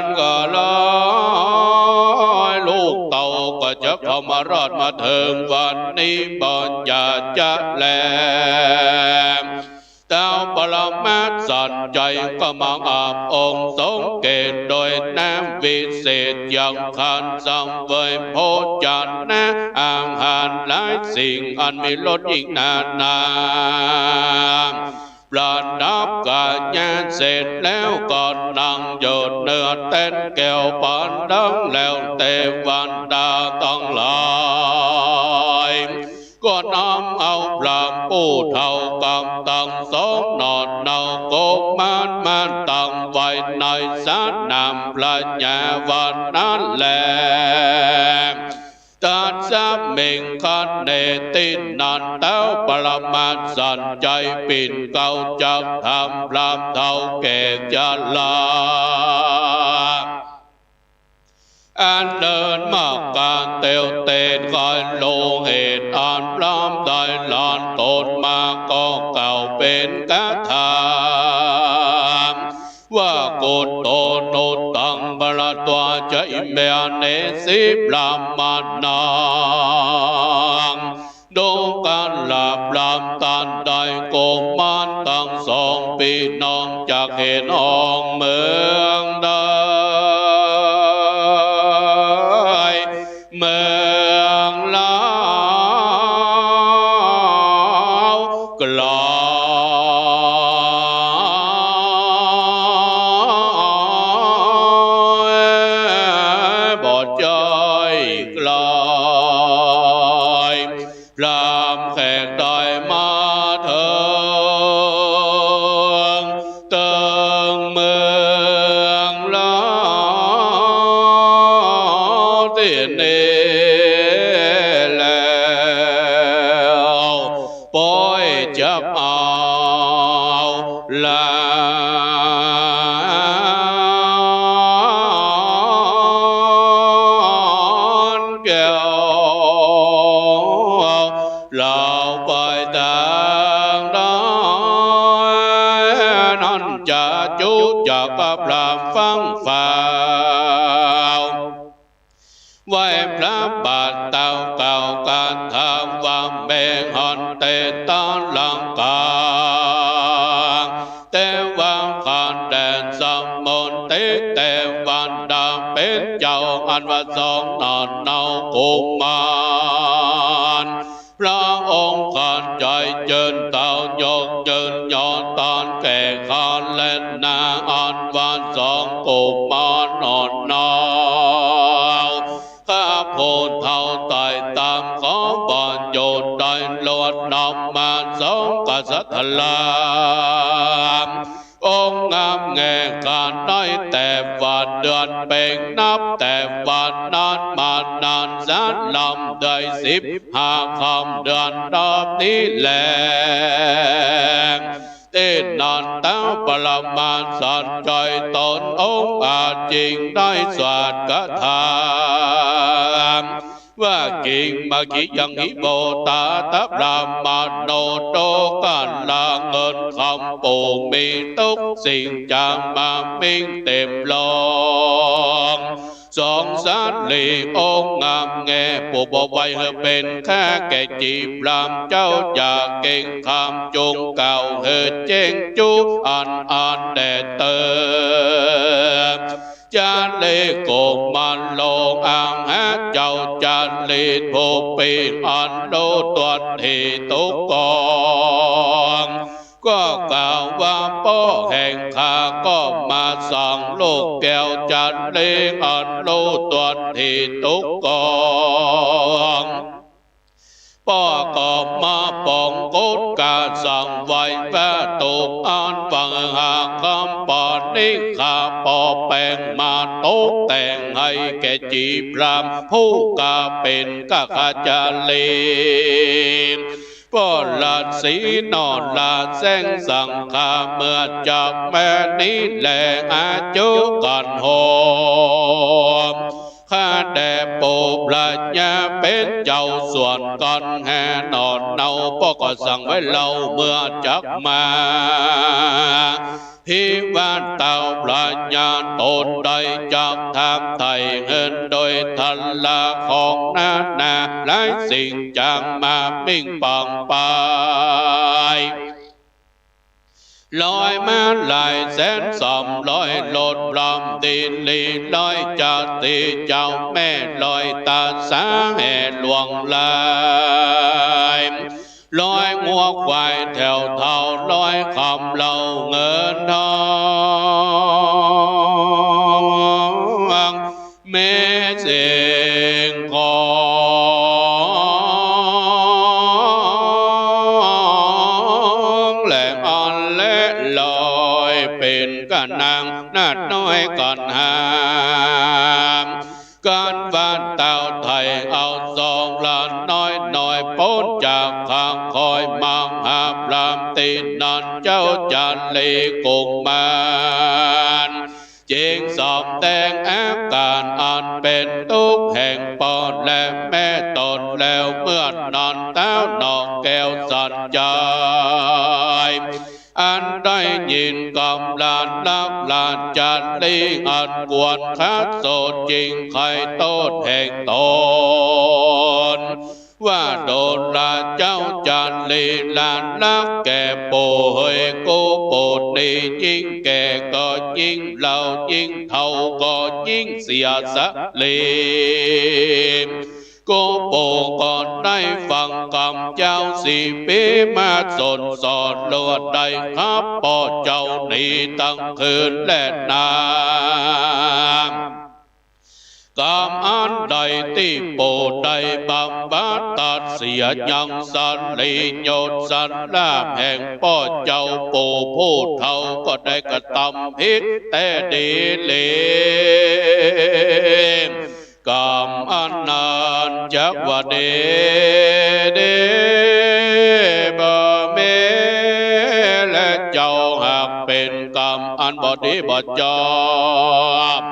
นก็ลอยลูกเต่าก็จะเข้ามารอดมาถึงวันนี้บ่อยากจะแลมเต้าปรมาสัจใจก็มองอาบองค์สงเกตโดยน้ำวิเศษอย่างขันสังเวยโพจันนะอาหารหลายสิ่งอันมีรสยิ่งนานนานประดับกายญาณเสร็จแล้วก็นั่งโยดเนื้อเต้นแก้วปานดังแล้วเทวันดาต้องลายก็น้อมเอาพระผู้เท่ากำตั้งสองนอนเนาโกมันตั้งไว้ในสารนำพระญาวันนั้นแลตัดสามเมงคันเนตินันเต้าปรมาสันใจปิ่นเก่าจักทำพรามเท่าแก่จะลาอันเดินมาการเตียวเตนคอยโลเหตุอันพรามได้ลานตนมาก็เก่าเป็นกะทามว่าโกดโตโนตังบลตัวจะอิเมเนสิปรามานางดงการหลับลำตันได้โกมันตั้งสองปีน้องจากเห็นห้องเมืองได้เมืองลาวกลอยบอดใจกลอยพรามแขกได้มาเถิงเติงเมืองลาวที่นี่แล้วปล่อยจับเอาลานแก้วเราไปต่างได้นั่นจะจุจักกับพระฟังฝ่าวไว้พระบาทเต่าเก่าการทำว่าแบ่งหันเตตานลังกาแต่ว่าขันแดนสมุนติแต่วันดาเป็นเจ้าอันว่าสองนอนเนากุมารพระองค์ขันใจเจินเต่ายกเจินยอดตอนแก่ขันเล่นนาอันวันสองกุมารนอนนาวข้าโพธิ์เท่าไต่ตามขอบานโยนได้ลวดนำมาสองกษัตริย์ลามองค์งามแง่การได้แต่วันเดือนเป่งนับแต่วันนั้นมานานแสนลำได้15 ค่ำเดือนรอบนี้แลเต้นนานเต้าปรมาสันใจตนองค์อาจจริงได้สวัสดิ์กถาว่ากิ่งมากิยังหิโบตาทับรามมาโนโตกันลาเงินคำปูมีทุกสิ่งจางมามิ่งเต็มลองส สองสารลีองค์งามแง่ผู้บ่ไว้เฮอเป็นแค่แก่จีบรามเจ้าอย่าเก่งคำจงเก่าเฮอเจ้งจูอันแดดเตอจานเลโกมันโลงอ่างหาเจ้าจานลีผู้ปีอันโลตัวที่ตุกกองก็กล่าวว่าพ่อแห่งข้าก็มาสั่งลูกแก้วจันเลงอันโลตัวที่ตุกกองพ่อก็มาป้องกฎการสั่งไว้แว่ตุกอันฟังหาคำปอนนี้ข้าปอแปลงมาตกแต่งให้แก่จีบรามผู้กาเป็นกะขจาลีป้อลาสีนอนลาแสงสังขาเมื่อจับแม่นี้แหลงอาจุกันหอมข้าแด่โปปราญญาเป็นเจ้าส่วนกันแห่นอนเนาพ่อก็สั่งไว้เราเมื่อจักมาที่บ้านเต่าปราญญาตนใดจับทำไทยเงินโดยทันลาของนาหลายสิ่งจางมามิ่งปังไปลอยมาหลายแสนสามร้อยโลดรำดินลีลอยจัดตีเจ้าแม่ลอยตาสาแห่หลวงลายลอยงัวควายแถวเท่าลอยคำเล่าเงินทองเมเสียงของแหลมอ่อนและลอยเป็นกันนางนาดน้อยก่อนหามการบ้านเต่าไทยเอาสองล้านน้อยพ้นจากข้างคอยมังหาพรามตีนันเจ้าจันลีกุมมารเจงสอบแดงอาการอันเป็นทุกแห่งปอดและแม่ตนแล้วเมื่อนอนเต้านอกแก้วสัญญาอันได้ยินกำลานนักลานจันลีอันกวนคัดโสดจริงใครโตดแห่งตนว่าโดนลาเจ้าจันลีลานนักแก่โปเฮยกูโปดดียิ่งแก่ก็ยิ่งเล่ายิ่งเท่าก็ยิ่งเสียสะลีกูโปก่อนได้ฟังคำเจ้าสี่ปีมาสนสอนลวดได้ครับพ่อเจ้านี่ตั้งคืนและนากำอันใดที่โปได้บำบัดตัดเสียยังสันลีโยนสันลาภแห่งพ่อเจ้าโปผู้เท่าก็ได้กระทำผิดแต่ดีเลมกำอันนานจักว่าเดบ่เมและเจ้าหากเป็นกรรมอันบ่ดีบ่จอบ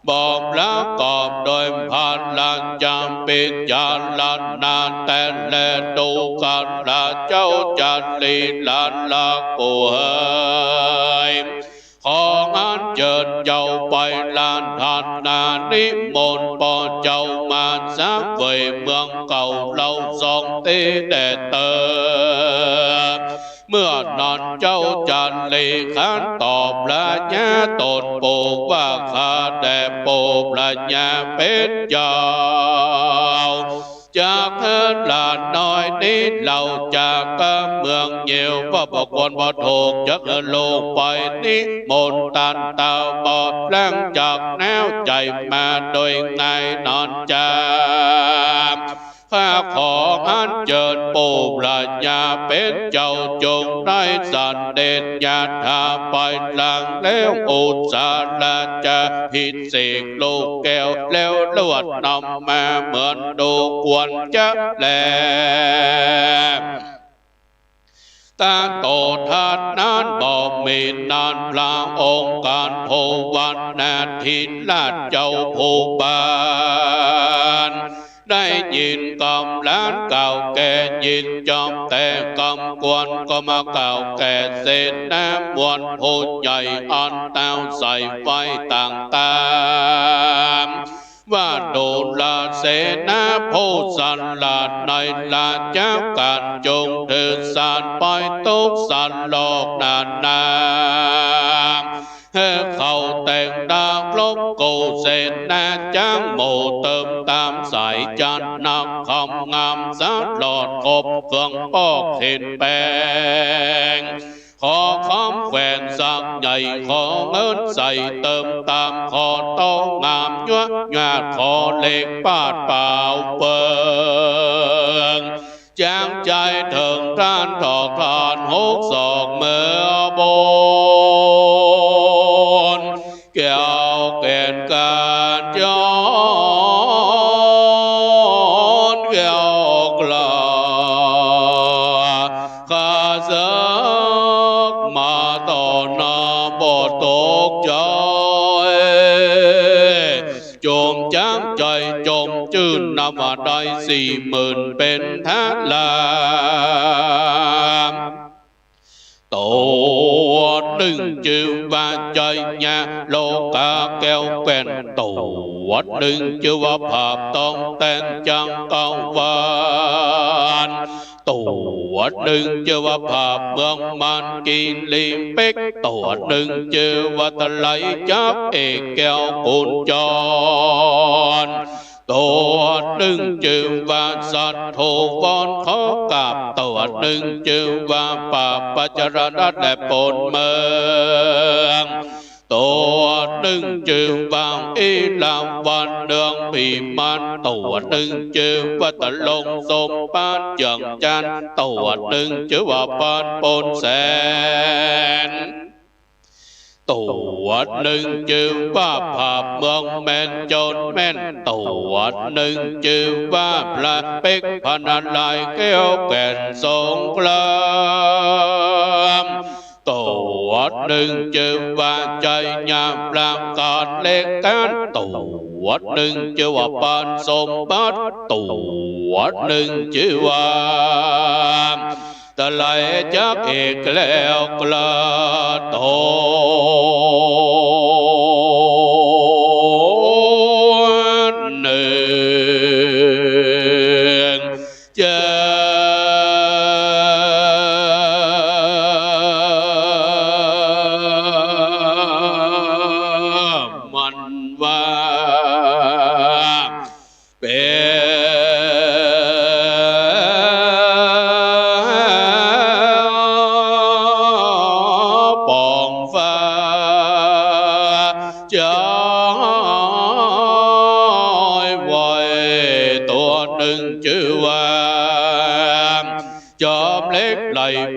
บอกละกอบโดยผ่านลันจำเป็นจานลันนานแต่แลดูกันละเจ้าจันลีลันละกูเฮยของอันเจิดเจ้าไปลานทันนานิมนต์ปอเจ้ามาสักเวยเมืองเก่าเราสองตีแดดเตอเมื่อนอนเจ้าจันลีขันตอบละญาตนโปว่าข้าแต่โปละญาเป็นเจ้าจากเฮินลานน้อยนี้เราจากก็เมืองเยี่ยวว่าบอกวนบ่ถูกจากเฮินลงไปนี้มนตันตาบอดแรงจากแนวใจมาโดยง่ายนอนจามข้าขออันเจิญปูปราญญาเป็นเจ้าจงได้สันเด็จญาธาไปหลังแล้วอุตสาละจะพิเศษลูกแก้วแล้วลวดนำมาเหมือนดูควรจะแลตาโตทัดนั้นบอกมีนานพระองค์การโพวันนาทินลาดเจ้าภูบาลได้ยินกำล้านเก่าแก่ยินจอมแต่กำกวนก็มาเก่าแก่เศษน้ำวนผู้ใหญ่อันเต้าใส่ไฟต่างตาม ว่าโดลาเสนาโพสันลาในลาจากการจงเถิดสารไปตุกสันโลกนานนาให้เขาแต่งดาวลบกูเสนาจ้างโมเติมตามสายจันนักคำงามสัดหลอดกบเครื่องปอกเห็นแปลงขอคำแขวนสักใหญ่ขอเงินใส่เติมตามขอต้องงามยั่วงาขอเล็กปาดเปล่าเปิงแจ้งใจถึงท่านถอกทานหกศอกเมื่อบนแก้วแก่นการย้อนแก้วกลาข้าศึกมาต่อหน้าบ่ตกใจจมจ้างใจจมจื่นนำมาได้40,000เป็นทาลามตัวหนึ่งจือว่าใจญาโลกาแก้วแก่นตัวหนึ่งจือว่าภาพต้องแต่งจังกังวานตัวหนึ่งจือว่าภาพเมืองมันกินลิมเป็กตัวหนึ่งจือว่าตะไลจับเอกแก้วกุญจรตัวหนึ่งจือว่าสัตว์โทวอนขอกับตัวหนึ่งจือว่าป่าปัจจรณะและปนเมืองตัวหนึ่งจือว่าอีลาวันเดืองปีมันตัวหนึ่งจือว่าตะลงสมปานจังจันตัวหนึ่งจือว่าปานปนแสนตัวหนึ่งจือว่าภาพเมืองแม่นจนแม่นตัวหนึ่งจือว่าพระเป็กพนันลายแก้วแก่นสงครามตัวหนึ่งจือว่าใจยามปรางการเล็กกันตัวหนึ่งจือว่าปานสมบัติตัวหนึ่งจือว่าตะไลจักเอกแล้วกลาโตหนึ่งจะมันว่า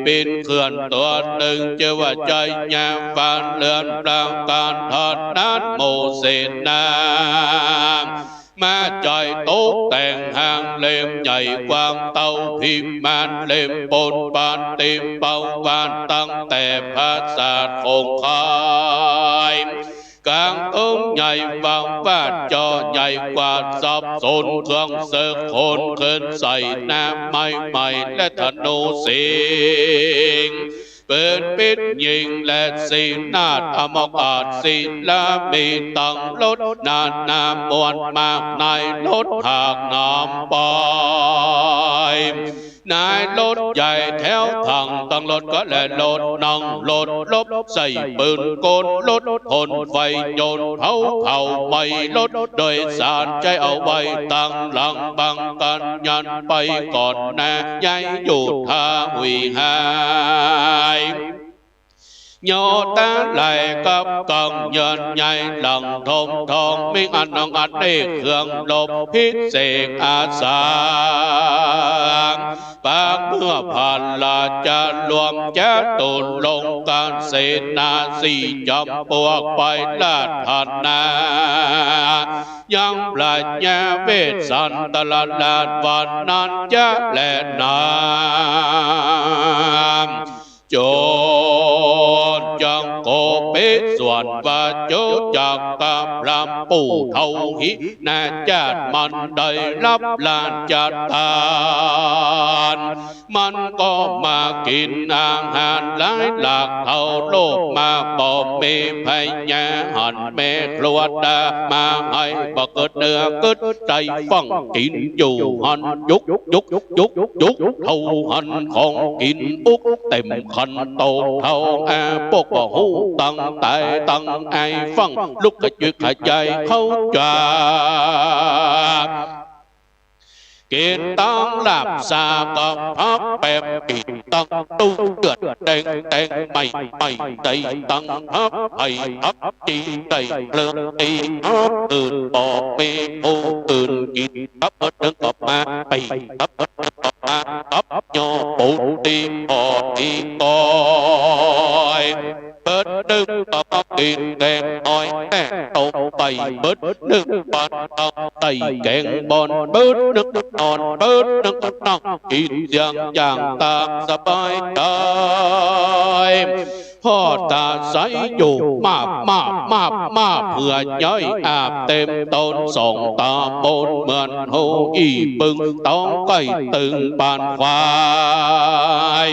เป็นเขื่อนตัวหนึ่งเชื่อว่าใจยามฟานเลือนปรางการทอดนัดโมเสนามาใจโต๊ะแต่งหางเล่มใหญ่กว้างเต้าพิมมานเล่มปนปานเต็มเป่าวานตั้งแต่ภาษาคงคายกลางต้นใหญ่บางวาดจอใหญ่กว่าสับสนเครื่องเสือคนขึ้นใส่น้ำใหม่และธนูสิงเปิดปิดยิงและสีนาฏอมกาศศิลามีตังลดนานนามวลมากในลดหากน้ำไปนายรถใหญ่แถวทางตั้งรถก็และรถนั่งรถลบใส่ปืนกลรถทนไฟโยนเผาเผาไม่รถโดยสารใจเอาไว้ตั้งหลังบังกันยันไปก่อนหน้าใหญ่อยู่ท่าหุยหายโยตาไหลกับกังยันใหญ่หลังทมทองมิ่งอันนองอัดได้เครื่องลบพิเศษอาสาปากเมื่อผ่านลาจะรวมจะตุนลงการเสนาสี่จำพวกไปลาดพันนายังปราชญาเวทสันตลาดลาดวันนั้นจะแลน้ำโจรจังโกเปส่วนว่าโจจากกับพระปู่เท่าหินาจัดมันได้รับลานจัดทาน มันก็มากินอาหารหลายหลากเท่าโลกมาบ่มีพยาหันแม่ครัวดามาให้บ่เกิดเนื้อเกิดใจฟังกินอยู่หันยุกเท่าหันของกินอุกเต็มขันโตเท่าปกบ่หูตั้งแต่ตั้งไอฟังลุกกระจุกกระจายเข้าใจกินตั้งหลับซากับพับแปบกินตั้งตู้เดือดแดงไม่ใจตั้งพับให้พับจีใจเลือตีพับตื่นบอกเมโอตื่นกินพับเดินกลับมาไปพับมาพับโยปูตีพอตีก้อยเปิดดึงต่อกินแกงอ้อยแก่ตกไปเปิดดึงปอนเอาไตแกงบอนเปิดดึงนอนเปิดดึงนอนกินอย่างตามสบายใจพ่อตาใสอยู่มาเพื่อย่อยอาบเต็มต้นสองตาบนเหมือนโฮอีปึงต้องไก่ตึงปานควาย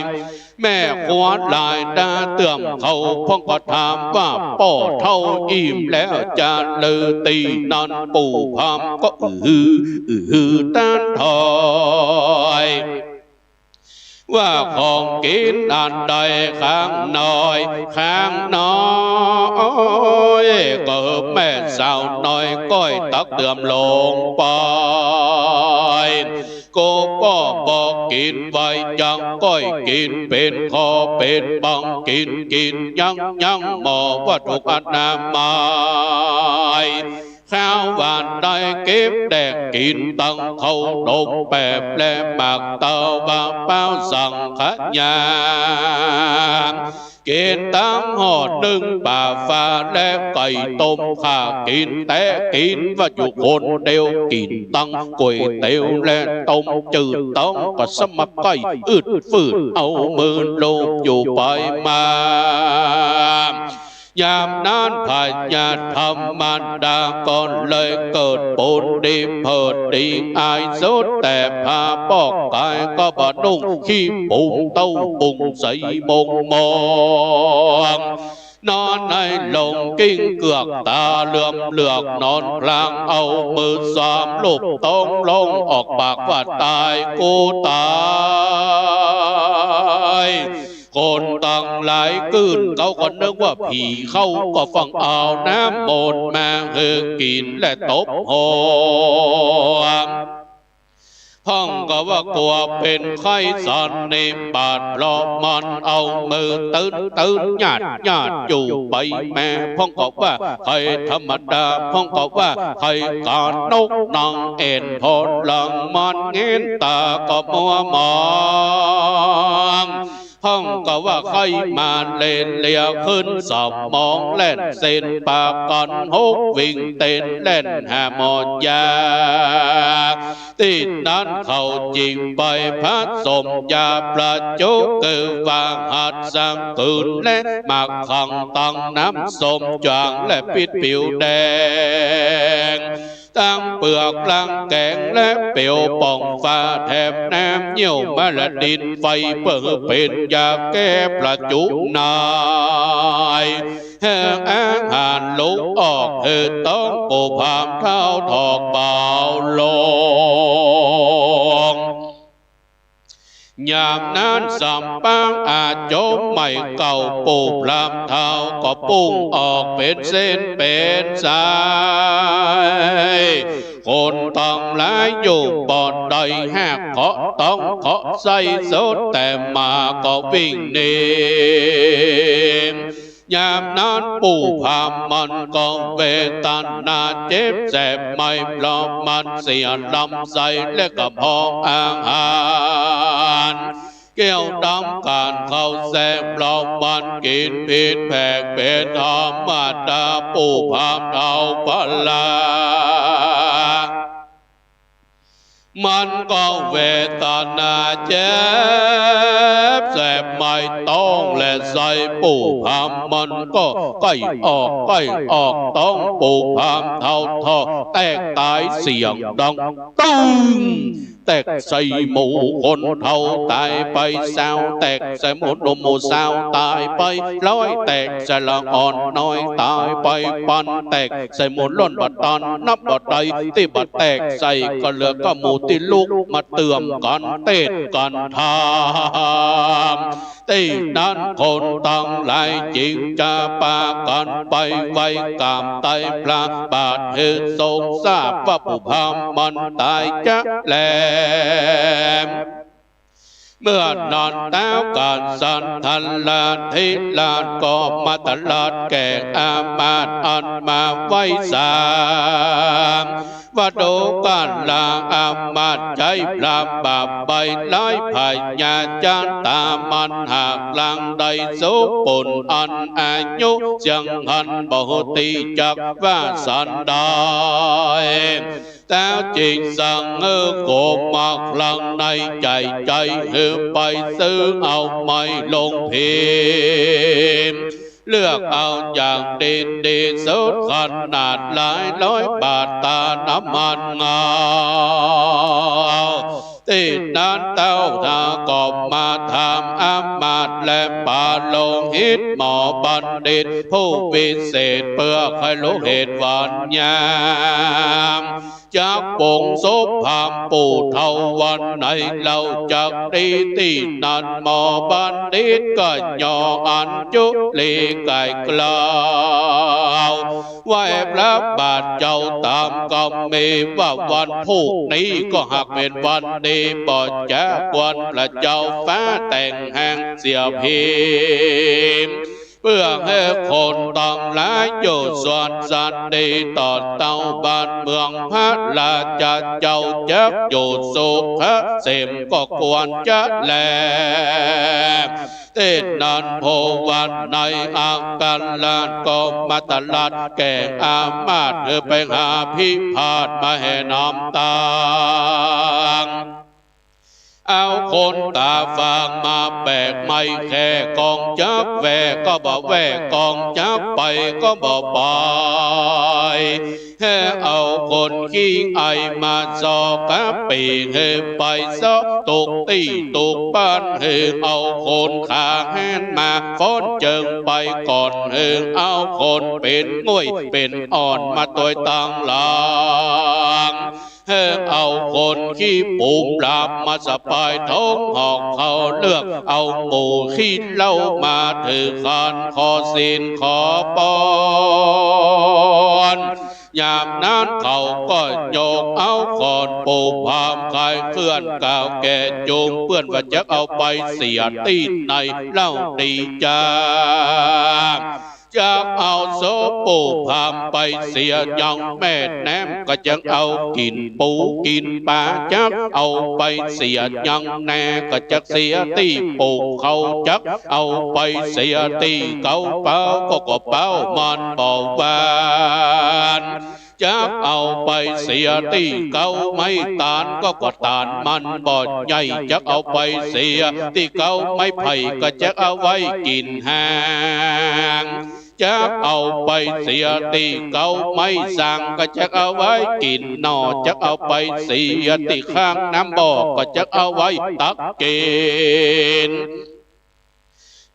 แม่ขวานลายดาเตื่อมเขาพ่องก็ถามว่าป่อเท่าอิ่มแล้วจะลือตีนันปู่พามก็ต้านถอยว่าของกินอันใดข้างน้อยก็แม่สาวน้อยก้อยตักเติมลงไปก็บอกกินไว้ยังก้อยกินเป็นคอเป็นบังกินยังหมอว่าถูกอนามัยข้าวหวานได้เก็บแดกกินตั้งเขาดมแปบและหมากเตาบางเป้าสั่งขยานกินตั้งหอดหนึ่งป่าฟ้าและไก่ต้มข้ากินแต่กินว่าอยู่คนเดียวกินตั้งก๋วยเตี๋ยวและต้มจืดต้องก็สมัครไก่อึดฝืดเอามือโลบอยู่ไปมายามนั้นพญาธรรมันดาก่อนเลยเกิดปุญดีเพิดดีอายสุดแต่พาปอกกายก็บ่นุ่งขี้ปุงเต้าปุงใส่มองนอนในลงกิ้งเกือกตาเหลือกนอนกลางเอามือสามลูกต้องลงออกปากว่าตายกูตายคนตั้งหลายคืนเขาก็นึกว่าผีเขาก็ฟังเอาน้ำมนต์มากินและตบหัวห้องก็ว่ากลัวเป็นไข้สันในบาดรอมันเอามือตื่นหยาดอยู่ไปแม่ห้องก็ว่าใครธรรมดาห้องก็ว่าใครการนกนางเอ็นพอหลังมันเงินตาก็มัวมองห้องก็ว่าใครมาเล่นเลียขึ้นสอบมองเล่นเส้นปากก่อนฮกวิ่งเต้นเล่นหาหมดยาติดนั้นเขาจิงไปพัดสมยาประจุคือวางหัดสังคืนและหมากขังตั้งน้ำสมจางและปิดผิวแดงตั้งเปลือกลังแกงและเปียวป่องฟ้าแถบน้ำเยี่ยวมาละดินไฟเพื่อเป็นยาแก้ประจุนายแห้งอาหารลุกออกต้องปูพามเท้าถอกเบาลงยามนั้นสัมปังอาจโจมไม่เก่าปูพรามเท้าก็พุ่งออกเป็นเส้นเป็นสายคนต้องหลายอยู่บอดใดแหกเคาะต้องเคาะใส่สุดแต่มาก็วิ่งหนียามนั้นปู่พามมันก็เวทนาเจ็บแสบไม่ปลอมมันเสียลำไส้และกระเพาะอาหารแก้วดำการเข้าแสบปลอมมันกินผิดแผกเป็นธรรมดาปู่พามเอาพลามันก็เวทนาเจ็บแสบไม่ต้องและใส่ ปู่พามมันก็ใกล้ออกต้องปู่พามเท่าทอแตกตายเสียงดังตึ้งแตกใส่หมู่คนเท่าตายไปสาวแตกใส่หมู่หนุ่มหมู่สาวตายไปร้อยแตกใส่ละอ่อนน้อยตายไปปันแตกใส่หมู่ล้นบัดตอนนับบัดใดที่บัดแตกใส่ก็เหลือก็หมู่ที่ลูกมาเตื่อมกันเต้นกันทามตีนั้นคนตั้งหลายจริงจะปากันไปไว้กามตายพระบาทเหตุทรงทราบว่าผู้พามมันตายจะแลเมื่อนอนเต้าการสันทันลาทิลาดก็มาตลอดแก่อามาตอันมาไว้สามว่าดูการลาอามาตใจพระบาปใบไล่ภายญาจานตามันหากลังใดสุปุนอันอายุเสียงหันบ่ตีจักว่าสันได้แต่จิตสั่งโกมาคลังในใจไปซื้อเอาไม่ลงพิมพ์เลือกเอาอย่างดีสุดขนาดหลายร้อยบาทตาน้ำมันเงาที่นั้นเต้าทากอบมาทำอามาตและปาลงหิตหมอบัณฑิตผู้วิเศษเพื่อให้รู้เหตุวันยามจากวงศพพามปู่เท่าวันไหนเราจากดีที่นั่นหมอบัณฑิตก็ย่ออันจุลีไก่กล่าวไหวพระบาทเจ้าตามกำมีว่าวันพรุ่งนี้ก็หากเป็นวันดีบ่จะควรพระเจ้าฟ้าแต่งแห่งเสียพิมพ์เพื่อให้คนต่างหลายอยู่ส่วนสันดีต่อเต้าบ้านเมืองพระราชาเจ้าจักอยู่สุขเสมก็ควรจะแลเทศนันโพวันในอาการลานก็มาตลาดแก่อามาตเธอไปหาพิพาทมาให้น้ำตาเอาคนตาฟางมาแบกไม่แค่กองจับแวก็บ่แวกองจับไปก็บ่ไปให้เอาคนขี้ไอมาซอกับปีให้ไปซอตุกตีตุกบ้านให้เอาคนขาแหนมาฟ้อนเจิงไปก่อนให้เอาคนเป็นง่วยเป็นอ่อนมาตัวตังหลังให้เอาคนขี้ปูมลาบมาสปายท้องหอกเขาเลือกเอาหมูขี้เล่ามาถือขานขอศีลขอปอนยามนั้นเขาก็โยกเอาขอนปูพามขายเคลื่อนก่าวแก่จูงเพื่อนว่าจะเอาไปเสียตีในเล่าดีจ้าจะเอาโซปูพามไปเสียยังแม่แนมก็จะเอากินปูกินปลาจักเอาไปเสียยังแน่ก็จะเสียตีปูเขาจักเอาไปเสียตีเขาเป้าก็เป้ามันบอกว่าจักเอาไปเสียตีเก่าไม่ตานก็ตานมันบ่ดใหญ่จักเอาไปเสียตีเก่าไม่ไผ่ก็จักเอาไว้กินหางจักเอาไปเสียตีเก่าไม่สั่งก็จักเอาไว้กินนอจักเอาไปเสียตีข้างน้ำบ่อก็จักเอาไว้ตักกิน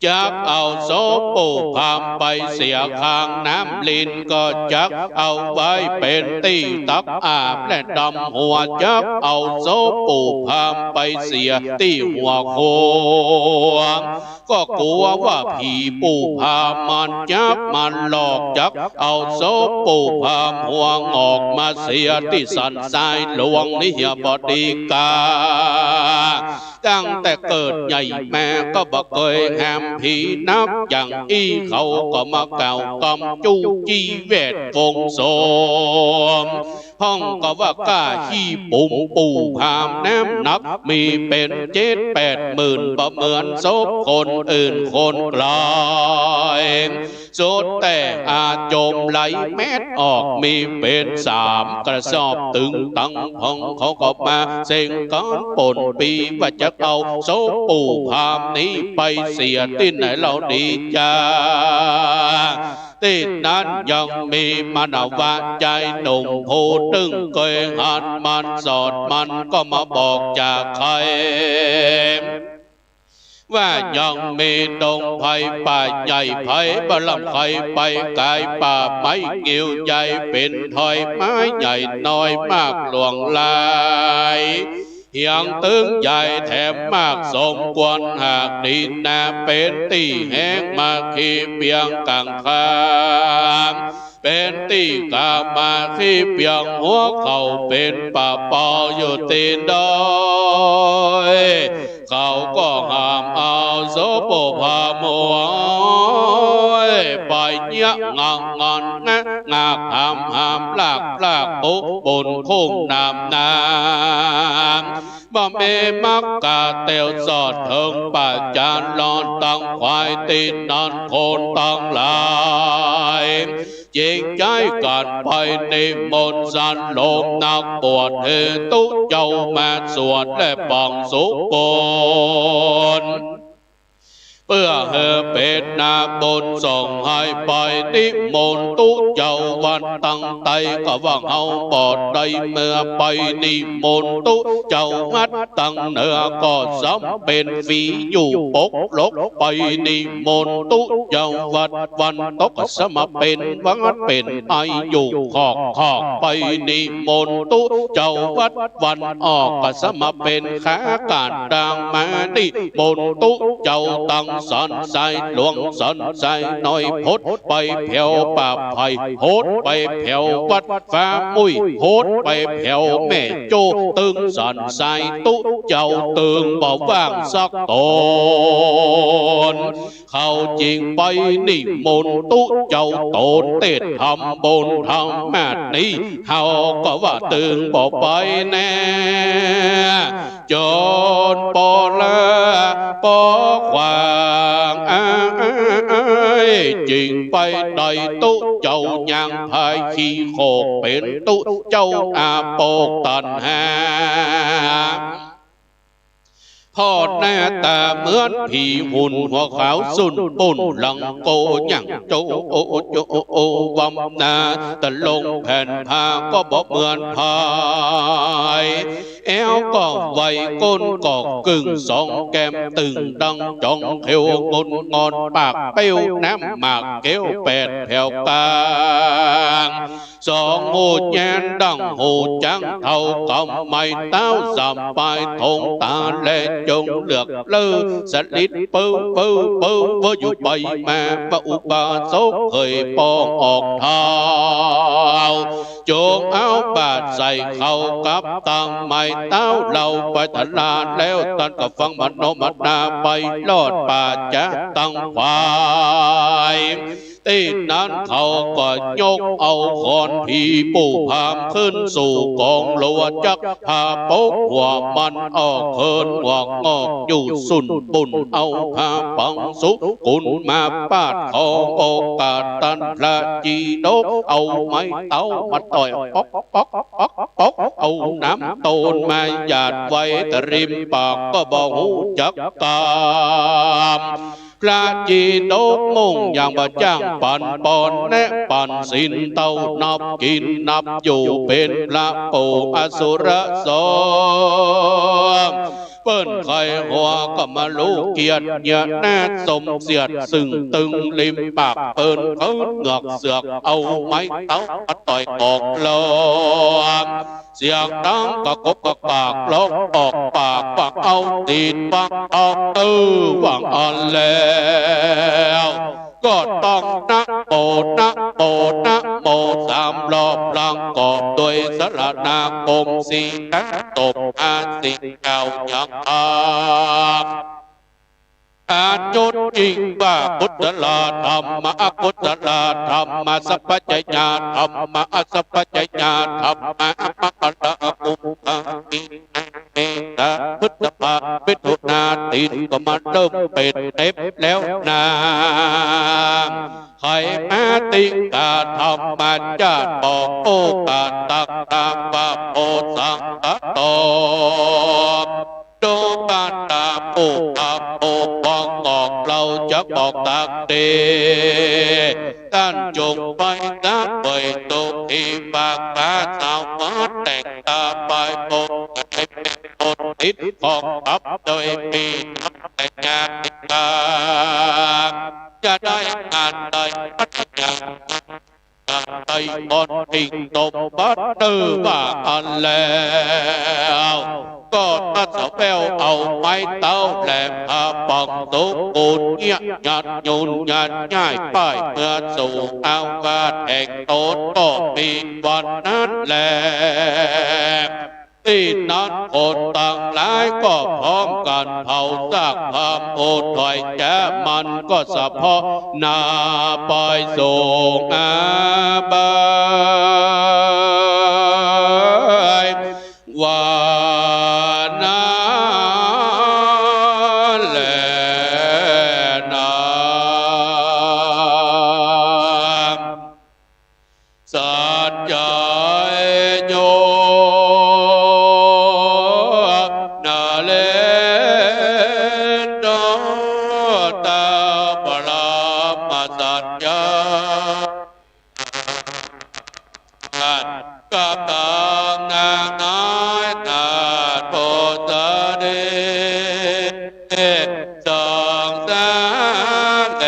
จักเอาโซปูพามไปเสียข้างน้ำลินก็จักเอาไว้เป็นตีตักอาบและดำหัวจักเอาโซปูพามไปเสียตีหัวโคก็กลัวว่าผีปูพามมันจับมันหลอกจักเอาโซปูพามหัวงอกมาเสียที่สันทรายหลวงนิยบดีกาตั้งแต่เกิดใหญ่แม่ก็บอกเคยแฮมผีนับอย่างอีเขาก็มาเก่ากำจูจีเวทวงโสม ห้องก็ว่ากล้าขี้ปุ่มปู่พามแนมนักมีเป็น7-8 หมื่นก็เหมือนศพคนอื่นคนไกลสุดแต่อาจมไหลแมดออกมีเป็น3 กระสอบตึงตังห้องเขาก็มาเซ็งกันปนปีว่าจะเอาศพปู่พามนี้ไปเสียที่ไหนเราดีจ้าที่นั้นยังมีมนาวาใจหนุ่มผู้ตึงเคยหันมันสอดมันก็มาบอกจากใครว่ายังมีดงไผ่ป่าใหญ่ไผ่บลำไผ่ไปกายป่าไม้งิ้วใหญ่เป็นถอยไม้ใหญ่น้อยมากหลวงลายยังตึงใหญ่แถมมากสมควรหากดินนาเป็นตีแห้งมาขี้เปียงกังคามเป็นตีกามาขี้เปียงหัวเขาเป็นป่าปออยู่ตีนดอยเขาก็ห้ามเอาโสโปพามัวไปเยอะงางงอนนะงากหามลากปุบนคุ้งน้ำบ่เมมักกาเตียวสอดถึงป่าจานลอนตังควายตีนนอนโคนตังลายจิงใจกันไปนิมนต์สันลมนักบวชเฮตุเจ้ามาสวดและปังสุกลเพื่อเฮเป็นนาบุญส่งให้ไปนิมนต์ตุเจ้าวันตั้งใจก็ว่าเฮาปอดได้เมื่อไปนิมนต์ตุเจ้ามัดตั้งเนื้อก็ซ้ำเป็นฝีอยู่ปกลกไปนิมนต์ตุเจ้าวันตกสมเป็นวัดเป็นไออยู่ขอกไปนิมนต์ตุเจ้าวันออกก็สมเป็นขาการดังมานิมนต์ตุเจ้าตั้งสอนใส่หลวงสอนใส่น้อยพดไปแผ่วป่าไผ่โหดไปแผ่ววัดฟ้ามุยโหดไปแผ่วแม่โจตึงสอนใส่ตุเจ้าตึงบ่ว่างสักตนเขาจริงไปนิมนต์ตุเจ้าโตนเตดทำบุญทำมาดนี้เขาก็ว่าตึงบ่ไปแน่จนปอละปอควางจริงไปได้ตุเจ้ายังพายขี้โคกเป็นตุเจ้าอาโปกตันหาพอดหน้าตาเหมือนผีหุ่นหัวขาวสุนปุ่นหลังโกยังโจโอวัมนาตะลงแผ่นผ้าก็บอกเหมือนพายแอวก็ไวก้นก็กึ่งสองแก้มตึงดังจ้องเขียวงนงอนปากเปี้ยวน้ำหมากเกี้ยวแปดแถวกลางสองหูแยนดังหูจังเท่ากำไม่เต้าสับไปทงตาเล่จงเลือกเลือสลิดปื้อว่าอยู่ไปมาปะอุบาสกเคยปองออกเท้าจงเอาบาดใส่เข้ากับตังไม่เต้าเราไปตลาดแล้วตันก็ฟังมันโนมัดนาไปลอดป่าจะตั้งควายที่นั้นเขาก็ยกเอาขอนผีปู่พามขึ้นสู่กองหลวงจักพาปกหัวมันออกเคินหวกงอกอยู่สุนบุญเอาพาปังสุกุลมาปาดคอโอกาสตันพระจีโดเอาไม้เต้ามาต่อยป๊อกเอาน้ำตูนมาหยาดไว้แต่ริมปากก็บอกหูจักกามพระจีโดมุ่งอย่างบะจ้างปันปอนแนะปันสินเต้านับกินนับอยู่เป็นพระปู่อสุรสมเปิ้นไข่หัวก็มาลูกเกียรติเนียแน่สมเสียดซึ่งตึงริมปากเปิ้นเขาเหงือกเสือกเอาไม้เต้าต่อยออกลมเสียงดังกะกบกะปากลอกออกปากปากเอาตีนปากออกหวังอันแล้วก็ต้องนะโมสามรอบลังกอบโดยสรณาคมสีตบอาสิเก่ายังทาง อาจุจิวะพุทธลาธรรมะพุทธลาธรรมะสัพพจญาธรรมะสัพพจญาธรรมะมะละอุปะมิเมตาพุทธภาปิถุนาตินก็มาเริ่มเป็นเต็มแล้วนาใครแม้ติกาธรรมะจะบอกโอกาสตักตามบาโอสังกตโดบาตาปูอาโปฟังออกเราจะบอกตักเดท่านจงไปนับไปตุอีปากปาสาวมาแต่งตาไปโปให้เป็นคนติดของทับโดยปีทับแต่งงานกาจะได้งานได้พัฒนาไตบอนทิ้งตบบัดเดือว่าอันแล้วก็ตัดเสาแป้วเอาไม้เต้าแหลมพาปังตุกปูนเงียหยัดยุนหยัดง่ายไปเมื่อสู่อาวาสแห่งโตก็มีวันนั้นแหละที่นั้นคนต่างหลายก็พร้อมกันเผาซากความโอดถอยแก่มันก็สะเพาะนาไปส่งอาบายว่านาแลนาสัจจโยนาเลโนตาปรามาสัจจากับตางานายนาโพธาเดสังสารเด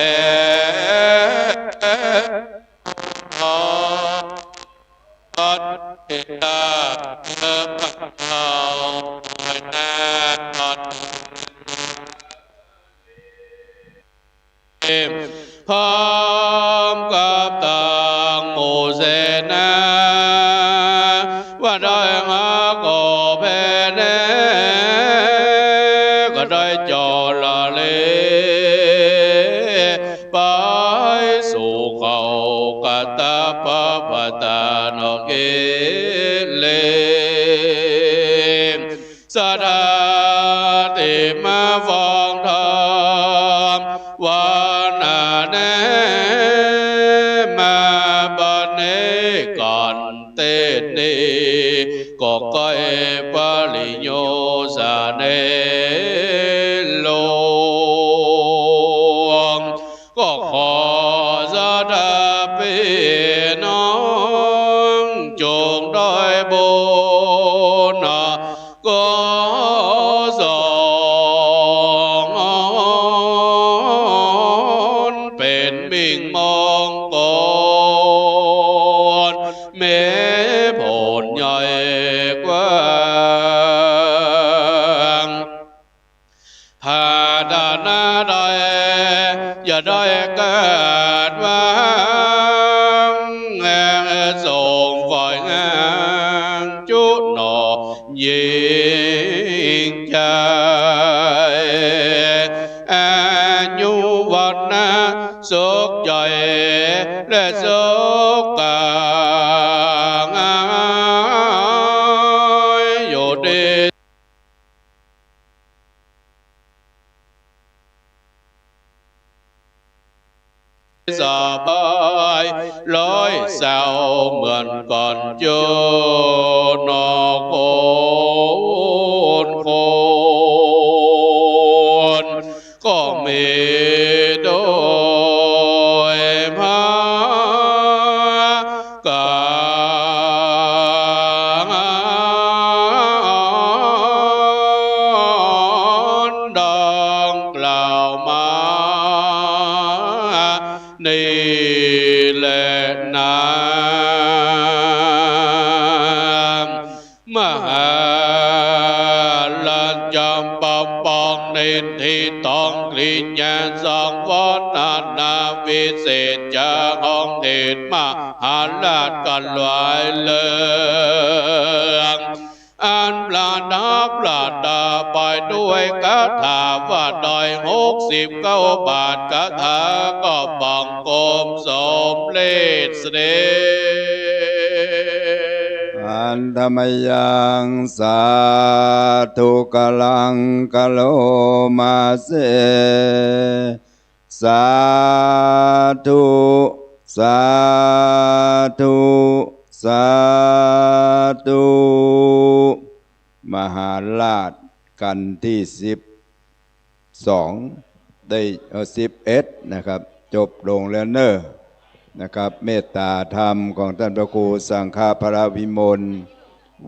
ตัดเตตาเมื่อเขาแน่ตัดพร้อมกับต่างโมเสนาว่าได้หาก็แพ้แน่ก็ได้จอละเลไปสู่เขากตาปะปะตานเกเลสดาติมาฟังธรรมวานาเนมาบันเนกันเตเนก็ก้อยปาลิโยสาเนโลก็ขอสดาเปน้องจงได้บุญก็สองเป็นมิ่งมองก่อนแม้ผลใหญ่กว่าหาดานาได้อย่าได้เกิดว่าส่งฝ่ายงานจุดหนอยิงใจอายุวันนะสุขใจและสุขกายอยู่ดีสบายร้อยเศร้าเหมือนก่อนโยนโคนก็มีโดยพาการดังกล่าวมานี่แหละนะมหาลัญจำปะปองในที่ต้องกลิ่นยาสังวัฒนาวิเศษจากห้องเทศมหาราชกันลอยเลือง อันปลาดาปลาดาไปด้วยกะถาว่าดอย69 บาทกะถาก็บังกรมสมเลศเสด็จ อันธรรมยังสาธุกลังกะโลมาเสสาธุสาธุสาธุมหาราชกันที่12ได้11นะครับจบลงแล้วเนอะนะครับเมตตาธรรมของท่านพระครูสังฆพระวิมล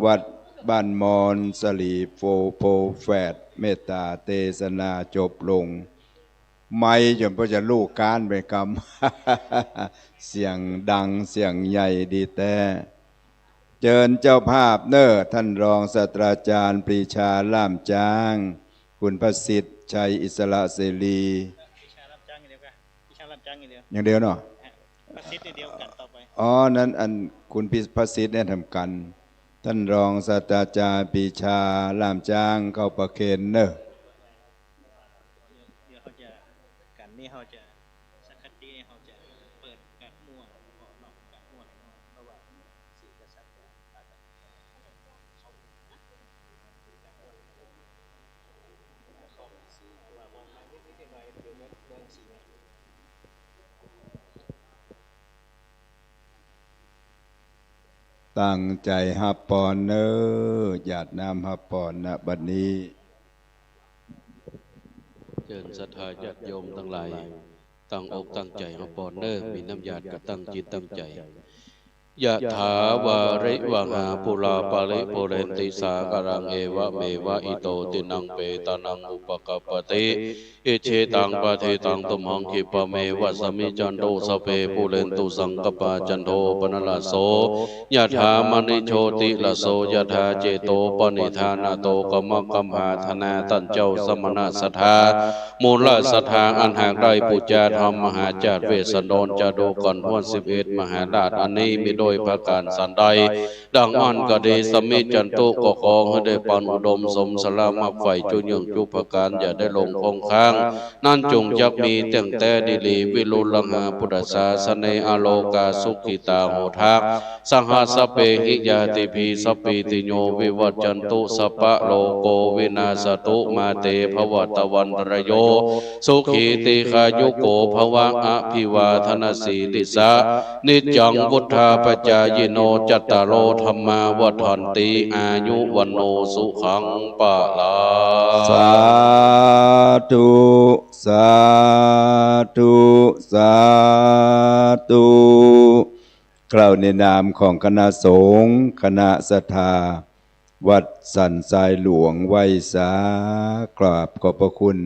วัดบ้านมอนสลีโพแฝดเมตตาเทศนาจบลงไม่จนพอจะลูกการไปกรรม เสียงดังเสียงใหญ่ดีแต่เจิญเจ้าภาพเนอท่านรองศาสตราจารย์ปรีชาล่ามจ้างคุณประสิทธิ์ชัยอิสระเสรีอย่างเดียวเนาะประสิทธิ์เดียวกันต่อไปอ๋อนั้นอันคุณประสิทธิ์เนี่ยทำกันท่านรองศาสตราจารย์ปรีชาล่ามจ้างเข้าประเคนเนอะนี่เขาจะสักคติเขาจะเปิดการมั่วขอนอกการมั่วระหว่างสี่กษัตริย์ตั้งใจฮับปอนเนอหยาดน้ำฮับปอนนะบัดนี้เชิญศรัทธาญาติโยมทั้งหลายตั้งอกตั้งใจมาปอนเนอมีน้ำญาติกระตั้งจิตตั้งใจยะถาวาริวหาปุราปาริปุเรนติสาการังเอวะเมวะอิโตตินังเปตานังอุปกปปติอิเชตังปะเทตังตุมหังคิปะเมวะสมิจันโตสเปปุเรนตุสังกปาจันโทปนลาโสยะถามณิโชติลาโสยะถาเจโตปนิธานาโตกมะกัมหาธนาตันเจ้าสมณะสัทธามูลสัทธาอันหากได้ปุจจาธรรมมหาจารเวสสันดรจะดูก่อนห้วน11มหาราชอันนี้มีโดยประการสันใดดังอันก็ดีสมิจันตุก็ขอให้ได้ปานอุดมสมสลามักไฟจุยงจุประการอย่าได้ลงคงค้างนั่นจงจักมีแต่งแต่ดิลีวิรุลังหาพุทธศาสนาอโลกาสุขิตาโหทักสังหาสเปหิยาติภีสปีติโยวิวัจจันตุสปะโลโกวินาสตุมาเตภวตวันตรโยสุขีติขายุโกภวังอภิวาทนาสีติสานิจังพุทธาปจายโนจัตตารโอธรรมาวัฏันติอายุวันโนสุขังปะลาสาธุสาธุสาธุกล่าวในนามของคณะสงฆ์คณะศรัทธาวัดสันทรายหลวงไวยสากราบขอบพระคุณ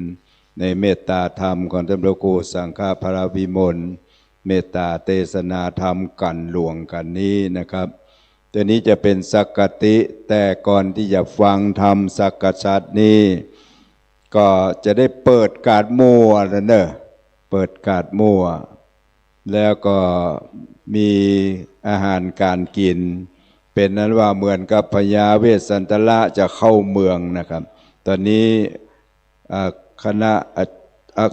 ในเมตตาธรรมของท่านพระครูสังฆพระวิมลเมตตาเทศนาธรรมกันหลวงกันนี้นะครับตัวนี้จะเป็นสักกติแต่ก่อนที่จะฟังธรรมสักกชัดนี้ก็จะได้เปิดการมั่วแล้วเนอะเปิดการมั่วแล้วก็มีอาหารการกินเป็นนั้นว่าเหมือนกับพญาเวสสันตละจะเข้าเมืองนะครับตอนนี้คณะ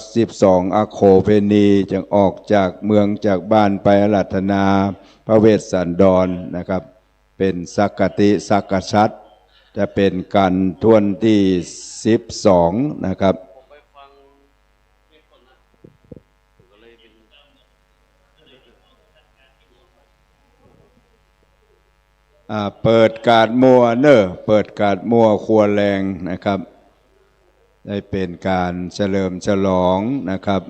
12อโคเพนีจึงออกจากเมืองจากบ้านไปอาราธนาพระเวสสันดรนะครับเป็นสักกติสักกชัดจะเป็นการทวนที่12นะครับเปิดการมั่วเนอะเปิดการมั่วครัวแรงนะครับได้เป็นการเฉลิมฉลองนะครับ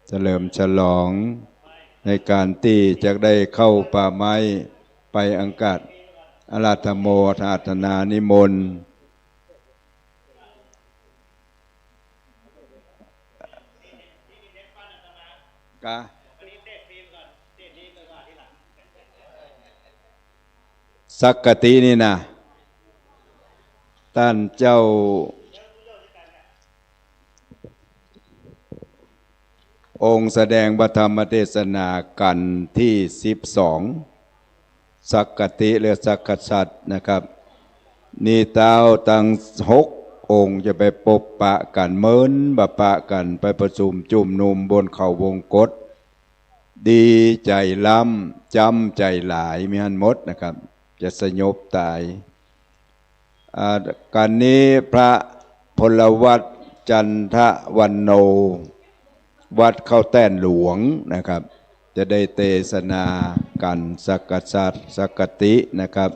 เฉลิมฉลองในการที่จะได้เข้าป่าไม้ไปอังกฤษอาราธโมทาธนานิมนต์สักกตินี่นะท่านเจ้าองค์แสดงพระธรรมเทศนากันที่12สักกติหรือสักกษัตริย์นะครับ นี่เต้าตั้ง6 องค์จะไปปบปะกันเมินบะปะกันไปประชุมจุ่มนุมบนเขาวงกฏดีใจล้ำจำใจหลายมีหันมดนะครับ จะสยบตายการนี้พระพลวัตจันทวันโนวัดเข้าแต้นหลวงนะครับ จะได้เทศนากันสักกษัตริย์สักกตินะครับ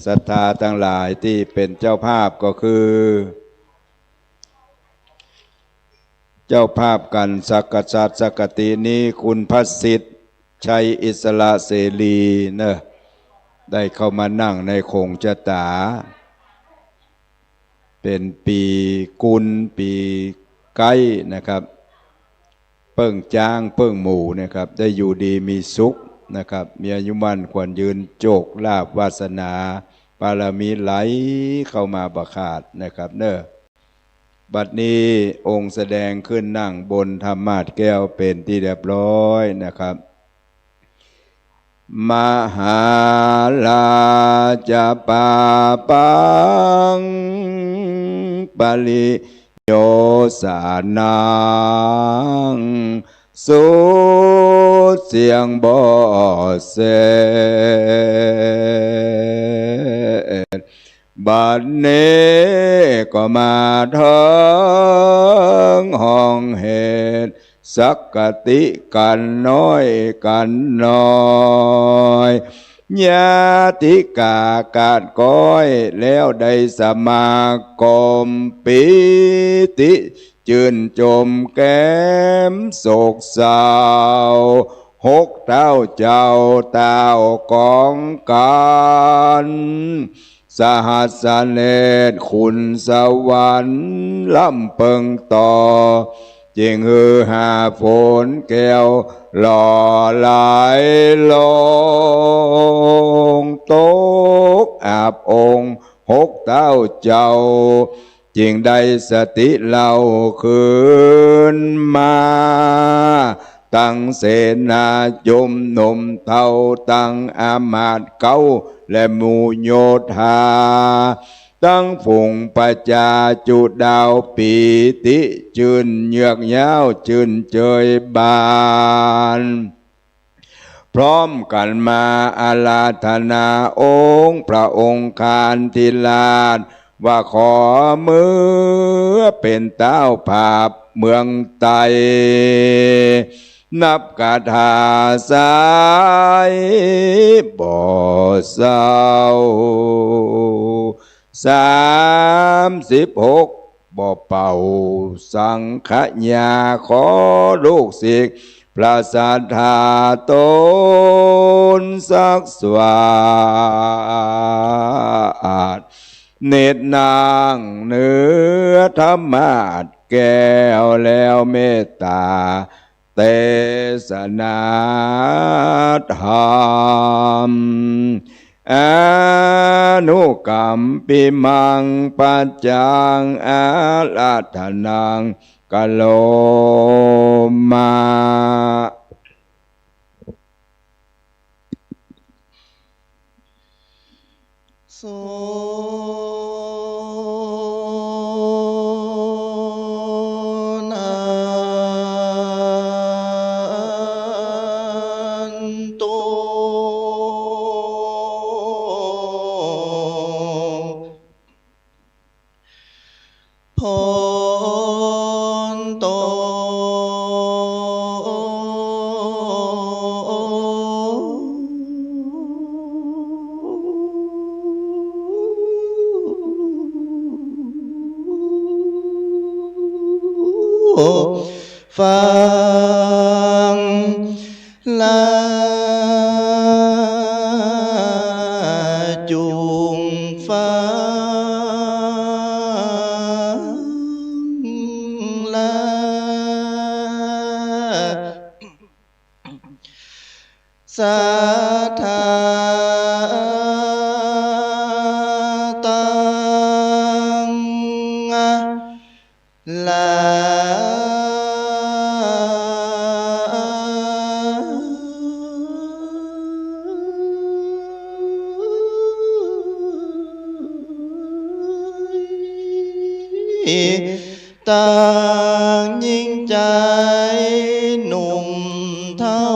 ศรัทธาทั้งหลายที่เป็นเจ้าภาพก็คือ เจ้าภาพกันสักกษัตริย์สักกตินี้คุณพัสิทธิ์ชัยอิสระเสรีเนอะได้เข้ามานั่งในคงชะตาเป็นปีกุลปีไก่นะครับเปิ้งจ้างเปิ้งหมู่นะครับได้อยู่ดีมีสุขนะครับมีอายุมั่นควรยืนโจกลาภวาสนาบารมีไหลเข้ามาบขาดนะครับเนอะบัดนี้องค์แสดงขึ้นนั่งบนธรรมาสน์แก้วเป็นที่เรียบร้อยนะครับมหาลาจาปาปังปาลิโยสานังสุดเสียงบ่เสดบัดนี้ก็มาถึงห้องเหตุสักกติกันน้อยกันน้อยญาติกากาดก้อยแล้วได้สมาคมปิติจื่นจมแก้มโศกเศร้า6 เท้าเจ้าเต้ากองกันสหัสเนตรคุณสวรรค์ล่ำเปิงต่อจิงฮือหาฝนแก้วหล่อไหลลงตกอาบองค์6 เท้าเจ้าจิงได้สติเล่าคืนมาตั้งเสนาจมนมเท่าตั้งอามาตย์เก้าและหมู่โยธาตั้งฝุงประจาจุดาวปีติจื่นเยือกยาวจื่นเจยบานพร้อมกันมาอาราธนาองค์พระองค์คานทิลาศว่าขอมือเป็นเต้าภาพเมืองไตนับกาถาสายบ่เศร้า36บ่เป่าสังขญาขอลูกศิษย์พระสัทธาตนสักสวาดเนตรนางเนื้อธรรมาสแก้วแล้วเมตตาเทศนาธรรมอนุกรรมปิมังปัจจังอาราธนังกะโลมาโสฟังลาจุงฟังลาสัทธาตังลา ต่างยิ่งใจหนุ่มเท่า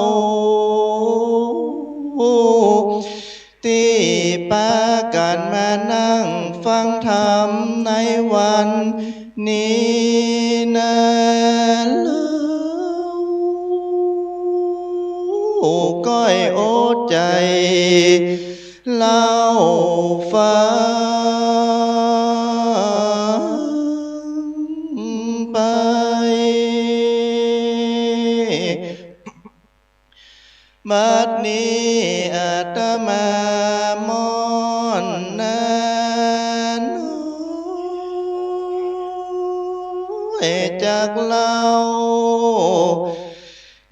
ที่ปากันมานั่งฟังธรรมในวันนี้นะก้อยโอดใจเล่าฟังไปบัดนี้อาตมามอนนั้นจากเล่า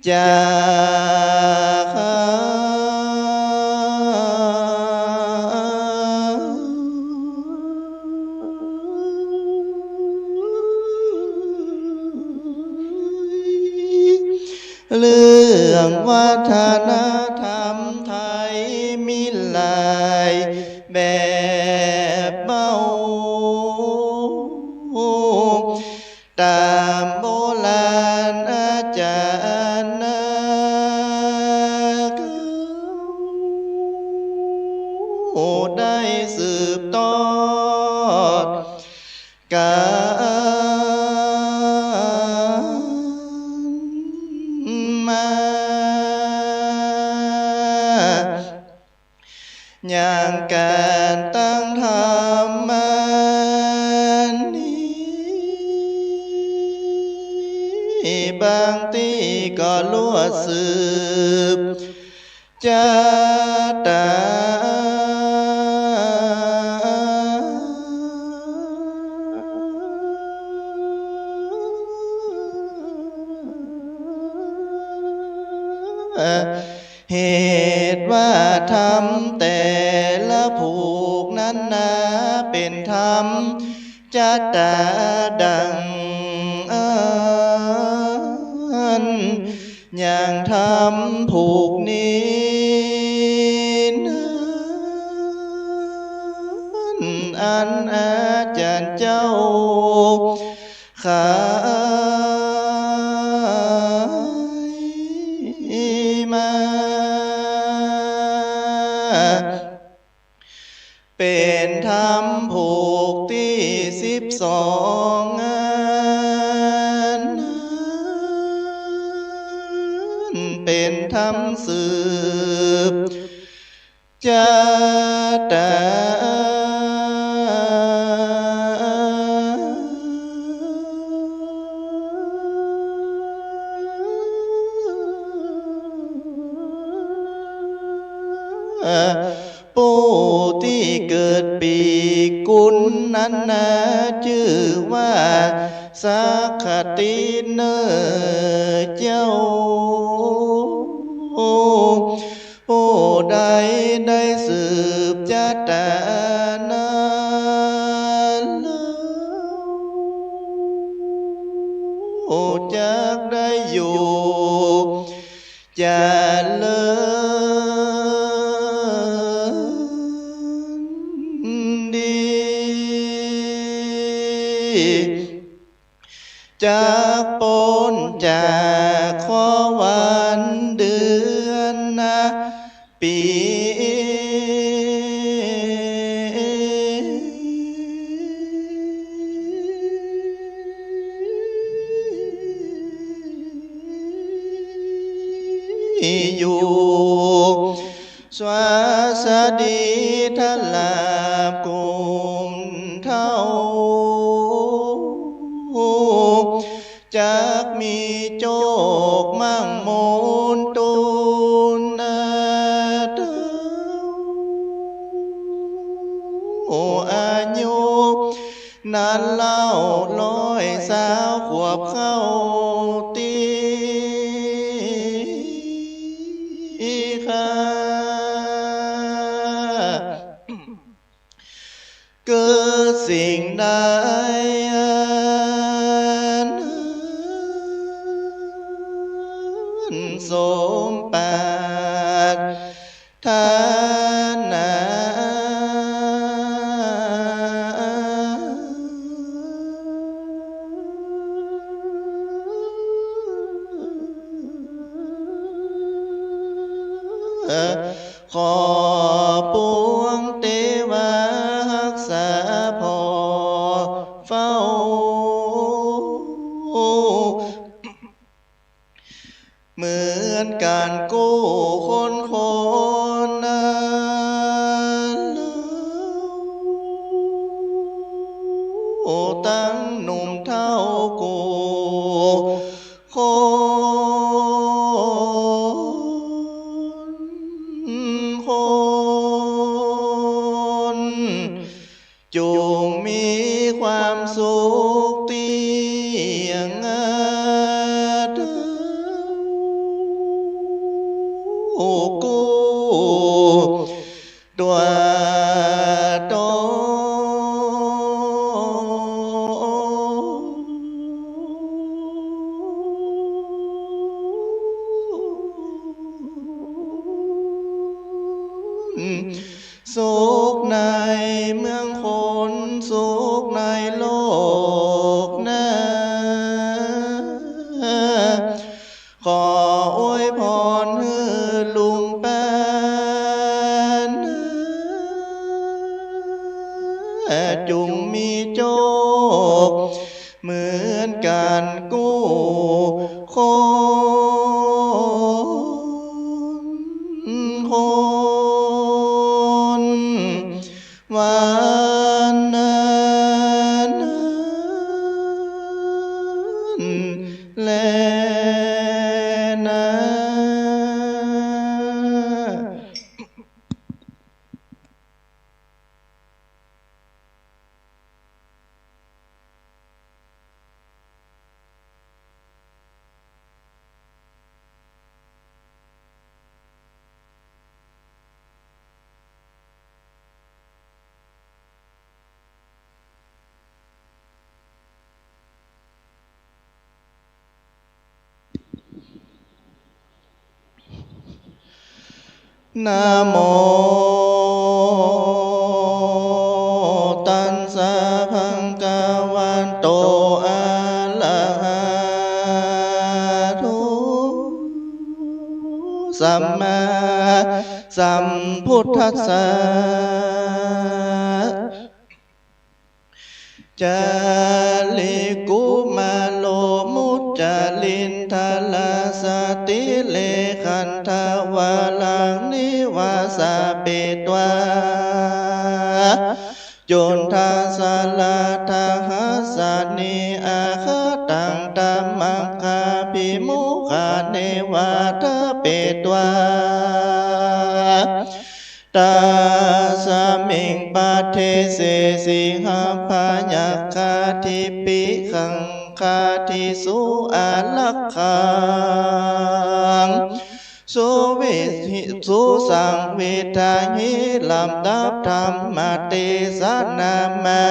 จากเรื่องวัฒนธรรมไทยมีหลายแบบเบาตามโบราณอาจารย์ได้สืบทอดกันมาอย่างการตั้งธรรมนี้บางที่ก็ลวดสืบจะตาเหตุว่าทำแต่ละผูกนั้นนาเป็นธรรมจะตาดังอย่างทำผูกนี้นั้นอันอาจารย์เจ้าขายมาเป็นธรรมผูกที่12เป็นธรรมสืบจะตาผู้ที่เกิดปีกุลนั้นนะชื่อว่าสักขติเนเจ้าผู้ใดได้สืบจะตานั้นจักได้อยู่จะเลิศดีจากปนจากขอวันเดือนนะปีอยู่สวาสดีทลาบกุมเท่าจากมีโจกมั่งมนตุนอายุนั้นเล่า100 ขวบเข้าตีค่ะเกิดสิ่งใดสมปรารถนา ขอปวงเทวารักษาพอเฝ้าเหมือนการกู้คนตั้งหนุ่มเท่ากูคนจงมีความสุขเตียงกูตัวโตสุขในเมืองคนสุขในโลกนะขออวยพรให้ลุงแป้นจุงมีโชคเหมือนการกู้คนวันนั้นและนะนะโมตัสสะภะคะวะโตอะระหะโตสัมมาสัมพุทธัสสะจาลิกุมาโลมุจจาลินทาลาสติเลขันธาวาลังนิวาสาเปตวาจุนทาสาลาทาหัสานิอาคตังตัมมังคาภิมุขาเนวาทาเปตวาตาสมิงปะเทเสสิหาพายาคาทิปิขังคาทิสุอาลักขังสุวิหิสุสังวิทาหิลำดับธรรมเทศนามา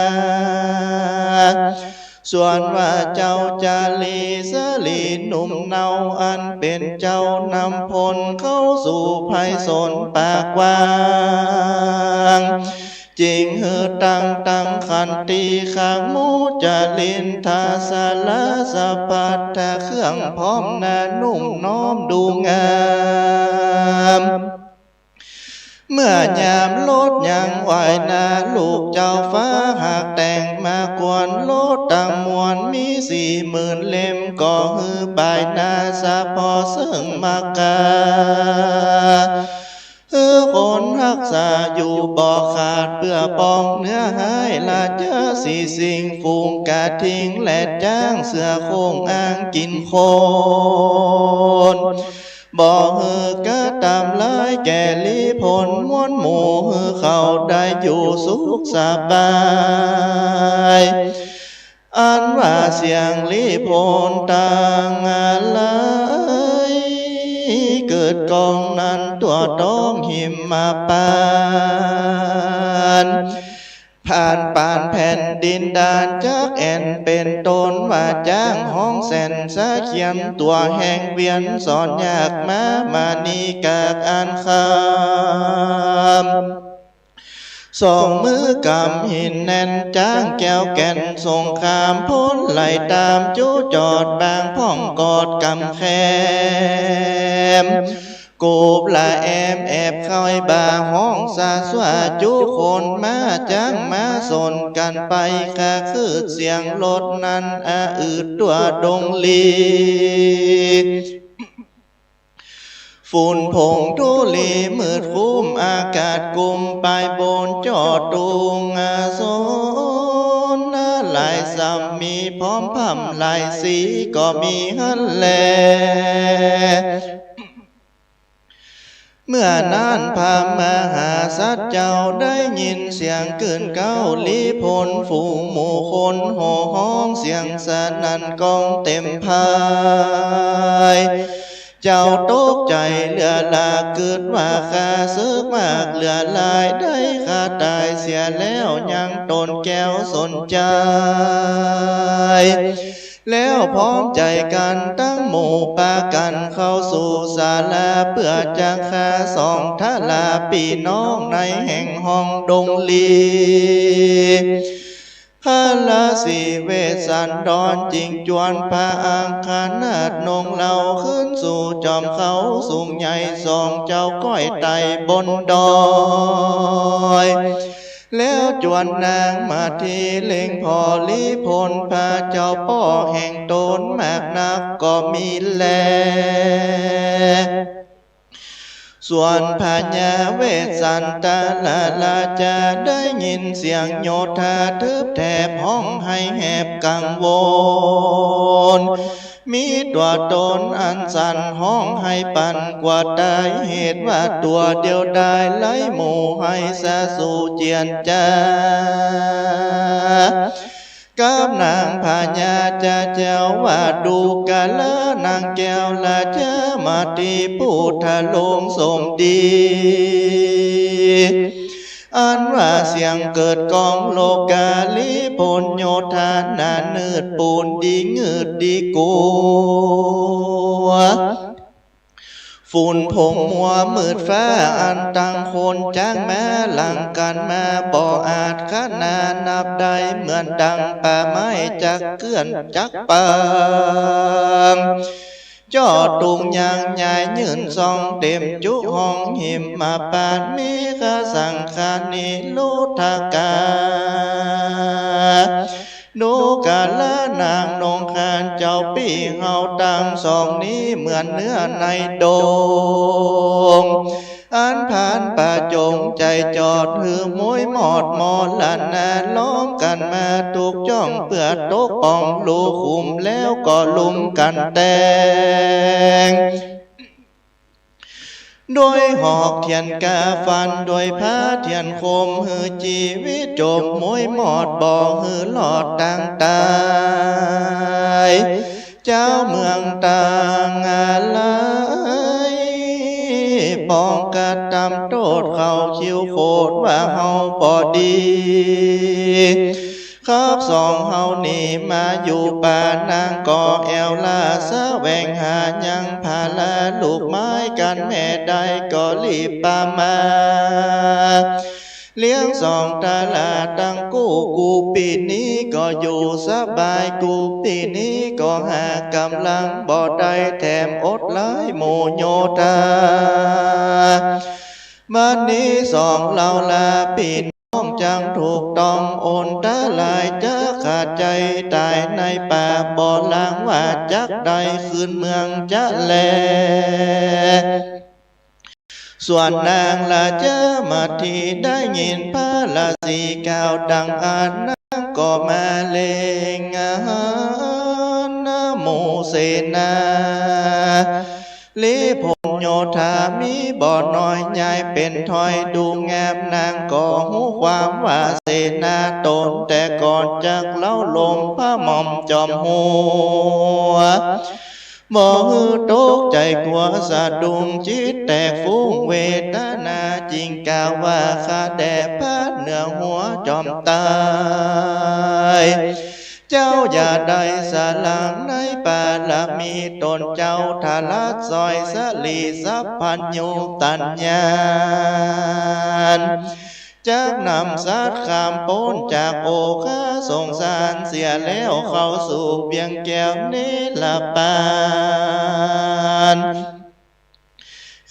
ส่วนว่าเจ้าจาลีสลีหนุ่มเนาอันเป็นเจ้านำพลเข้าสู่ภัยสนปากวางจริงหือตั้งขันตีขังมูจาลินทาสาลาสะปัตถะเครื่องพร้อมนานุ่มน้อมดูงามเมื่อยามโลดยังไหวนาลูกเจ้าฟ้าหากแต่งมากวนโลดต่างมวลมี40,000 เล่มก็ฮือบายนาสะพอซึ่งมากาคนรักษาอยู่บ่ขาดเพื่อปองเนื้อหายละเจอสิ่งฝูงกะทิ้งและจ้างเสือโคงอ้างกินโคนบ่ฮือกะตามลายแก่ลีผลม้วนหมู่ฮือเขาได้อยู่สุขสบายอันว่าเสียงลีผลต่างอะไรเกิดกองนั้นตัวต้องหิมมาปานผ่านป่านแผ่นดินดานจักแอนเป็นต้นว่าจ้างห้องแสนสะเขียนตัวแห่งเวียนสอนยากมานีกากอันคำสองมือกำหินแน่นจ้างแก้วแก่นสงครามพ้นไหลตามจูจอดบางพ่องกอดกำแคม กูบละแอบเข้าบาห้องสาสวาจุคนมาจังมาสนกันไปค่ะคือเสียงรถนั้นอืดตัวดงลีฝุ่นผงทุลีมืดคุ้มอากาศกุมไปบนจอดตุงโซนลายซ้ำมีพร้อมพำลายสีก็มีฮันแลเมื่อนานพามหาสัตว์เจ้าได้ยินเสียงเกินเก้าลีพลฝูงหมู่คนโห่ห้องเสียงสนั่นกองเต็มพายเจ้าตกใจเหลือลาเกิดว่าข้าซึกมากเหลือลายได้ข้าตายเสียแล้วยังตนแก้วสนใจแล้วพร้อมใจกันตั้งหมู่ปากันเข้าสู่ศาลาเพื่อจะฆ่าสองทลาปีน้องในแห่งห้องดงลีพระราศีเวสสันดรจิงจวนพระอังคณาดนงเหล่าขึ้นสู่จอมเขาสูงใหญ่สองเจ้าก้อยไต่บนดอยแล้วจวนนางมาทีเล็งพอลิพลพาเจ้าป้อแห่งตนมากนักก็มีแลส่วนพญาเวสสันตลาจะได้ยินเสียงโยธาทึบแถบห้องให้แหบกังวลมีตัวตนอันสั่นห้องให้ปั่นกว่าได้เหตุว่าตัวเดียวได้ไล่หมู่ให้สะสู่เจียนจ้ากับนางพญาจะเจ้าว่าดูกาละนางแก้วละเจ้ามาตีปูทะลงสมดีอันว่าเสียงเกิดกองโลกาลิพลโยธานาเนืดปูนดีเงืดดีกัวฝุ่นผงมัวมืดฟ้าอันตังคนจ้างมาหลังกันมาบ่อาจขนานับได้เหมือนดังป่าไม้จักเกื้อนจักปังจอดตุงยางใหญ่ยืนซองเต็มจุห้องหิมมาปานมีข้าสังคานิลุทากาดูกาละนางนงคานเจ้าปีเฮาตังสองนี้เหมือนเนื้อในโดงอันผ่านป่าจงใจจอดหือมวยหมอดมอลันนาล้อมกันมาถูกจ้องเปื่อตกปองลูคุมแล้วก็ลุมกันแตงโดยหอกเทียนกาฟันโดยผ้าเทียนคมหือจีวิจมมวยหมอดบ่อหือหลอดต่างตายเจ้าเมืองต่างอะไรปองกระตำโทษเขาคิวโคตรว่าเฮาพอดีครับสองเฮานี่มาอยู่ป่านางก่อแอวลาสะแวงหายังพาลาลูกไม้กันแม่ได้ก็รีบปามาเลี้ยงสองตาลาตั้งกูปีนี้ก็อยู่สบายกูปีนี้ก็หากำลังบ่ได้แถมอดหลายโมโยธาบัดนี้สองเราลาปีน้องจังถูกต้องโอนตาลายจะขาดใจตายในป่าบ่อล้างว่าจักใดคืนเมืองจะแลส่วนนางละเจ้ามาที่ได้ยินพระราศีกล่าวดังอาจนางก็มาเลงนะโมเสนาลิพงโยธามีบ่อน้อยใหญ่เป็นถอยดูงามนางก็หูความว่าเสนาตนแต่ก่อนจากเล่าลมพระหม่อมจอมหัวบ่ฮือตกใจกลัวสะดุ้งจิตแตกฟุ้งเวทนาจริงกล่าวว่าข้าแด่พระเหนือหัวจอมตายเจ้าอย่าได้สลังในป่าละมีตนเจ้าทาลัดซอยสลีสัพพัญญูตัญญาณจากนำสัตว์ข้ามพ้นจากโอคาสงสารเสียแล้วเข้าสู่เบียงแก้วนิลปาน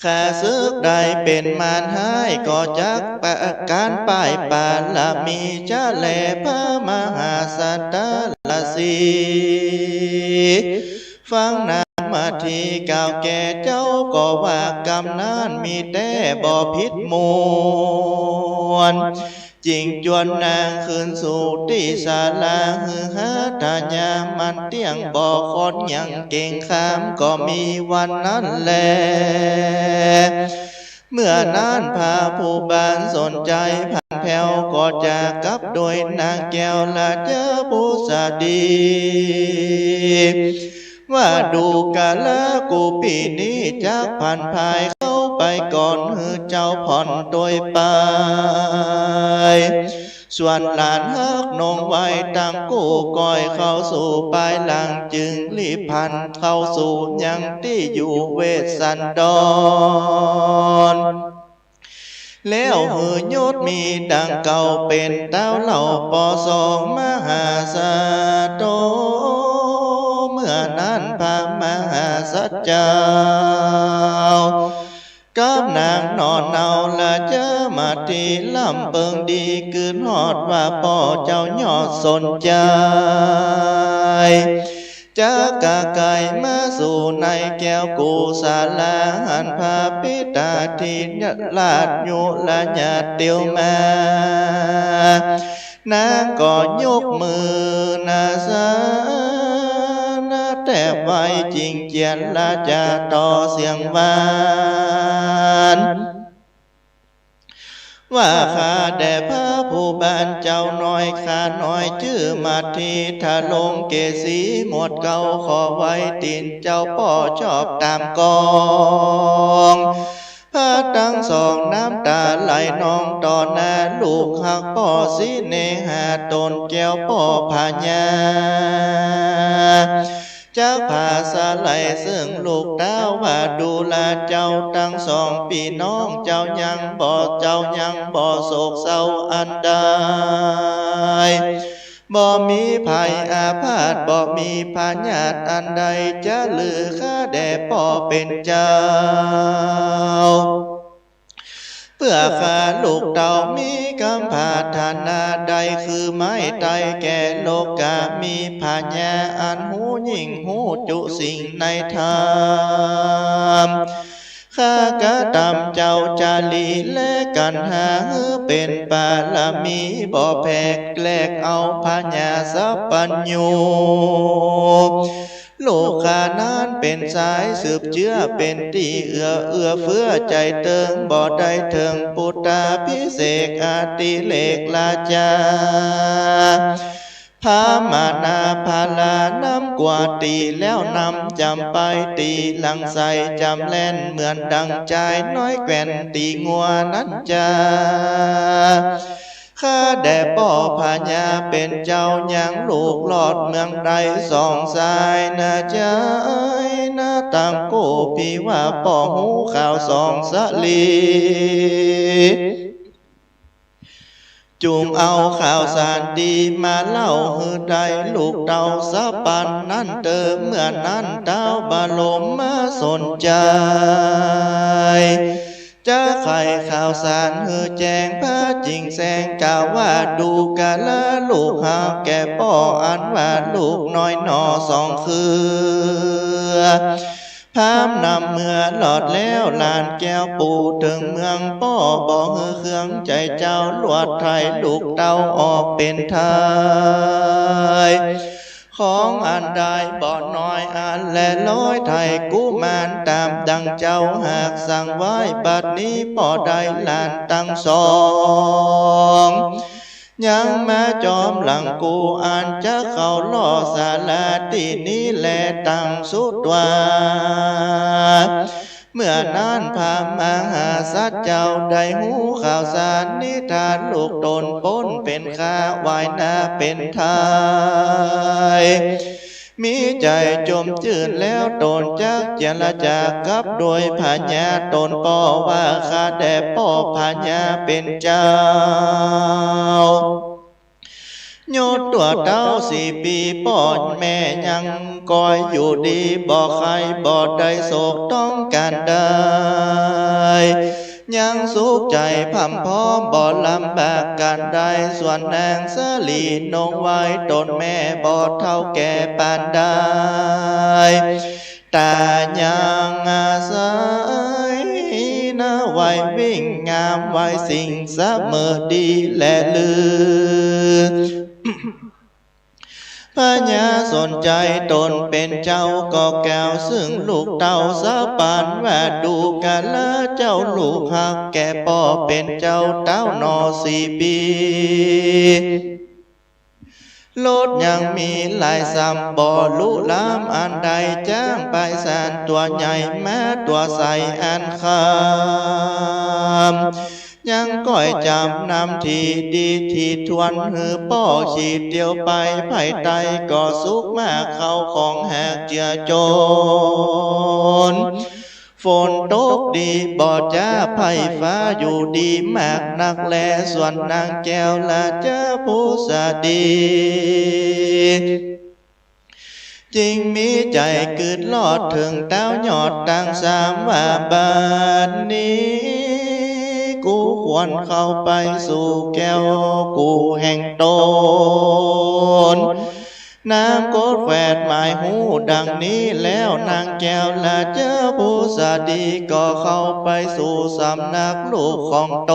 ข้าศึกได้เป็นมารหายก็จักประการป้ายปาละมีจะแลพระมหาสัตตละสีฟังนามาทีกล่าวแก่เจ้าก็ว่ากรรมนั้นมีแต่บ่ผิดมวลจิงจวนนางคืนสู่ที่ศาลาฮือฮาทายามันเตียงบ่อคอนยังเก่งขามก็มีวันนั้นแลเมื่อนั้นพาผู้บ้านสนใจผ่านแผ่วก็จะกลับโดยนางแก้วละเจ้าผู้สดีว่าดูกาละกูปีนี้จากผ่านภายเข้าไปก่อนฮือเจ้าผ่อนโดยไปส่วนหลานฮักนงไว้ตั้งกูก้อยเข้าสู่ปลายหลังจึงรีบพันเข้าสู่ยังที่อยู่เวสสันดรแล้วหือยศมีดังเก่าเป็นเต้าเหล่าปอสองมหาสาโตเมื่อนั้นพระมหาสัจเจ้ากับนางนอนเนาละเจ้ามาทีลำเปิงดีคืนหอดว่าพ่อเจ้ายอดสนใจจะกะไก่มาสู่ในแก้วกูศาลาหันพาปิตาทีนลาดยุละญาติเตียวมานางก็ยกมือนาสาแต่ไว้จริงเจียนละจะต่อเสียงหวานว่าข้าแด่พระผู้บ้านเจ้าน้อยข้าน้อยชื่อมาทีทะลงเกษีหมดเก่าขอไว้ตีนเจ้าพ่อชอบตามกองพระตั้งสองน้ำตาไหลนองต่อหน้าลูกหักพ่อสิเนหาตนแก้วพ่อพญาจะพาสาไหลซึ่งลูกดาวว่าดูแลเจ้าตั้งสองพี่น้องเจ้ายังบ่โศกเศร้าอันใดบ่มีภัยอาพาธบ่มีพาญาติอันใดจะลือข้าแด่พ่อเป็นเจ้าเพื่อข้าลูกเต่ามีกำพาธนาใดคือไม้ไตแก่โลกามีพาญาอันหูยิ่งหูจุสิ่งในธรรมข้ากะตำเจ้าจาลีและกันหาเป็นปาลามีบ่แพกแลกเอาพาญาสัพปัญญูโลกานั้นเป็นสายสืบเชื้อเป็นที่เอื้อเฟื้อใจเติงบ่ได้เถิงปุตตาพิเศษอาติเลกลาจาพามานาพาลาน้ำกว่าตีแล้วนำจำไปตีหลังใสจำแล่นเหมือนดังใจน้อยแก่นตีงัวนั้นจาข้าแด่พ่อพญาเป็นเจ้ายังลูกหลอดเมืองใดสองสายนาใจนาต่างโกพี่ว่าพ่อหูข่าวสองสลีจุงเอาข่าวสารดีมาเล่าฮือใดลูกเต่าสะปันนั้นเติมเมื่อนั้นเต้าบาลมมาสนใจจะใครข่าวสารฮือแจงพระจริงแสงกล่าวว่าดูกาละลูกหาแก่พ่ออันว่าลูกน้อยหนอสองคือพามนำเมื่อหลอดแล้วลานแก้วปูถึงเมืองป้อบ่ฮือเครื่องใจเจ้าลวดไทยลูกเต้าออกเป็นไทยของอันใดบ่น้อยอันและร้อยไทยกุมารตามดังเจ้าหากสั่งไว้บัดนี้ป่อใดลานตั้งสองยังมาจอมหลังกูอ่านจะเข้าล่อศาลาที่นี้แลตั้งสุดว่าเมื่อนั้นพามหาสัตว์เจ้าได้หูข่าวสารนิทานลูกตนพ้นเป็นข้าวายนาเป็นไทยมีใจจมจืดแล้วตนจักเจรจากับโดยพญาตนป่อว่าข้าแด่พ่อพญาเป็นเจ้า โยดตัวเต้า4 ปีป่อนแม่ยังคอยอยู่ดีบ่ใครบ่ได้โศกต้องการได้ยังสุขใจพำพร้อมบ่ลำบากการใดส่วนนางสลีนงไว้ตนแม่บ่เท่าแก่ปานได้ตายังอาศัยนาไว้วิ่งงามไว้สิ่งเสมอดีและลือพญาสนใจตนเป็นเจ้าก็แก้วซึ่งลูกเต่าสาปานแวดดูกันละเจ้าลูกหักแก่ป่อเป็นเจ้าเต้านอ4 ปีโลดยังมีหลายซ้ำบ่ลุล้ำอันใดจ้างไปแสนตัวใหญ่แม้ตัวใสอันคำยังก้อยจำนำทีดีทีทวนหือป่อขีดเดียวไปไผ่ไตก็สุกมากเข้าของแหกเจือโจรฝนตกดีบ่จ้าไผ่ฟ้าอยู่ดีมากนักแลส่วนนางแก้วละจ้าผู้สดีจริงมีใจกึดลอดถึงเต้ายอดดัง3ว่าบาดนี้กูควรเข้าไปสู่แก้วกูแห่งตนนางโกดแฝดหมายหูดังนี้แล้วนางแก้วละเจ้าผู้สดีก็เข้าไปสู่สำนักลูกของต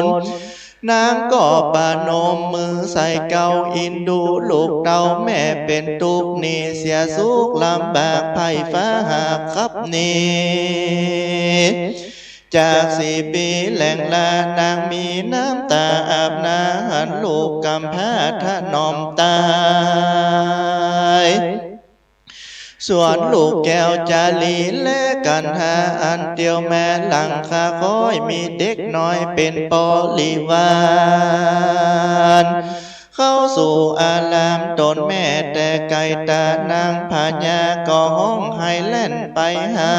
นนางก็ปานมมือใส่เกาอินดูลูกเต่าแม่เป็นทุกข์นี่เสียสุขลำบากไผ่ฟ้าหากครับนี้จาก4 ปีแหล่งลานางมีน้ำตาอาบนาหันลูกกำพร้าถนอมตายส่วนลูกแก้วจาลีและกันหาอันเดียวแม่หลังคาคอยมีเด็กน้อยเป็นปอลิวานเข้าสู่อารามตนแม่แต่ไก่ตานางพญาก็ห้องให้เล่นไปหา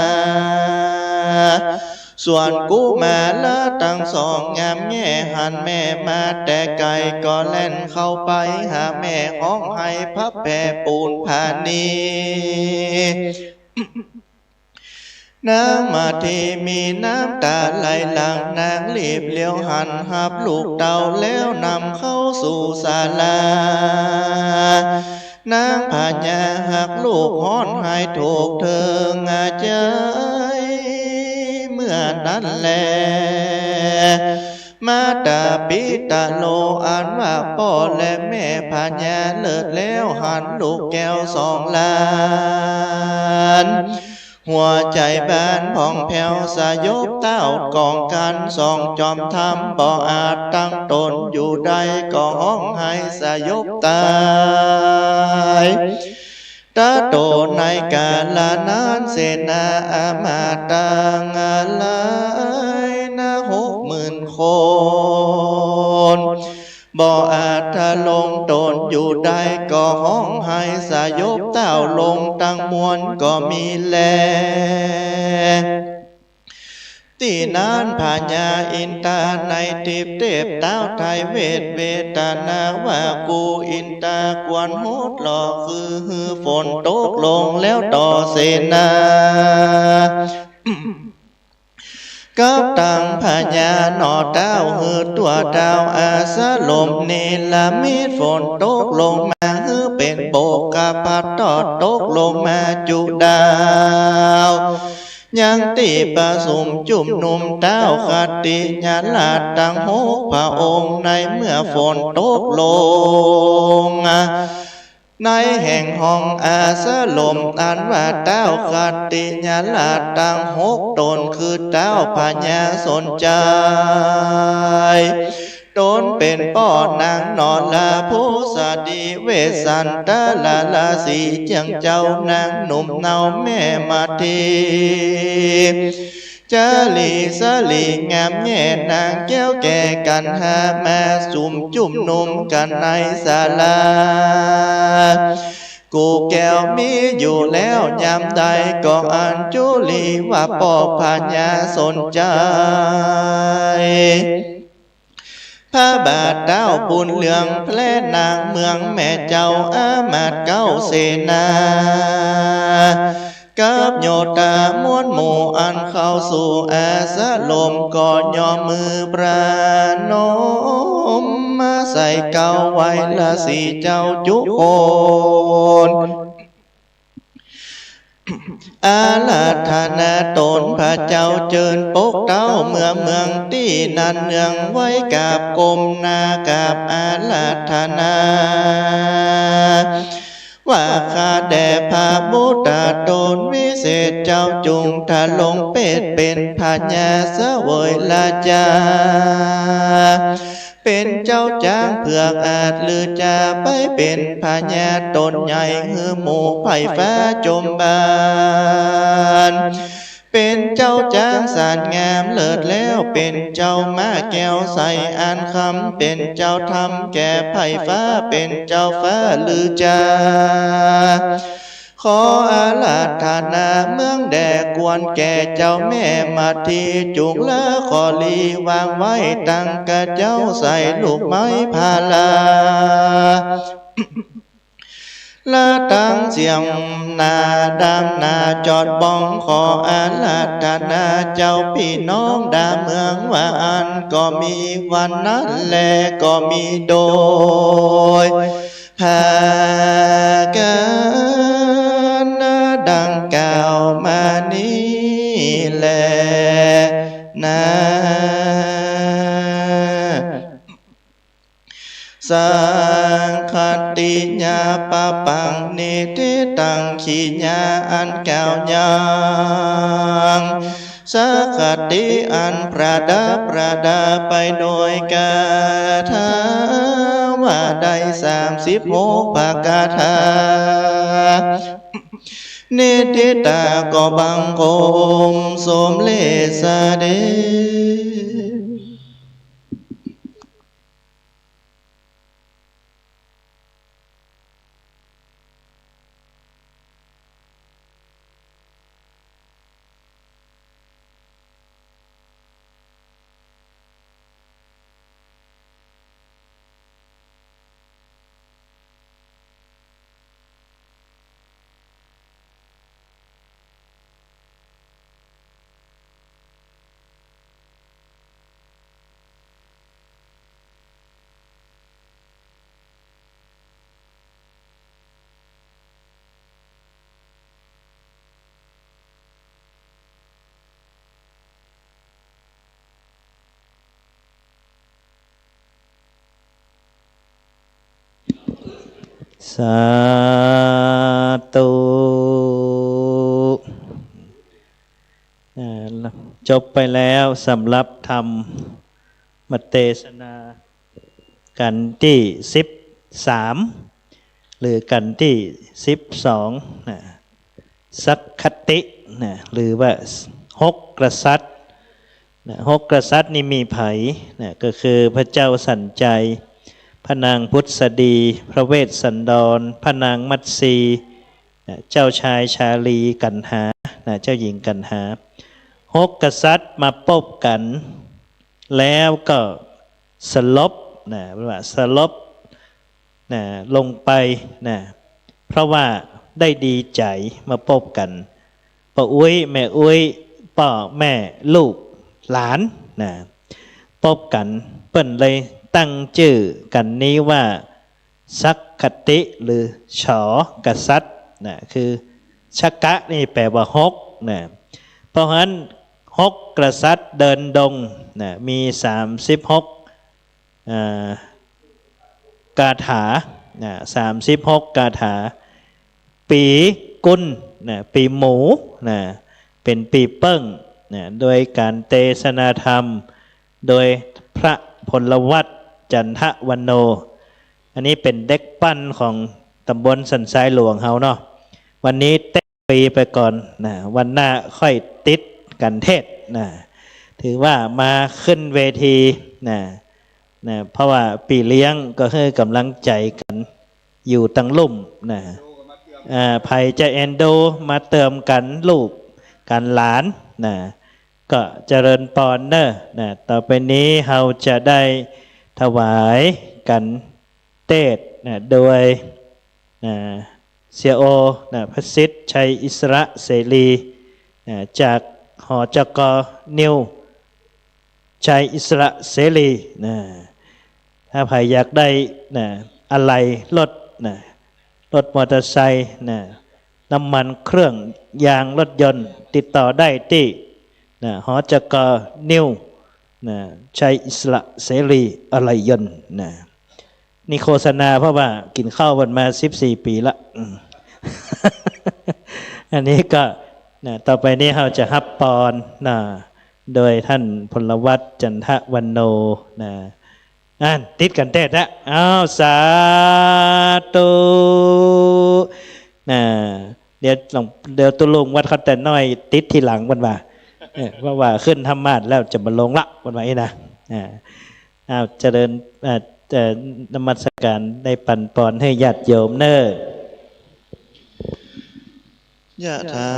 ส่วนกูมาละตั้ง2 งามแง่หันแม่มาแต่ไก่ก็เล่นเข้าไปหาแม่ห้องให้พับแผ่ปูนผานีนางมาที่มีน้ำตาไหลหลังนางรีบเลี้ยวหันหับลูกเต่าแล้วนำเข้าสู่ศาลานางพญาหักลูกฮ้อนหายถูกเถิงใจเมื่อนั้นแลมาตาปิตาโลอ่านว่าพ่อและแม่พญาเลิศแล้วหันลูกแก้ว2 ล้านหัวใจบ้านผ่องแผ้วสยบเต้ากองกัน2 จอมทำบ่อาจตั้งตนอยู่ใดก็ห้องให้สยบตายตาโตในกาลนั้นเสนาอามาตังอะไรนะ60,000 คนบ่อาจทะลงตนอยู่ใดก็ห้องให้สยบเต้าลงตั้งมวลก็มีแลที่นั้นพญาอินตาในทิพเทพเต้าไทยเวทนาว่ากูอินตากวนโหดหลอกคือฝนตกลงแล้วต่อเสนากับตังพญาหนอเต้าหือตัวดาวอาสะลมเนลามิดฝนตกลงมาหือเป็นโบกกาพัดตอดตกลงมาจุดาวยังตีประสุมจุ่มนุ่มเต้าขัดติญาลาดตัง6 พระองค์ในเมื่อฝนตกลงในแห่งห้องอาสะลมอันว่าเต้าขัดติญาลาดตัง6 ตนคือเต้าพญาสนใจตนเป็นป้อนางนอนลาผู้สดีเวสันตะลาสีเจียงเจ้านางหนุ่มเนาแม่มาทีจาลีสลีงามแง่นางแก้วแก่กันหามาสุ่มจุ่มนุ่มกันในศาลากูแก้วมีอยู่แล้วยามใดก็อันจุลีว่าปอกพญาสนใจ พระบาทดาวบุญเหลืองแพร่นางเมืองแม่เจ้าอามาตย์เก้าเสนากับโยตามวนหมู่อันเข้าสู่อาสะลมก่อนยอมมือปราโนมมาใส่เก้าไว้ละสีเจ้าจุโอนอาลาธนาตนพระเจ้าเจิญปกเต้าเมืองที่นันเนืองไว้กับกรมนากับอาลาธนาว่าข้าแด่พระบุตรตนวิเศษเจ้าจุงทะลงเป็ดเป็นพญาเสวยลาจาเป็นเจ้าจ้างเผือกอาจหรือจะไปเป็นพญาตนใหญ่หือหมู่ไผ่ฟ้าจมบานเป็นเจ้าจ้างสารงามเลิศแล้วเป็นเจ้าม้าแก้วใสอ่านคำเป็นเจ้าธรรมแก่ไผ่ฟ้าเป็นเจ้าฟ้าลือจาขออาราธนาเมืองแด่กวนแก่เจ้าแม่มาทีจุกละขอลีวางไว้ตั้งกะเจ้าใส่ลูกไม้พาลาละตั้งเสียงนาดำนาจอดบ้องขออาราธนาเจ้าพี่น้องดาเมืองว่าอันก็มีวันนั้นแลก็มีโดยพากันดังกล่าวมานี้แลนะสังคติญาปะปังนิทิตังขีญาอันแก้วยังสักคติอันประดาไปโดยกาถาว่าได้36 ภากาถานิทิตาก็บังคมสมเลสเดสาธุจบไปแล้วสำหรับธรรมมัตเตศนากันที่13หรือกันที่12นะสักคตินะหรือว่า6 กษัตริย์นะ6 กษัตริย์นี่มีไผนะก็คือพระเจ้าสันใจพระนางพุทธดีพระเวสสันดรพระนางมัตสีเจ้าชายชาลีกันหาเจ้าหญิงกันหา6 กษัตริย์มาพบกันแล้วก็สลบว่าสลบลงไปเพราะว่าได้ดีใจมาพบกันป้าอุ้ยแม่อุ้ยพ่อแม่ลูกหลานพบกันเปิ้นเลยตั้งชื่อกันนี้ว่าสักคติหรือฉอกษัตริย์คือชักกะนี่แปลว่า6เพราะฉะนั้น6 กษัตริย์เดินดงมี36กาถา36 กาถาปีกุลปีหมูเป็นปีเปิ้งโดยการเทศนาธรรมโดยพระพลวัตรจันทวันโนอันนี้เป็นเด็กปั้นของตำบลสันทรายหลวงเฮาเนาะวันนี้เต้นปีไปก่อนวันหน้าค่อยติดกันเทศถือว่ามาขึ้นเวทีเพราะว่าปีเลี้ยงก็ให้กำลังใจกันอยู่ตั้งลุ่มไผ่จะเอนโดมาเติมกันลูกกันหลานก็เจริญปอนเนอร์ต่อไปนี้เราจะได้ถ ถวายกันเทศนะโดยเสียโอพระสิทธิ์ชัยอิสระเสรีจากหอจกนิวชัยอิสระเสรีถ้าใครอยากได้อะไรรถรถมอเตอร์ไซค์น้ำมันเครื่องยางรถยนต์ติดต่อได้ที่หอจกนิวชัยอิสระเสรีอะไรยนต์นี่โฆษณาเพราะว่ากินข้าววันมา14 ปีละอันนี้ก็ต่อไปนี้เราจะฮับปอนโดยท่านพลวัตรจันทวันโนติดกันเทศนะอ้าวสาธุเดี๋ยวตุลุงวัดเขาแต่น้อยติดทีหลังวันว่าขึ้นธรรมาสแล้วจะมาลงละวันนี้นะเจริญนมัสการได้ปั่นปอนให้ญาติโยมเนยะถา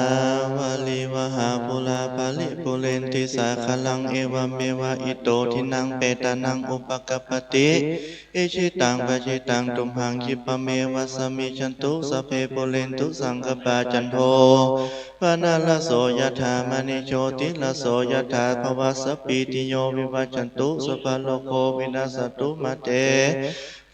วาลิวหาปุราปาลิปุเรนติสาคลังเอวเมวะอิโตทินังเปตานังอุปกปปติอิชิตังปะจิตังตุมหังคิปะเมวะสมิจันตุสัพเพปุเรนตุสังกปาจันโทปะนาลโสยะถามณิโชติลโสยะถาภวสปีติโยวิวัจจันตุสุปโลกโควินาศตุมาเต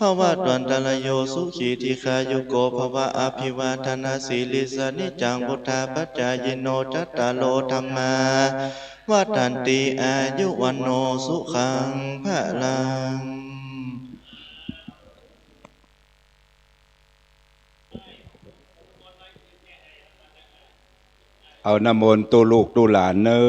ภวะตวันตะลโยสุขีติคายุโกภวะอภิวาทนาสีลิสนิจังพุทธาปัจจายโนจัตตาโลธรรมาวัฏันติอายุวันโนสุขังพะลังเอาน้ำมนต์ตัวลูกตัวหลานเนอ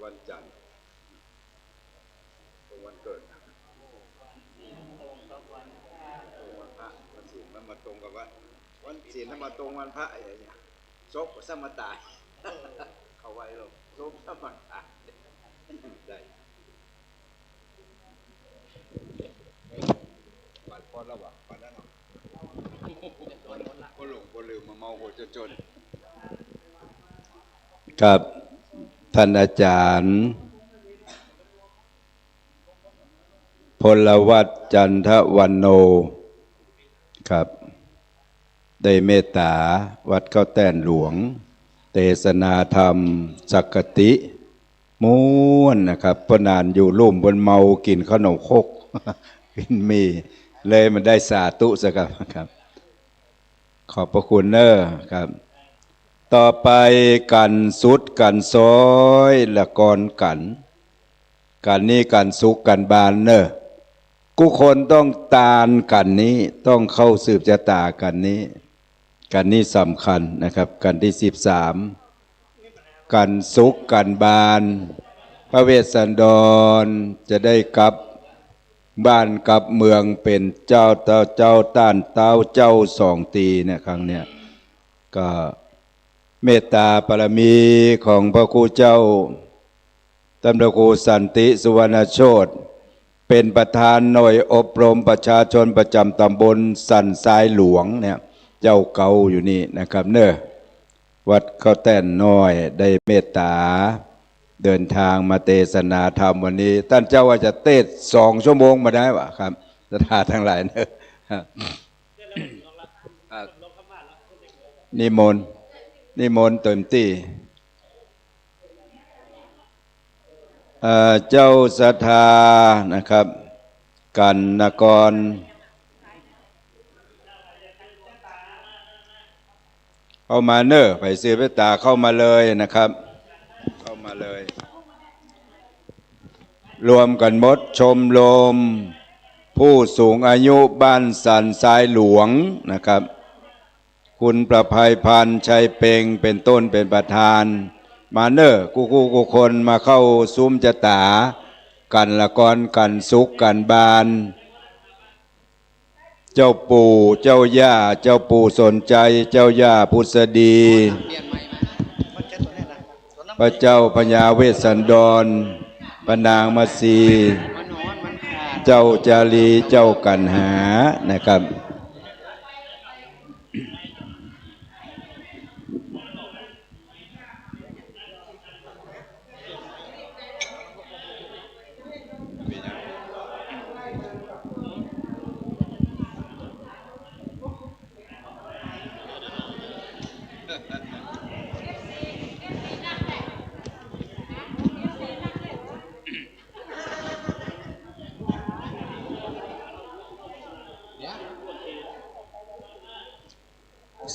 วันจันทร์ตรงวันเกิดตรงวันพระวันศีลมันมาตรงกับวันศีลมันมาตรงวันพระอะไรเนี่ยซบสมตายเขาไว้หรอกซบสมตายได้ปัดพอแล้ววะปัดแล้วเนาะก็หลงก็ลืมมาเมาโหดจนครับท่านอาจารย์พลวัตรจันทวันโนครับได้เมตตาวัดข้าวแต้นหลวงเทศนาธรรมสักกติม้วนนะครับพนานอยู่ลุ่มบนเมากินขนมคกกินมีเลยมันได้สาธุสักครับขอบพระคุณเนอครับต่อไปกันสุดกันซอยละกรกันนี้กันสุกกันบานเนอะกุคนต้องตานกันนี้ต้องเข้าสืบชะตากันนี้สำคัญนะครับกันที่13กันสุกกันบานพระเวสสันดรจะได้กลับบ้านกลับเมืองเป็นเจ้าต้านเต้าเจ้า2 ตีเนี่ยครั้งเนี้ยก็เมตตาปรมีของพระครูเจ้าตำรครูสันติสุวรรณโชติเป็นประธานหน่วยอบรมประชาชนประจำตำบลสันทรายหลวงเนี่ยเจ้าเก่าอยู่นี่นะครับเนอะวัดข้าวแต้นน้อยได้เมตตาเดินทางมาเทศนาธรรมวันนี้ท่านเจ้าว่าจะเทศ2 ชั่วโมงมาได้วะครับศรัทธาทั้งหลายเนอะนิมนต์เต็มที่เจ้าศรัทธานะครับกันนกรเข้ามาเนอะไปซื้อเมตตาเข้ามาเลยนะครับเข้ามาเลยรวมกันหมดชมรม ผู้สูงอายุบ้านสันทรายหลวงนะครับคุณประภัยพันธ์ชัยเปงเป็นต้นเป็นประธานมาเนอร์กูคนมาเข้าซุ้มจะตากันละกรกันสุขกันบานเจ้าปู่เจ้าย่าเจ้าปู่สนใจเจ้าย่าพุทธดีพระเจ้าพญาเวสสันดรพระนางมัสีเจ้าจารีเจ้ากันหานะครับ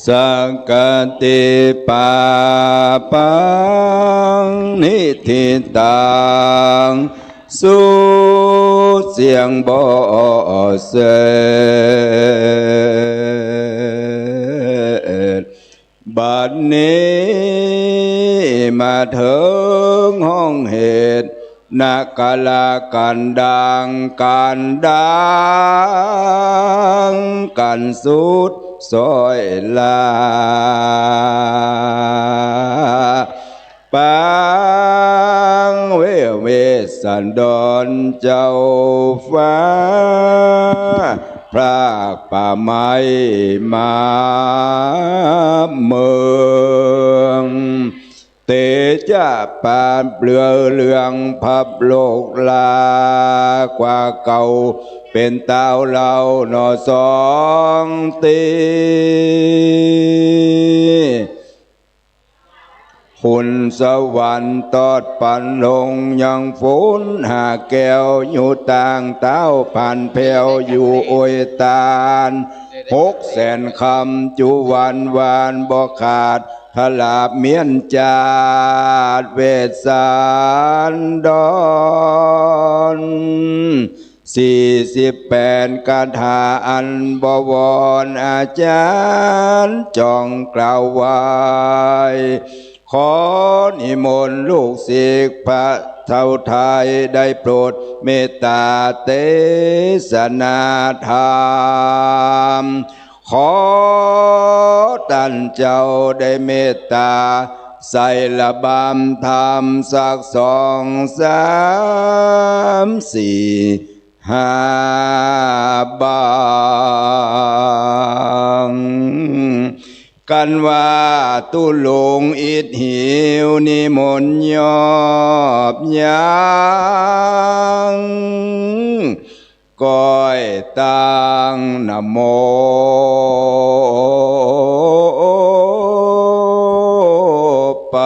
สังกติปาปังนิทิตังสุเสียงบ่เสดบัดนี้มาถึงห้องเหตุนักกาลากันดังกันกันสุดซอยลาปังเวสันดรเจ้าฟ้าพระป่าไม้มาเมืองเตจะปานเปลือเลืองพับโลกลากว่าเก่าเป็นเต้าเหล่าหนอสองตีหุ่นสวรรค์ตอดปันลงยังฝนหาแก้วอยู่ต่างเต้าผ่านเพวอยู่อวยตาล600,000 คำจุวันวานบ่ขาดพลาบเมียนจาดเวสสันดร48 คาถาอันบวรอาจารย์จองกล่าวไว้ขอนิมนต์ลูกศิษย์พระเท่าไทยได้โปรดเมตตาเทศนาธรรมขอท่านเจ้าได้เมตตาใส่ละบำธรรมสัก2 3 4 5 บางกันว่าตุลงอิดหิวนิมนต์ยอบยังก้อยตั้งนะโมไป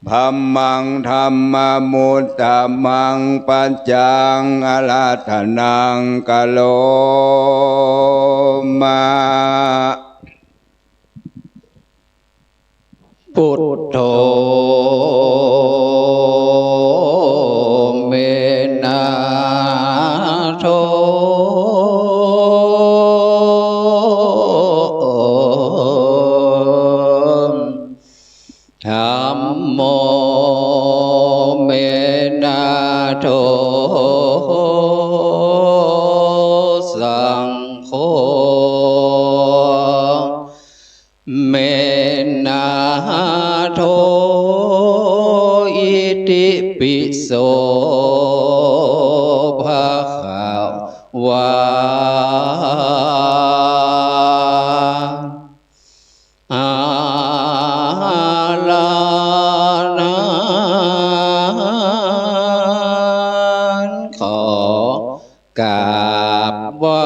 พัมมังธรรมมุตตมังปัญจังอาราธนังกะโลมาพุทโธเมนาโธธัมโมเมนาโธสังโฆเมนาโธอิติปิโสภะคะวาอาลานันขอกราบไหว้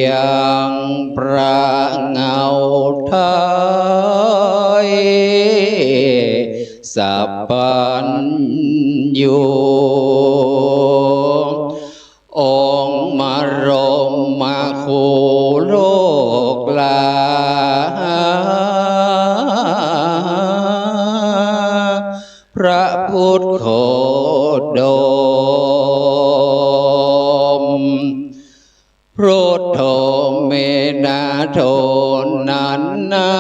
ยังพระเงาไทยสัพพัญญูองค์มารมมาคูโลกลาพระพุทธโคดม โทนันนา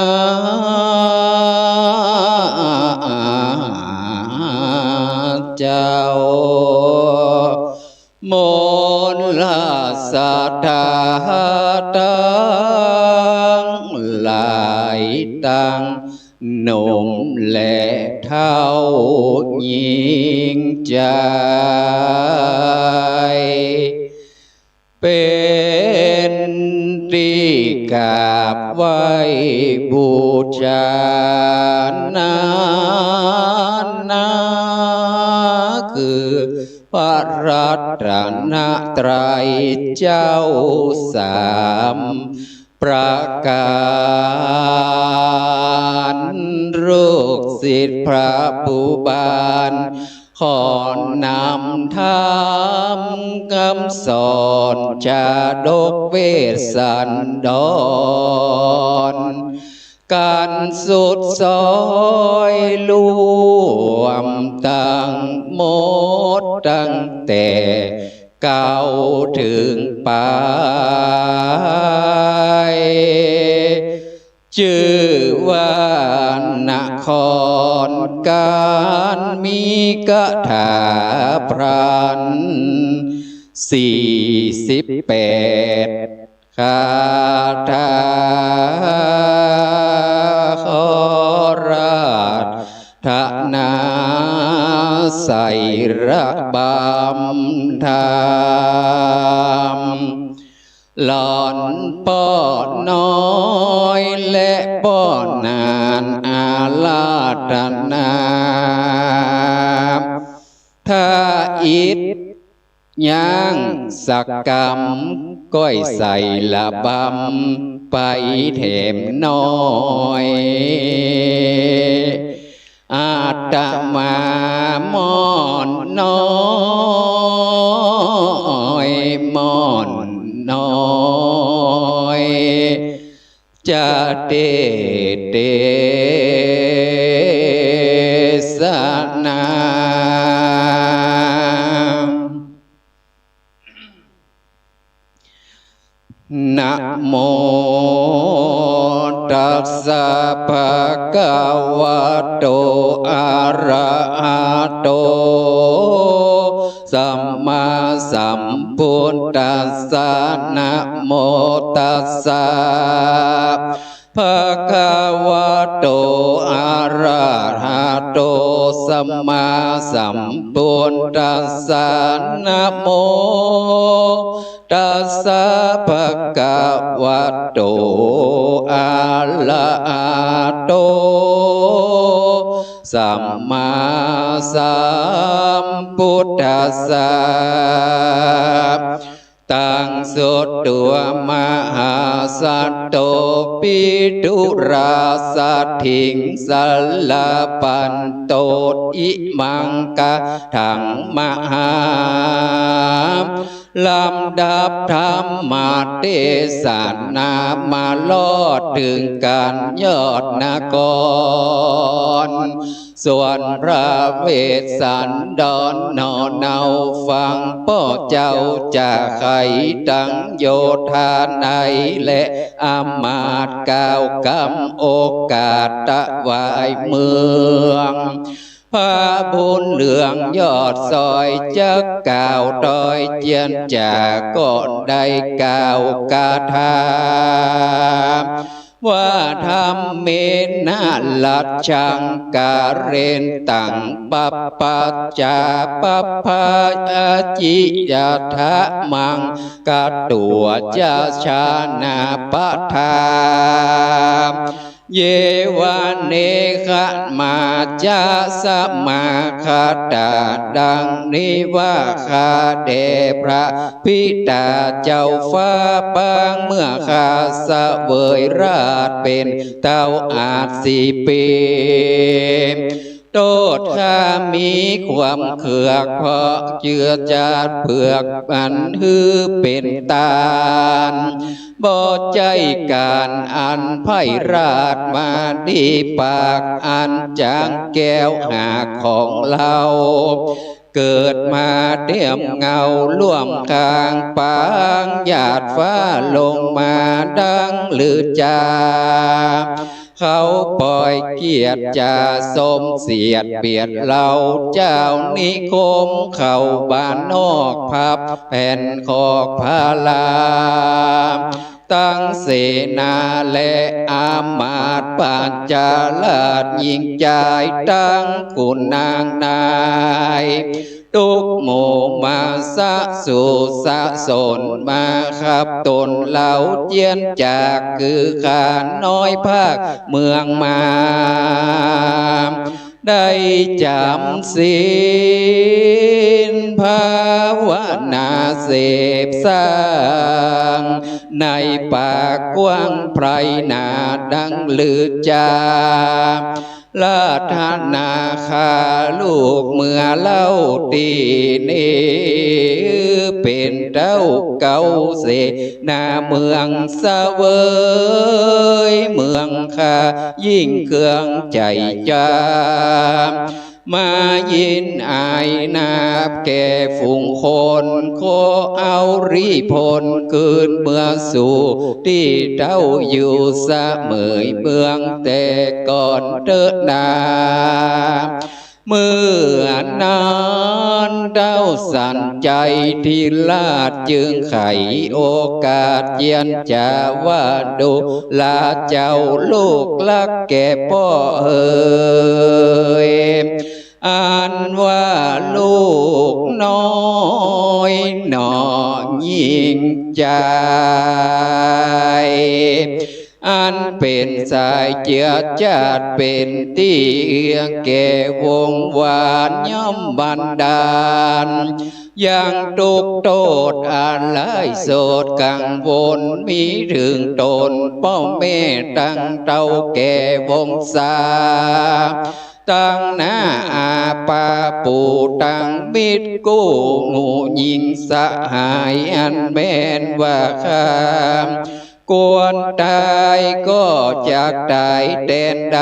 เจ้ามนลาสัทธาตังหลายตังหนุ่มและเท่ายิงใจเป็นที่กราบไหว้บูชานาคือพระรัตนตรัยเจ้าสามประการลูกศิษย์พระผู้บานขอนำธรรมคำสอนชาดกเวสสันดรการสุดซอยรวมตั้งหมดตั้งแต่เก่าถึงปลายชื่อว่านครการมีกถาพรัน48คาถาขอราธนาใส่ระบำธรรมหล่อนป้อนน้อยและป้อนนานอาลาธนาถ้าอิดย่างสักกรรมก้อยใส่ละบำไปเถมน้อยอาตมามอนน้อยมอนน้อยจะเตสนานะโมตัสสะภะคะวะโตอะระหะโตสัมมาสัมพุทธัสสะนะโมตัสสะภะคะวะโตอะระหะโตสัมมาสัมพุทธัสสะนะโมตัสสะภะคะวะโตอะระหะโตสัมมาสัมพุทธัสสะตังสุตตัวมหาสัตโตปิทุราสัตถิงสัลลปันโตอิมังกะถังมหาลำดับธรรมเทศนามาลอดถึงการยอดนครส่วนพระเวสสันดรนอเนาฟังพ่อเจ้าจะไขดังโยธาในและอามาตย์ก้าวกำโอกาสตะวายเมืองพระบุญเหลืองยอดซอยจะกล่าวตอยเจียนจากก่อนได้กล่าวกาถาว่าธรรมเมนะลัดชังการเรนตังปัปปัจจาปัปปะจิยาทะมังกัตตัวจะชานาปะทาเยวะเนขะมาจาสมาคาตาดังนิวาคาเดพระพิตาเจ้าฟ้าบางเมื่อข้าเสวยราชเป็นเต้าอาจ4 ปีโทษข้ามีความเขือกเพราะเจือจาดเผือกอันฮือเป็นตาลบ่ใจการอันไพราชมาดีปากอันจางแก้วหาของเรา เกิดมาเทียมเงาล่วมกลางปางหยาดฟ้าลงมาดังลือจาเขาปล่อยเกียรติจ่าสมเสียดเบียดเราเจ้านิคมเข้าบ้านนอกพับแผ่นขอกพาลาตั้งเสนาและอามาตย์ปานจาลาดยิงใจตั้งกุนนางนายทุกหมู่มาสะสู่สะสนมาขับตนเหล่าเจียนจากคือขาน้อยภาคเมืองมาได้จำศีลภาวนาเสพสร้างในป่ากว้างไพรนาดังลือจาลาธนาคาลูกเมื่อเล่าตีนี้เป็นเจ้าเก่าเสนาเมืองเสวยเมืองข้ายิ่งเครื่องใจจามายินอายนาบแก่ฝูงคนโคเอารีพลคืนเมื่อสู่ที่เจ้าอยู่เสมอเมืองแต่ก่อนเถิดนาเมื่อนานเจ้าสั่นใจที่ลาดจึงไขโอกาสเยียนจะว่าดูลาเจ้าลูกลักแก่พ่อเอ๋ยอันว่าลูกน้อยหนอยิ่งใจอันเป็นสายเจือจาดเป็นที่เอื้อแก่วงวานย่อมบันดาลยังทุกโทษอะไรโสดกังวลมีถึงตนพ่อแม่ตั้งเต้าแก่วงศาตั้งหน้าอาปาปูตั้งมิตรกู้งูยิงสหายอันแม่นว่าข้ากวนตายก็จากตายแดนใด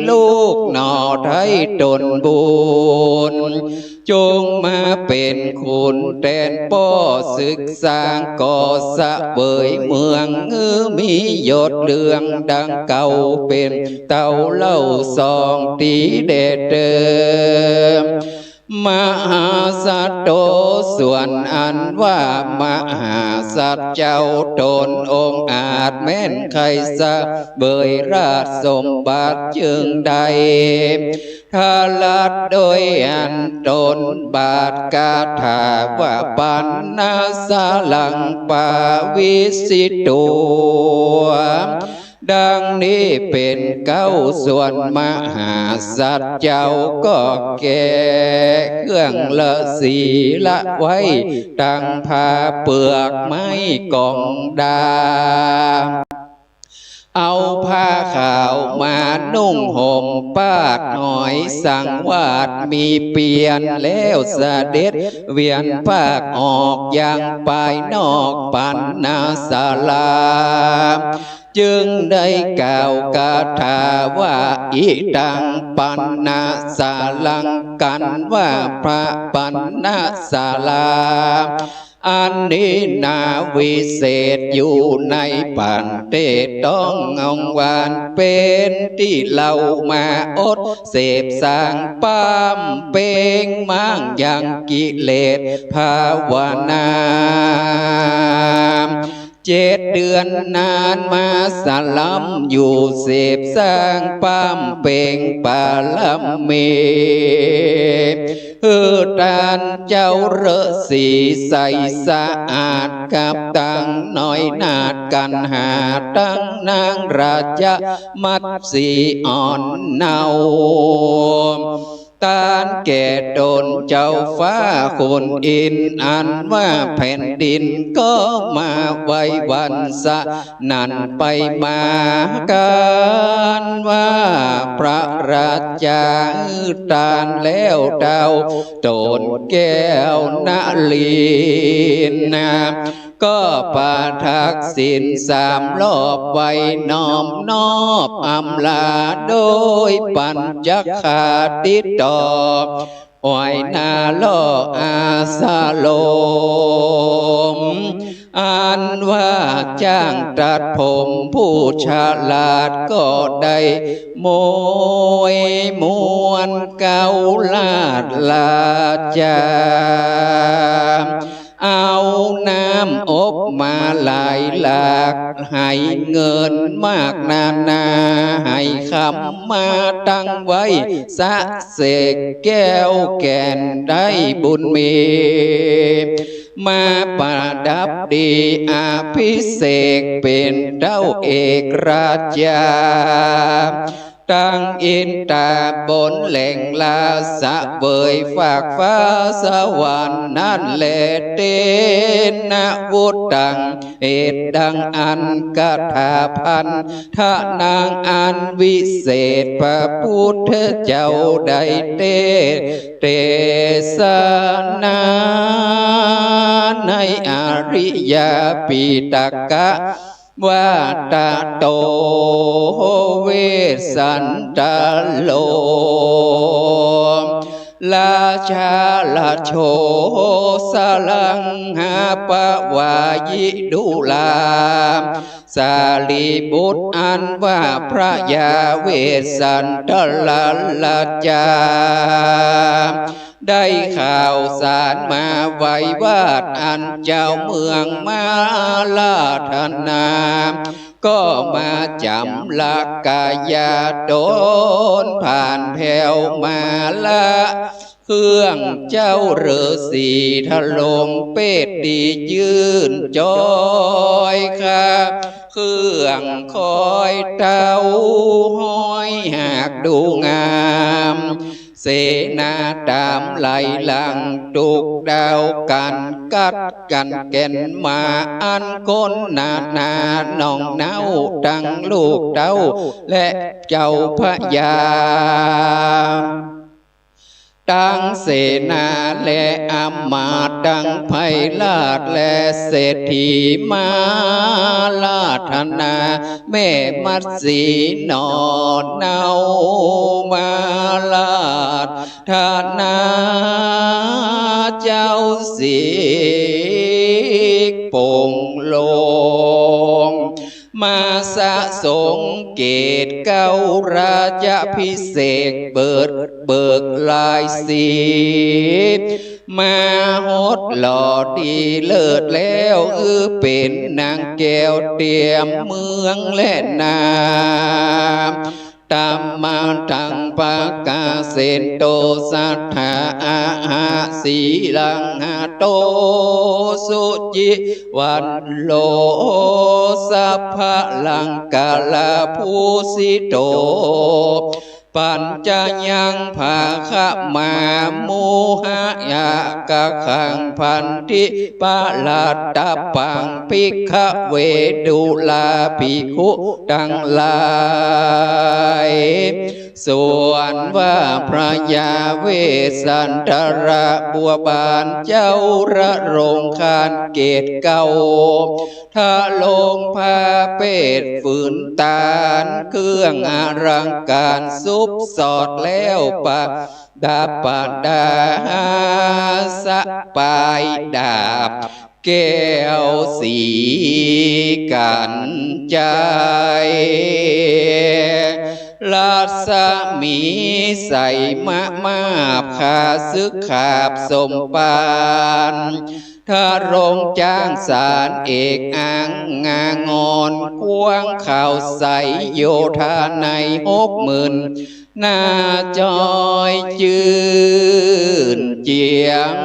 ลูกหน่อไทยตนบุญจงมาเป็นคุณแทนพ่อศึกสร้างก่อสะเบยเมืองมียศเรืองดังเก่าเป็นเต่าเล่าซองตีเด็ดเดิมมหาสัตว์โตส่วนอันว่ามหาสัตว์เจ้าตนองค์อาจแม่นใครสะเบยราชสมบัติจึงใดทาลัดโดยอันตนบาทกาถาว่าปันนาสาลังปาวิสิตุดังนี้เป็นเก้าส่วนมหาสัตว์เจ้าก็แก่เครื่องละศีละไว้ตั้งผ้าเปลือกไม้กองดาเอาผ้าขาวมานุ่งห่มปาดหอยสังวาดมีเปลี่ยนแล้วเสด็จเวียนภาคออกอย่างไปนอกปันนาศาลาจึงได้กล่าวคาถาว่าอิตังปันนาศาลังกันว่าพระปันนาศาลาอันนี้นาวิเศษอยู่ในปันเตต้ององวานเป็นที่เรามาอดเสพสร้างป้ามเป่งมั่งยังกิเลสภาวนา7 เดือนนานมาสลัมอยู่เสพสร้างป้ามเป่งปาลเมตานเจ้าเรสีใสสะอาดกับตั้งน้อยนาดกันหาตั้งนางราชมัตสีอ่อนเนาตานแก่ตนเจ้าฟ้าคนอินอันว่าแผ่นดินก็มาไว้วันสะนั่นไปมาการว่าพระราชาตานแล้วเจ้าโตนแก้วนาลีนาก็ปาทักษิณ3 รอบไว้น้อมนอบอำลาโดยปัญจคาติตอบ อ้อยนาโลอาสาโลมอันว่าจ้างตัดผมผู้ฉลาดก็ได้โมยมวนเกาลาดลาจาเอาน้ำอบมาหลายหลากให้เงินมากนาให้คำมาตั้งไว้สะเสกแก้วแก่นได้บุญมีมาประดับดีอาภิเษกเป็นเจ้าเอกราชาตั้งอินตาบนแหล่งลาสะเบยฝากฟ้าสวรรค์นั่นแหละเตนะวุฒตังเหตุดังอันกถาพันทานางอันวิเศษพระพุทธเจ้าได้เตสนาในอริยปิฎกะว่าตาโตเวสันตโลราชาลาโชสลังหาปวายิดุลาสาลีบุตรอันว่าพระยาเวสันตลาจาได้ข่าวสารมาไว้วาดอันเจ้าเมืองมาลาธนาก็มาจำลักกายาโดนผ่านแผ่วมาละเครื่องเจ้าฤาษีทะลงเป็ดดียืนจอยครับเครื่องคอยเต้าห้อยหากดูงามเสนาตามไหลหลังตุกดาวกันกัดกันแก่นมาอันคนนาน้องเนาตั้งลูกเต้าและเจ้าพระยาตั้งเสนาและอำมาตย์ตั้งไพลาศและเศรษฐีมาลาธนาแม่มัตสีนอนเนามาลาธนาเจ้าสิกปงลงมาสะสงเกตเก้าราชพิเศษเบิกลายสีมาฮดหล่อดีเลิศแล้วเป็นนางแก้วเตรียมเมืองและนาตามมาทังปากาเสนโตสัทธาอาหาสีลังหาโตสุจิวันโลสัพพลังกาลาภูสิโตปัญจยังภาคะมาโมหะยากะขังพันธิปะลาตะปังภิกขเวดุลาภิกขุทั้งหลายส่วนว่าพระยาเวสันตระบัวบานเจ้าระรงคานเกตเก่าถ้าลงพาเป็ดฝืนตาลเครื่องอลังการซุบสอดแล้วปะดาปะดาสะปายดาบแก้วสีกันใจลาสมีใส่มาพาซึกขาบสมปานถ้ารงจ้างสารเอกอ่างงางอนควงข่าวใสโยธาใน60,000หน้าจอยจืนเจียง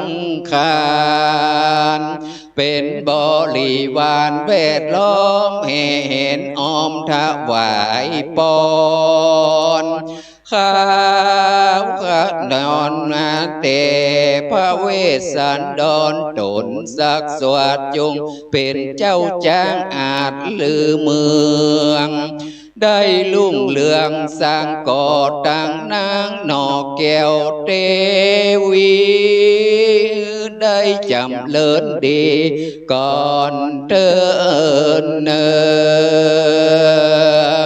คานเป็นบริวารเวทล้อมเห็นอ้อมถวายปอนข้าวนอนมาเตพระเวสสันดรตนศักดิ์สวัสดิ์จงเป็นเจ้าจ้างอาจลือเมืองได้ลุ่งเรืองสร้างก่อตั้งนางนอกแก้วเทวีได้จำเลิศดีก่อนเดินเนิ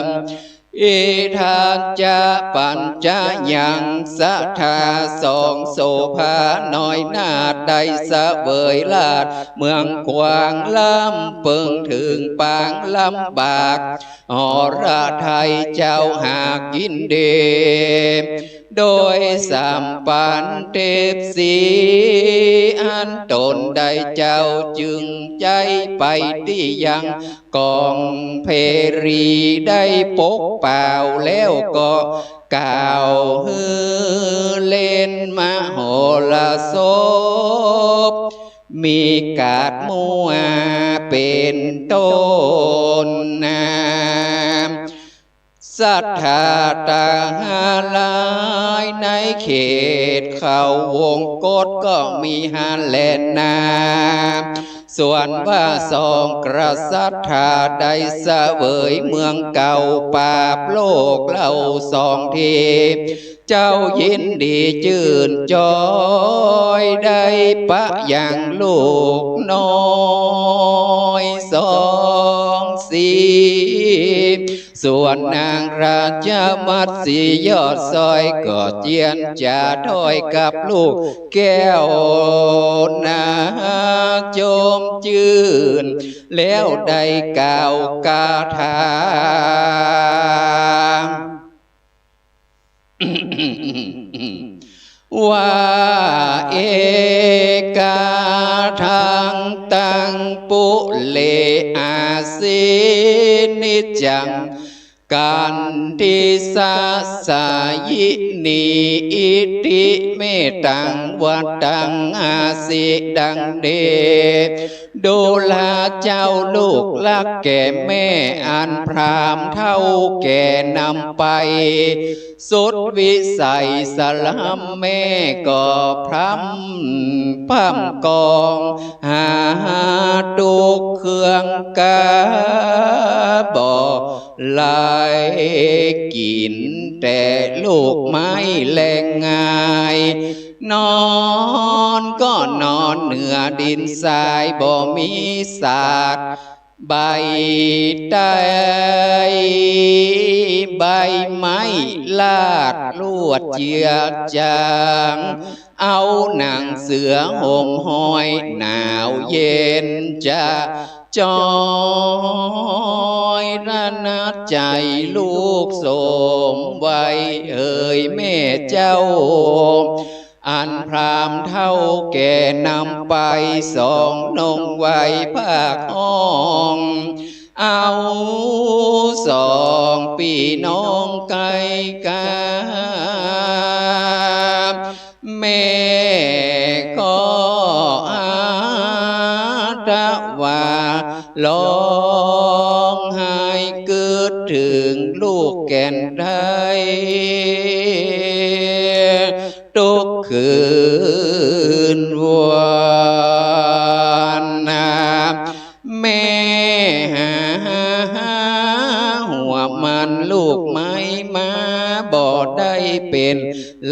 นอิทา ญปัญจยังสัทธาสองโสภาน้อยนาดได้เสวยลาดเมืองกวางลำเปิงถึงปางลำบากอรไทยเจ้าหากยินดีโดยสามปันเทพสีอันตนได้เจ้าจึงใจไปที่ยังกองเพรีได้ปกเปล่าแล้วก็กล่าวฮือเล่นมโหฬารสพมีกาดมัวเป็นต้นน้ำศรัทธาต่างหลายในเขตเขาวงกฏก็มีหาแลนนาส่วนว่าสองกษัตริย์ได้เสวยเมืองเก่าปราบโลกเล่าสองทีเจ้ายินดีจื่นจอยได้ปะอย่างลูกน้อยสองสีส่วนนางราชมัตสียอดซอยก็เจียนจ่าถ้อยกับลูกแก้วนาโจมจื่นแล้วได้กล่าวกาถาว่าเอกาทังตังปุเลอาสินิจังกันติสาสายินีอิติเมตังวัดตังอาสิดังเดดูลาเจ้าลูกลักแก่แม่อันพรามเท่าแก่นำไปสุดวิสัยสลัมแม่ก็พรำพัมกองหาตุกเครื่องกาบอกลายกินแต่ลูกไม้แรงง่ายนอนก็นอนเหนือดินทรายบ่มีศาสตร์ใบใต้ใบไม้ลาดลวดเจียจางเอาหนังเสือห่มห้อยหนาวเย็นจะจอยระนัดใจลูกสมไว้เอ่ยแม่เจ้าอันพรามเท่าแก่นำไปสองนงไว้ภาคห้องเอาสองพี่น้องไก่กาแม่ก็อาตะว่าร้องไห้เกิดถึงลูกแก่นไทยทุกคืนวันแม่หัวมันลูกไม้มาบ่ได้เป็น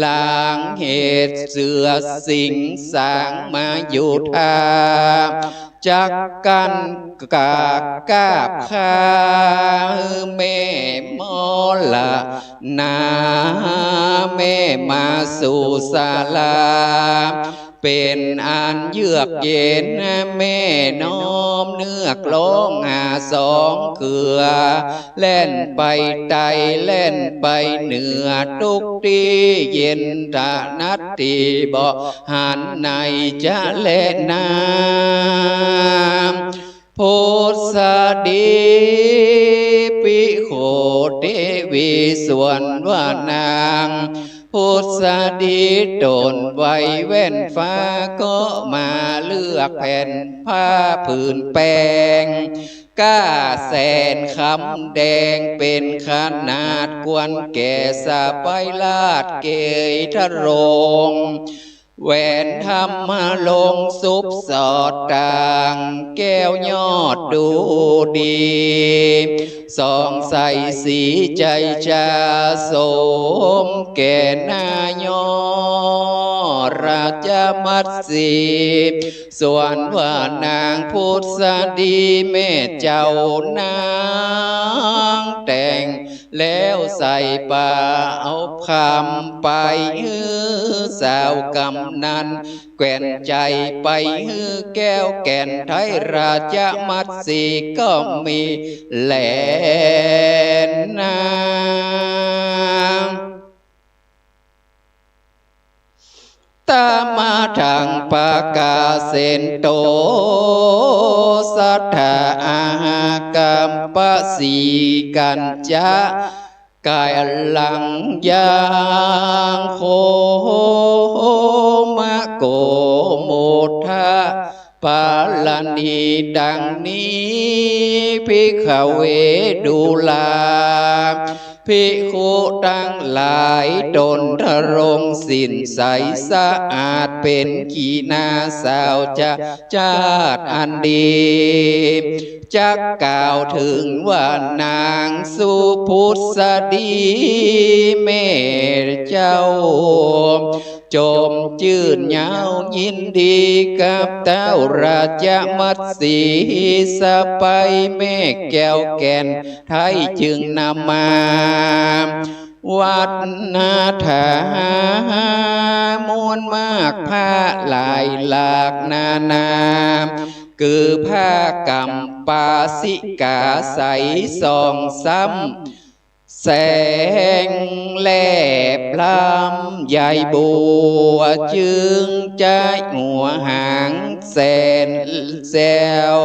ลางเหตุเสือสิงสางมาอยู่ทาจักกันกากาบคาแม่มอละนาแม่มาสู่ศาลาเป็นอันเยือกเย็นแม่น้อมเนื้อกลงหาสองเขือเล่นไปไตเล่นไปเหนือทุกทีเย็นตานัดตีบ่หันในจะเล่นน้ำโพสดีปิโคเทวีส่วนว่านางพุทธดีโดนไว้แว่นฟ้าก็มาเลือกแผ่นผ้าผืนแปงก้าแสนคำแดงเป็นขนาดกวนแก่สะไปลาดเกยทะโรงแหวนทำมาลงซุปสอดต่างแก้วยอดดูดีสองใสสีใจชาสมแก่นายอราชมัตสีส่วนว่านางพุทธดีแม่เจ้านางแต่ง แล้วใส่ป่าเอาคำไปฮื้อสาวกำนันแก่นใจไปฮื้อแก้วแก่นไทยราชมัตสีก็มีแหลนนาตามมาทางปากาเซนโตสัทธาอาหากรรมปะสีกันจะกายหลังยางโคมะโกโมทะปาลานีดังนี้ภิกขเวดุลาภิกขุทั้งหลายตนทรงสินใสสะอาดเป็นกีนาสาวจะชาติอันดีจักกล่าวถึงว่านางสุพุทธดีแม่เจ้าจมจื่นยาวยินดีกับเต้าราชมัตสีสะไปแม่แก้วแก่นไทยจึงนำมาวัดนาถามวลมากผ้าหลายหลากนานาคือผ้ากำปาสิกาใสสองซ้ำแสงแลบลำใหญ่บัวจึงใจหัวหางแสนแซว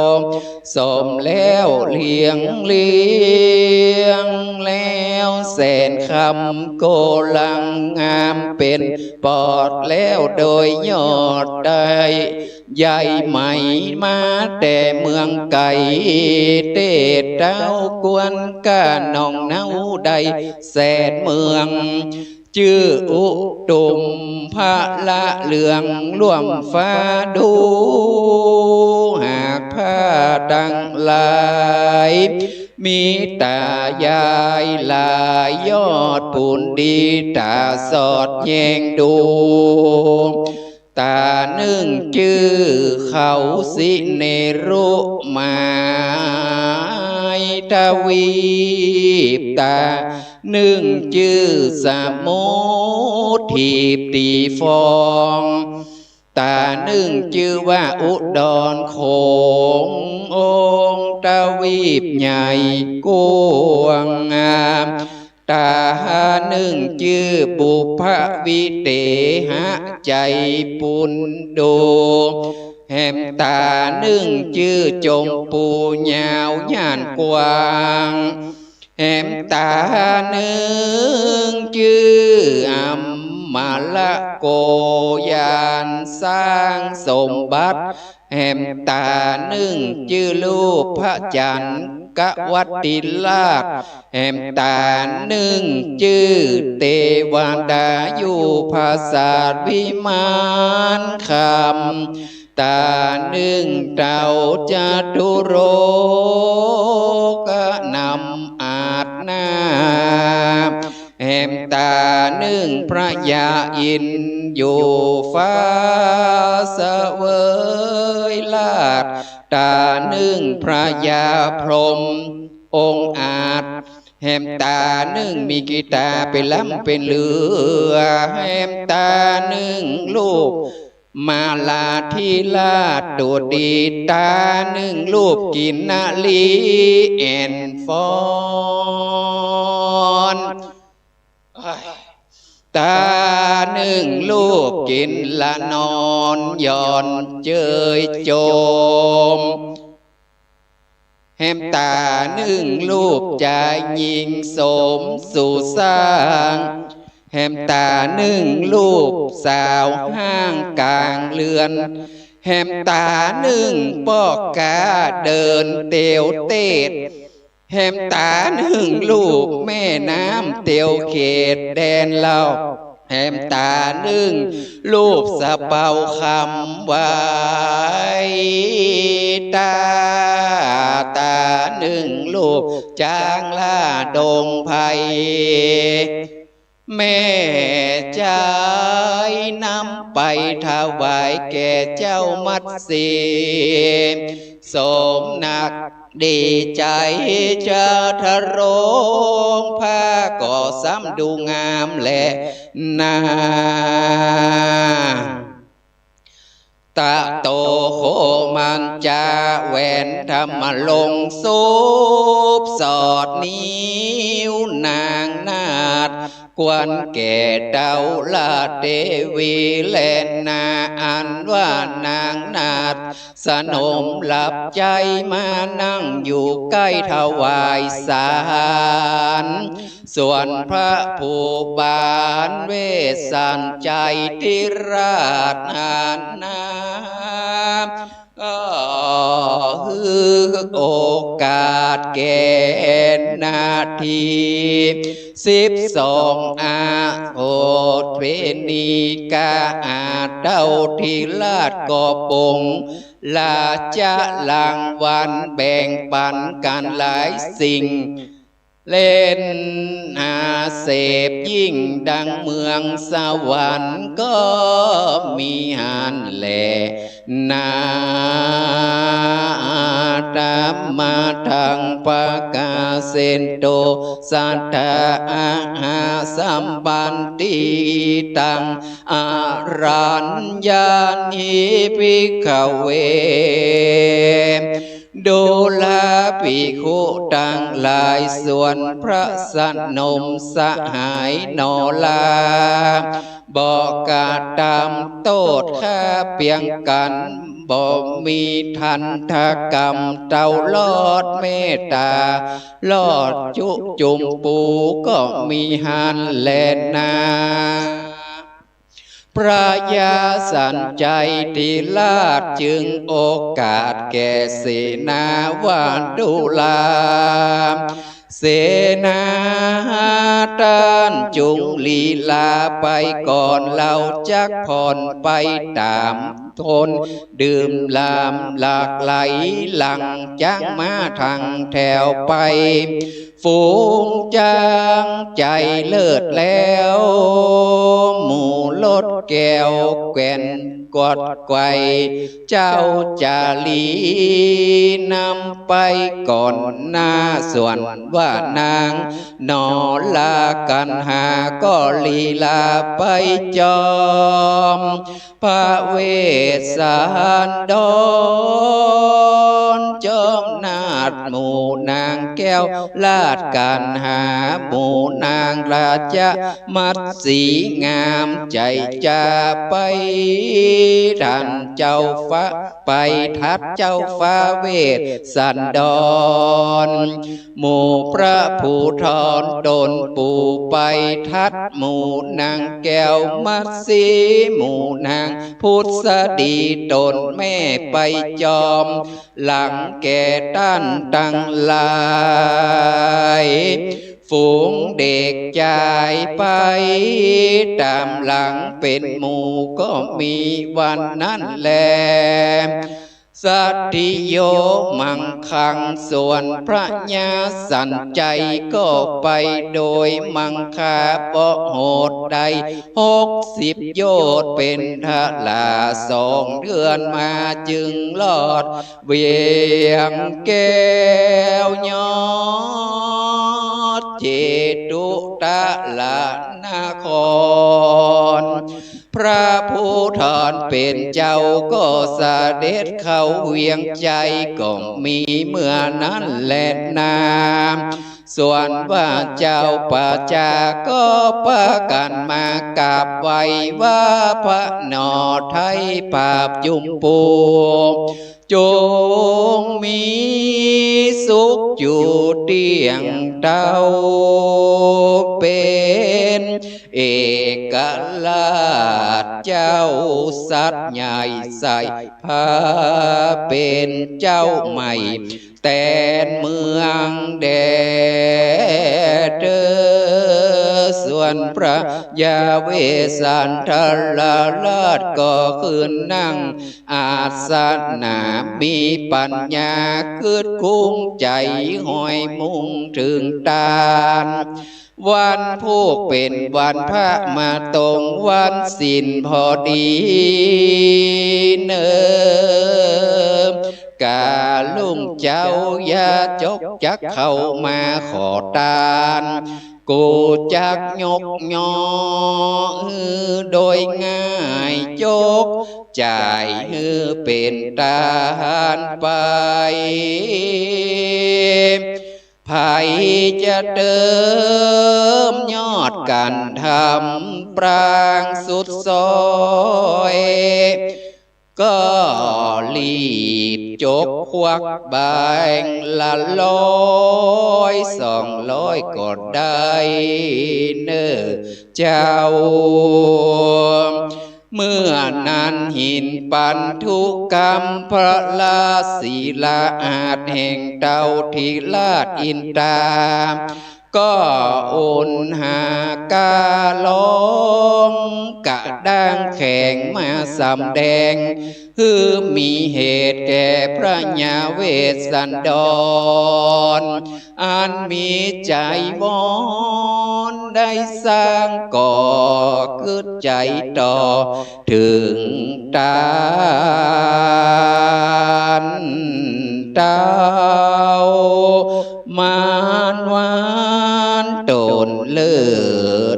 สมแล้วเลี้ยงแล้วแสนคำโกลังงามเป็นปอดแล้วโดยยอดได้ใหญ่ใหม่มาแต่เมืองไก่เตดเต้ากวนกาหนองเนาใดแสนเมืองชื่ออุตุมพระละเหลืองร่วมฟ้าดูหากผ้าดังลายมีตายายลายยอดปูนดีตาสอดแยงดูตาหนึ่งชื่อเขาสิเนรุมาทวีปตาหนึ่งชื่อสมุทีปตีฟองตาหนึ่งชื่อว่าอุดรโขงองค์ทวีปใหญ่กว้างงามตาหนึ่งชื่อบุพวิเตหะใจปุณโดแหมตาหนึ่งชื่อจงปูยาวย่านกว้างแหมตาหนึ่งชื่ออัมมาละโกยานสร้างสมบัติแหมตาหนึ่งชื่อลูกพระจันทร์กวัตติลาภแหมตาหนึ่งชื่อเทวดาอยู่ภาษาวิมานคำตาหนึ่งเต่าจตุโรกนำอาจนาแหมตาหนึ่งพระยาอินอยู่ฟ้าเสวยลาดตาหนึ่งพระยาพรหมองค์อาจแหมตาหนึ่งมีกีตาเป็นล้ำเป็นเรือแหมตาหนึ่งลูกมาลาที่ลาดตัวดีตาหนึ่งลูกกินนาลีแอนฟอนตาหนึ่งลูกกินละนอนย่อนเจยโจมแหมตาหนึ่งลูกจะยิงสมสู่สร้างแหมตาหนึ่งลูกสาวห้างกลางเรือนแหมตาหนึ่งปอกกาเดินเตียวเตดแหมตาหนึ่งลูกแม่น้ำเตียวเขตแดนเล่าแหมตาหนึ่งลูกสะเปาคำไว้ตาหนึ่งลูกจางล่าดงไพแม่ใจนำไปถวายแก่เจ้ามัตสีสมนัก ดีใจจะทะโรงผ้าก่อซ้ำดูงามและนาตะโตโคมันจาแหวนธรรมลงสูบสอดนิ้วนางนาดกวนแก่เดาลาเทวีแลนาอันว่านางนาดสนมหลับใจมานั่งอยู่ใกล้ถวายสารส่วนพระผู้บานเวสสันใจที่ราชนาก็คือโอกาสแก่นาที12อาโอดเพนีกาอาเต้าที่ลาดกอปงลาจะรางวันแบ่งปันกันหลายสิ่งเล่นเสพยิ่งดังเมืองสวรรค์ก็มีหันแลนาตามมาทางปากาเซนโตสัทธาสัมปันติตังอารัญญาณิภิกขเวดูลาภิกขุต่างหลายส่วนพระสนมสหายนอลาบอกกาตามโตดข้าเปียงกันบ่มีทันทกรรมเจ้าลอดเมตตาลอดจุมปูก็มีหันแลนาพระยาสันใจที่ลาดจึงโอกาสแก่เสนาวานดุลาเสนาตานจุงลีลาไปก่อนเราจักผ่อนไปตามทนดื่มลามหลากไหลหลังจักมาทางแถวไปฝูงจางใจเลิศแล้วหมู่ลดแก้วแก่นกอดไกวเจ้าจาลีนำไปก่อนหน้าส่วนว่านางนอลากันหาก็ลีลาไปจอมพระเวสสันดรจอมนาฏหมู่นางแก้วลาดกันหาหมู่นางราชมัตสีงามใจจะไปดันเจ้าฟ้าไปทัดเจ้าฟ้าเวสสันดรหมู่พระผู้ทอนตนปู่ไปทัดหมู่นางแก้วมัตสีหมู่นางพุทธดีตนแม่ไปจอมหลังแก่ด้านตั้งหลายฝูงเด็กใจไปตามหลังเป็นหมู่ก็มีวันนั้นแลสัตติโยมังคังส่วนพระญาสันใจก็ไปโดยมังคาบ่โหดใด60 โยชน์เป็นทลา2 เดือนมาจึงลอดเวียงแก้วยอดเจตุตะละนครพระผู้ทอนเป็นเจ้าก็เสด็จเข้าเวียงใจก็มีเมื่อนั้นแลนามส่วนว่าเจ้าป่าจาก็ประกันมากราบไหว้ว่าพระนอไทยปราบจุมปูจงมีสุขอยู่เตียงเต้าเป็นเอกราชเจ้าสัตย์ใหญ่ใส่ผ้าเป็นเจ้าใหม่แต่เมืองแดดส่วนพระยาเวสสันทราชก็ขึ้นนั่งอาสนะมีปัญญาคืดคุ้งใจห้อยมุ่งถึงตาลวันผู้เป็นวันพระมาตรงวันศีลพอดีเนิม กาลุงเจ้าอย่าจกจักเข้ามาขอทานกูจักยกย่อโดยง่ายจกจ่ายเป็นทานไปไผจะเดิมยอดกันทำปรางสุดซอยก็รีบจกควักแบงละ100-200ก็ได้เนอเจ้าเมื่อนั้นหินปันทุกรรมพระลาศีลาอาจแห่งเต่าทีลาดอินตาก็โอนหากาลองกะด้างแข่งมาสำแดงคือมีเหตุแก่พระญาเวสสันดรอันมีใจมอนได้สร้างก่อเกิดใจต่อถึงตานเต้ามานวานตนเลิ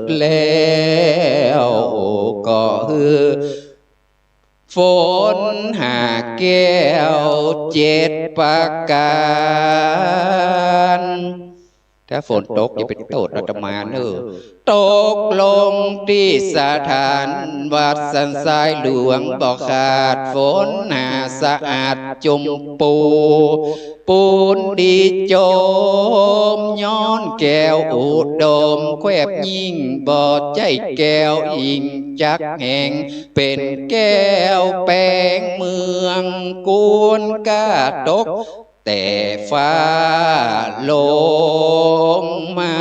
ศแล้วก็คือฝนหาแก้ว7ประการถ้าฝนตกอย่าไปโทษอาตมาเนอะตกลงที่สถานวัดสันทรายหลวงบ่ขาดฝนหาสะอาดจุมปูนดีโจมย้อนแก้วอุดมแควบยิ่งบ่อใจแก้วอิงจักแห่งเป็นแก้วแปงเมืองกูนกาตกแต่ฟ้าลงมา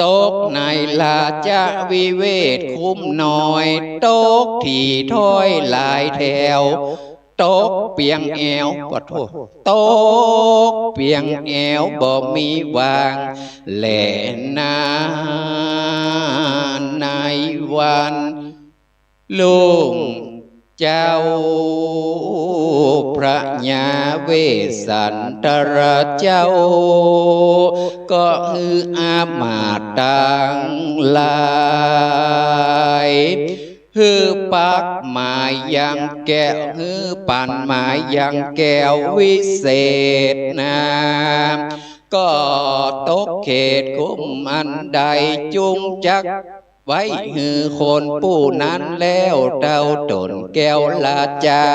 ตกในลาจะวิเวทคุ้มน้อยตกที่ถ้อยลายแถวตกเปียงแอวขอโทษตกเปียงแอวบ่มีวางแหล่นาในวันลุงเจ้าพระญาเวสสันตรเจ้าก็คืออามาตย์ต่างหลายฮือปักหมายยังแก้วฮือปั่นหมายยังแก้ววิเศษนาก็ตกเขตคุมอันใดจุงจักไว้ฮือคนผู้นั้นแล้วเต้าตนแก้วลาจา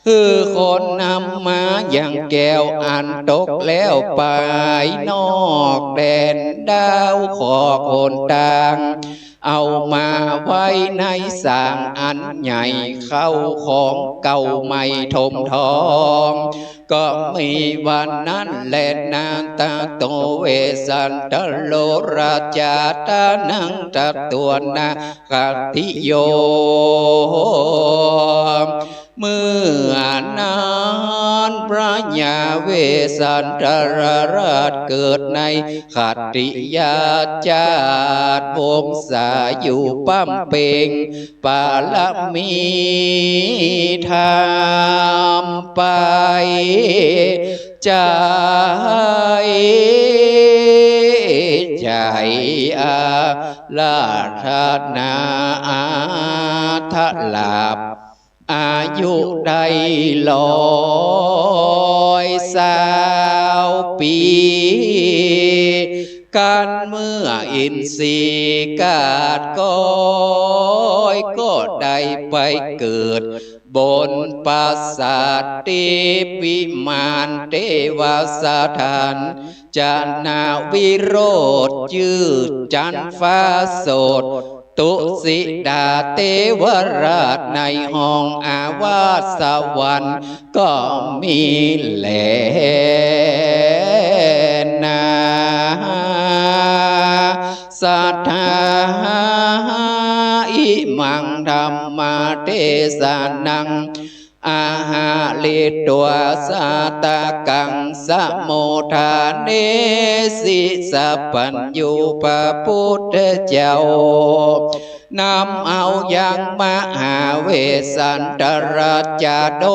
คือคนนำมาอย่างแก้วอันตกแล้วไปนอกแดนดาวขอคนต่างเอามาไว้ในสางอันใหญ่เข้าของเก่าใหม่ทมทองก็มีวันนั้นแลนานตาโตเวสันตโลราชาตานังตัดตัวนาคติโยเมื่อนั้นพระญาเวสสันตราชเกิดในขัตติยาชาติวงศาอยู่ปั้มเปงปาลมีธรรมไปใจอาลาธนาทลาบอายุได้120 ปีการเมื่ออินทรีย์กาดก้อยก็ได้ไปเกิดบนปราสาททิพย์วิมานเทวสถานจานาวิโรธยืดจันฟ้าโสดตุสิดาเทวราชในห้องอาวาสสวรรค์ก็มีแลนาสัทธาอิมังธรรมเทศนัง อาหาลิตัวสาตากังสมุทาเนสิสัพพัญญูพระพุทธเจ้านำเอาอย่างมหาเวสสันตราชาด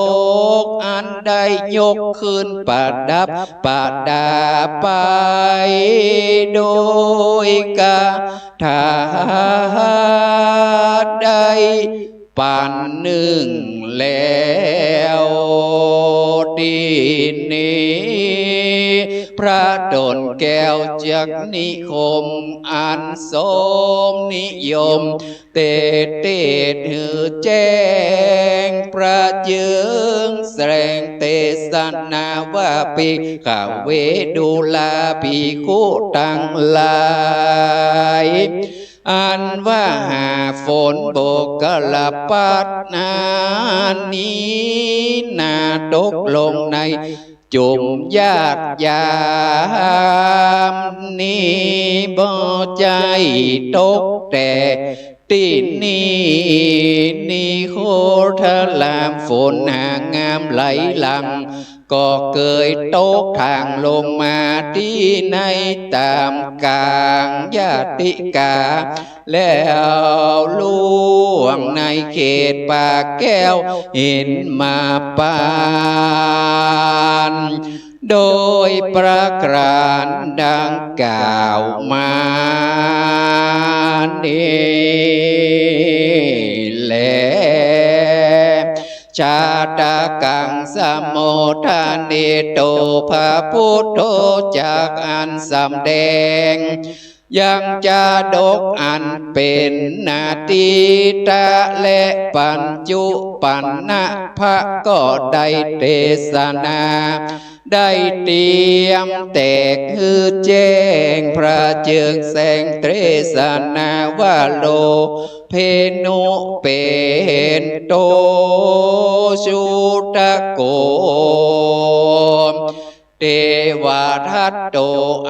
กอันได้ยกขึ้นประดับประดาไปโดยกาถาได้ปานหนึ่งแล้วดีนี้พระดลแก้วจักนิคมอันสมนิยมเตหือแจ้งประเยืองแสดงเทศนาว่าปิขเวดุลาภิกขุทั้งหลายอันว่าหาฝนโบกลปัดนานี้นาตกลงในจุมญาติยามนี้บ่ใจตกแต่ตีนี่โคทลามฝนหางามไหลหลังก็เกยตกทางลงมาที่ในตามกลางญาติกาแล้วล่วงในเขตป่าแก้วเห็นมาปานโดยประการดังกล่าวมานี่แหละชาตากังสมุทานิโตพระพุทโธจากอันสำแดงยังจะดกอันเป็นนาทีตะและปัญจุปันนะพระก็ได้เทศนาได้เตรียมแตกคือแจ้งพระเจืองแสงเทศนาว่าโลเพนุเป็นโตสุตะโกเทวทัตโต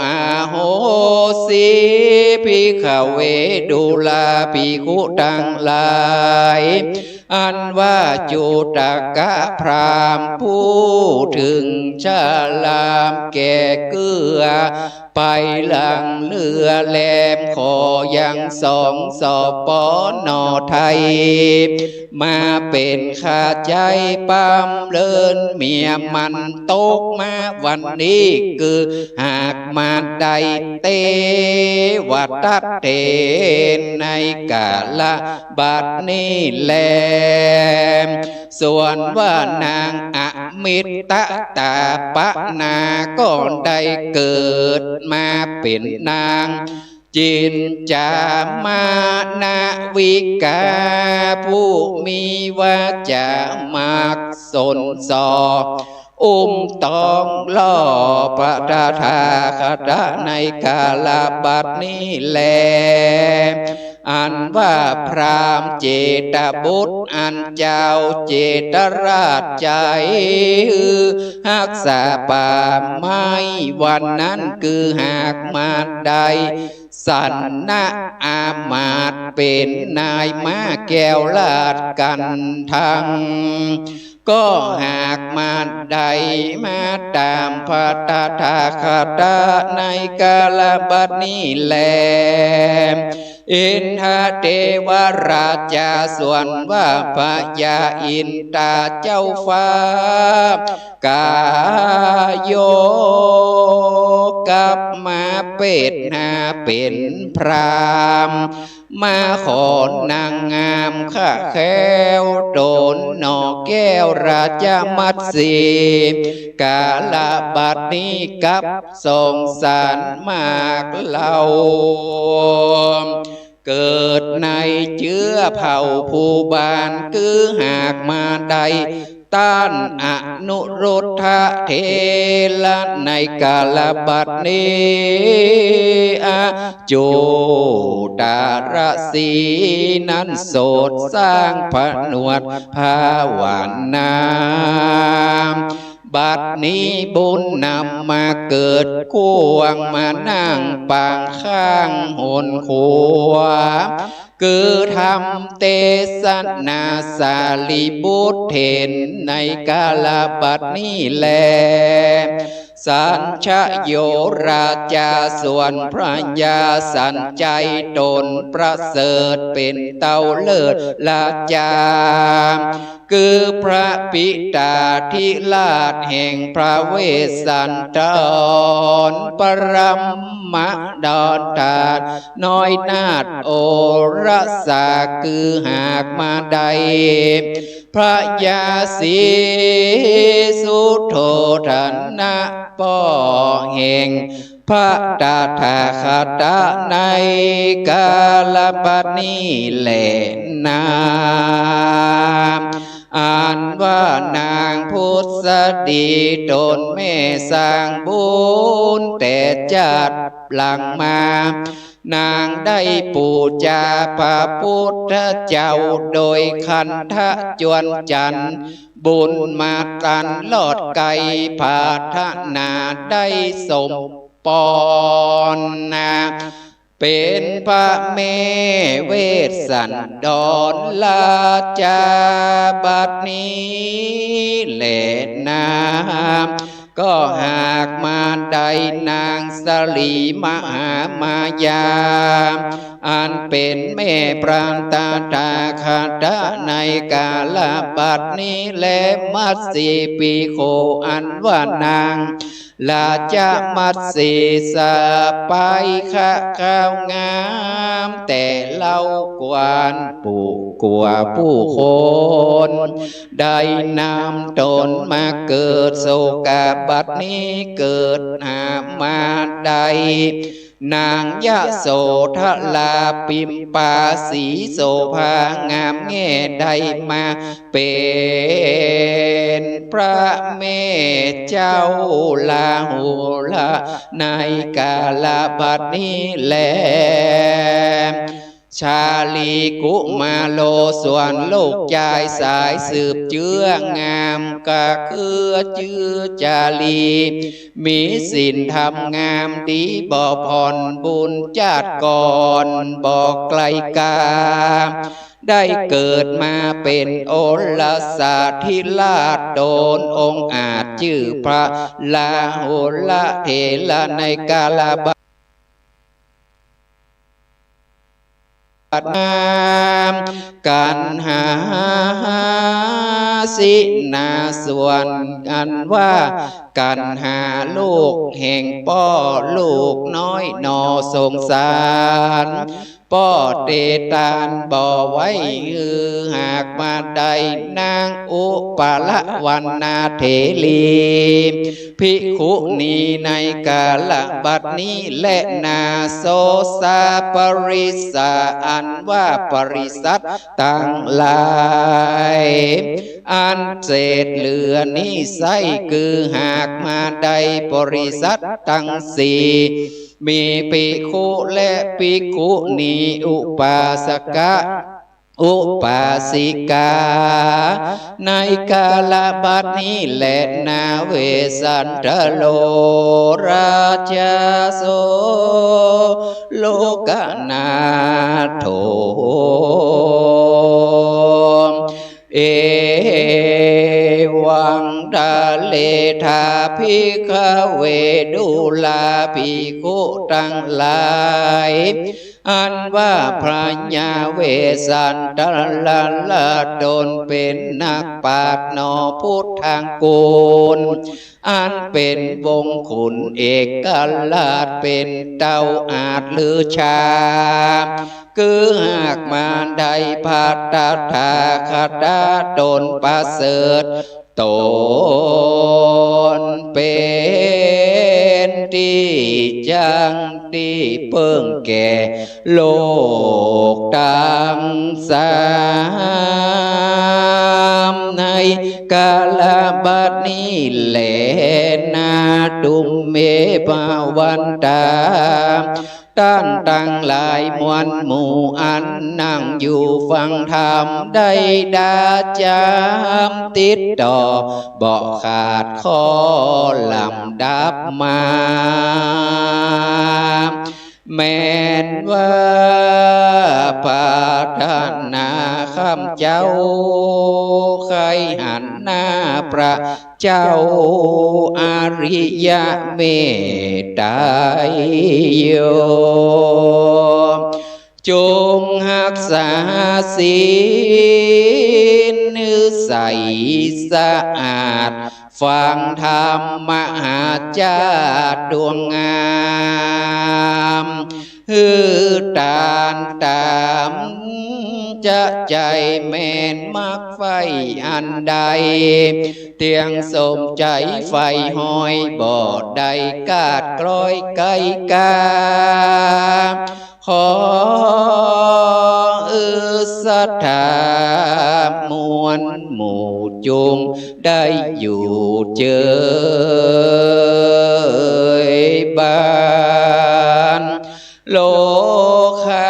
อาโหสีภิกขเวดุลาภิกขุทั้งหลายอันว่าจุตกะพรามผู้ถึงชาลามแก่เกือไปหลังเรือแหลมขอยังสองสอบปอนอไทยมาเป็นข้าใจปั๊มเลินเมียมันตกมาวันนี้คือหากมาได้เตวัตเตในกาลบัดนี้แลส่วนว่านางอมิตตาปะนาก็ได้เกิดมาเป็นนางจินจามานาวิกาผู้มีวาจามากสนสอตองล่อพระธาคตในกาลบัดนี้แลอันว่าพรามเจตบุตรอันเจ้าเจตราชใจหักษาป่าไม้วันนั้นคือหากมาได้สันนะอามาตเป็นนายม้าแก้วลาดกันทังก็หากมาได้มาตามพระตถาคตในกาลบัดนี้แลอินทเทวราชาส่วนว่าพระยาอินตาเจ้าฟ้ากาโยกับมาเป็ดนาเป็นพรามมาขอนางงามข้าแค้วโดนหนอแก้วราชมัตสีกาลบัดนี้กับสงสารมากเล่าเกิดในเชื้อเผ่าผู้บานคือหากมาใดต้านอนุรุทธะเทละในกาลบัดนี้จุตารสีนั้นโสดสร้างผนวดภาวนา บัดนี้บุญนำมาเกิดควงมานั่งปางข้างหนขวาคือทำเตสนาสาลีบุตรเห็นในกาลบัดนี้แลสัญชโยราชาส่วนพระยาสัญใจตนประเสริฐเป็นเต้าเลิศราชาคือพระปิตาธิราชแห่งพระเวสสันดรปรมดรธาตุน้อยนาถโอรสาคือหากมาใดพระยาสีสุโธธนะป่อแห่งพระตถาคตในกาลบัดนี้แลนาอ่านว่านางพุทธดีตนแม่สร้างบุญแต่จัดหลังมานางได้ปูจาพระพุทธเจ้าโดยคันทะจวนจันทร์บุญมาตันลอดไก่ผาทนาได้สมปอนนาเป็นพระเมเวสสันดรราชาบัดนี้แลนาก็หากมาได้นางสลีมหามายาอันเป็นแม่ปรางตาตาคาตะในกาลบัดนี้และมัตสีปีโคอันว่านางลาจะมัดสีสะไปข้าข้าวงามแต่เล่ากวนผู้กลัวผู้คนได้นำตนมาเกิดโศกบัดนี้เกิดหามาใดนางยะโสธลาปิมปาสีโสภางามแง่ใดมาเป็นพระเมเจ้าลาหูละในกาลบัดนี้แลชาลีกุมาโลส่วนลูกชายสายสืบเชื้องามก็คือชื่อจาลีมีศีลธรรมงามดีบ่ผ่อนบุญชาติก่อนบ่ไกลกาได้เกิดมาเป็นโอรสาธิราชโดนองค์อาจชื่อพระลาหุละเถระในกาลบัดนามกันหาสินาส่วนกันว่ากันหาลูกแห่งป้อลูกน้อยนอสงสารป้อเตตานบ่ไว้หากมาใดนางอุปละวันนาเถลีภิกขุณีในกาลบัดนี้และนาโสสาปริสาอันว่าปริสัตตั้งหลายอันเศษเหลือนี้ไสคือหากมาใดปริสัตตั้งสี่มีภิกขุและภิกขุณีอุปาสกะอุปาสิกาในกาลบัดนี้แลนาเวสันทโลราชโสโลกนาโถเอวังดาเลธาภิกขเวดุลาภิกขุทั้งหลายอันว่าพระญาเวสสันตละตนเป็นนักปราชญ์นอพุทธังกูลอันเป็นวงขุนเอกราชเป็นเต้าอาจลือชาคือหากมาได้ภัตตถาคตตนประเสริฐตนเป็นที่จังที่เพิ่งแก่โลกตังสามในกาลบัดนี้แลนาตุมเมภาวันตา ต้านตั้งหลายมวลหมู่อันนั่งอยู่ฟังธรรมได้ดาจามติดต่อบ่ขาดข้อลำดับมาแม้นว่าปาทนาข้ามเจ้าใครหันหน้าพระเจ้าอริยเมตไตรโยจงรักษาศีลนิสัยสะอาดฟังธรรมหาจาตุดวงงามฮือตานตามจะใจแม่นมักไฟอันใดเตียงสมใจไฟหอยบ่อใดกาดกลอยไกลกาขอศรัทธามวลหมู่จงได้อยู่เจยบานโลกา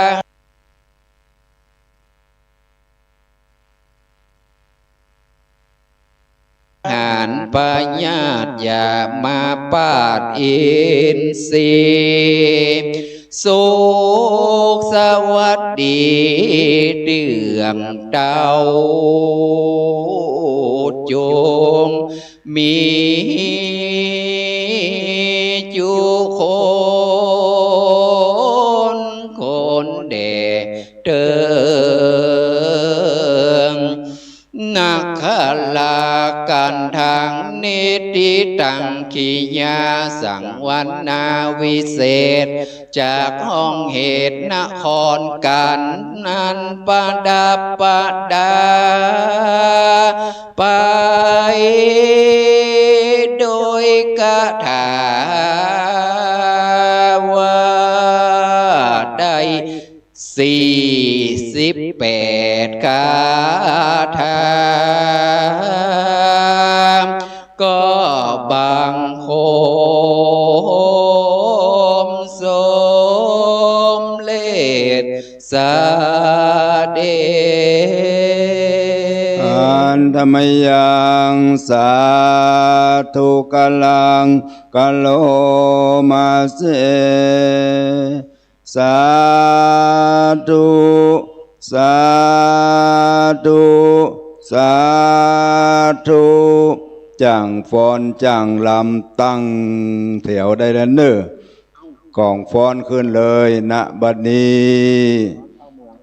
หารปัญญาอย่ามาปาดอินทรีย์สุขสวัสดีเดืองเต้าจงมีจุคนเดเติงนักขลากันทางนิติตังขีญาสังวันนาวิเศษจากห้องเหตุนครกันนันปดับปดาไปโดยกถาว่าได้48 คาถาก็บังคมสมเลศสเดอันธรรมยังสาธุกลังกะโลมาเสสาธุสาธุสาธุจังฟ้อนจังลำตั้งแถวได้แล้วเนอกองฟ้อนขึ้นเลยณบัดนี้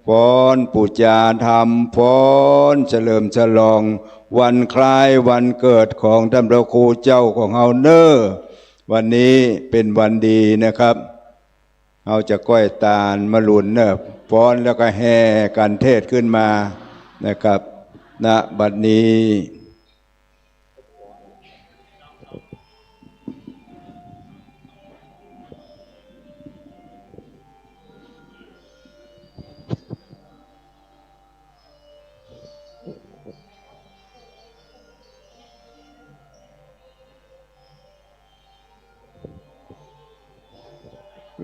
ฟ้อนปูจาธรรมฟ้อนเฉลิมฉลองวันคล้ายวันเกิดของท่านพระครูเจ้าของเฮาเนอวันนี้เป็นวันดีนะครับเอาจะก้อยตาลมาหลุนเนอะฟ้อนแล้วก็แห่กันเทศขึ้นมานะครับณบัดนี้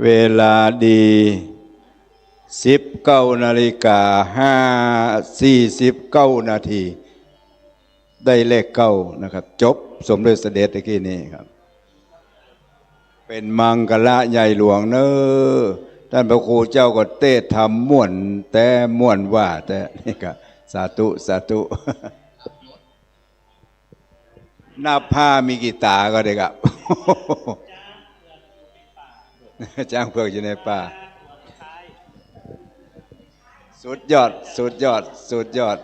เวลาดี19:49 นาทีได้เลข9นะครับจบสมเด็จเสด็จตะกี้นี้ครับเป็นมังกละใหญ่หลวงเนอท่านพระครูเจ้าก็เทศธรรมม่วนแต่ม่วนว่าแต่นี่ก็สาธุสาธุนับผ้ามีกี่ตาก็ได้ครับจ้างเพื่ออยู่ในป่าสุดยอดสุดยอดสุดยอด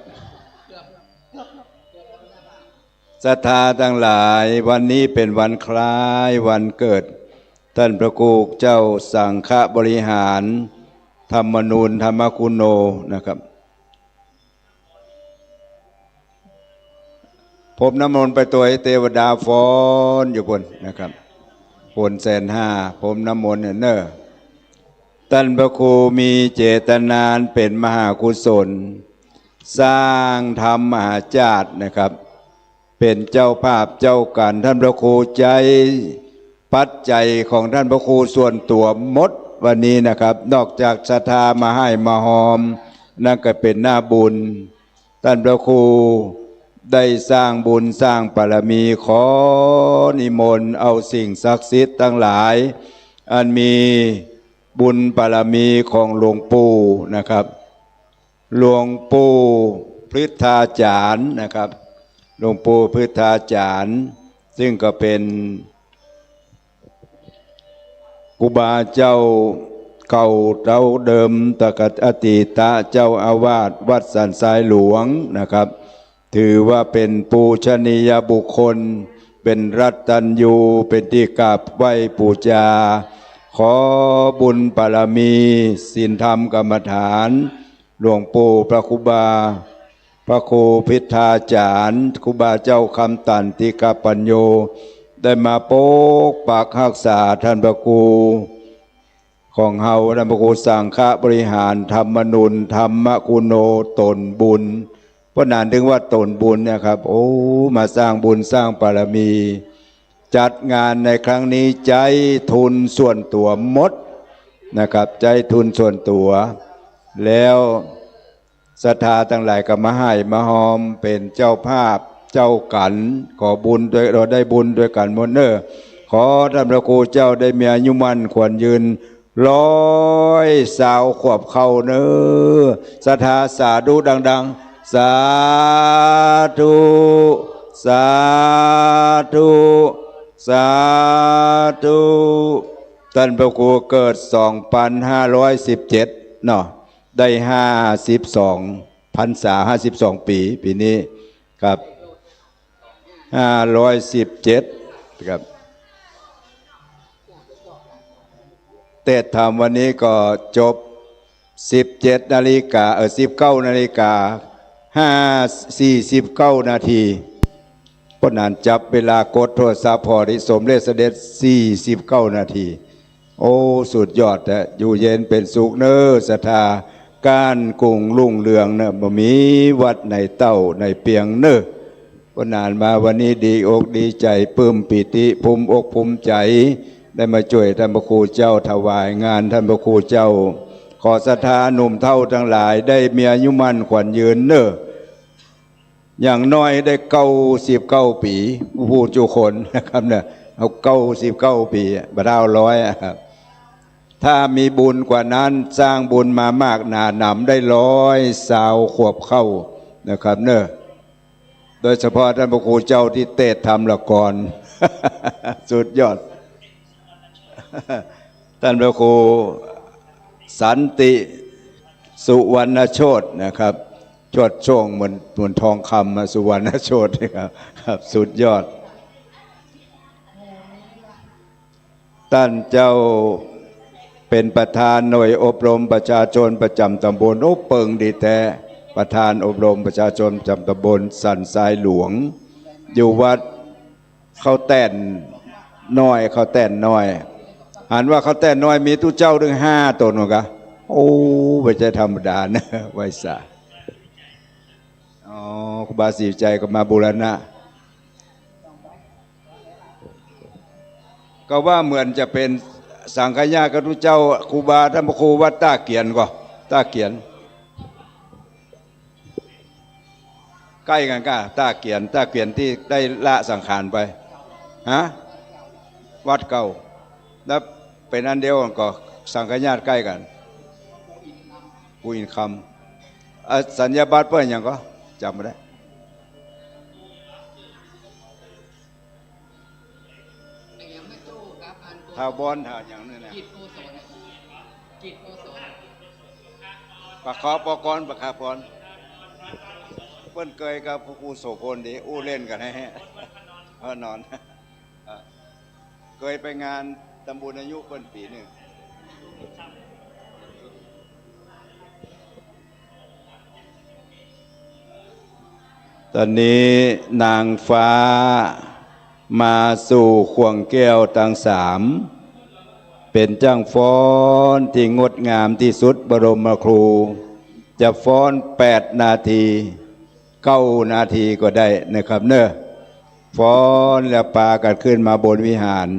ศรัทธาทั้งหลายวันนี้เป็นวันคล้ายวันเกิดท่านพระครูเจ้าสังฆบริหารธรรมนูญธรรมคุณโนนะครับผมน้ำมนต์ไปตัวเทวดาฟ้อนอยู่บนนะครับผล150,000ผมน้ำมนต์เนอท่านพระครูมีเจตนาเป็นมหากุศลสร้างธรรมมหาจาตุนะครับเป็นเจ้าภาพเจ้าการท่านพระครูใจปัจจัยของท่านพระครูส่วนตัวหมด วันนี้นะครับนอกจากศรัทธามาให้มาหอมนั่นก็เป็นหน้าบุญท่านพระครูได้สร้างบุญสร้างบารมีขอนิมนต์เอาสิ่งศักดิ์สิทธิ์ทั้งหลายอันมีบุญบารมีของหลวงปู่นะครับหลวงปู่พุทธาจารย์นะครับหลวงปู่พุทธาจารย์ซึ่งก็เป็นครูบาเจ้าเก่าเจ้าเดิมตะกัดอดีตเจ้าอาวาสวัดสันทรายหลวงนะครับถือว่าเป็นปูชนียบุคคลเป็นรัตตัญญูเป็นที่กราบไหว้บูชาขอบุญบารมีศีลธรรมกรรมฐานหลวงปู่พระครูบาพระครูพิธาจารย์ครูบาเจ้าคำตันติกาปัญโยได้มาปกปักรักษาท่านพระครูของเฮาท่านพระครูสังฆบริหารธรรมนุนธรรมกุโนตนบุญเพราะนานถึงว่าตนบุญเนี่ยครับโอ้มาสร้างบุญสร้างบารมีจัดงานในครั้งนี้ใจทุนส่วนตัวหมดนะครับใจทุนส่วนตัวแล้วศรัทธาทั้งหลายก็มาให้มาหอมเป็นเจ้าภาพเจ้ากันขอบุญด้วยเราได้บุญด้วยกันหมดเนอขอท่านพระครูเจ้าได้มีอายุมั่นขวัญยืน100 ขวบเข้าเนอศรัทธาสาธุดังๆสาธุสาธุสาธุท่านพระครูเกิด2517เนาะได้52 พรรษา52 ปีนี้ครับ517ครับเทศธรรมวันนี้ก็จบ19 นาฬิกา49 นาทีเพราะนั้นจับเวลากดโทรศัพท์พอที่สมเด็จเสด็จ49 นาทีโอ้สุดยอดแต่อยู่เย็นเป็นสุขเนอศรัทธาการกุ่งลุ่งเรืองเนอะบ่มีวัดในเต้าในเปียงเนอะก็นานมาวันนี้ดีอกดีใจปลื้มปิติภูมิอกภูมิใจได้มาช่วยท่านพระครูเจ้าถวายงานท่านพระครูเจ้าขอศรัทธาหนุ่มเท่าทั้งหลายได้มีอายุมั่นขวัญยืนเนอะอย่างน้อยได้99 ปีผู้จุคนนะครับเนี่ยเอา99 ปีบราว100ครับถ้ามีบุญกว่านั้นสร้างบุญมามากหนาหนำได้120 ขวบเข้านะครับเนอะโดยเฉพาะท่านพระครูเจ้าที่เทศธรรมละกร สุดยอด ท่านพระครูสันติสุวรรณโชตินะครับโชดช่วงเหมือนทองคำมาสุวรรณโชติครับสุดยอดท่านเจ้าเป็นประธานหน่วยอบรมประชาชนประจำตำบลโอ้เปิงดีแท้ประธานอบรมประชาชนประจำตำบลสันทรายหลวงอยู่วัดเขาแต่นน้อยเขาแต่นน้อยหันว่าเขาแต่นน้อยมีตู้เจ้าถึง5 ตนหรอกะโอ้ไม่ใช่ธรรมดานะไว้สาอ๋อครูบาศรีใจก็มาบูรณะก็ว่าเหมือนจะเป็นสังฆญากับทุกเจ้าครูบาท่านพระครูวัดตาเกียนก็ตาเกียนใกล้กันก็ตาเกียนที่ได้ละสังขารไปฮะวัดเก่าแล้วเป็นอันเดียวกันก็สังฆญาใกล้กันปูอินคำสัญญาบัตรเพื่อนอย่างก็จำไม่ได้ท่าบอนท่าอย่างนี้นะประคอบปกรประคาพรเพื่อนเคยกับพระครูโสพลดีอู้เล่นกันให้นอนเคยไปงานตำบลอายุเพื่อนปีหนึ่งตอนนี้นางฟ้ามาสู่ขวงแก้วทั้ง3เป็นจ้างฟ้อนที่งดงามที่สุดบรมครูจะฟ้อน8 นาที9 นาทีก็ได้นะครับเนอะฟ้อนแล้วปากันขึ้นมาบนวิหาร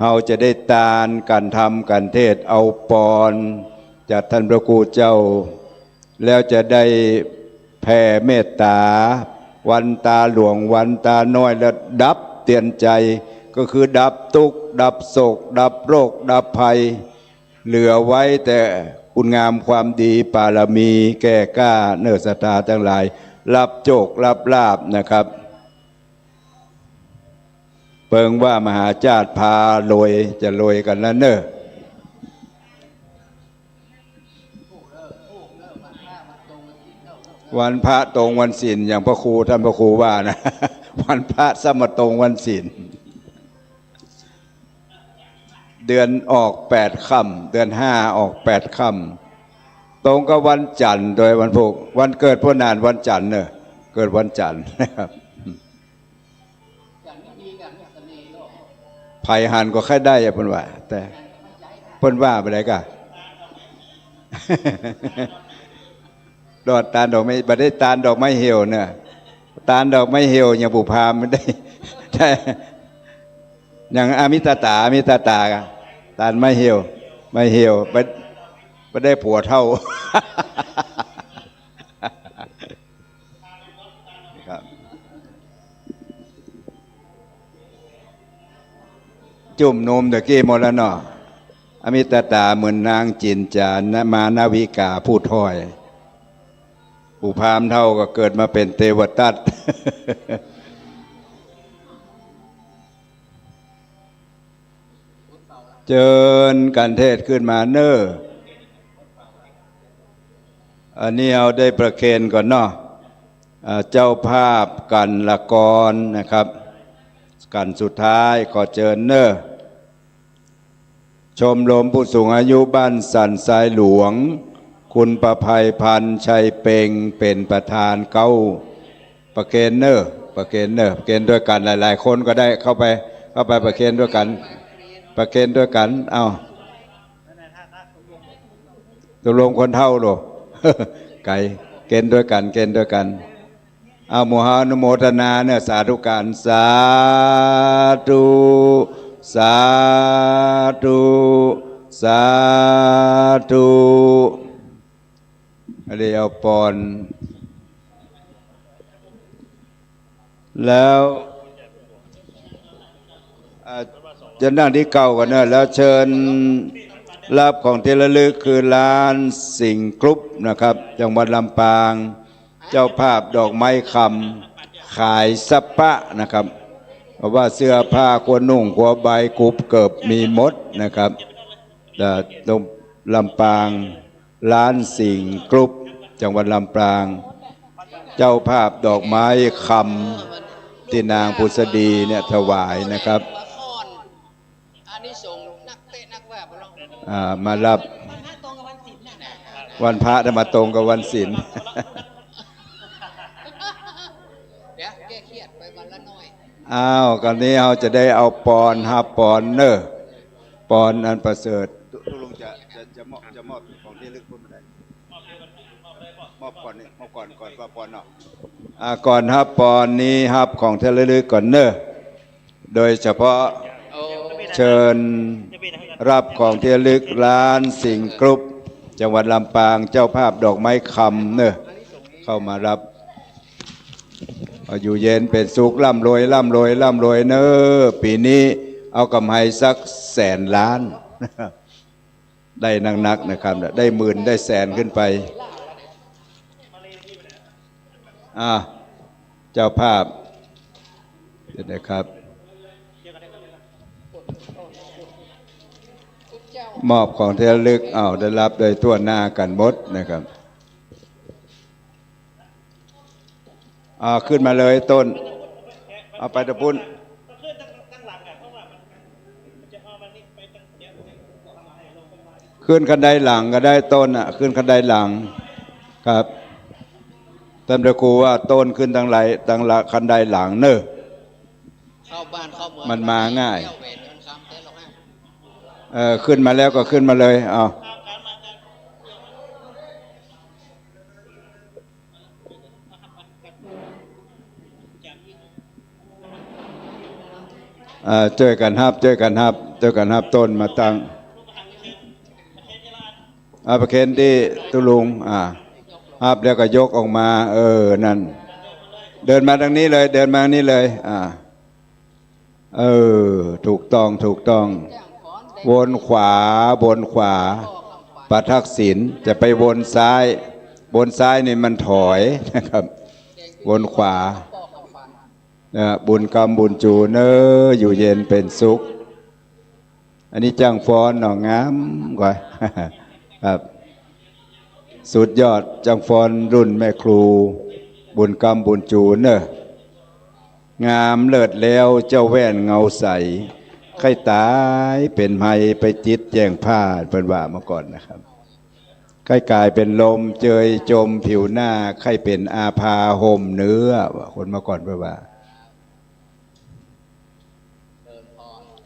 เฮาจะได้ตานการทำการเทศเอาปอนจากท่านพระครูเจ้าแล้วจะได้แผ่เมตตาวันตาหลวงวันตาน้อยและดับเตือนใจก็คือดับทุกข์ดับโศกดับโรคดับภัยเหลือไว้แต่คุณงามความดีปารมีแก่กล้าเนื้อศรัทธาทั้งหลายรับโจกรับลาภนะครับเปิงว่ามหาจารย์พาโรยจะโรยกันแล้วเนอะวันพระตรงวันศีลอย่างพระครูท่านพระครูว่านะวันพระสมตรงวันศีลเดือนออก8 ค่ำเดือน5ออก8 ค่ำตรงกับวันจันทร์โดยวันพุธวันเกิดพ่อนานวันจันทร์เนอะเกิดวันจันทร์นะครับไผ่หันก็แค่ได้อะเพิ่นว่าแต่เพิ่นว่าไปไหนกะดอกตาลดอกไม่บัดได้ตาลดอกไม้เหี่ยวเนี่ยตาลดอกไม้เหี่ยวอย่างบุพามไม่ได้อย่างอามิตาตากะตาลไม้เหี่ยวไม่ได้ผัวเท่าครับจุ่มนมตะกี้หมดแล้วเนาะอมิตาตาเหมือนนางจินจานมานาวิกาพูดถ้อยผู้พามเท่าก็เกิดมาเป็นเทวทัตเจิญการเทศขึ้นมาเนอะอันนี้เอาได้ประเคนก่อนเนาะเจ้าภาพกันละกรนะครับกันสุดท้ายขอเจิญเนอะชมรมผู้สูงอายุบ้านสันทรายหลวงคุณประภัยพันธ์ชัยเปงเป็นประธานเก้าประเคนเนอร์ประเคนด้วยกันหลายๆคนก็ได้เข้าไปประเคนด้วยกันเอาตกลงคนเท่าหรอ ไก่เกณฑ์ด้วยกันเอาโมหานุโมทนาเนี่ยสาธุการสาธุอะไรเอาปอนแล้วจะนั่งที่เก่ากันเนอะแล้วเชิญรับของที่ระลึกคือร้านสิงห์กรุ๊ปนะครับจังหวัดลำปางเจ้าภาพดอกไม้คำขายสัปปะนะครับเพราะว่าเสื้อผ้าควรนุ่งควรใบกุบเกิบมีมดนะครับตรงลำปางร้านสิงห์กรุ๊ปจังหวัดลำปางเจ้าภาพดอกไม้คำที่นางพุษดีเนี่ยถวายนะครับมารับวันพระจะมาตรงกับวันศีลอ้าวกันนี้เราจะได้เอาปอน5 ปอนเนอะปอนอันประเสริฐทุลุงจะมอบของที่ลึกพูดไม่ได้มอบก่อนนี่มอบก่อนว่าปอนเนาะก่อน5 ปอนนี้5ของที่ลึกก่อนเนอะโดยเฉพาะเชิญรับของที่ระลึกร้านสิงห์กรุ๊ปจังหวัดลำปางเจ้าภาพดอกไม้คำเนอะเข้ามารับอยู่เย็นเป็นสุขร่ำรวยเนอะปีนี้เอากำไรสัก100,000 ล้านได้นักนะครับได้หมื่นได้แสนขึ้นไปเจ้าภาพนะครับมอบของที่ระลึกได้รับโดยทั่วหน้ากันหมดนะครับขึ้นมาเลยต้นเอาไปตะปุ้นขึ้นคันไดหลังก็ได้ต้นขึ้นคันไดหลังครับท่านพระครูว่าต้นขึ้นทางไหลคันไดหลังเนอะมันมาง่ายขึ้นมาแล้วก็ขึ้นมาเลยช่วยกันครับ เจ้ากันฮับต้นมาตั้งประเคนที่ตุลุงฮับแล้วก็ยกออกมานั่นเดินมาทางนี้เลยเดินมาทางนี้เลยถูกต้องวนขวาประทักษิณจะไปวนซ้ายนี่มันถอยนะครับวนขวาบุญกรรมบุญจูเนออยู่เย็นเป็นสุขอันนี้จ้างฟ้อนหน่องามกว่าครับสุดยอดจ้างฟ้อนรุ่นแม่ครูบุญกรรมบุญจูเนองามเลิศแล้วเจ้าแว่นเงาใสใครตายเป็นไม้ไปจิตแจ้งผ้าเป็นว่ามาก่อนนะครับใครกลายเป็นลมเจยจมผิวหน้าใครเป็นอาภาห่มเนื้อคนมาก่อนเป็นว่า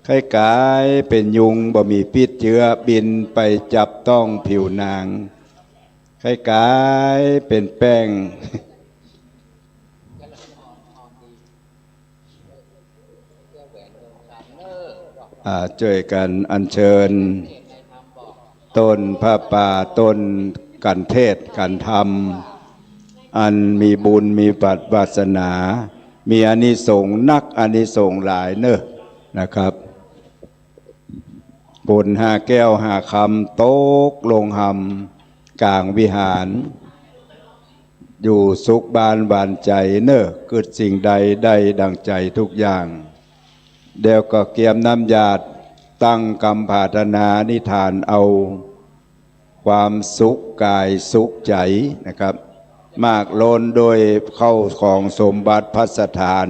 ใครกายเป็นยุงบ่มีพิษเชื้อบินไปจับต้องผิวนางใครกายเป็นแป้งช่วยกันอัญเชิญต้นผ้าป่าต้นกันเทศกันธรรมอันมีบุญมีปัจวาสนามีอานิสงส์นักอานิสงส์หลายเนอะนะครับบุญ5 แก้ว 5 คำตกลงหำกลางวิหารอยู่สุขบานบานใจเนอะเกิดสิ่งใดได้ดังใจทุกอย่างเดี๋ยวก็เกียมน้ำญาติตั้งกรรมภาธนานิทานเอาความสุขกายสุขใจนะครับมากล้นโดยเข้าของสมบัติพัสถาน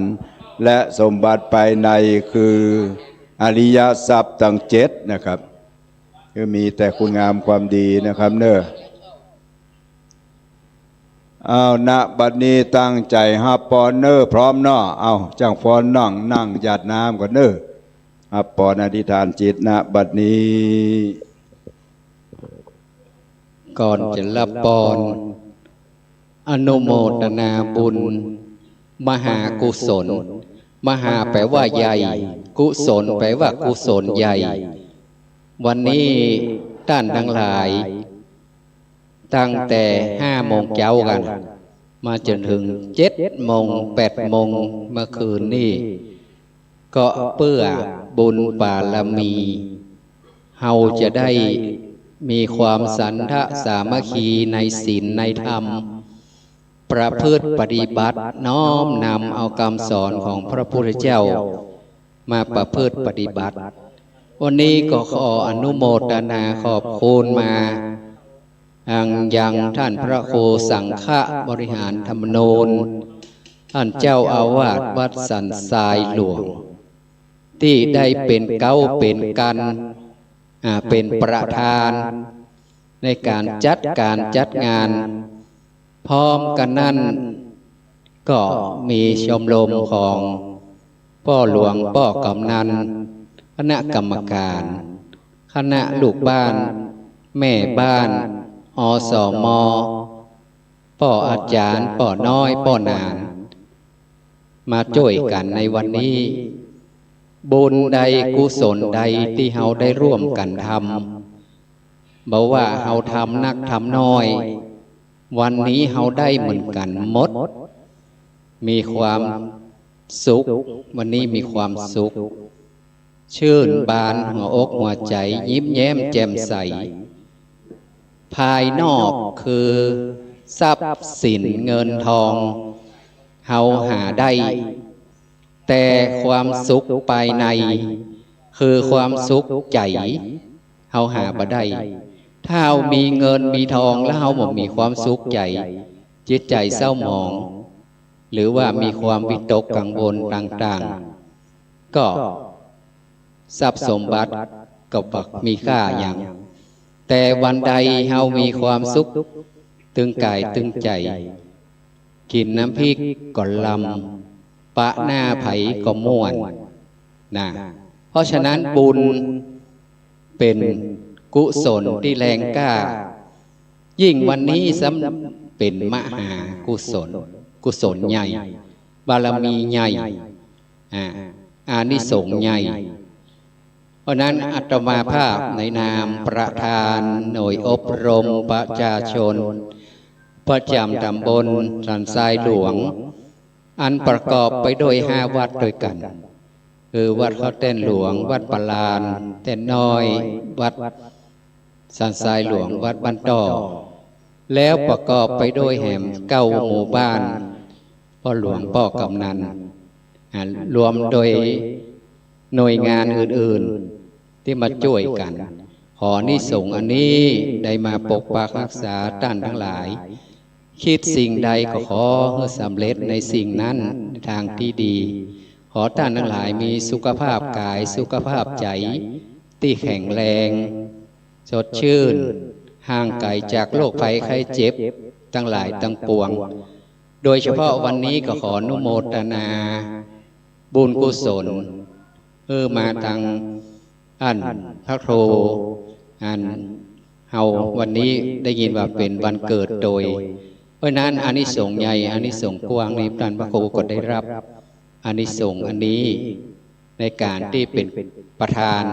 และสมบัติภายในคืออริยทรัพย์ทั้ง7นะครับคือมีแต่คุณงามความดีนะครับเนอะณบัดนี้ตั้งใจฮับปอนเนอพร้อมเนาะจังฟอนนั่งหยาดน้ำก่อนเนอฮับปอนอธิษฐานจิตณบัดนี้ก่อนจะรับปอนอนุโมทนาบุญมหากุศลมหาแปลว่าใหญ่กุศลแปลว่ากุศลใหญ่วันนี้ท่านทั้งหลายตั้งแต่5 โมงเช้ากันมาจนถึง7 โมง 8 โมงเมื่อคืนนี้ก็เพื่อบุญบารมีเฮาจะได้มีความสันทะสามัคคีในศีลในธรรมประพฤติปฏิบัติน้อมนำเอาคำสอนของพระพุทธเจ้ามาประพฤติปฏิบัติวันนี้ก็ขออนุโมทนาขอบคุณมายังท่านพระครูสังฆบริหารธรรมนูญท่านเจ้าอาวาสวัดสันทรายหลวงที่ได้เป็นเก้าเป็นกันเป็นประธานในการจัดงานพร้อมกันนั้นก็มีชมรมของพ่อหลวงพ่อกำนันคณะกรรมการคณะลูกบ้านแม่บ้านอสม.พ่ออาจารย์พ่อน้อยพ่อนานมาช่วยกันในวันนี้บุญใดกุศลใดที่เฮาได้ร่วมกันทำบอกว่าเฮาทำนักทำน้อยวันนี้เฮาได้เหมือนกันหมดมีความสุขวันนี้มีความสุขชื่นบานหัวอกหัวใจยิ้มแย้มแจ่มใสภายนอกคือทรัพย์สินเงินทองเฮาหาได้แต่ความสุขภายในคือความสุขใจเฮาหาบ่ได้ถ้าเฮามีเงินมีทองแล้วเฮาบ่มีความสุขใจจิตใจเศร้าหมองหรือว่ามีความวิตกกังวลต่างๆก็ทรัพย์สมบัติก็บักมีค่าอย่างแต่วันใดเฮามีความสุขตึงกายตึงใจกินน้ำพริกก็ลำปะหน้าไผก็ม่วนนะเพราะฉะนั้นบุญเป็นกุศลที่แรงกล้ายิ่งวันนี้เป็นมหากุศลใหญ่บารมีใหญ่อานิสงส์ใหญ่ เพราะนั้นอาตมาภาพในนามประธานหน่วยอบรมประชาชนประจำตำบลสันทรายหลวงอันประกอบไปด้วย5 วัดด้วยกันคือวัดข้าวเต้นหลวงวัดปลานเต้นน้อยวัดสันทรายหลวงวัดบ้านต่อแล้วประกอบไปด้วยแห่ม9 หมู่บ้านพ่อหลวงพ่อกำนันรวมโดยหน่วยงานอื่นๆที่มาช่วยกันขอนิสงส์อันนี้ได้มาปกปักรักษาท่านทั้งหลายคิดสิ่งใดก็ขอให้สำเร็จในสิ่งนั้นทางที่ดีขอท่านทั้งหลายมีสุขภาพกายสุขภาพใจที่แข็งแรงสดชื่นห่างไกลจากโรคภัยไข้เจ็บทั้งหลายทั้งปวงโดยเฉพาะวันนี้ก็ขออนุโมทนาบุญกุศลมาทางอันพระโคอันเฮาวันนี้ได้ยินว่าเป็นวันเกิดโดยเพราะนั้นอานิสงส์ใหญ่อานิสงส์กว้างนี้ท่านพระครูก็ได้รับอานิสงส์อันนี้ในการที่เป็นประธาน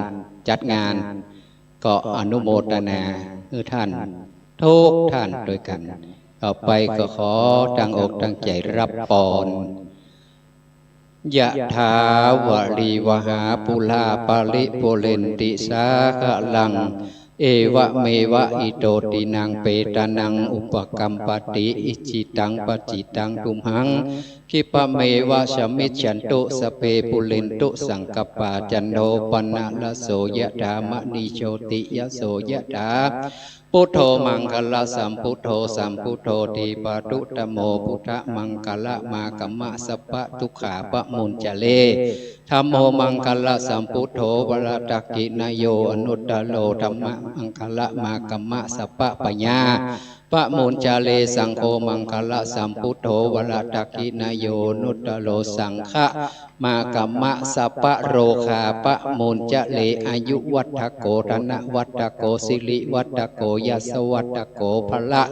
จัดงานก็อนุโมทนาท่านทุกท่านโดยกันต่อไปก็ขอตั้งอกตั้งใจรับพรยะถาวะริวหาปุลาปาริปุเรนติสาขะลังเอวะเมวะอิโตตินังเปตานังอุปกัมปติอิจิตังปจิตังตุมหังคิปะเมวะสมิจฉันตุสเปปุเรนตุสังกปาจันโนปนะละโสยะถามณิโชติยะโสยะถาพุทโธมังคละสัมพุทโธสัมพุทโธทีปะตุตโมพุทธมังคละมากัมมะสัพพะทุกขาปะมุญจเลธัมโมมังคละสัมพุทโธวรตักกินโยอนุตตโลธัมมะมังคละมากัมมะสัพพะปัญญาปะมุญจเลสังโฆมังคละสัมพุทโธวรตักกินโยอนุตตโลสังฆะมากัมมะสัพพะโรคาปะมุญจเลอายุวัฏโกธนวัฏโกสิริวัฏโกยัสวัฏโกภละ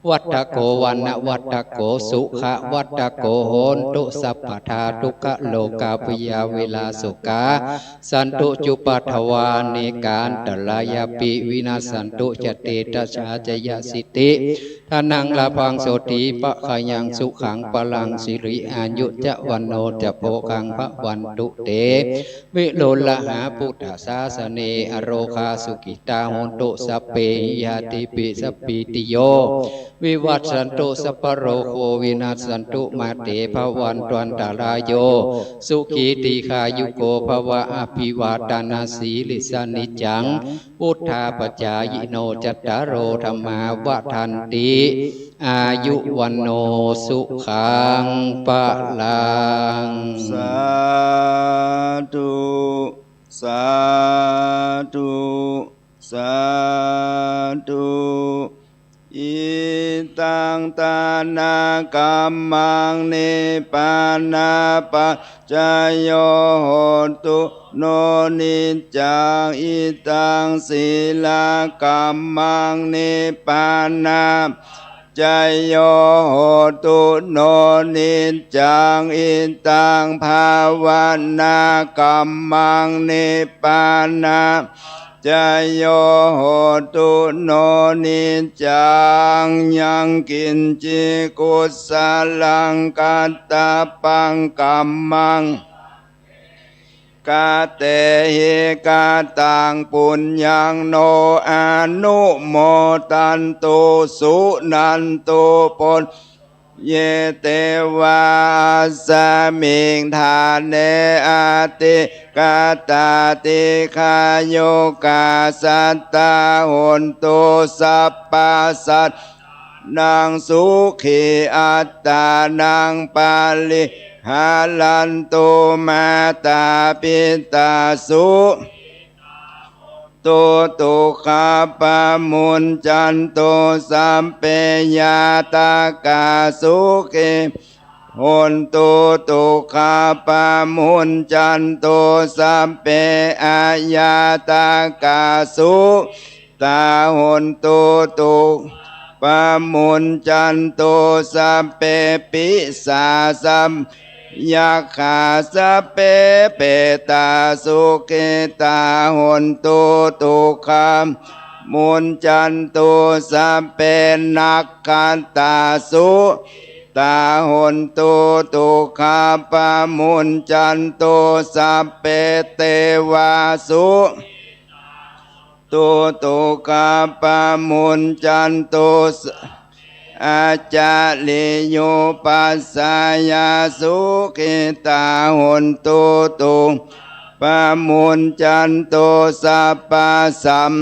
วัฏโกวันวัฏโกสุขวัฏโกโหนตุสัพพทาทุกขโลกาปิยาเวลาสุกาสันตุจุปัฏฐวานิการตลายาปิวินาสันตุจเตตชาจยสิติทานังลาพังโสติปะขยังสุขังปลังสิริอายุจะวันโนจะโพคังพระวันตุเตวิโลละหาพุทธศาสเนอโรคาสุกิตาโหนตุสัพเพยาติปิสัพพิติโยวิวัตสันตุสัพพโรโควินาสันตุมาเตภวันตวันตารายโยสุขีติขายุโกภวะอภิวาทนาสีลิสานิจังพุทธาปจายโนจัตตารโอธรรมาวะทันติอายุวันโนสุขังปะลังสาธุสาธุสาธุอิตังตานากัมมังนิปานาปัจจายโยโหตุโนนิจจังอิตังศีลากัมมังนิปานาจายโยโหตุโนนิจจังอิตังภาวนากัมมังนิปานาจายโยโหตุโนนิจจังยังกินจิกุสลังกัตตาปังกัมมังกาเตหิกาตังปุญญังโนอนุโมตันตุสุนันตุปนเยเตวาสมิงทานเนอาติกาตาติคาโยกาสัตตาหนตุสัพพสัตนางสุขีอัตตานางปาลิหาลันตุมาตาปิตาสุตุตุขะปะมุญจันตุสัมเปยาตากาสุขิโหนตุตุขะปะมุญจันตุสัมเปอายาตากาสุตาโหนตุตุปะมุญจันตุสัมเปปิสาสัม ยาคาสเปเปตาสุเกตาหนตุตุคามมุนจันตุสัพเพนักขันตาสุตาหนตุตุคาปามุนจันตุสัพเพเตวาสุตุตุคาปามุนจันตุอาจาลิโยปัสสายาสุขิตาหนตุตุปามุนจันตุสัพพะสัม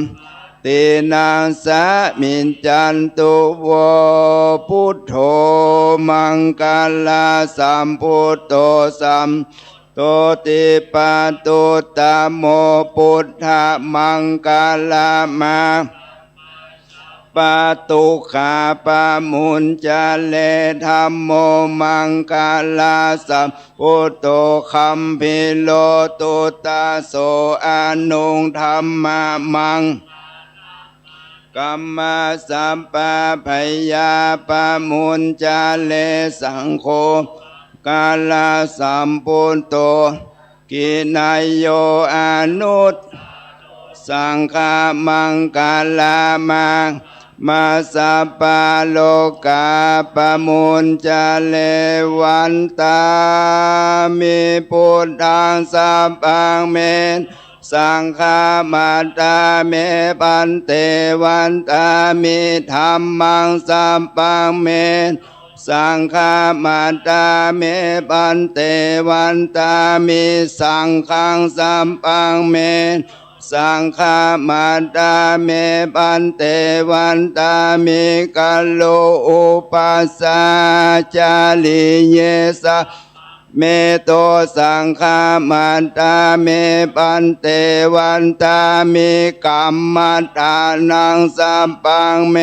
ตินังสามินจันตุโวพุทโธมังคลาสัมพุทโธสัมโตติปันตุตโมพุทธมังคลามาปาตุขาปามุนจาเลธัมโมมังคลาสัมพุทโธคัมภิโลตุตาโสอานุงธัมมามังกัมมาสัมปะพยาปามุนจาเลสังโฆกาลาสัมปุตโตกินายโยอนุตสังฆามังกาลามังมาสัพพะโลกาปมุนจาเลวันตามิพุทธังสัพพังเมสังฆามาตาเมปันเตวันตามิธัมมังสัพพังเมสังฆามาตาเมปันเตวันตามิสังฆังสัพพังเมสังฆามาตาเมปันเตวันตามิกัลโลอุปัสสาจาลิเยสะเมโตสังฆามาตาเมปันเตวันตามิกัมมัฏฐานังสัพพังเม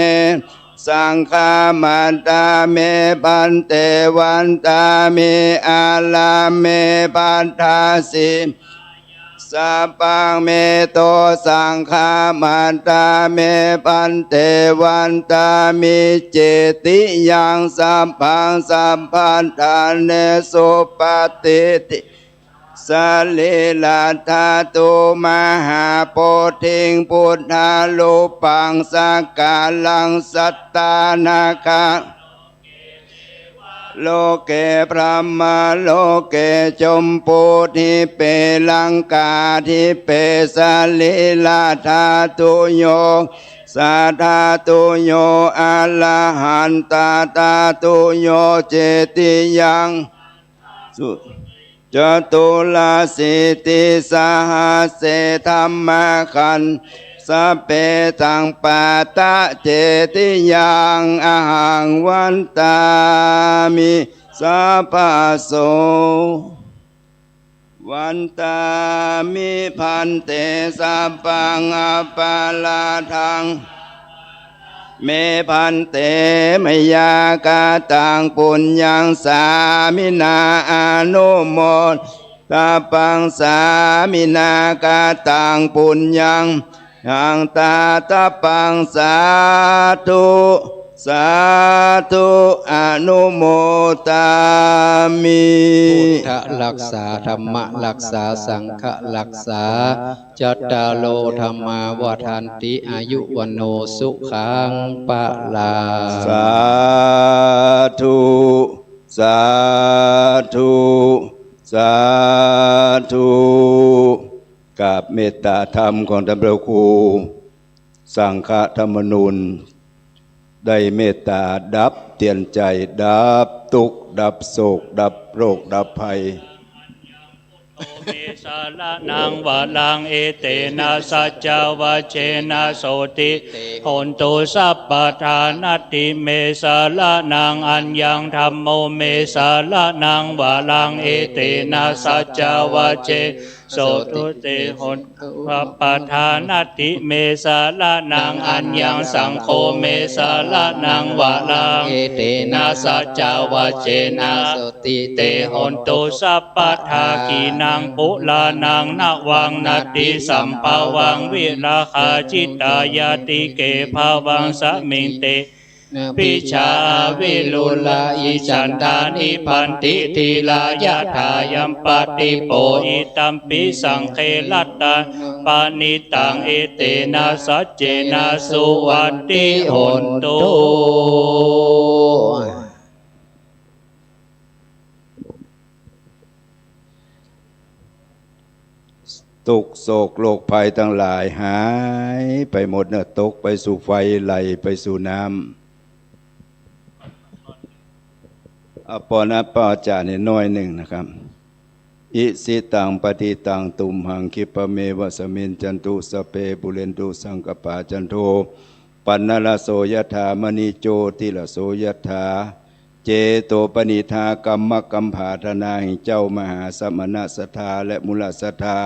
สังฆามาตาเมปันเตวันตามิอาลาเมปัฏฐาสิสัพพังเมโตสังฆามาตาเมปันเตวันตามิเจติยังสัพพังสัพพันธาเนสุปฏิติสลิลาธาตุมหาโพธิงพุทธาลุปังสักกาลังสัตตานาคาโลเกพระมโลเกจมพูทิเปลังกาทิเปสลิลาธาตุโยสัทธาตุโยอะระหันตาตาตุโยเจติยังสุจตุลาสิติสหัสเสธัมมขันธ์สัพเพตังปาตะเจติยังอะหังวันตามิสัพพะโสวันตามิพันเตสัพพังอปาลาทังเมพันเตมยากาตังปุญญังสามินาอนุโมทปังสามินากาตังปุญญังหังตาตปังสาธุสาธุอนุโมทามิพุทธรักษาธรรมรักษาสังฆรักษาจัตตาโลธรรมาวทันติอายุวันโนสุขังปะลาสาธุสาธุสาธุกับเมตตาธรรมของท่านพระครูสังฆธรรมนูญได้เมตตาดับเตียนใจดับทุกข์ดับโศกดับโรคดับภัยโอเมสาละนังวะลังเอเตนะสัจจวะเชนะโสติโหนตุสัพพทานติเมสาละนังอัญญังธัมโมเมสาละนังวะลังเอเตนะสัจจวะเชโสตุเตโหนสัพพทานติเมสาละนังอัญญังสังโฆเมสาละนังวะลังเอเตนะสัจจวะเชนะโสติเตโหนตุสัพพทากีนังปุลานังนะวังนาติสัมภาวังวิราคาจิตายาติเกภาวังสมิงเต ปิชาวิลุลาอิจันทานิพันติทีลายะถายัมปติโปอิตัมปิสังเคลัตตาปานิตังเอเตนะสัจเจนะสุวัตติหนตุทุกโศกโรคภัยทั้งหลายหายไปหมดเนอะตกไปสู่ไฟไหลไปสู่น้ำปอนะป้าอาจารย์เนี่ยน้อยหนึ่งนะครับ อิสิตังปฏิตังตุมหังคิปะเมวะสมินจันตุสเปปุเรนตุสังกปาจันโทปันนละโสยถามณีโจติละโสยถาเจโตปณิธากรรมกัมภาธนาหิเจ้ามหาสมณสทาและมุลสทา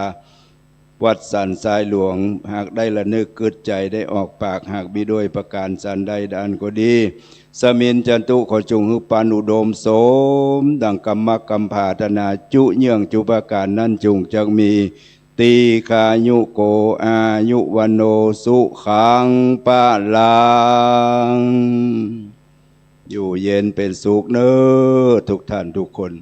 วัดสันทรายหลวงหากได้ละนึกกึดใจได้ออกปากหากมีด้วยประการสันใดดานก็ดีสมินจันตุขอจงฮึปานุโดมโสมดังกรรมกัมภาธนาจุเยื่องจุประการนั้นจงจักมีตีคายุโกอายุวันโนสุขังปะลังอยู่เย็นเป็นสุขเนอทุกท่านทุกคน